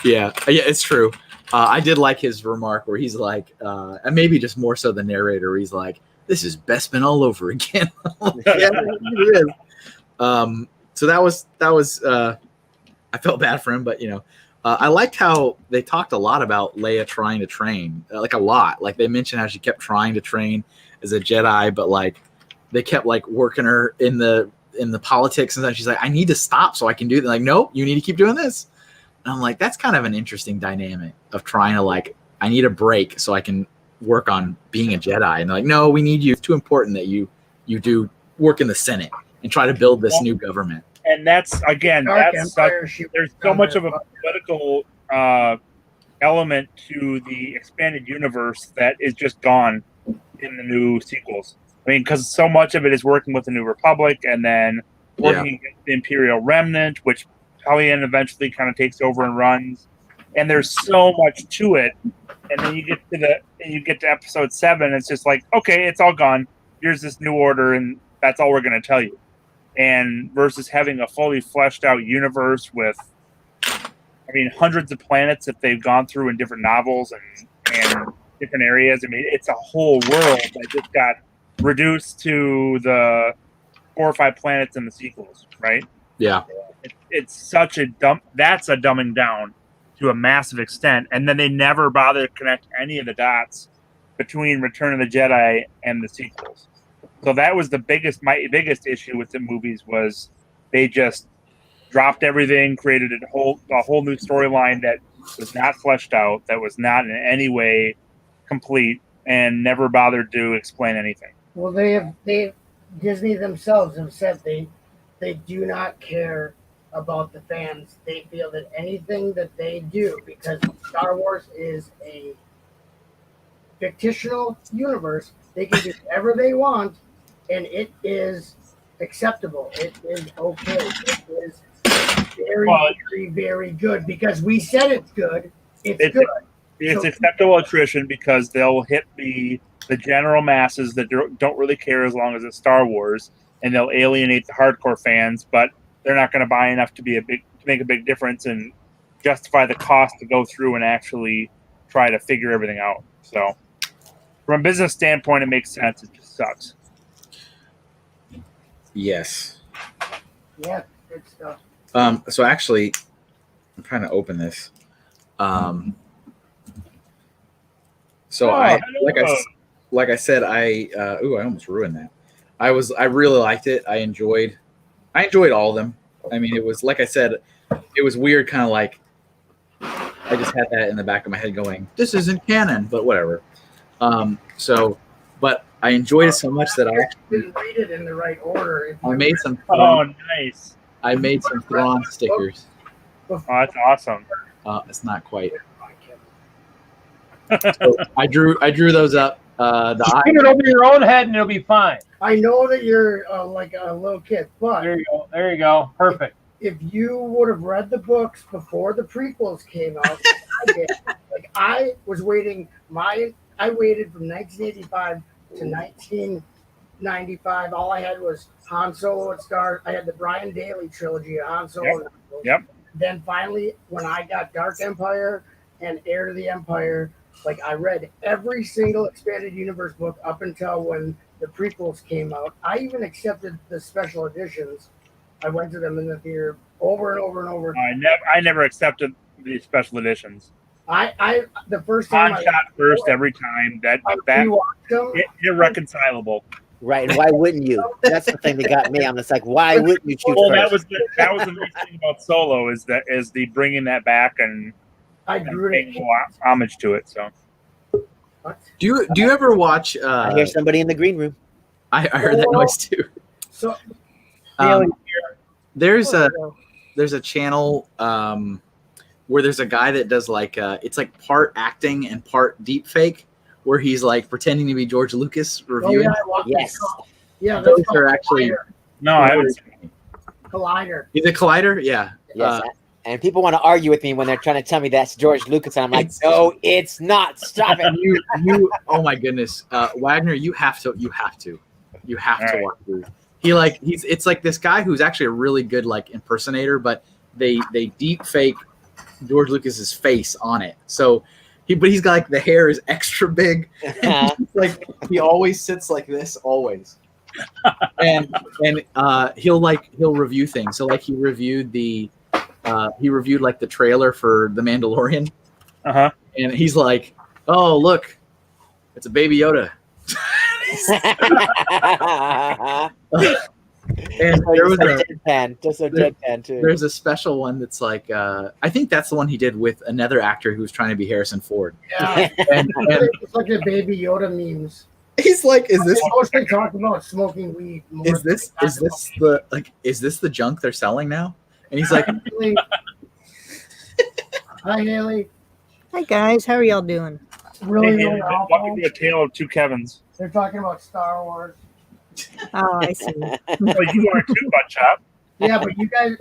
yeah, it's true. I did like his remark where he's like, and maybe just more so the narrator, where he's like, "This is Bespin all over again." Yeah, it is. So that was. I felt bad for him, but I liked how they talked a lot about Leia trying to train, like a lot. Like they mentioned how she kept trying to train as a Jedi, but like they kept like working her in the politics, and then she's like, "I need to stop so I can do that." Like, nope, you need to keep doing this. And I'm like, that's kind of an interesting dynamic of trying to like, I need a break so I can work on being a Jedi. And they're like, no, we need you. It's too important that you do work in the Senate and try to build this new government. And there's so much of a political element to the expanded universe that is just gone in the new sequels. I mean, because so much of it is working with the New Republic and then working against the Imperial Remnant, which Kellyanne eventually kind of takes over and runs, and there's so much to it. And then you get to episode 7, it's just like, okay, it's all gone. Here's this new order, and that's all we're going to tell you. And versus having a fully fleshed out universe with, I mean, hundreds of planets that they've gone through in different novels and different areas. I mean, it's a whole world that just got reduced to the 4 or 5 planets in the sequels, right? Yeah. It's such a that's a dumbing down to a massive extent, and then they never bother to connect any of the dots between Return of the Jedi and the sequels. So that was my biggest issue with the movies was they just dropped everything, created a whole new storyline that was not fleshed out, that was not in any way complete, and never bothered to explain anything. Well, Disney themselves have said they do not care about the fans. They feel that anything that they do, because Star Wars is a fictional universe, they can do whatever they want, and it is acceptable. It is okay. It is very, very good because we said it's good. It's good. It's acceptable attrition because they'll hit the general masses that don't really care as long as it's Star Wars, and they'll alienate the hardcore fans, but they're not going to buy enough to make a big difference and justify the cost to go through and actually try to figure everything out. So from a business standpoint, it makes sense. It just sucks. Yes. Yeah, good stuff. So actually, I'm trying to open this. So I said, I almost ruined that. I really liked it. I enjoyed all of them. I mean, it was, like I said, it was weird, kind of like I just had that in the back of my head going, this isn't canon, but whatever. But I enjoyed it so much that I didn't read it in the right order. I made some. Nice! I made some Thrawn stickers. Oh, that's awesome. It's not quite. So I drew those up. Just put it over your own head and it'll be fine. I know that you're like a little kid, but there you go. There you go. Perfect. If you would have read the books before the prequels came out, I did. Like I was waiting. I waited from 1985 to 1995. All I had was Han Solo at start. I had the Brian Daley trilogy of Han Solo. Yep. Then finally, when I got Dark Empire and Heir to the Empire, like I read every single expanded universe book up until when the prequels came out. I even accepted the special editions. I went to them in the theater over and over and over. I never accepted the special editions. The first time I shot first every time. That irreconcilable. Right, and why wouldn't you? That's the thing that got me. I'm just like, why wouldn't you choose first? That was the nice thing about Solo is the bringing that back and paying homage to it. So, do you ever watch? I hear somebody in the green room. I heard that noise too. So, there's a channel where there's a guy that does like it's like part acting and part deep fake, where he's like pretending to be George Lucas reviewing. Yes. Yeah, those are actually no. I haven't seen Collider. Is it Collider? Yeah. Yes. And people want to argue with me when they're trying to tell me that's George Lucas, and I'm like, no, it's not. Stop it. You. Oh my goodness, Wagner, you have to watch these. It's like this guy who's actually a really good like impersonator, but they deep fake George Lucas's face on it. So he's got like the hair is extra big. Like he always sits like this always. and he'll review things. So like he reviewed like the trailer for The Mandalorian. Uh-huh. And he's like, "Oh, look. It's a baby Yoda." And there was a deadpan too. There's a special one that's like I think that's the one he did with another actor who was trying to be Harrison Ford. Yeah, and it's like the baby Yoda memes. He's like, "Is this?" Mostly talking about smoking weed. Is this the junk they're selling now? And he's like, "Hi, Haley. Hi guys, how are y'all doing?" Really, welcome to a tale of two Kevins. They're talking about Star Wars. Oh, I see. Well, you are too, butt chop. Yeah, but you guys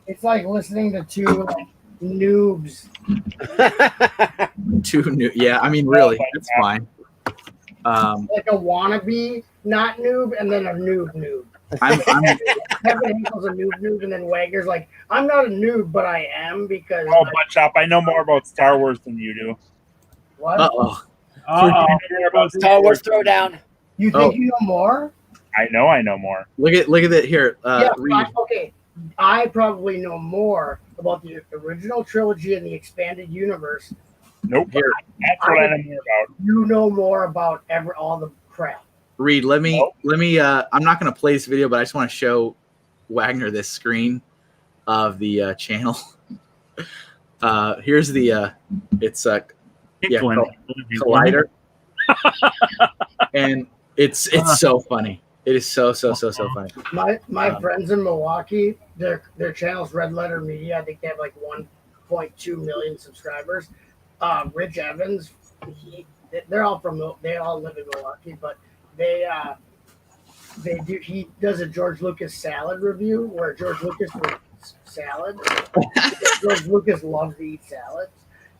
it's like listening to two noobs. Yeah, I mean, really, that's fine. Like a wannabe, not noob, and then a noob. Kevin Hinkle's a noob, and then Wagner's like, I'm not a noob, but I am because. Oh, butt chop! I know more about Star Wars than you do. What? Star Wars Throwdown. You think you know more? I know more. Look at it here. Yeah, read. okay. I probably know more about the original trilogy and the expanded universe. Nope. That's what I know more about. You know more about all the crap. Reed, let me I'm not going to play this video, but I just want to show Wagner this screen of the channel. Here's the it's Collider. And it's so funny. It is so funny. My friends in Milwaukee, their channel's Red Letter Media. I think they have like 1.2 million subscribers. Rich Evans, they all live in Milwaukee, but he does a George Lucas salad review where George Lucas eats salad. George Lucas loves to eat salads.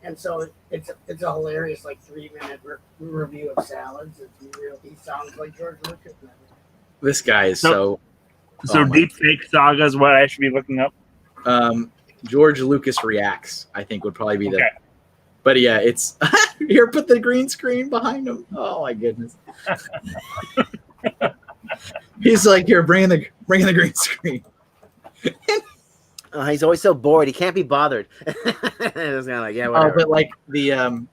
And so it's a hilarious 3-minute review of salads. It's real. He sounds like George Lucas. This guy is so Deep Fake Saga is what I should be looking up. George Lucas Reacts, I think, would probably be the. But yeah, it's here. Put the green screen behind him. Oh my goodness. He's like, here, bring in the green screen. He's always so bored. He can't be bothered. It's kind of like, yeah, whatever. But like the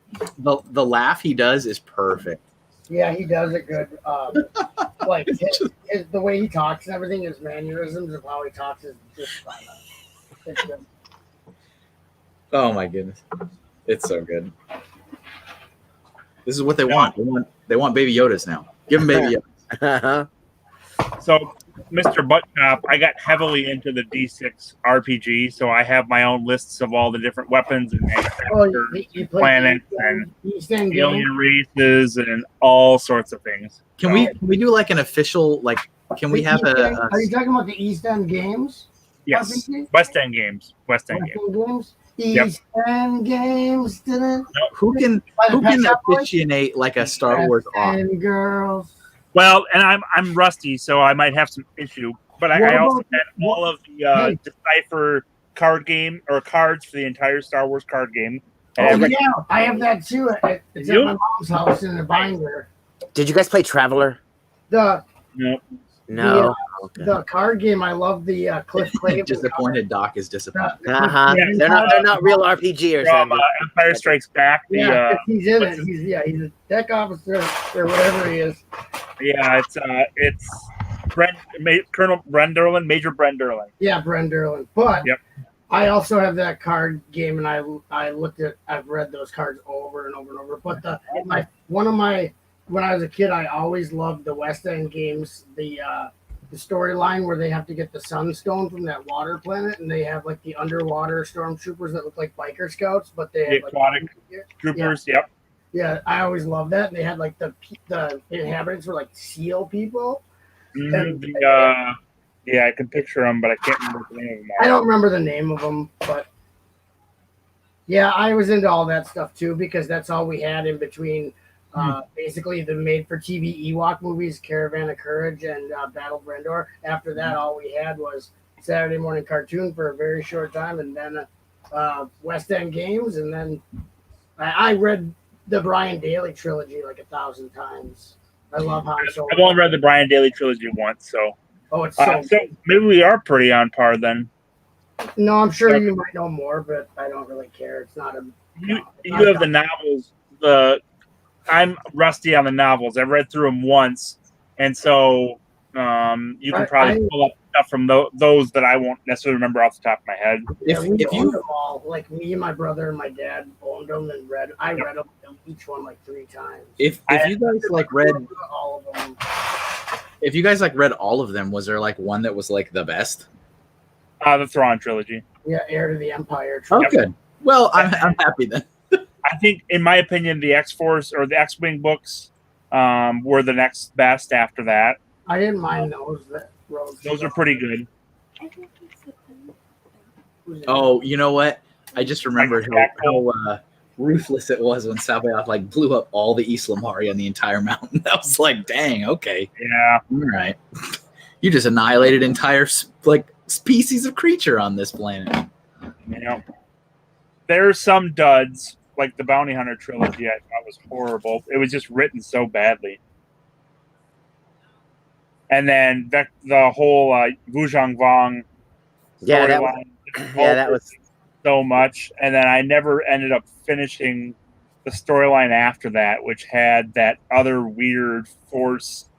laugh he does is perfect. Yeah, he does it good. The way he talks and everything, his mannerisms of how he talks is just it's good. Oh my goodness, it's so good. This is what they want. They want Baby Yodas now. Give them Baby Yodas. So, Mr. Buttcop, I got heavily into the D6 RPG, so I have my own lists of all the different weapons and planets and alien races and all sorts of things. Can we do like an official Can we have Are you talking about the East End Games? Yes, West End Games. West End Games. East End Games. Who can officiate like a Star Wars and girls. Well, and I'm rusty, so I might have some issue. But I also had all of the Decipher card game or cards for the entire Star Wars card game. I have that too. It's at my mom's house in the binder. Did you guys play Traveler? No. Okay. The card game, I love the Cliff Clavin. Disappointed Doc is disappointed. They're not real RPGers. Empire Strikes Back. He's in it. He's a deck officer or whatever he is. Yeah, it's Colonel Brenderlin, Major Brenderlin. Yeah, Brenderlin. But I also have that card game, and I've read those cards over and over and over. But when I was a kid, I always loved the West End Games, the storyline where they have to get the Sunstone from that water planet, and they have like the underwater stormtroopers that look like biker scouts, but they have aquatic troopers. Yep. Yeah, I always loved that. And they had like the inhabitants were like seal people. I can picture them, but I can't remember the name of them. I don't remember the name of them, but yeah, I was into all that stuff too because that's all we had in between. Basically, the made-for-TV Ewok movies, Caravan of Courage and Battle of Endor. After that, all we had was Saturday morning cartoon for a very short time, and then West End Games, and then I read the Brian Daly trilogy like 1,000 times. I love Han Solo. I've only read the Brian Daly trilogy once, so. Oh, it's so maybe we are pretty on par then. No, I'm sure you might know more, but I don't really care. It's not a. You have the novels. I'm rusty on the novels. I read through them once, and so you can probably pull up stuff from those that I won't necessarily remember off the top of my head. If you them all, like me and my brother and my dad owned them and read. I read them each one like 3 times. If you guys read all of them, if you guys read all of them, was there like one that was like the best? The Thrawn trilogy. Yeah, Heir to the Empire. Oh, good. Well, I'm happy then. I think, in my opinion, the X-Force or the X-Wing books were the next best after that. I didn't mind those. Those are pretty good. Oh, you know what? I just remembered how ruthless it was when Sabayoth blew up all the Islamari on the entire mountain. That was like, dang, okay. Yeah. All right. You just annihilated entire species of creature on this planet. Yeah. There's some duds. Like the Bounty Hunter trilogy, I thought was horrible. It was just written so badly. And then the whole Wu Zhang Vong storyline. That was so much, and then I never ended up finishing the storyline after that, which had that other weird Force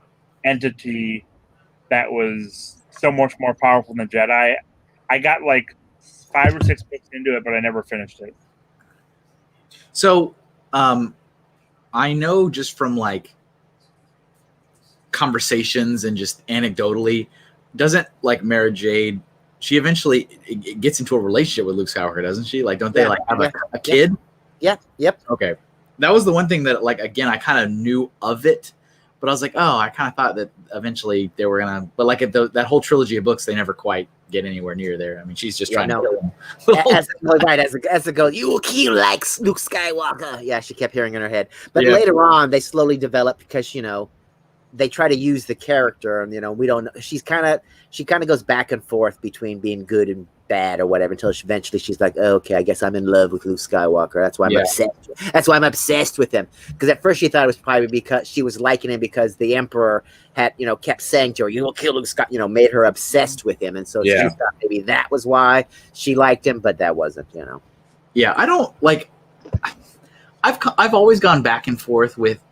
entity that was so much more powerful than the Jedi. I got like 5 or 6 books into it, but I never finished it. So, I know just from like conversations and just anecdotally, doesn't like Mara Jade, she eventually gets into a relationship with Luke Skywalker, doesn't she? Like, don't they like have a kid? Yeah. Yep. Okay. That was the one thing that, like, again, I kind of knew of it, but I was like, oh, I kind of thought that eventually they were gonna, but like that whole trilogy of books, they never quite get anywhere near there. I mean, she's just trying to kill him. As it goes, you will kill like Luke Skywalker. Yeah, she kept hearing in her head. But later on, they slowly develop because they try to use the character, and we don't know. She kind of goes back and forth between being good and bad or whatever until eventually she's like, oh, okay, I guess I'm in love with Luke Skywalker. That's why I'm obsessed. That's why I'm obsessed with him. Because at first she thought it was probably because she was liking him because the Emperor had kept saying to her, "You will kill Luke Skywalker," made her obsessed with him, and so she thought maybe that was why she liked him, but that wasn't. Yeah, I don't like. I've always gone back and forth with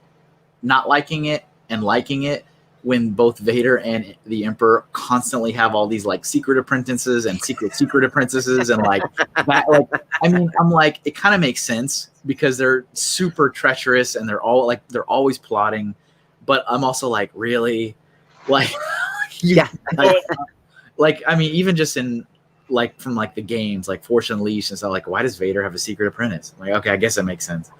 not liking it and liking it when both Vader and the Emperor constantly have all these like secret apprentices and secret apprentices and like that. Like, I mean, I'm like, it kind of makes sense because they're super treacherous and they're always plotting. But I'm also like, really, like, like, I mean, even just in like from like the games, like Force Unleashed and stuff, like, why does Vader have a secret apprentice? I'm like, okay, I guess that makes sense.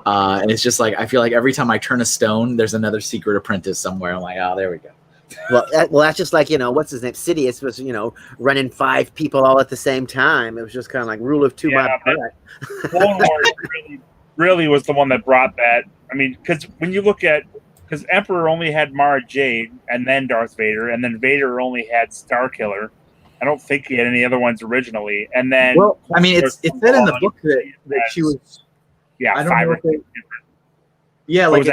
And it's just like, I feel like every time I turn a stone, there's another secret apprentice somewhere. I'm like, oh, there we go. Well, that's just like, what's his name? Sidious was, running 5 people all at the same time. It was just kind of like rule of 2. Clone Wars really was the one that brought that. I mean, because when you look at, because Emperor only had Mara Jade and then Darth Vader, and then Vader only had Starkiller. I don't think he had any other ones originally. And then, well, I mean, it's said in the book that she was. Yeah, I don't know like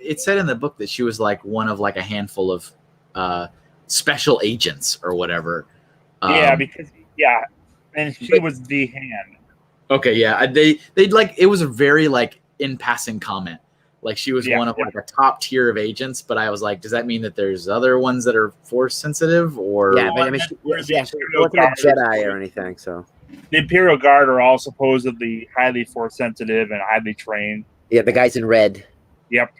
it said in the book that she was like one of like a handful of special agents or whatever. And she was the hand. Okay, yeah, they like, it was a very like in passing comment. Like she was one of like a top tier of agents, but I was like, does that mean that there's other ones that are Force sensitive or? Yeah, but I mean, she wasn't a Jedi or anything, so. The Imperial Guard are all supposedly highly Force sensitive and highly trained. Yeah, the guys in red. Yep.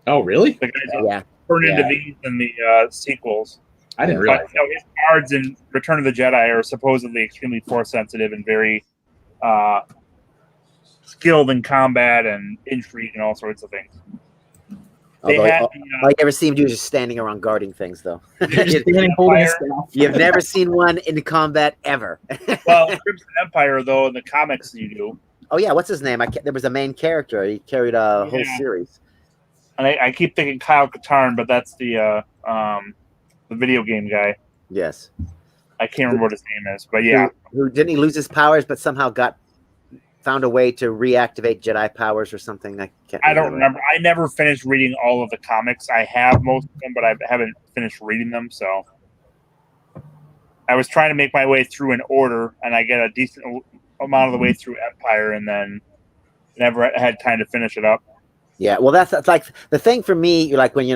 Oh, really? The guys turned into these in the sequels. I didn't realize. But, his guards in Return of the Jedi are supposedly extremely Force sensitive and very skilled in combat and intrigue and all sorts of things. All you ever see him do is just standing around guarding things, though. You've never seen one in combat ever. Well, Crimson Empire, though, in the comics, you do. Oh yeah, what's his name? There was a main character. He carried a whole series. And I keep thinking Kyle Katarn, but that's the video game guy. Yes. I can't remember what his name is, but yeah. Who didn't he lose his powers, but somehow found a way to reactivate Jedi powers or something? I don't remember. I never finished reading all of the comics. I have most of them, but I haven't finished reading them. So I was trying to make my way through in order, and I get a decent amount of the way through Empire, and then never had time to finish it up. Yeah, well, that's like the thing for me. Like when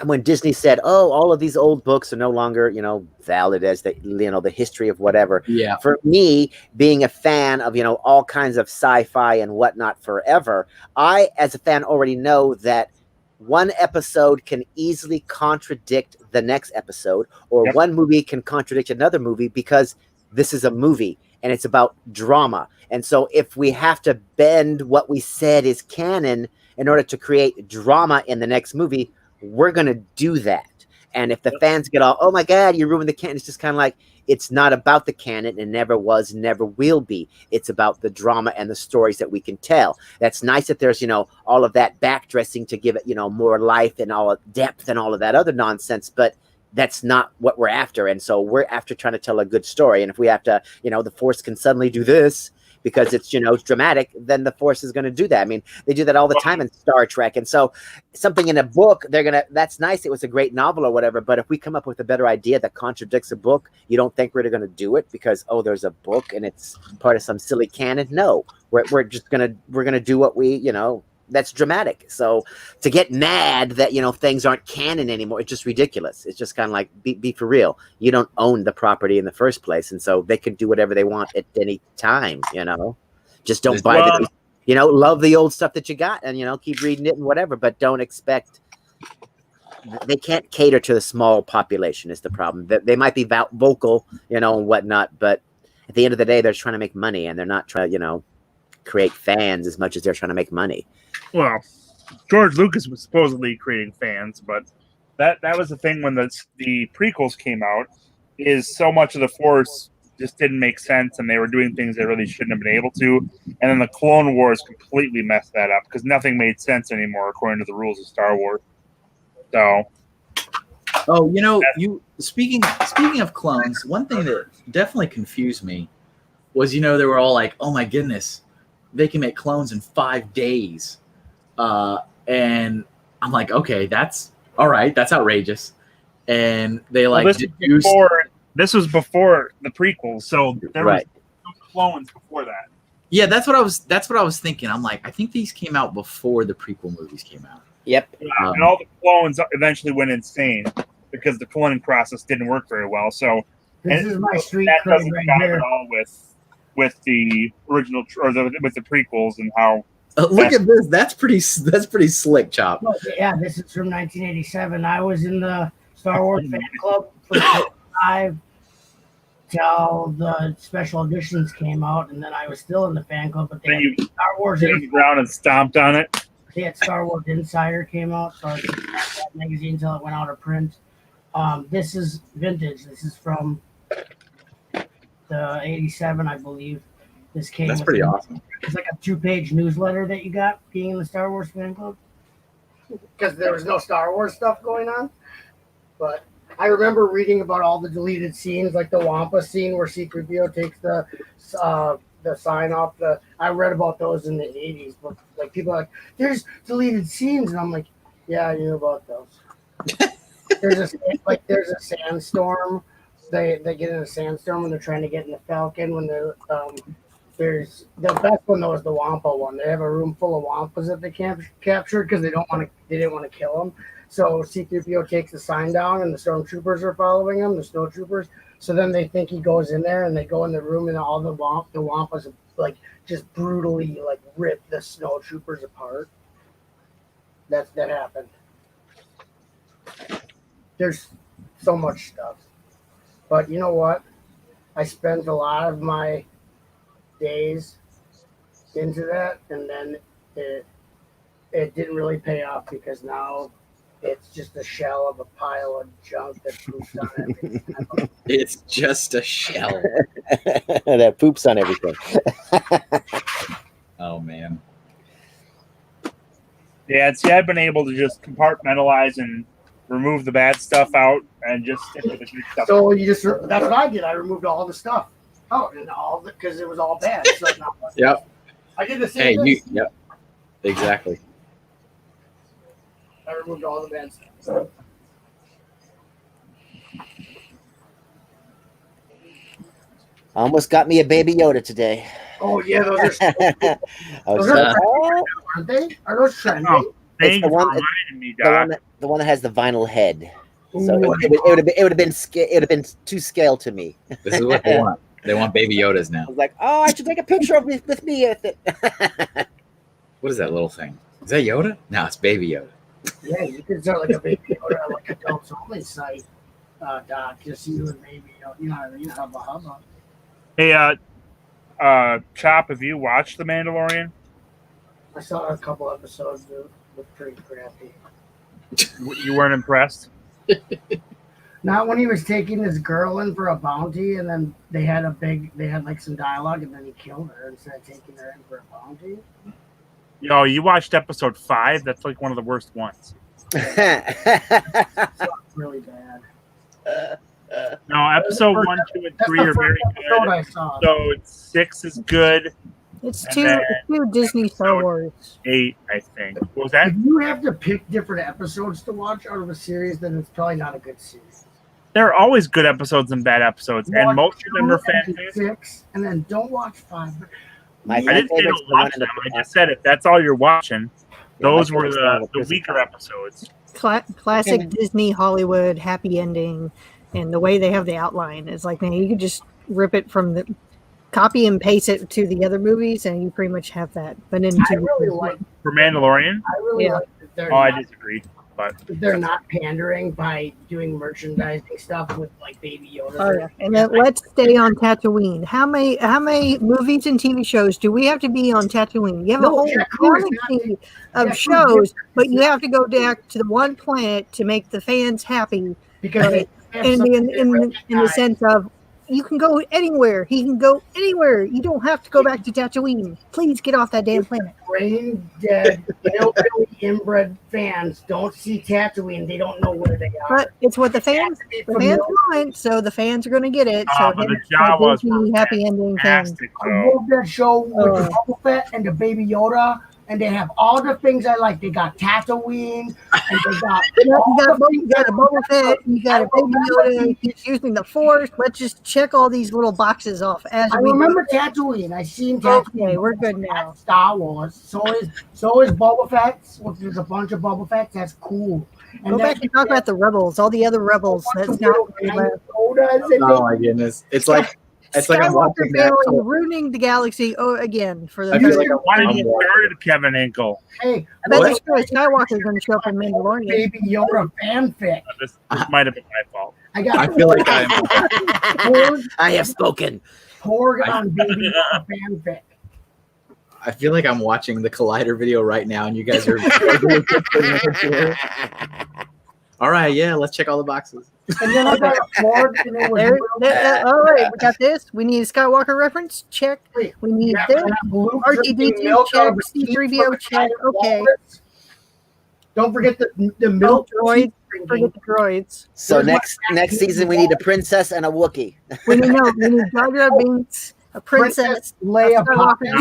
when Disney said, "Oh, all of these old books are no longer valid as the history of whatever." Yeah. For me, being a fan of all kinds of sci-fi and whatnot forever, I as a fan already know that one episode can easily contradict the next episode, or one movie can contradict another movie because this is a movie and it's about drama. And so, if we have to bend what we said is canon in order to create drama in the next movie, we're going to do that. And if the fans get all, oh my God, you ruined the canon, it's just kind of like, it's not about the canon and never was, never will be. It's about the drama and the stories that we can tell. That's nice that there's, all of that backdressing to give it, more life and all depth and all of that other nonsense. But that's not what we're after. And so we're after trying to tell a good story. And if we have to, the Force can suddenly do this, because it's, it's dramatic, then the Force is going to do that. I mean, they do that all the time in Star Trek. And so something in a book, that's nice. It was a great novel or whatever. But if we come up with a better idea that contradicts a book, you don't think we're going to do it because, there's a book and it's part of some silly canon? No, we're just going to do what we, that's dramatic. So to get mad that, things aren't canon anymore, it's just ridiculous. It's just kind of like, be for real. You don't own the property in the first place. And so they can do whatever they want at any time, just don't buy love the old stuff that you got and, keep reading it and whatever, but don't expect, they can't cater to the small population is the problem. They might be vocal, and whatnot, but at the end of the day, they're trying to make money and they're not trying to, create fans as much as they're trying to make money. Well, George Lucas was supposedly creating fans, but that was the thing when the prequels came out, is so much of the Force just didn't make sense and they were doing things they really shouldn't have been able to. And then the Clone Wars completely messed that up because nothing made sense anymore according to the rules of Star Wars. So you speaking of clones, one thing that definitely confused me was, they were all like, oh my goodness, they can make clones in 5 days. And I'm like, okay, that's all right. That's outrageous. And they this was before the prequels. So there was clones before that. Yeah, that's what I was thinking. I'm like, I think these came out before the prequel movies came out. Yep. And all the clones eventually went insane because the cloning process didn't work very well. So this is my street that doesn't right jive here. at all with the original with the prequels and how. Look at this. That's pretty slick, Chop. Well, yeah, this is from 1987. I was in the Star Wars fan club from 5 till the special editions came out, and then I was still in the fan club. But then you Star Wars on the ground and stomped on it. They had Star Wars Insider came out, so I was looking at that magazine until it went out of print. This is vintage. This is from the 87, I believe. This came. That's pretty awesome. It's like a 2-page newsletter that you got being in the Star Wars fan club because there was no Star Wars stuff going on. But I remember reading about all the deleted scenes, like the Wampa scene where C-3PO takes the sign off. I read about those in the 80s, but like people are like, there's deleted scenes, and I'm like, yeah, I knew about those. there's a sandstorm. They get in a sandstorm when they're trying to get in the Falcon. When they're there's the best one though is the Wampa one. They have a room full of Wampas that they captured because they didn't want to kill them. So C-3PO takes the sign down, and the stormtroopers are following him, the snowtroopers. So then they think he goes in there, and they go in the room, and all the Wampas like just brutally like rip the snowtroopers apart. That happened. There's so much stuff, but you know what? I spent a lot of my days into that, and then it didn't really pay off because now it's just a shell of a pile of junk that poops on everything. It's just a shell that poops on everything. Oh man. Yeah, see, I've been able to just compartmentalize and remove the bad stuff out and just stick with the good stuff. So that's what I did. I removed all the stuff out and because it was all bad. So yep. I did the same thing. Yep. Exactly. I removed all the bad stuff. Almost got me a Baby Yoda today. Oh yeah, those are. Those are aren't they? Are those trendy? Oh, it's the one that has the vinyl head. So it would have been too scale to me. This is what they want. They want Baby Yodas now. I was like, oh, I should take a picture of it with me with it. What is that little thing? Is that Yoda? No, it's Baby Yoda. Yeah, you could start like a Baby Yoda, like a adults only site, Doc. Just you and Baby Yoda. You know what I mean? Hubba. Hey, Chop, have you watched The Mandalorian? I saw a couple episodes. It was pretty crappy. You weren't impressed? Not when he was taking his girl in for a bounty, and then they had like some dialogue, and then he killed her instead of taking her in for a bounty. Yo, you watched episode 5? That's like one of the worst ones. It's really bad. No, episode 1, 2, and 3 are very good. So 6 is good. It's two Disney Star Wars. 8, I think. What was that? If you have to pick different episodes to watch out of a series, then it's probably not a good series. There are always good episodes and bad episodes, and most of them are fantastic. 6, and then don't watch 5. I didn't say don't watch them. I just said if that's all you're watching, those were the weaker episodes. Classic Disney Hollywood happy ending, and the way they have the outline is like, man, you could just rip it from the copy and paste it to the other movies, and you pretty much have that. But then I really like for Mandalorian. I really like that they're I disagree, but they're not pandering by doing merchandising stuff with like Baby Yoda. Oh yeah, and then let's stay on Tatooine. How many movies and TV shows do we have to be on Tatooine? You have a whole galaxy of shows, but you have to go back to the one planet to make the fans happy. Because in the sense of you can go anywhere. He can go anywhere. You don't have to go back to Tatooine. Please get off that damn planet. Brain dead, hillbilly inbred fans don't see Tatooine. They don't know where they are. But it's what the fans want, so the fans are going to get it. So but the Jawas were happy ending fans. I love that show with the Boba Fett and the Baby Yoda. And they have all the things I like. They got Tatooine, and they got you got a Boba Fett, you got a Baby Yoda. He's using the Force. Let's just check all these little boxes off. I remember Tatooine. I seen Tatooine. Okay, we're good now. Star Wars. So is Boba Fett. There's a bunch of Boba Fett. That's cool. And go back and talk about the Rebels. All the other Rebels. That's not. Oh my goodness! It's like I'm watching that. Ruining the galaxy again for the. Why did you start Kevin Ankle? Hey, I bet this guy Skywalker is going to show up in Mandalorian. Baby Yoda fanfic. This might have been my fault. I feel like I have spoken. Porg Baby Yoda fanfic. I feel like I'm watching the Collider video right now, and you guys are. All right, yeah, let's check all the boxes. And then I got a Ford. All right, we got this. We need a Skywalker reference. Check. We need this. R2-D2 check. C-3PO check. Okay. Don't forget the milk droids. Forget the droids. So next season we need a princess and a Wookiee. We need Jar Jar Binks. A princess Leia Poppins.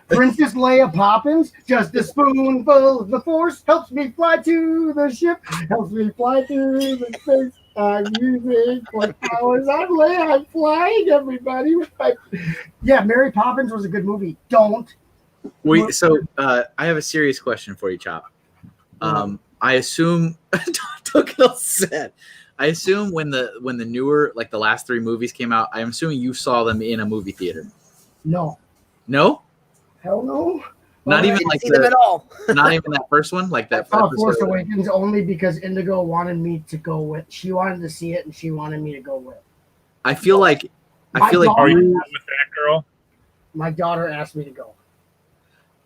Princess Leia Poppins, just a spoonful of the Force helps me fly to the ship, helps me fly through the space. I'm using for powers. I'm Leia. I'm flying, everybody. Yeah, Mary Poppins was a good movie. Don't. I have a serious question for you, Chop. I assume said. I assume when the newer, like the last 3 movies came out, I'm assuming you saw them in a movie theater. No. No? Hell no. Not even like them at all. Not even that first one, like that. Force Awakens only because Indigo wanted me to go with. She wanted to see it, and she wanted me to go with. I feel like. Are you with that girl? My daughter asked me to go.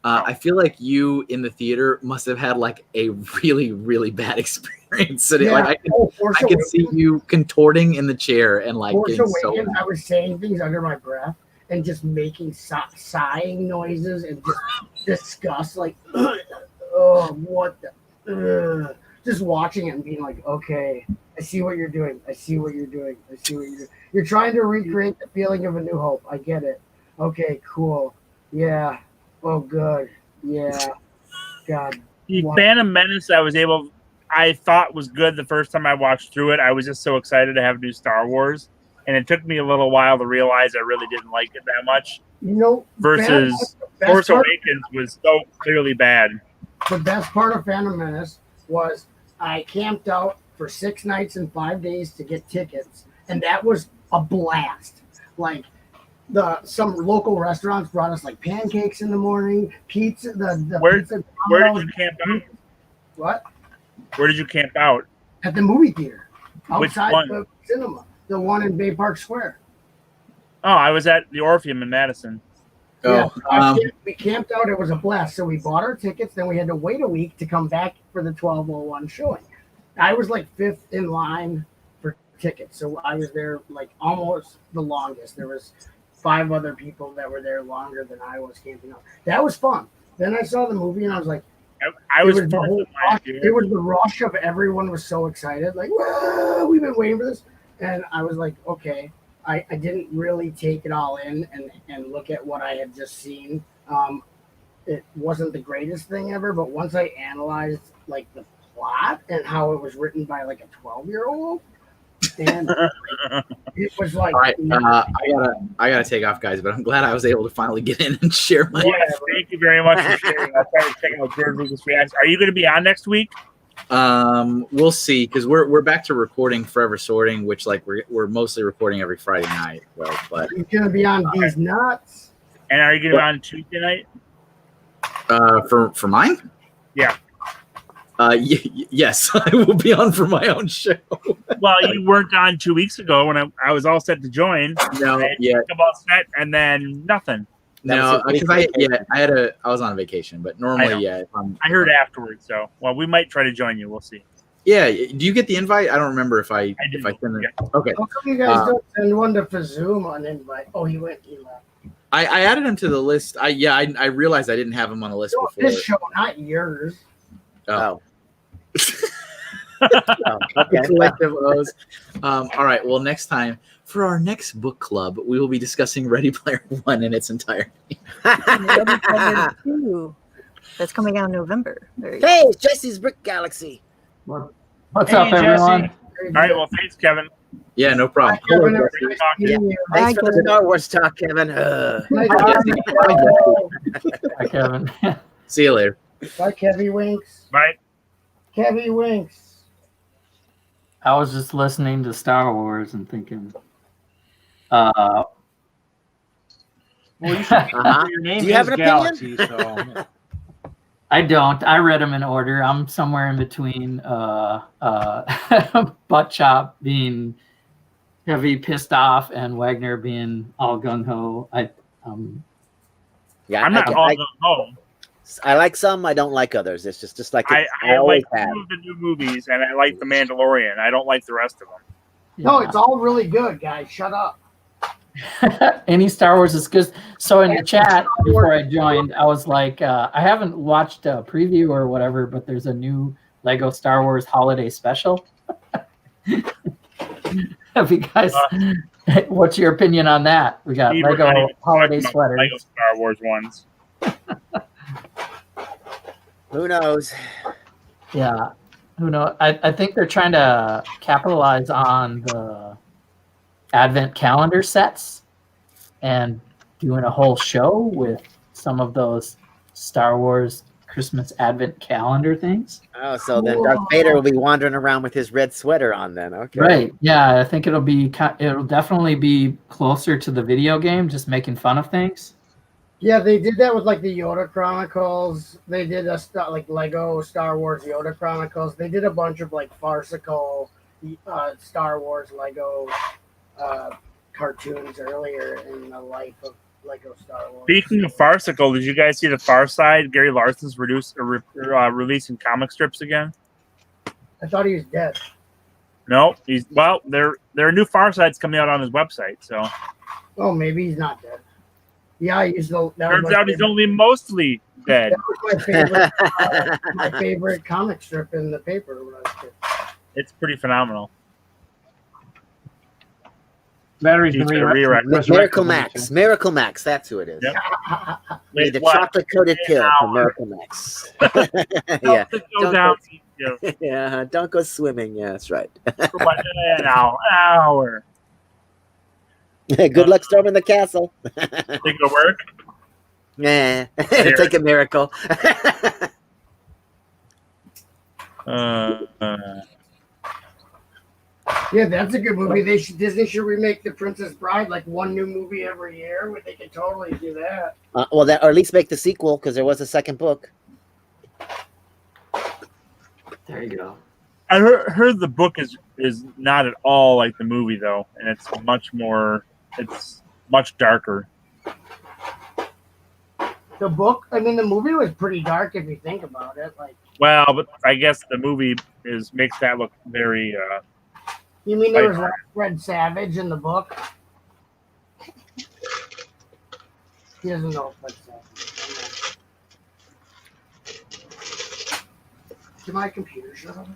I feel like you in the theater must have had like a really, really bad experience. Like I could see you contorting in the chair and like Force Awakens, I was saying things under my breath and just making sighing noises and just disgust, like, oh, what the, just watching it and being like, okay, I see what you're doing. I see what you're doing. I see what you're doing. You're trying to recreate the feeling of A New Hope. I get it. Okay, cool. Yeah. Oh, good. Yeah. God. The Phantom Menace, I thought was good the first time I watched through it. I was just so excited to have new Star Wars. And it took me a little while to realize I really didn't like it that much. Versus Force Awakens was so clearly bad. The best part of Phantom Menace was I camped out for 6 nights and 5 days to get tickets. And that was a blast. Like, some local restaurants brought us like pancakes in the morning, pizza. Where pizza did you camp out? What? Where did you camp out? At the movie theater, outside Which one? the cinema, the one in Bay Park Square. Oh, I was at the Orpheum in Madison. Yeah, we camped out. It was a blast. So we bought our tickets. Then we had to wait a week to come back for the 12:01 showing. I was like 5th in line for tickets, so I was there like almost the longest. There was 5 other people that were there longer than I was camping out. That was fun. Then I saw the movie and I was like, I was it was the rush of everyone was so excited, like, whoa, we've been waiting for this. And I was like, okay. I didn't really take it all in and look at what I had just seen. It wasn't the greatest thing ever, but once I analyzed like the plot and how it was written by like a 12-year-old, and it was like, all right, I gotta take off, guys, but I'm glad I was able to finally get in and share my. Yes, thank you very much for sharing. I'll try to check out George Lucas Reacts. Are you going to be on next week? We'll see, because we're back to recording Forever Sorting, which like we're mostly recording every Friday night. So, but you're gonna be on These Nuts. And are you going to be on Tuesday night? For mine? Yeah. Yes, I will be on for my own show. Well, you weren't on 2 weeks ago when I was all set to join. No, yeah. About set and then nothing. No, because I was on vacation, but normally, I heard afterwards. So, well, we might try to join you. We'll see. Yeah. Do you get the invite? I don't remember if I send it. Okay. How come you guys don't send one to Fazoom on invite? Oh, he left. I added him to the list. I realized I didn't have him on the list before. This show, not yours. Oh. Okay. Collective O's. All right. Well, next time for our next book club, we will be discussing Ready Player One in its entirety. Ready Player 2. That's coming out in November. Hey, it's Jesse's Brick Galaxy. What's up, everyone? All right. Well, thanks, Kevin. Yeah, no problem. Thanks for the Star Wars talk, Kevin. Hi, Kevin. See you later. Bye, Kevy Winks. Bye. Kevy Winks. I was just listening to Star Wars and thinking, well, you should your name Do you have an Galaxy, opinion? so. I don't. I read them in order. I'm somewhere in between Butt Chop being heavy pissed off and Wagner being all gung-ho. I'm not all gung-ho. I like some, I don't like others. It's just like I like two of the new movies, and I like The Mandalorian. I don't like the rest of them. No, it's all really good, guys. Shut up. Any Star Wars is good. So in the chat before I joined, I was like, I haven't watched a preview or whatever, but there's a new Lego Star Wars holiday special. Have you guys? What's your opinion on that? We got Lego holiday sweaters. Lego Star Wars ones. Who knows? Yeah, who knows? I think they're trying to capitalize on the Advent calendar sets and doing a whole show with some of those Star Wars Christmas Advent calendar things. Oh, so then Darth Vader will be wandering around with his red sweater on then. Okay. Right. Yeah, I think it'll definitely be closer to the video game, just making fun of things. Yeah, they did that with like the Yoda Chronicles. They did like Lego Star Wars Yoda Chronicles. They did a bunch of like farcical Star Wars Lego cartoons earlier in the life of Lego Star Wars. Speaking of farcical, did you guys see The Far Side? Gary Larson's releasing comic strips again. I thought he was dead. No, there are new Far Sides coming out on his website. So, oh, maybe he's not dead. Yeah, he's turns out he's only mostly dead. That was my favorite comic strip in the paper when I was a kid. It's pretty phenomenal. Batteries Miracle Max. Miracle Max. That's who it is. Yep. The chocolate coated pill from Miracle Max. Yeah. Don't go swimming. Yeah, that's right. An hour. Good luck storming the castle. Think it'll work? Nah, it'll take a miracle. Yeah, that's a good movie. Disney should remake The Princess Bride like one new movie every year. Where they could totally do that. Or at least make the sequel because there was a second book. There you go. I heard the book is not at all like the movie though, and it's much darker. The book, I mean, the movie was pretty dark if you think about it. Like, well, but I guess the movie makes that look very. You mean there was Red Savage in the book? He doesn't know Red Savage. To my computer, shut up.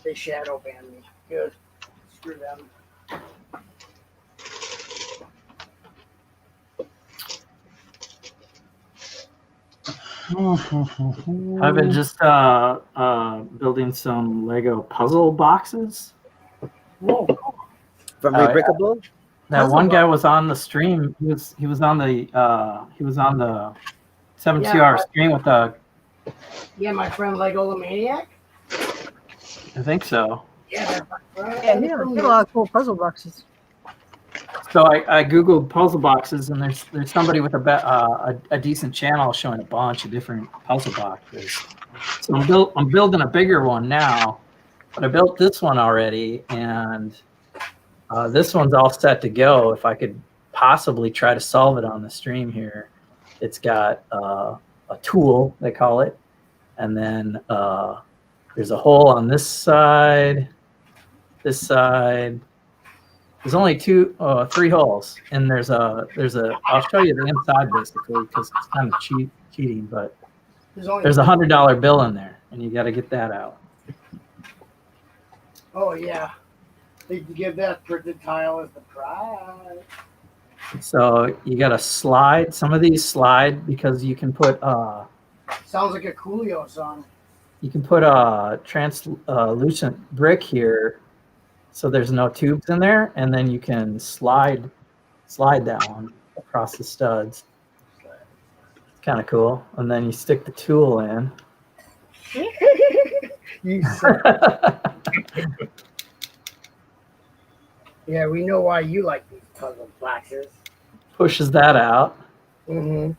They shadow banned me. Good. Screw them. I've been just building some Lego puzzle boxes. Whoa. From Rebrickable? That one guy was on the stream. He was on the 72-hour stream with a. Yeah, my friend Lego Maniac. I think so. Yeah, yeah, he had a lot of cool puzzle boxes. So I googled puzzle boxes, and there's somebody with a decent channel showing a bunch of different puzzle boxes. So I'm building a bigger one now, but I built this one already, and this one's all set to go. If I could possibly try to solve it on the stream here, it's got a tool, they call it, and then there's a hole on this side, this side. There's only 3 holes, and there's a. I'll show you the inside basically because it's kind of cheating, but there's a $100 bill in there, and you got to get that out. Oh yeah, they can give that printed tile as the prize. So you got to slide. Some of these slide because you can put. Sounds like a Coolio song. You can put a translucent brick here. So there's no tubes in there, and then you can slide that one across the studs. It's kind of cool. And then you stick the tool in. Yeah, we know why you like these puzzle boxes. Pushes that out. Mm-hmm.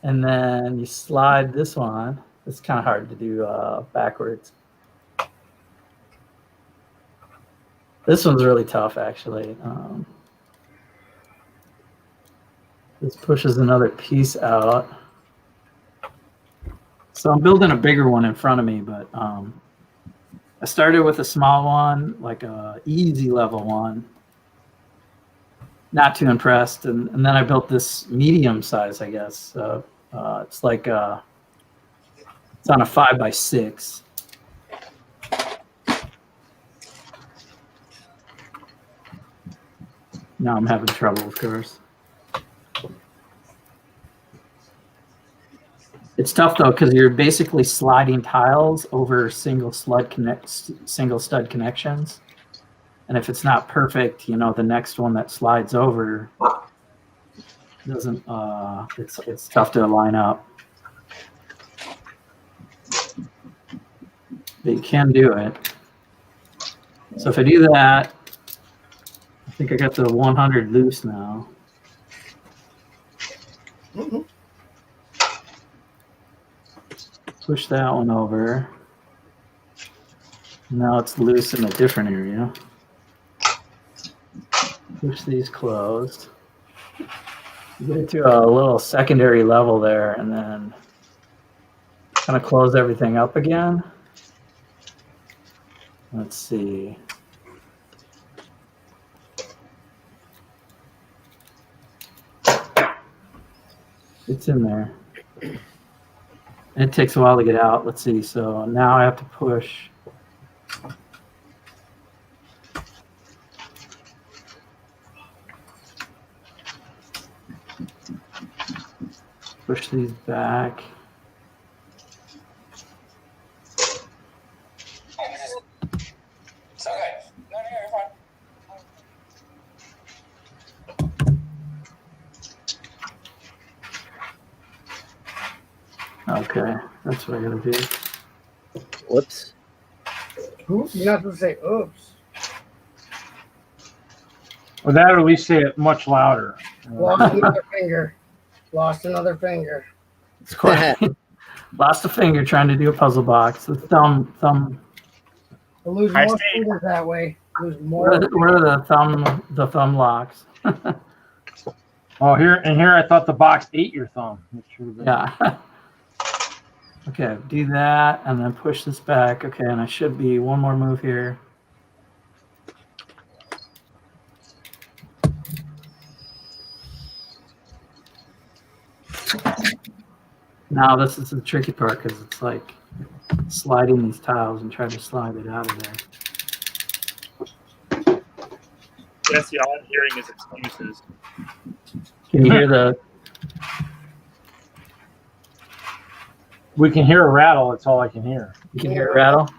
And then you slide this one. It's kind of hard to do backwards. This one's really tough, actually. This pushes another piece out. So I'm building a bigger one in front of me, but I started with a small one, like a easy level one. Not too impressed, and then I built this medium size, I guess. It's like it's on a 5x6. Now I'm having trouble, of course. It's tough though because you're basically sliding tiles over single stud connections, and if it's not perfect, the next one that slides over doesn't. It's tough to line up, but you can do it. So if I do that. I think I got the 100 loose now. Mm-hmm. Push that one over. Now it's loose in a different area. Push these closed. Get it to a little secondary level there, and then kind of close everything up again. Let's see. It's in there. It takes a while to get out. Let's see. So now I have to push. Push these back. Okay, that's what I gotta do. Whoops. Oops. You're not supposed to say oops. Well, that or at least say it much louder. Lost another finger. Lost another finger. It's quite lost a finger trying to do a puzzle box. The thumb. We'll lose more fingers that way. Lose more. Where are the thumb locks? Oh, here I thought the box ate your thumb. Yeah. Okay, do that and then push this back. Okay, and I should be one more move here. Now this is the tricky part because it's like sliding these tiles and trying to slide it out of there. Jesse, all I'm hearing is excuses. Can you hear the? We can hear a rattle. That's all I can hear. You can hear it rattle.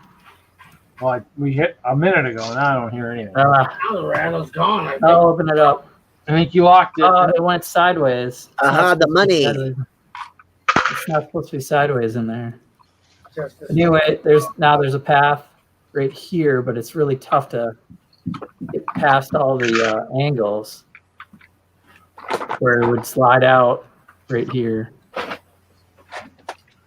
Well, we hit a minute ago. Now I don't hear anything. Now the rattle's gone. I think. I'll open it up. I think you locked it. It went sideways. The money. It's not supposed to be sideways in there. Anyway, there's a path right here, but it's really tough to get past all the angles where it would slide out right here.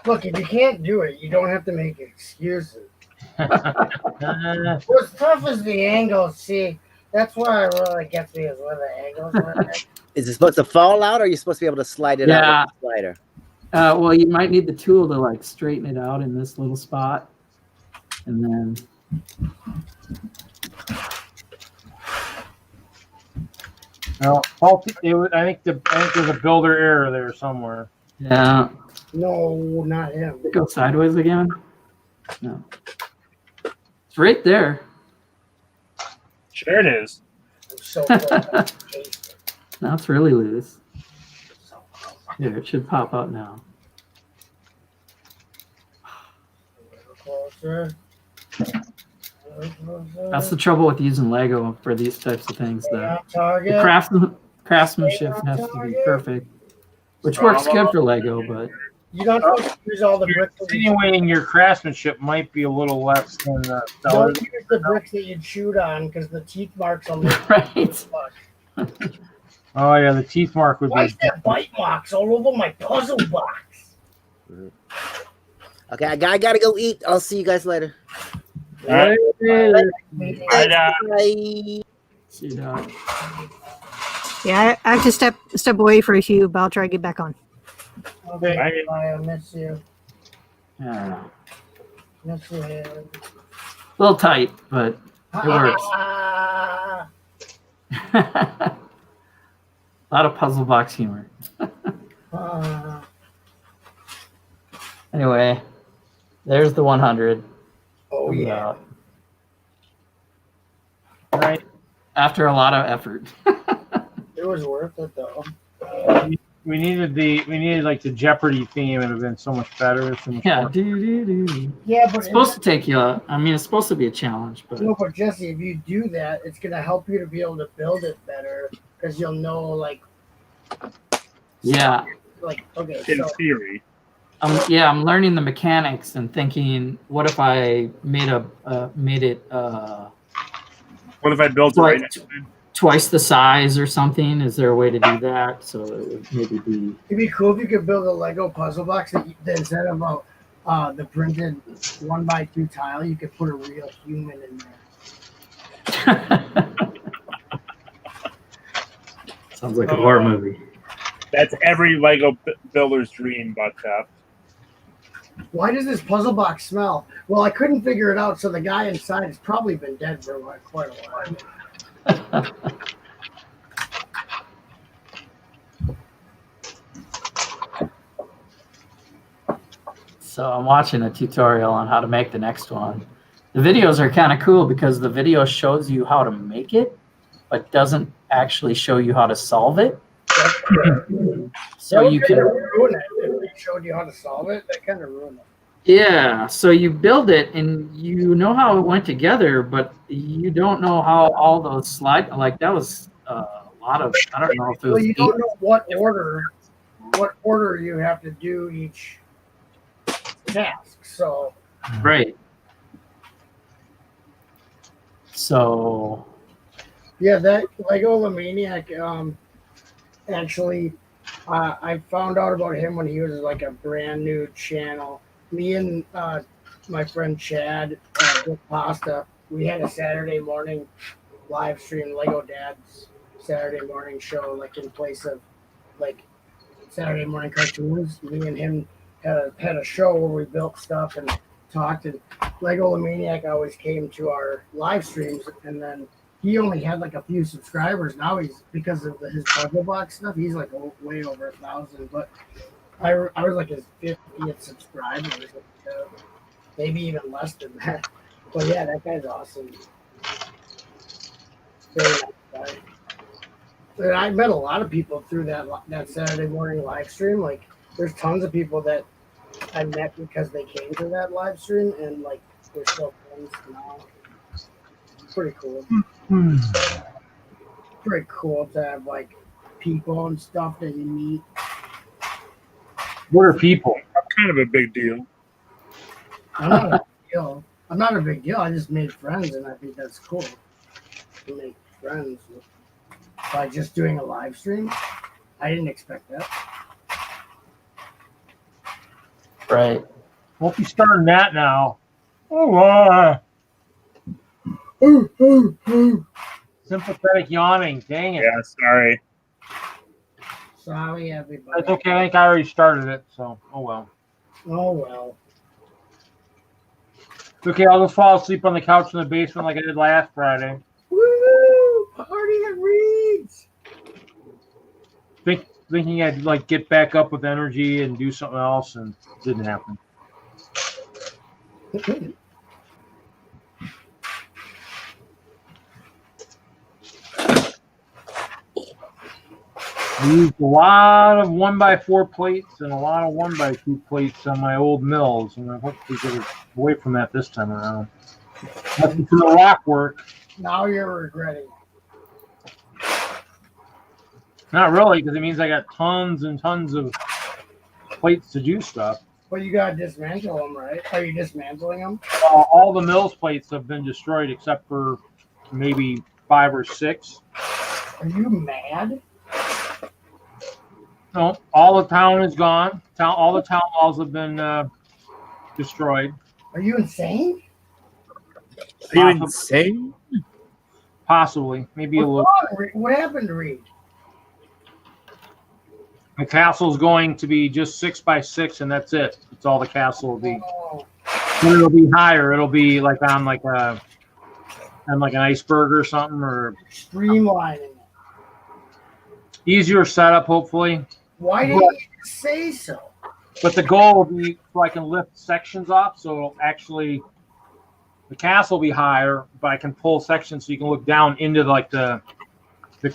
Look, if you can't do it, you don't have to make excuses. What's tough is the angles. See, that's why it really gets me is where the angles are. Is it supposed to fall out, or are you supposed to be able to slide it out with the slider? Well, you might need the tool to like straighten it out in this little spot, and then. No, I think there's a builder error there somewhere. Yeah. No, not him. Go sideways again. No. It's right there. Sure it is. I'm so Now it's really loose. Here, it should pop out now. Closer. That's the trouble with using Lego for these types of things. The craftsmanship has to be perfect, which works good for Lego, but you don't supposed to use all the bricks. Insinuating your craftsmanship might be a little less than the sellers. Don't use the bricks that you'd shoot on because the teeth marks on the right. Oh yeah, the teeth mark would Why be. is that bite marks all over my puzzle box? Okay, I gotta go eat. I'll see you guys later. Bye. See you, Doc. Yeah, I have to step away for a few, but I'll try to get back on. Okay, bye. I miss you. Yeah. Miss you. A little tight, but it works. A lot of puzzle box humor. Anyway, there's the 100. Oh yeah. Right. After a lot of effort. It was worth it though. We needed like the Jeopardy theme. It would have been so much better. So much more. Yeah, but it's supposed to take you. I mean, it's supposed to be a challenge, but no. But Jesse, if you do that, it's gonna help you to be able to build it better because you'll know like. Yeah. Like okay. In theory. I'm learning the mechanics and thinking, what if I made it? What if I built it right next to it? Twice the size or something? Is there a way to do that? So it would maybe be. It'd be cool if you could build a Lego puzzle box that instead of the printed 1x2 tile, you could put a real human in there. Sounds like a horror movie. That's every Lego builder's dream, Buckshot. Why does this puzzle box smell? Well, I couldn't figure it out, so the guy inside has probably been dead for quite a while. So I'm watching a tutorial on how to make the next one. The videos are kind of cool because the video shows you how to make it, but doesn't actually show you how to solve it. So you can ruin it if they showed you how to solve it. That kind of ruined it. Yeah, so you build it and you know how it went together, but you don't know how all those slide. Like that was a lot of. I don't know if it was. Well, you don't know what order you have to do each task. So. Right. So. Yeah, that Lego Maniac. Actually, I found out about him when he was like a brand new channel. Me and my friend Chad, Pasta, we had a Saturday morning live stream, Lego Dad's Saturday morning show, like in place of like Saturday morning cartoons. Me and him had a show where we built stuff and talked. And Lego Maniac always came to our live streams, and then he only had like a few subscribers. Now he's, because of his puzzle box stuff, he's like way over 1,000. But I was like his 50th subscriber, maybe even less than that. But yeah, that guy's awesome. Very nice guy. And I met a lot of people through that Saturday morning live stream. Like, there's tons of people that I met because they came to that live stream, and like we're still friends now. Pretty cool. Pretty cool to have like people and stuff that you meet. What are people? I'm kind of a big deal. I'm not a big deal. I'm not a big deal. I just made friends, and I think that's cool to make friends by just doing a live stream. I didn't expect that. Right. Won't be starting that now. Oh, sympathetic yawning. Dang it. Yeah, sorry. Sorry, everybody. That's okay. I think I already started it, so oh well. Oh well. It's okay. I'll just fall asleep on the couch in the basement like I did last Friday. Woo! Party at Reed's. Thinking I'd like get back up with energy and do something else, and it didn't happen. I used a lot of 1x4 plates and a lot of 1x2 plates on my old mills, and I hope to get away from that this time around. Nothing to the rock work. Now you're regretting. Not really, because it means I got tons and tons of plates to do stuff. But you gotta dismantle them, right? Are you dismantling them? All the mills plates have been destroyed except for maybe 5 or 6. Are you mad? No, all the town is gone. All the town walls have been destroyed. Are you insane? Are you insane? Possibly, maybe a little. What happened, Reed? The castle's going to be just 6x6, and that's it. That's all the castle will be. When it'll be higher, it'll be like on an iceberg or something, or streamlining. Easier setup, hopefully. Why didn't you say so? But the goal will be so I can lift sections off, so it'll actually the castle will be higher, but I can pull sections so you can look down into like the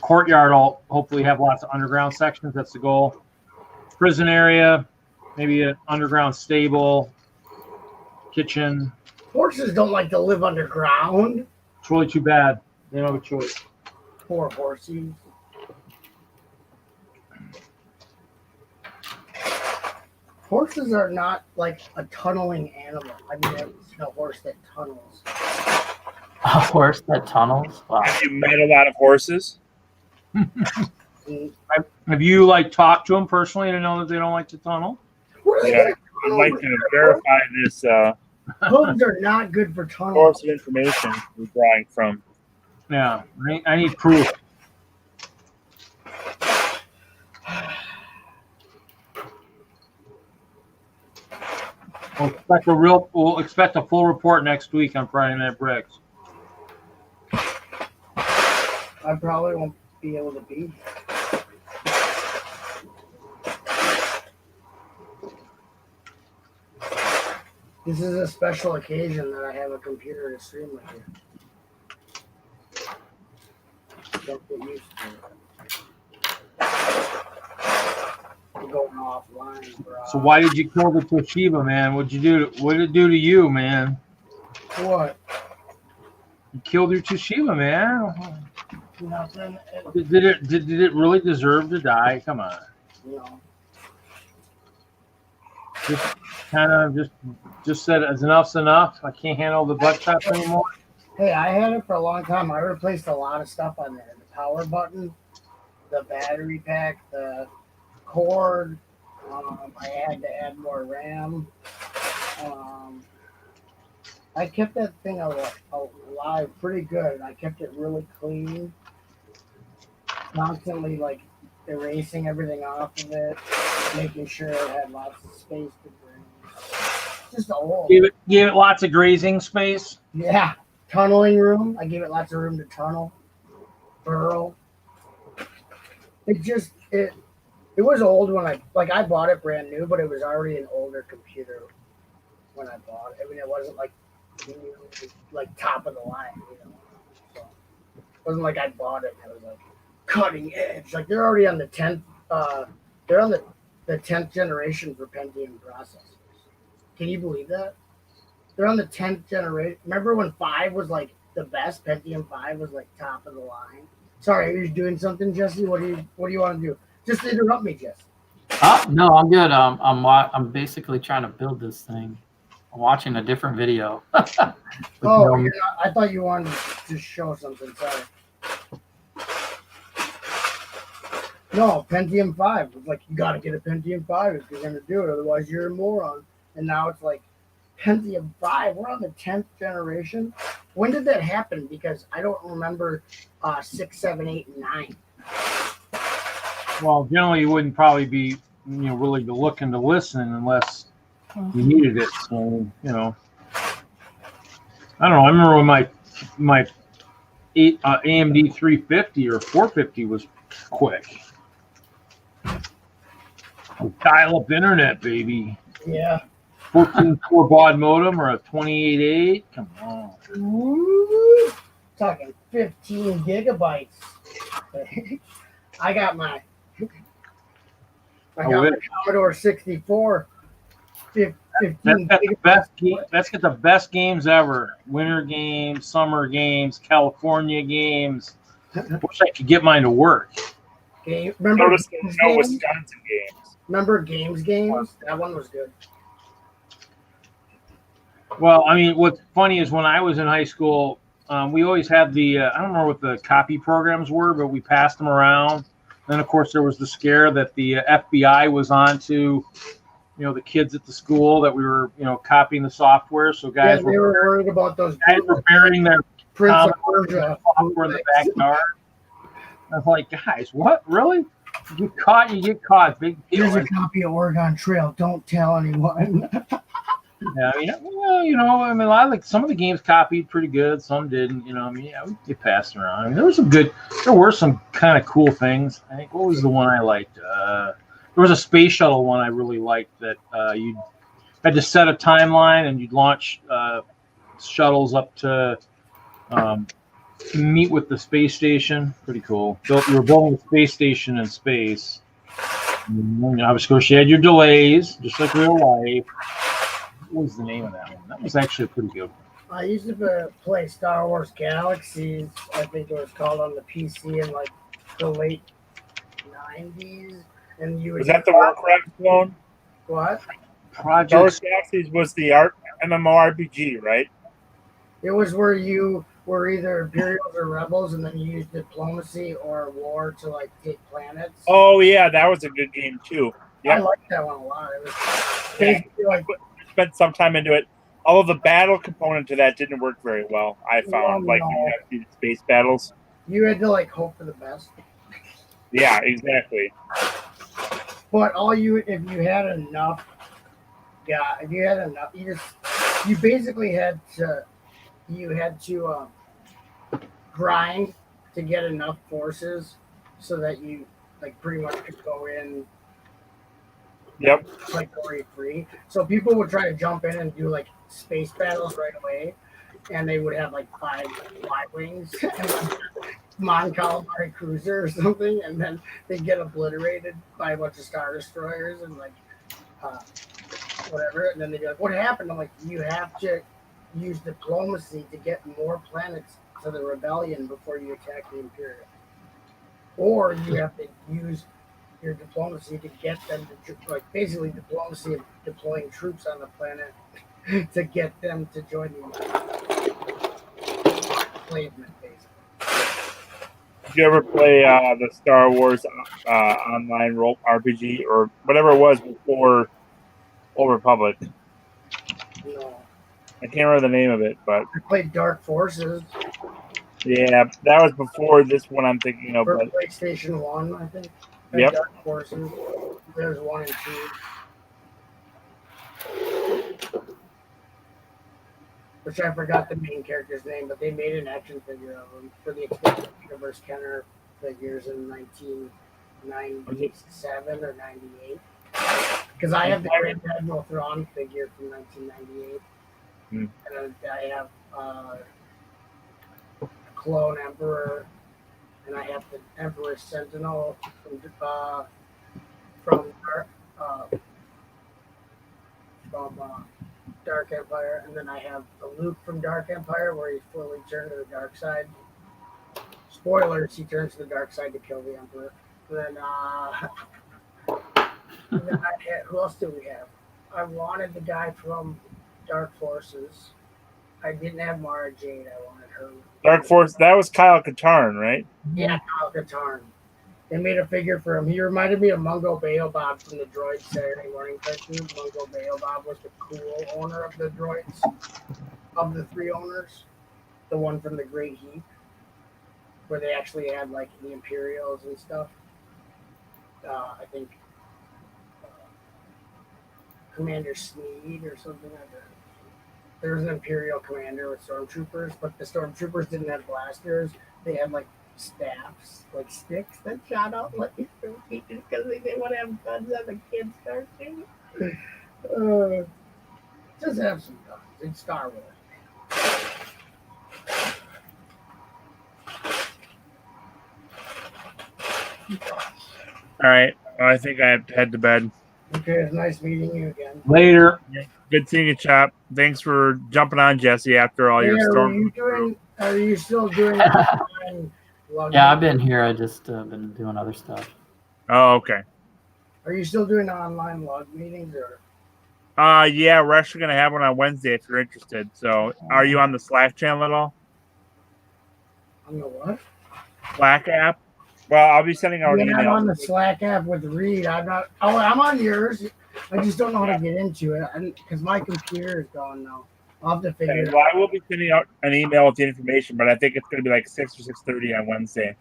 courtyard. I'll hopefully have lots of underground sections. That's the goal. Prison area, maybe an underground stable, kitchen. Horses don't like to live underground. It's really too bad. They don't have a choice. Poor horses. Horses are not like a tunneling animal. I've never seen a horse that tunnels. A horse that tunnels? Wow. Have you met a lot of horses? Have you like talked to them personally to know that they don't like to tunnel? Yeah, I'd like to verify this. Hooves are not good for tunneling. Source of information we're drawing from. Yeah, I need proof. We'll expect a full report next week on Friday Night Bricks. I probably won't be able to be. This is a special occasion that I have a computer to stream with you. Don't get used to it. I'm going offline, bro. So why did you kill the Toshiba, man? What did it do to you, man? What? You killed your Toshiba, man. Nothing. Did it really deserve to die? Come on. No. Just kind of just said enough's enough. I can't handle the butt shots anymore. Hey, I had it for a long time. I replaced a lot of stuff on there. The power button, the battery pack, the cord. I had to add more RAM. I kept that thing alive pretty good. I kept it really clean. Constantly like erasing everything off of it, making sure it had lots of space to breathe. Just old. Gave it lots of grazing space. Yeah, tunneling room. I gave it lots of room to tunnel, burrow. It was old when I bought it brand new, but it was already an older computer when I bought it. I mean, it wasn't like new, like top of the line, you know. So it wasn't like I bought it and it was like cutting edge. Like they're already on the 10th. They're on the 10th generation for Pentium processors. Can you believe that? They're on the 10th generation. Remember when 5 was like the best? Pentium 5 was like top of the line. Sorry, are you doing something, Jesse? What do you want to do? Just interrupt me, Jesse. No, I'm good. I'm basically trying to build this thing. I'm watching a different video. Oh, I thought you wanted to show something. Sorry. No, Pentium 5. It's like, you got to get a Pentium 5 if you're going to do it. Otherwise, you're a moron. And now it's like, Pentium 5. We're on the 10th generation. When did that happen? Because I don't remember 6, 7, 8, and 9. Well, generally, you wouldn't probably be, really looking to listen unless you needed it. So, I don't know. I remember when my AMD 350 or 450 was quick. Dial-up internet, baby. Yeah. 14.4 baud modem or a 28.8. Come on. Ooh, talking 15 gigabytes. I got my Commodore 64. 15 Let's get the best games ever. Winter games, summer games, California games. Wish I could get mine to work. Remember no Wisconsin games. Remember games? That one was good. Well, I mean, what's funny is when I was in high school, we always had the, I don't remember what the copy programs were, but we passed them around. Then, of course, there was the scare that the FBI was on to, the kids at the school that we were, copying the software. So guys were worried about those guys were burying their Prince software in the backyard. I was like, guys, what? Really? You get caught. Big deal. Here's a copy of Oregon Trail. Don't tell anyone. Yeah, I mean, a lot of some of the games copied pretty good, some didn't. we get passed around. I mean, there were some kind of cool things. I think what was the one I liked? There was a space shuttle one I really liked that you had to set a timeline and you'd launch shuttles up to meet with the space station. Pretty cool. You were building a space station in space. Of course, you had your delays, just like real life. What was the name of that one? That was actually pretty good. I used to play Star Wars Galaxies. I think it was called on the PC in like the late 90s. And you was that the Warcraft clone? What? Star Wars Galaxies was the MMORPG, right? It was where you were either Imperials or Rebels, and then you used diplomacy or war to like take planets. Oh yeah, that was a good game too. Yeah, I liked that one a lot. It was basically like spent some time into it. Although the battle component to that didn't work very well, I found. You have to do space battles. You had to like hope for the best. Yeah, exactly. But if you had enough, you basically had to grind to get enough forces so that you like pretty much could go in. Yep. Like free. So people would try to jump in and do like space battles right away, and they would have like 5 Y-wings and Mon Calamari cruiser or something, and then they'd get obliterated by a bunch of Star Destroyers and like whatever, and then they'd be like, "What happened?" I'm like, "You have to use diplomacy to get more planets to the rebellion before you attack the Imperial, or you have to use your diplomacy to get them to basically diplomacy of deploying troops on the planet to get them to join the enslavement, basically." Did you ever play the Star Wars online role RPG or whatever it was before Old Republic? No. I can't remember the name of it, but I played Dark Forces. Yeah, that was before this one I'm thinking of. For PlayStation 1, I think. Yep. Dark Forces. There's 1 and 2. Which I forgot the main character's name, but they made an action figure of him for the Extended Universe Kenner figures in 97 or 98. Because I have the Grand Admiral Thrawn figure from 1998. And I have Clone Emperor, and I have the Emperor Sentinel from Dark Empire, and then I have the Luke from Dark Empire, where he's fully turned to the dark side. Spoilers: he turns to the dark side to kill the Emperor. And then who else do we have? I wanted the guy from Dark Forces. I didn't have Mara Jade. I wanted her. Dark Force. That was Kyle Katarn, right? Yeah, Kyle Katarn. They made a figure for him. He reminded me of Mungo Baobab from the Droid Saturday Morning cartoon. Mungo Baobab was the cool owner of the droids, of the 3 owners. The one from the Great Heap, where they actually had like the Imperials and stuff. I think Commander Sneed or something like that. There was an Imperial commander with stormtroopers, but the stormtroopers didn't have blasters. They had like staffs, like sticks that shot out like stormtroopers because they didn't want to have guns on the kids' cartoon. Just have some guns. It's Star Wars. All right. Well, I think I have to head to bed. Okay, it's nice meeting you again. Later. Yeah. Good seeing you, Chop. Thanks for jumping on, Jesse, after all your storm. Are you still doing Yeah, I've been here. I just been doing other stuff. Oh, okay. Are you still doing online log meetings or? Yeah, we're actually gonna have one on Wednesday if you're interested. So, are you on the Slack channel at all? On the what? Slack app. Well, I'll be sending out an email. I'm on the Slack app with Reed. I'm not. Oh, I'm on yours. I just don't know how to get into it because my computer is gone now. I'll have to figure it out. Well, I will be sending out an email with the information, but I think it's going to be like 6 or 6:30 on Wednesday.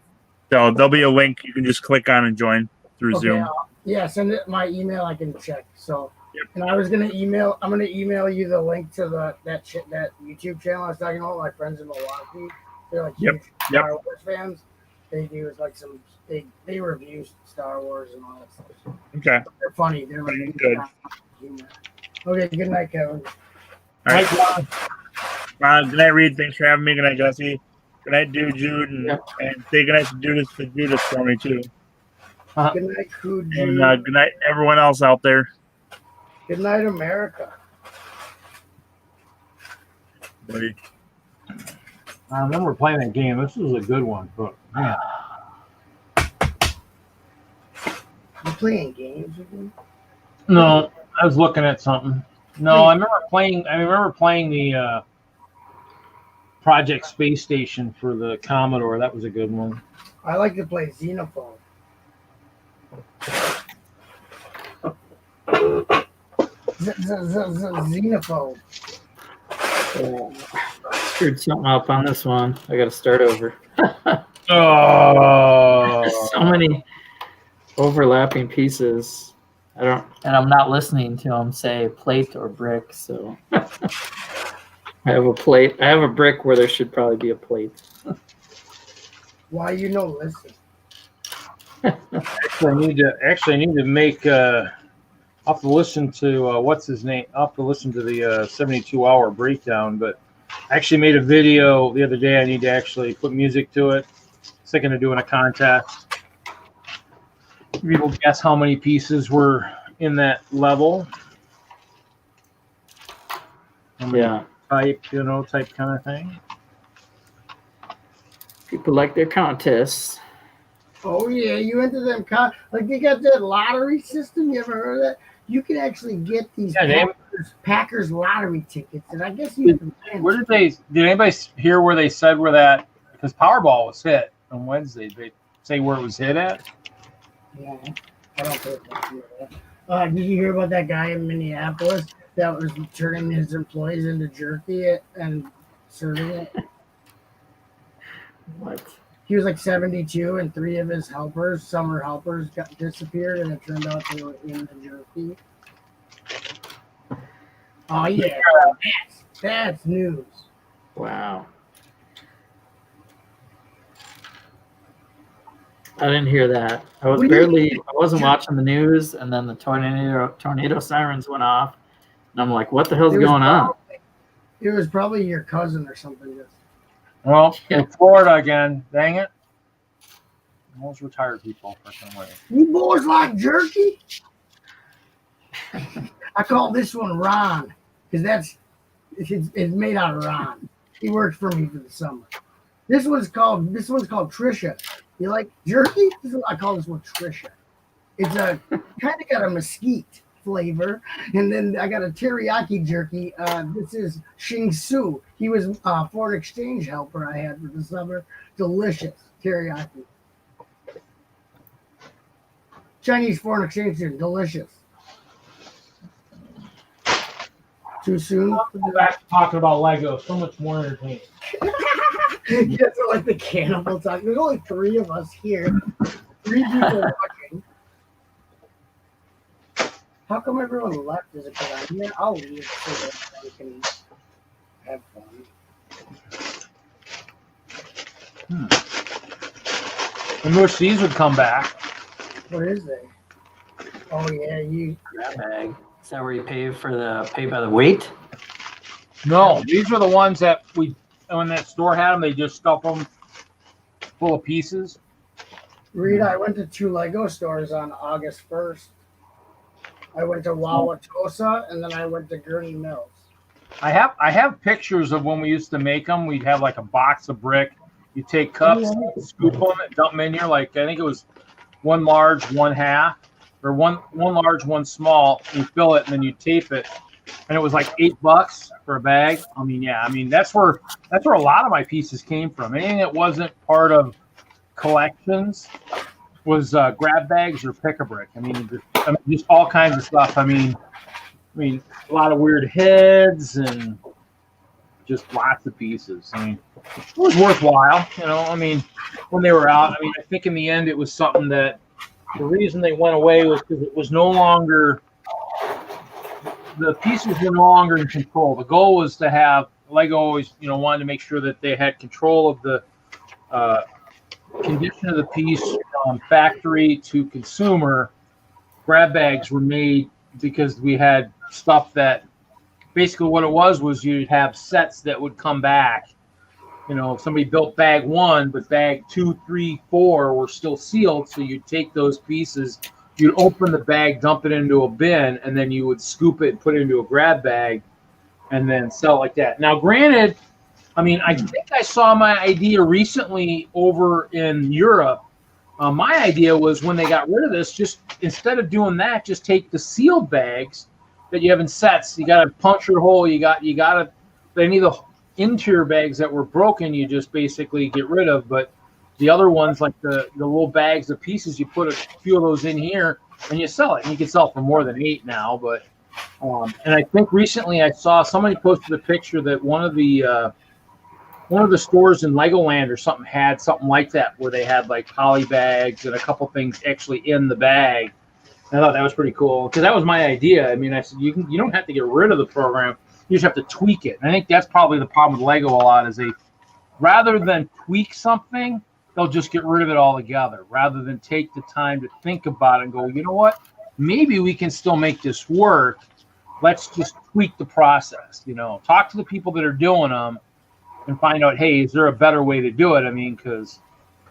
So there'll be a link you can just click on and join through Zoom. Yeah, send it my email. I can check. So, and I was gonna email. I'm gonna email you the link to that YouTube channel I was talking about. My friends in Milwaukee, they're like huge Star Wars fans. They do like they review Star Wars and all that stuff. Okay. They're funny. They're like good. Okay. Good night, Kevin. All right. Good night, Reed. Thanks for having me. Good night, Jesse. Good night, Jude, and say good night to Judith for me too. Good night, Jude. And good night, everyone else out there. Good night, America. Buddy. I remember playing that game. This was a good one, but man. You playing games with me? No, I was looking at something. No, I remember playing the Project Space Station for the Commodore. That was a good one. I like to play Xenophone. Xenophone. Screwed something up on this one. I got to start over. Oh, so many overlapping pieces. And I'm not listening to them say plate or brick. So I have a plate. I have a brick where there should probably be a plate. Why you no listen? Actually, I need to make. I'll have to listen to what's his name. I'll have to listen to the 72-hour breakdown. But I actually made a video the other day. I need to actually put music to it. Thinking of doing a contest. People guess how many pieces were in that level. Yeah. Type kind of thing. People like their contests. Oh yeah, you into them like they got that lottery system. You ever heard of that? You can actually get these Packers lottery tickets, and I guess you can. Where did anybody hear where they said where that? Because Powerball was hit on Wednesday. Did they say where it was hit at? Yeah, I don't pay attention to that. Did you hear about that guy in Minneapolis that was turning his employees into jerky and serving it? What? He was like 72, and 3 of his summer helpers, got disappeared, and it turned out they were in the jerky. Oh yeah, that's news. Wow. I didn't hear that. I wasn't watching the news, and then the tornado sirens went off, and I'm like, what the hell's going on? It was probably your cousin or something. Well, in Florida again, dang it. Most retired people for some reason. You boys like jerky? I call this one Ron, because it's made out of Ron. He works for me for the summer. This one's called Trisha. You like jerky? I call this one Trisha. It's a kind of got a mesquite flavor, and then I got a teriyaki jerky. This is Shing Su. He was a foreign exchange helper I had for the summer. Delicious teriyaki. Chinese foreign exchange student, delicious. Too soon? Go back to talking about Legos. So much more entertaining. Yes, like the cannibal talk. There's only 3 of us here. 3 people watching. How come everyone left? Is it because I'm here? I'll leave so that we can have fun. I wish these would come back. What is it? Oh yeah, grab bag. Is that where you pay by the weight? No, these are the ones that when that store had them, they just stuff them full of pieces. Rita, I went to 2 Lego stores on August 1st. I went to Wauwatosa and then I went to Gurney Mills. I have pictures of when we used to make them. We'd have like a box of brick. You take cups, scoop them, and dump them in here. Like I think it was 1 large, 1 half, or one large, 1 small. You fill it and then you tape it, and it was like $8 for a bag. I mean, that's where a lot of my pieces came from. Anything that wasn't part of collections was grab bags or pick-a-brick. I mean, just all kinds of stuff. I mean, a lot of weird heads and just lots of pieces. I mean, it was worthwhile, you know. I mean, when they were out, I mean, I think in the end it was something that the reason they went away was because it was no longer, the pieces were no longer in control. The goal was to have, Lego always, you know, wanted to make sure that they had control of the condition of the piece from factory to consumer. Grab bags were made because we had stuff that basically what it was you'd have sets that would come back. You know, if somebody built bag 1, but bag 2, 3, 4 were still sealed. So you'd take those pieces, you'd open the bag, dump it into a bin, and then you would scoop it and put it into a grab bag and then sell it like that. Now, granted, I mean, I think I saw my idea recently over in Europe. My idea was when they got rid of this, just instead of doing that, just take the sealed bags that you have in sets. You got to puncture a hole. You got to, any of the interior bags that were broken, you just basically get rid of. But the other ones, like the little bags of pieces, you put a few of those in here and you sell it. And you can sell for more than 8 now. But and I think recently I saw somebody posted a picture that one of the stores in Legoland or something had something like that, where they had like poly bags and a couple things actually in the bag. And I thought that was pretty cool because that was my idea. I mean, I said you don't have to get rid of the program, you just have to tweak it. And I think that's probably the problem with Lego a lot is rather than tweak something, they'll just get rid of it altogether rather than take the time to think about it and go, you know what, maybe we can still make this work. Let's just tweak the process. You know, talk to the people that are doing them and find out, hey, is there a better way to do it? I mean, because,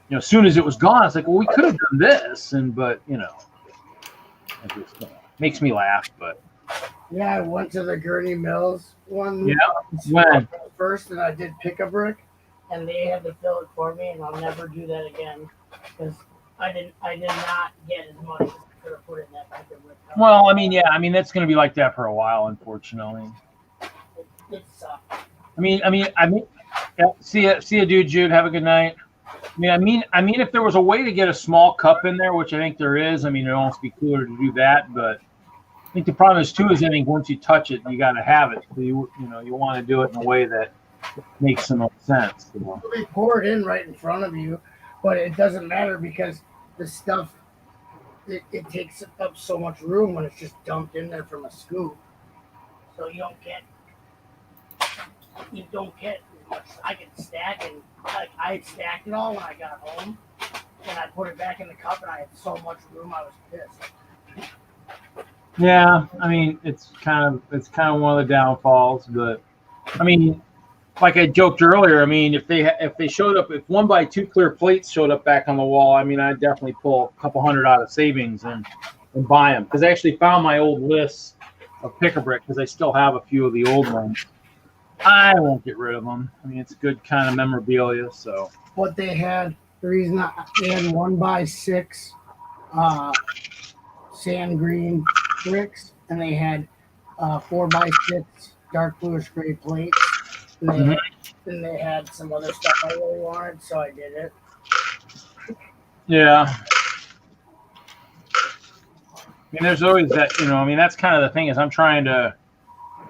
you know, as soon as it was gone, it's like, well, we could have done this. But, you know, it just makes me laugh. But yeah, I went to the Gurney Mills one. Yeah, when? First, and I did pick-a-brick, and they had to fill it for me, and I'll never do that again because I did not get as much as I could have put in that pick-a-brick. Well, I mean, yeah, I mean, that's going to be like that for a while, unfortunately. It sucked. I mean, yeah, see ya, dude, Jude. Have a good night. I mean, if there was a way to get a small cup in there, which I think there is, I mean, it'd almost be cooler to do that. But I think the problem is too is I think once you touch it, you got to have it. So you want to do it in a way that makes some sense. You know? They pour it in right in front of you, but it doesn't matter because the stuff it takes up so much room when it's just dumped in there from a scoop. So you don't get as much. I can stack and I had stacked it all when I got home, and I put it back in the cup, and I had so much room, I was pissed. Yeah, I mean, it's kind of one of the downfalls, but I mean, like I joked earlier, I mean, if they showed up, if 1x2 clear plates showed up back on the wall, I mean, I'd definitely pull a couple hundred out of savings and buy them, because I actually found my old lists of pick-a-brick, because I still have a few of the old ones. I won't get rid of them. I mean, it's good kind of memorabilia. So what they had, the reason they had 1x6 sand green bricks, and they had 4x6 dark bluish gray plates, and they had some other stuff I really wanted, so I did it. Yeah. I mean, there's always that, I mean, that's kind of the thing, is I'm trying to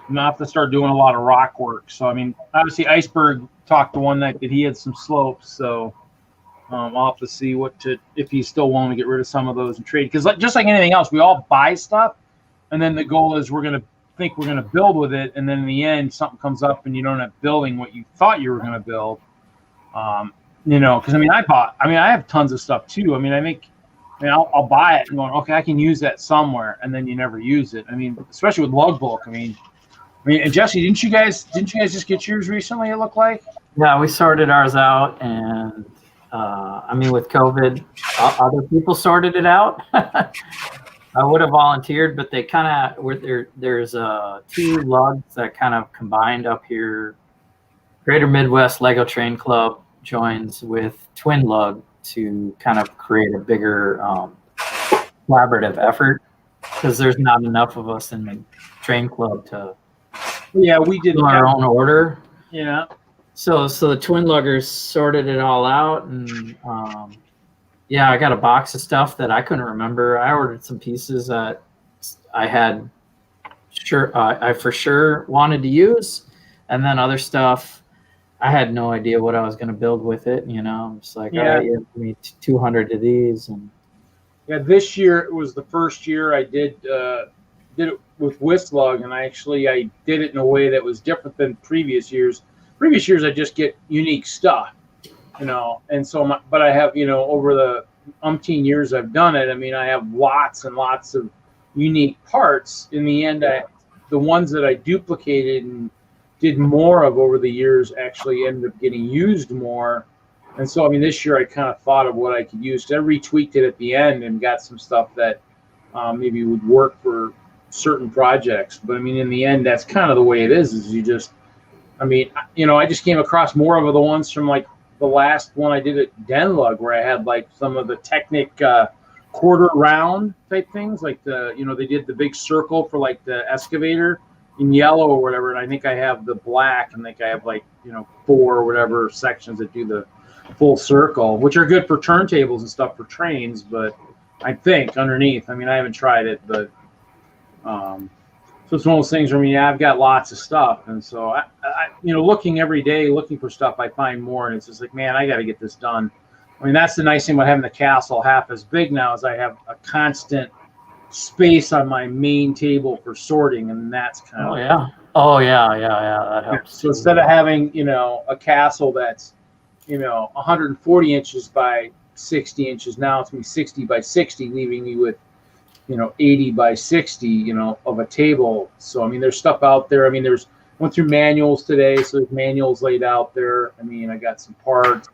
not to start doing a lot of rock work. So, I mean, obviously Iceberg talked the one night that he had some slopes. So I'll have to see if he's still willing to get rid of some of those and trade. Because just like anything else, we all buy stuff. And then the goal is we're going to build with it. And then in the end, something comes up and you don't end up building what you thought you were going to build. Because, I mean, I have tons of stuff too. I mean, I'll buy it and going, okay, I can use that somewhere. And then you never use it. I mean, especially with lug bulk. I mean, and Jesse, didn't you guys just get yours recently? It looked like. Yeah, we sorted ours out, and I mean, with COVID, other people sorted it out. I would have volunteered, but they kind of there's 2 lugs that kind of combined up here. Greater Midwest Lego Train Club joins with Twin Lug to kind of create a bigger collaborative effort, because there's not enough of us in the train club to. Yeah, we did our own order. Yeah. So the Twin Luggers sorted it all out, and I got a box of stuff that I couldn't remember. I ordered some pieces that I had I for sure wanted to use, and then other stuff I had no idea what I was going to build with it. I'm just like, all right, give me 200 of these, and this year it was the first year I did it with Wistlug, and I did it in a way that was different than previous years. Previous years I just get unique stuff, and so but I have, over the umpteen years I've done it, I mean, I have lots and lots of unique parts. In the end, the ones that I duplicated and did more of over the years actually ended up getting used more. And so, I mean, this year I kind of thought of what I could use. I retweaked it at the end and got some stuff that maybe would work for certain projects. But I mean, in the end, that's kind of the way it is you just, I mean, I just came across more of the ones from like the last one I did at Denlug, where I had like some of the Technic quarter round type things, like they did the big circle for like the excavator in yellow or whatever. And I think I have the black, and I think I have like, 4 or whatever sections that do the full circle, which are good for turntables and stuff for trains. But I think underneath, I mean, I haven't tried it, but so it's one of those things where, I mean, I've got lots of stuff, and so I looking every day, looking for stuff, I find more, and it's just like, man, I got to get this done. I mean, that's the nice thing about having the castle half as big now, is I have a constant space on my main table for sorting, and that's kind of that helps. So instead of having a castle that's 140 inches by 60 inches, now it's going to be 60 by 60, leaving me with 80 by 60, of a table. So, I mean, there's stuff out there. I mean, went through manuals today, so there's manuals laid out there. I mean, I got some parts.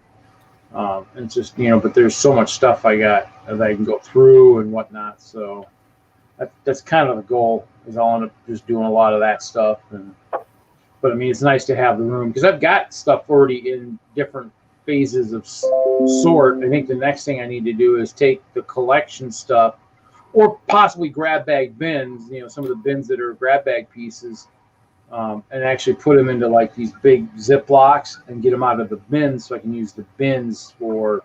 And just, but there's so much stuff I got that I can go through and whatnot. So that's kind of the goal, is I'll end up just doing a lot of that stuff. But I mean, it's nice to have the room, because I've got stuff already in different phases of sort. I think the next thing I need to do is take the collection stuff, or possibly grab bag bins, some of the bins that are grab bag pieces, and actually put them into like these big Ziplocs and get them out of the bins, so I can use the bins for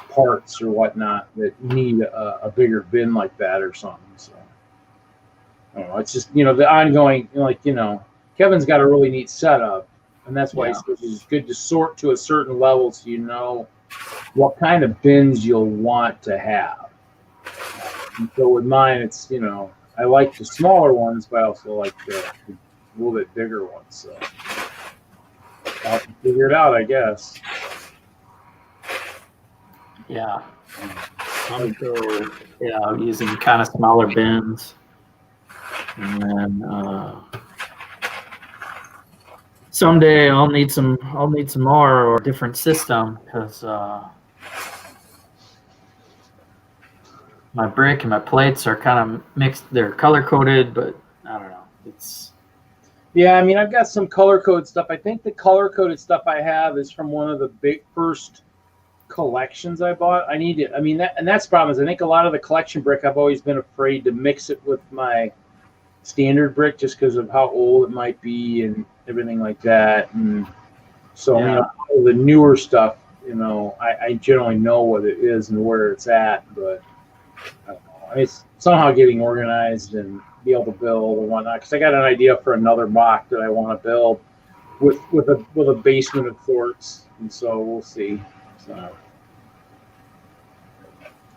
parts or whatnot that need a bigger bin like that or something. So I don't know. It's just, the ongoing, Kevin's got a really neat setup, and that's why it's good to sort to a certain level, so you know what kind of bins you'll want to have. And so with mine, it's, I like the smaller ones, but I also like the little bit bigger ones. So I'll have to figure it out, I guess. Yeah. So, yeah, I'm using kind of smaller bins, and then someday I'll need some more or a different system because my brick and my plates are kind of mixed. They're color coded, but I don't know. It's yeah. I mean, I've got some color coded stuff. I think the color coded stuff I have is from one of the big first collections I bought. I need it. I mean, that's the problem is I think a lot of the collection brick I've always been afraid to mix it with my standard brick just because of how old it might be and everything like that. And so the newer stuff, I generally know what it is and where it's at, but I don't know. It's somehow getting organized and be able to build and whatnot. Because I got an idea for another block that I want to build with a basement of sorts, and so we'll see. So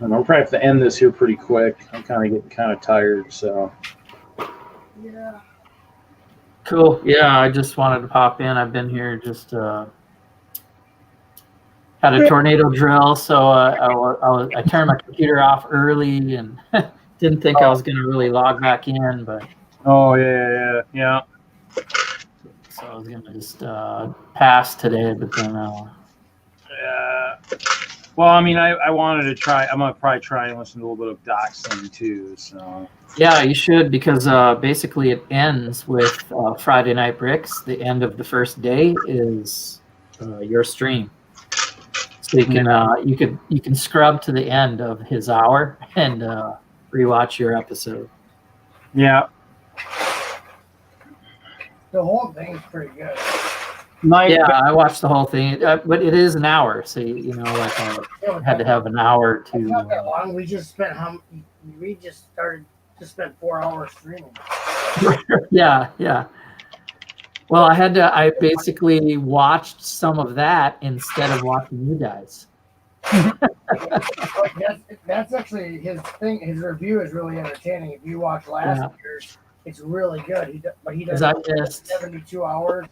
I'll probably have to end this here pretty quick. I'm getting tired. So Yeah. cool. Yeah, I just wanted to pop in. I've been here just had a tornado drill, so I turned my computer off early and didn't think I was going to really log back in, but yeah. So I was going to just pass today, but then well, I mean, I wanted to try. I'm gonna probably try and listen to a little bit of Doc's thing too. So yeah, you should, because basically it ends with Friday Night Bricks. The end of the first day is your stream. So you can scrub to the end of his hour and rewatch your episode. Yeah. The whole thing is pretty good. I watched the whole thing, but it is an hour, so I had to have an hour to. It's not that long. We just spent started to spend 4 hours streaming. Yeah. Well, I basically watched some of that instead of watching you guys. That's actually his thing. His review is really entertaining. If you watch last year's, it's really good. He does 72 hours.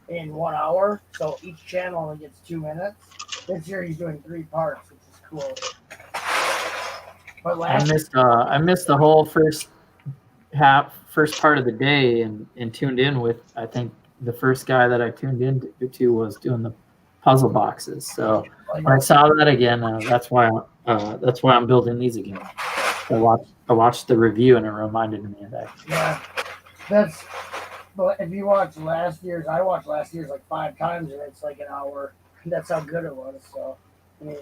In 1 hour, so each channel only gets 2 minutes. This year he's doing 3 parts, which is cool. But I missed the whole first part of the day and tuned in with, I think the first guy that I tuned into was doing the puzzle boxes. So when I saw that again, that's why I'm building these again. I watched the review and it reminded me of that. Yeah, but if you watch last year's, I watched last year's like 5 times and it's like an hour. That's how good it was. So I mean,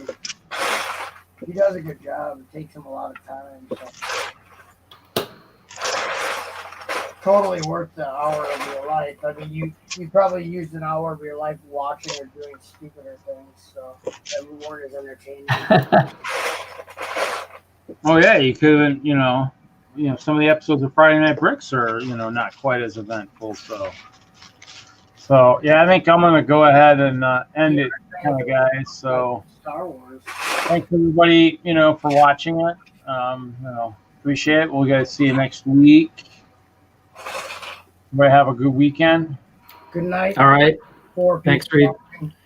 he does a good job. It takes him a lot of time. So. Totally worth the hour of your life. I mean, you probably used an hour of your life watching or doing stupider things. So that reward is entertaining. Oh yeah, you could, some of the episodes of Friday Night Bricks are, not quite as eventful. So yeah, I think I'm gonna go ahead and end it, guys. So Star Wars. Thanks everybody, for watching it. Appreciate it. We'll guys see you next week. Everybody have a good weekend. Good night. All right. Thanks, Reed.